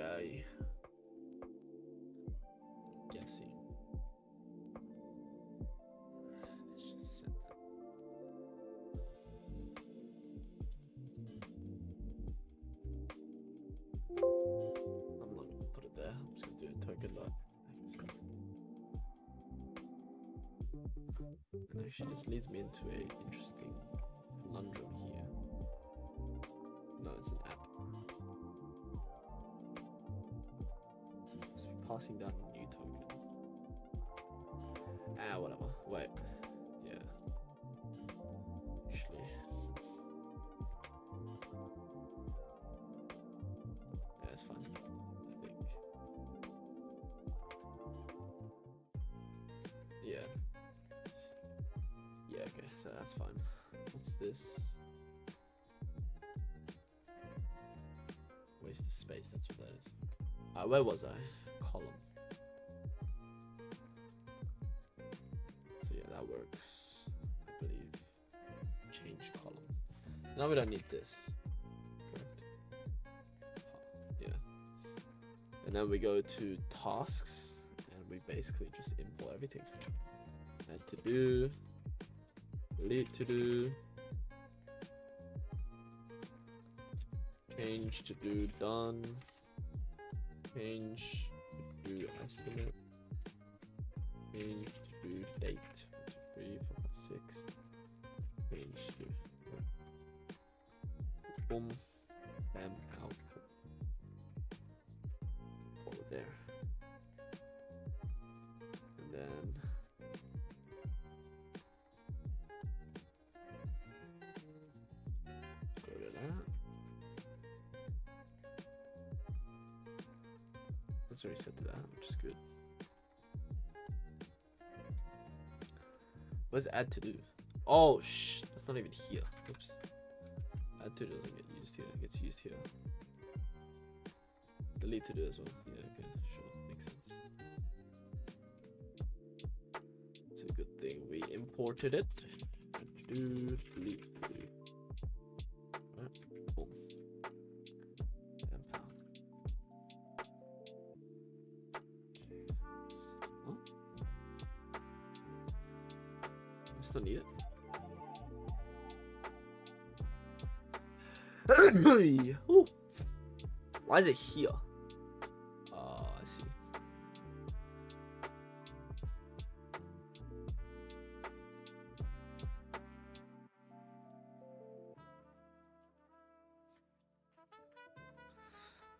Ay. Guessing. Let's just set that. I'm not gonna put it there. I'm just gonna do a token dot. And actually, this leads me into a interesting conundrum here. No, it's an app. So we're passing down a new token. Whatever. Wait. Yeah. Actually. Yeah, it's fine. I think. Yeah. Yeah, okay, so that's fine. What's this? Waste of space, that's what that is. Where was I? Column. So yeah, that works, I believe. Change column. Now we don't need this. Correct? Yeah. And then we go to tasks, and we basically just import everything. Add to do. Delete to do, change to do done, change to do estimate, change to do date, 1, 2, 3, 4, 5, 6, change to boom, bam, out, call it there, and then that's already set to that, which is good. What does add to do? Oh, that's not even here. Oops. Add to do doesn't get used here. It gets used here. Delete to do as well. Yeah, okay, sure, makes sense. It's a good thing we imported it. Do delete to do. Right, boom. Still need it. Ooh. Why is it here? Oh, I see.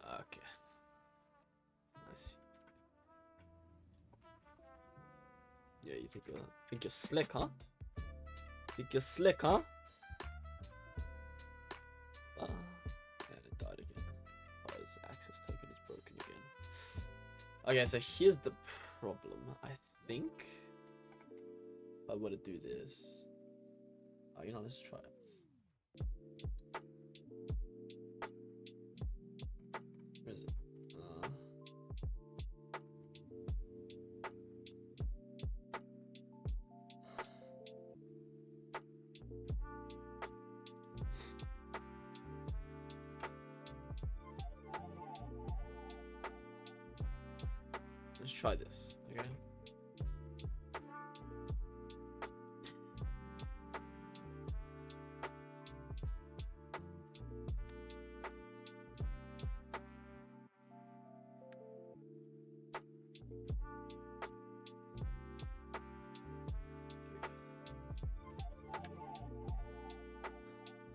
Okay. I see. Yeah, you think you're slick, huh? Think you're slick, huh? And it died again. Oh, his access token is broken again. Okay, so here's the problem. I think if I were to do this, let's try it. Where is it? Let's try this, okay?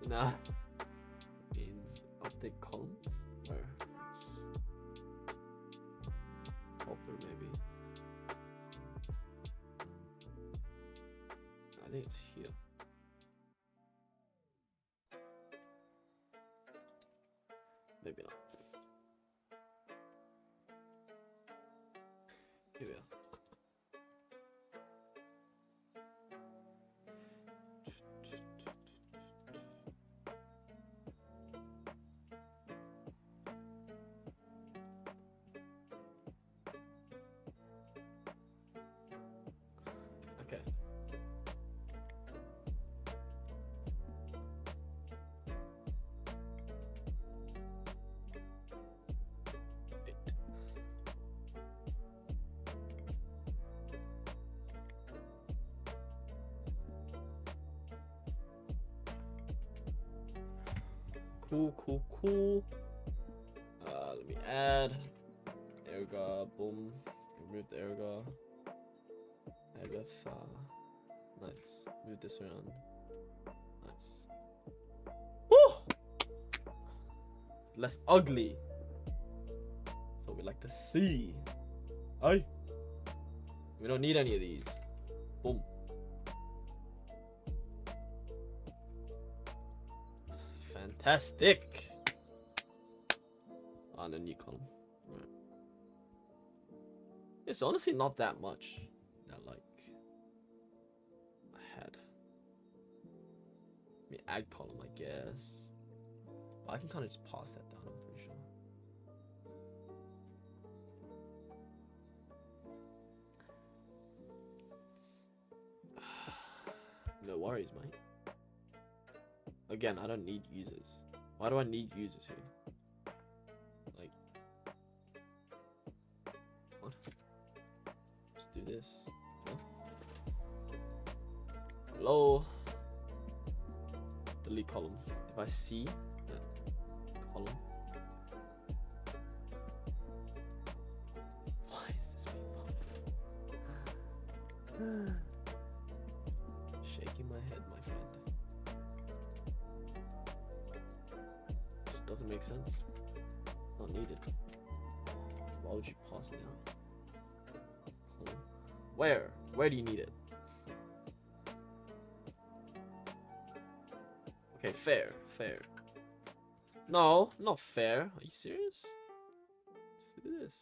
So now means update column, or it's helper maybe. I think it's here. Maybe not. Here we are. Okay. Cool. Let me add erga. Boom. Remove the erga. Add with nice. Move this around. Nice. Woo! It's less ugly. That's what we like to see. Aye. We don't need any of these. Boom. Fantastic. On a new column. Right. It's honestly not that much that like I had. Let me add column, I guess. I can kind of just pass that down, I'm pretty sure. No worries, mate. Again, I don't need users. Why do I need users here? Like, what? Let's do this. Huh? Hello. Delete column. If I see that column. Why is this being popped? Shaking my head, my friend. Just doesn't make sense. Not needed. Why would you pass it out? Column. Where? Where do you need it? Okay, fair. No, not fair. Are you serious? Let's do this.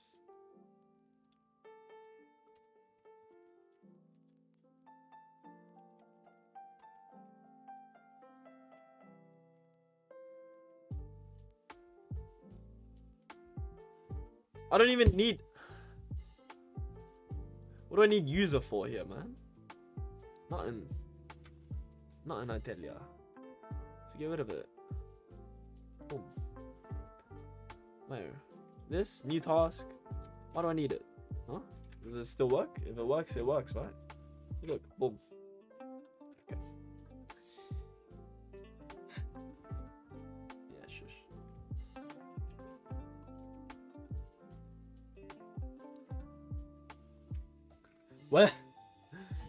I don't even need... What do I need user for here, man? Nothing. Nothing, I tell ya. So get rid of it. Boom. Where? This? New task? Why do I need it? Huh? Does it still work? If it works, right? Look, boom. Okay. Yeah, shush.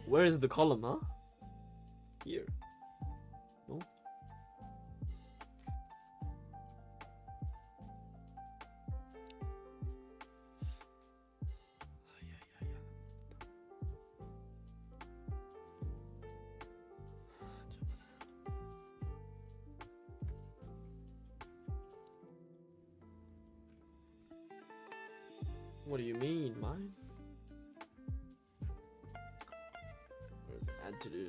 Where is the column, huh? Here. No? What do you mean, man? Where's add to do?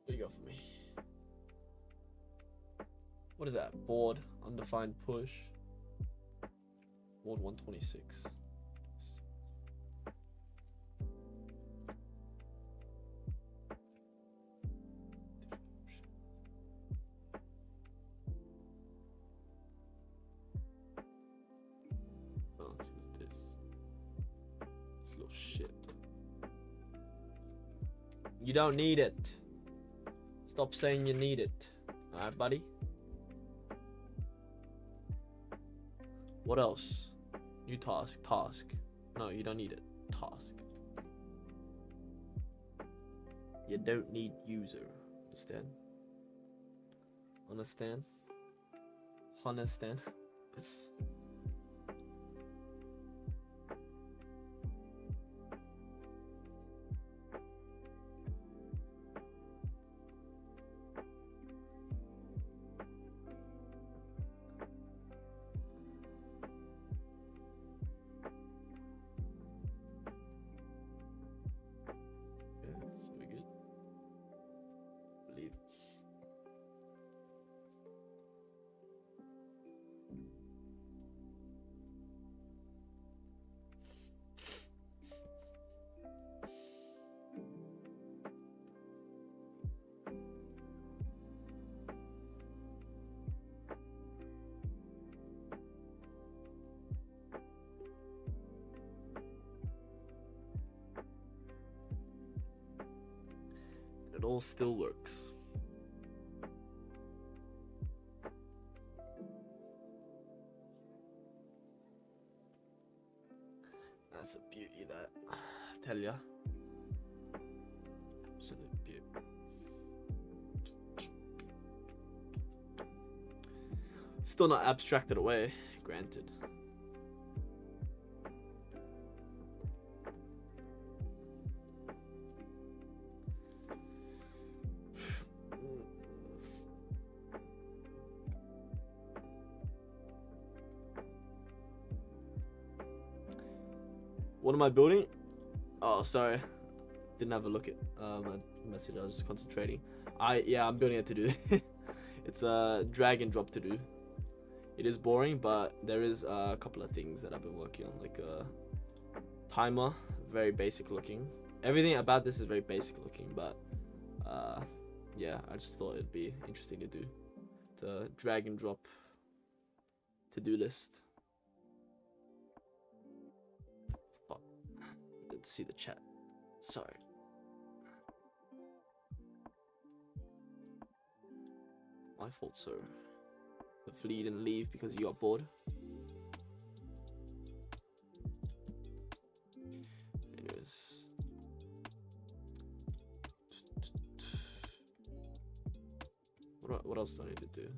What do you got for me? What is that? Board, undefined push. Board 126. Oh, it's this. This little shit. You don't need it. Stop saying you need it. Alright, buddy? What else? New task. No, you don't need it. Task. You don't need user. Understand? Understand? all still works. That's a beauty, that. Tell ya. Absolute beauty. Still not abstracted away, granted. What am I building? Oh, sorry. Didn't have a look at my message. I was just concentrating. I'm building a to-do. It's a drag and drop to-do. It is boring, but there is a couple of things that I've been working on, like a timer, very basic looking. Everything about this is very basic looking, but yeah, I just thought it'd be interesting to do. To drag and drop to-do list. Fuck. Let's see the chat. Sorry. My fault, sir. Hopefully you didn't leave because you got bored. Anyways. What else do I need to do?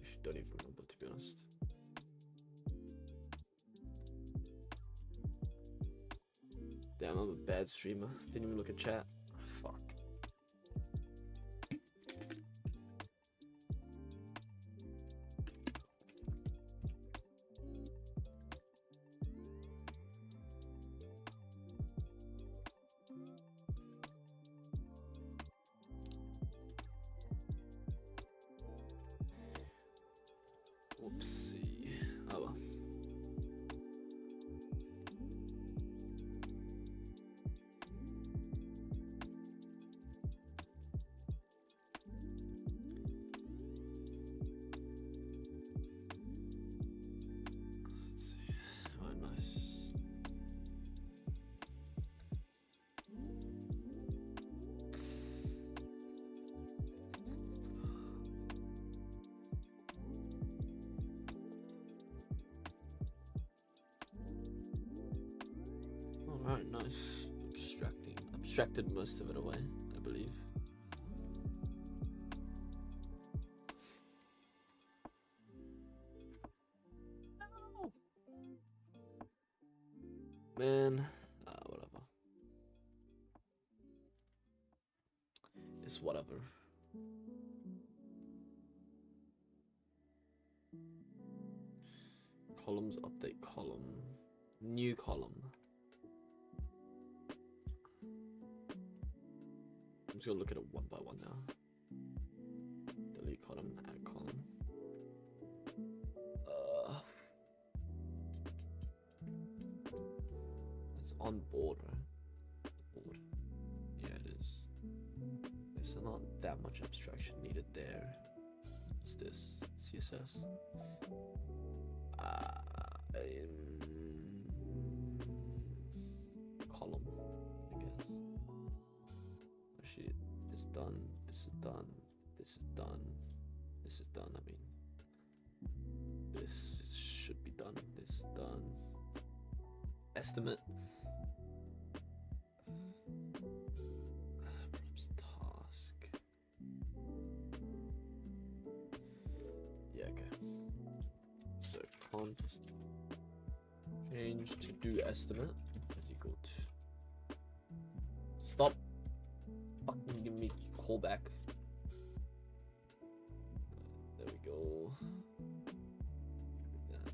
I don't even remember, to be honest. Damn, I'm a bad streamer. Didn't even look at chat. Fuck. Oopsie. Oh well. Let's see. Oh, nice. Alright, nice. Abstracted most of it away, I believe. No! Man, whatever. It's whatever. Columns, update column. New column. I'm just gonna look at it one by one now. Delete column, add column. It's on board, right? Board. Yeah, it is. There's not that much abstraction needed there. What's this? CSS. Column, I guess. Actually, this is done. This is done. This is done. This is done. I mean, this should be done. This is done. Estimate. Perhaps task. Yeah, okay. So const change to do estimate is equal to stop fucking give me callback. There we go. Like that.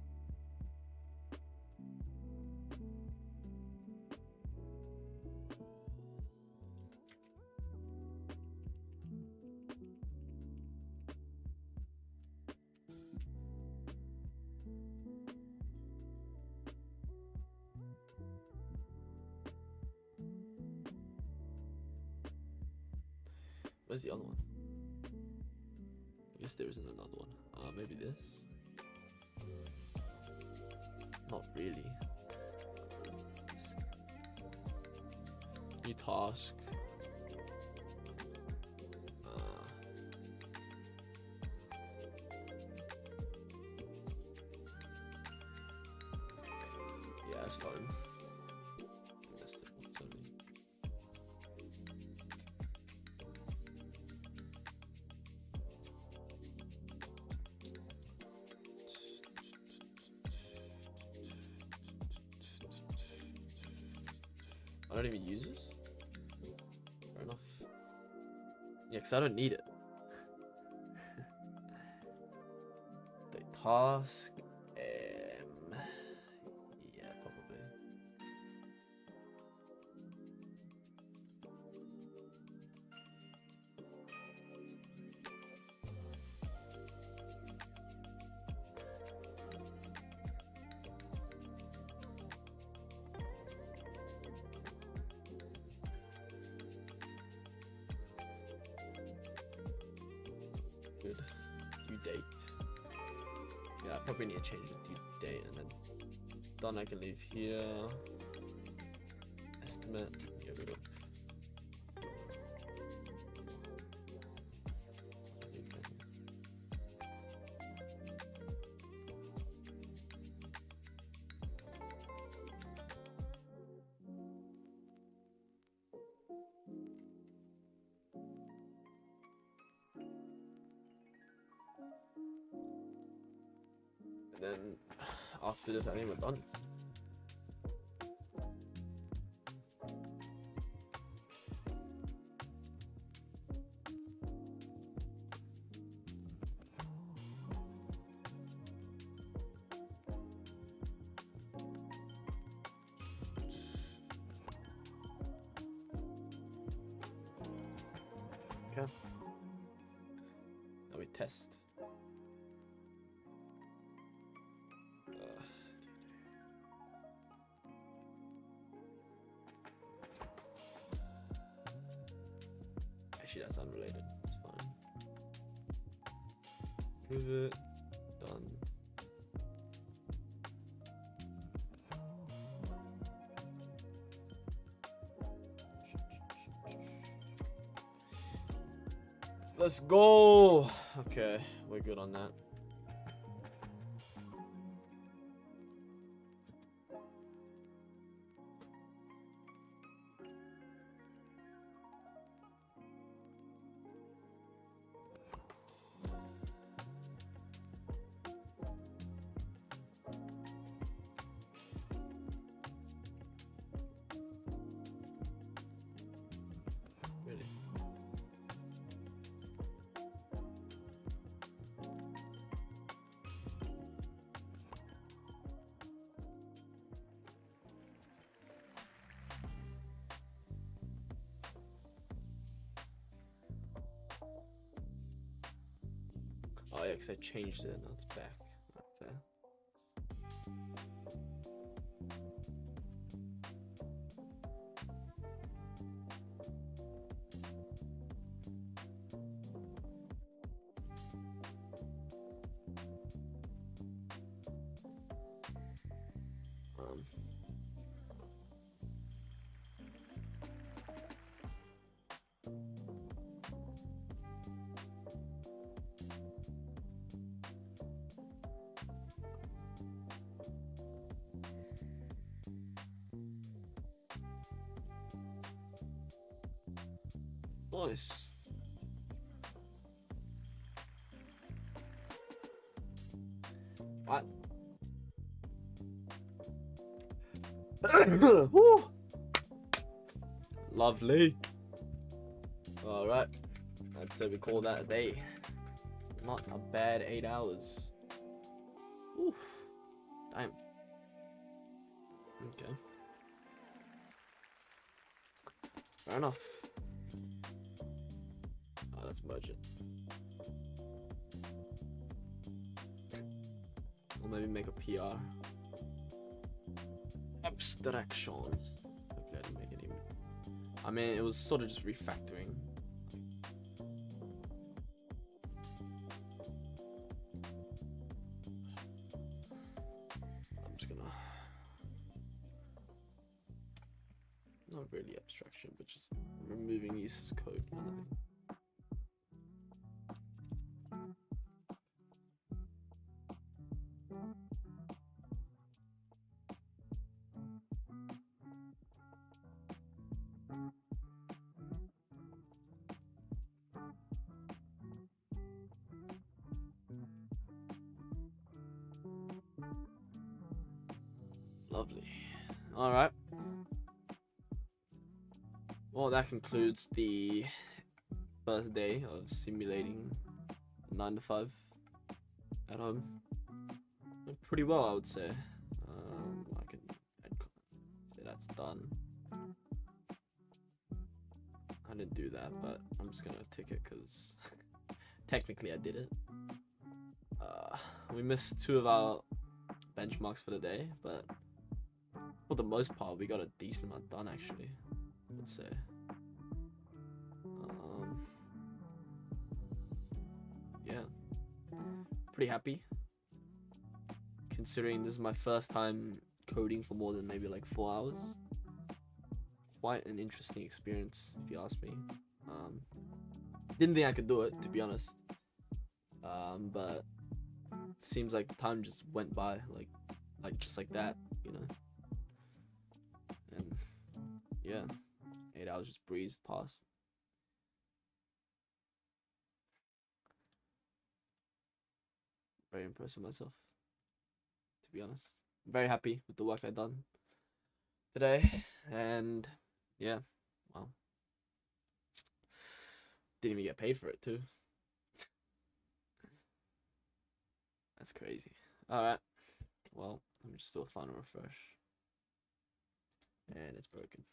Where's the other one? I guess there isn't another one. Maybe this? Not really. New task. That's fine. That's the 170. I don't even use this. Fair enough. Yeah, because I don't need it. The task. Yeah, probably. Good. Due date. Yeah, I probably need to change the due date and then done. I can leave here. Estimate. Here we go. And then after this, I think we're done. Okay. Now we test. Actually, that's unrelated. It's fine. Prove it. Done. Let's go. Okay, we're good on that. Really? Oh yeah, because I changed it, now it's back. Okay. Um, Nice. What? Woo. Lovely. All right. I'd say we call that a day. Not a bad 8 hours. Oof. Damn. Okay. Fair enough. Oh, let's merge it. Or maybe make a PR. Abstraction. Hopefully I didn't make any. I mean, it was sort of just refactoring. I'm just gonna. Not really abstraction, but just removing uses code kind of thing. Lovely. All right. Well, that concludes the first day of simulating 9 to 5 at home. Went pretty well, I would say. I can say that's done. I didn't do that, but I'm just gonna tick it because technically I did it. We missed 2 of our benchmarks for the day, but for the most part, we got a decent amount done actually, I would say. Yeah, pretty happy considering this is my first time coding for more than maybe like 4 hours. Quite an interesting experience, if you ask me. Didn't think I could do it, to be honest. But it seems like the time just went by, like just like that, you know. And yeah, 8 hours just breezed past. Very impressed with myself, to be honest. Very happy with the work I've done today, and yeah, wow. Didn't even get paid for it too. That's crazy. Alright. Well, let me just do a final refresh. And it's broken.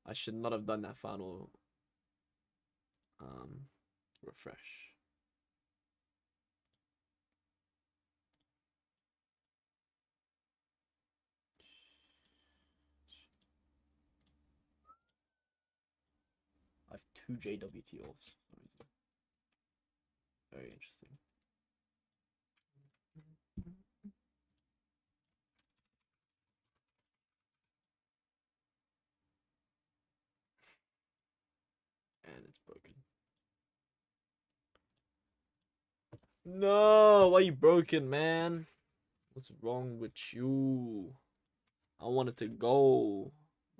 I should not have done that final refresh. I have 2 JWT offs for some reason. Very interesting. And it's broken. No, why you broken, man? What's wrong with you? I wanted to go.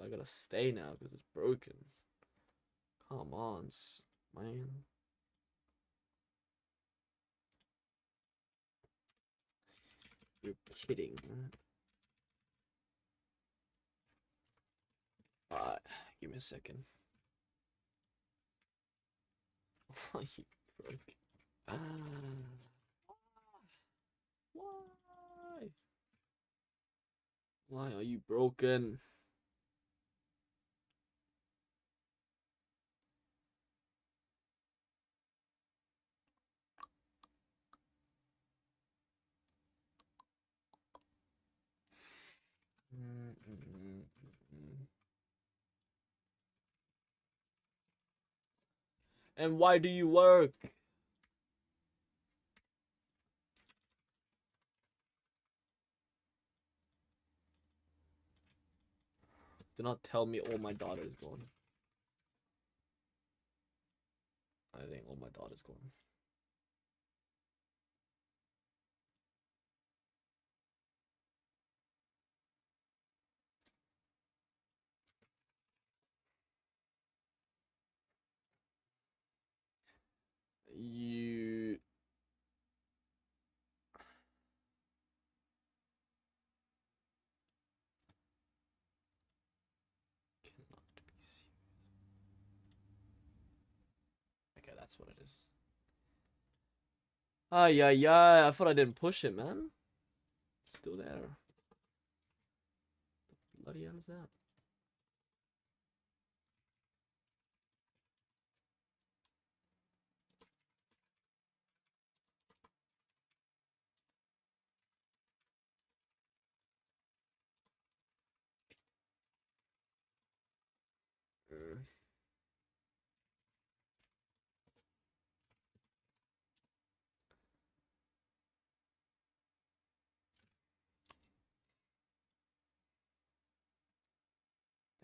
I gotta stay now because it's broken. Come on, man. You're kidding, man. Alright, give me a second. Why you broke? Why? Why are you broken? And why do you work? Do not tell me all my data is gone. I think all my data is gone. You cannot be serious. Okay, that's what it is. Ay, ay, ay. I thought I didn't push it, man. It's still there. What the bloody hell is that?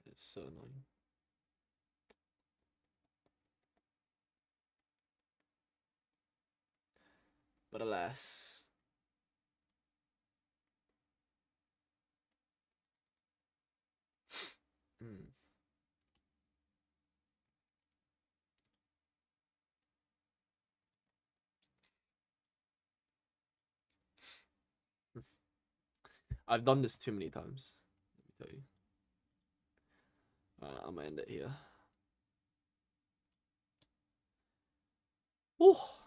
That is so annoying. But alas. I've done this too many times. Let me tell you. I'm gonna end it here. Oh.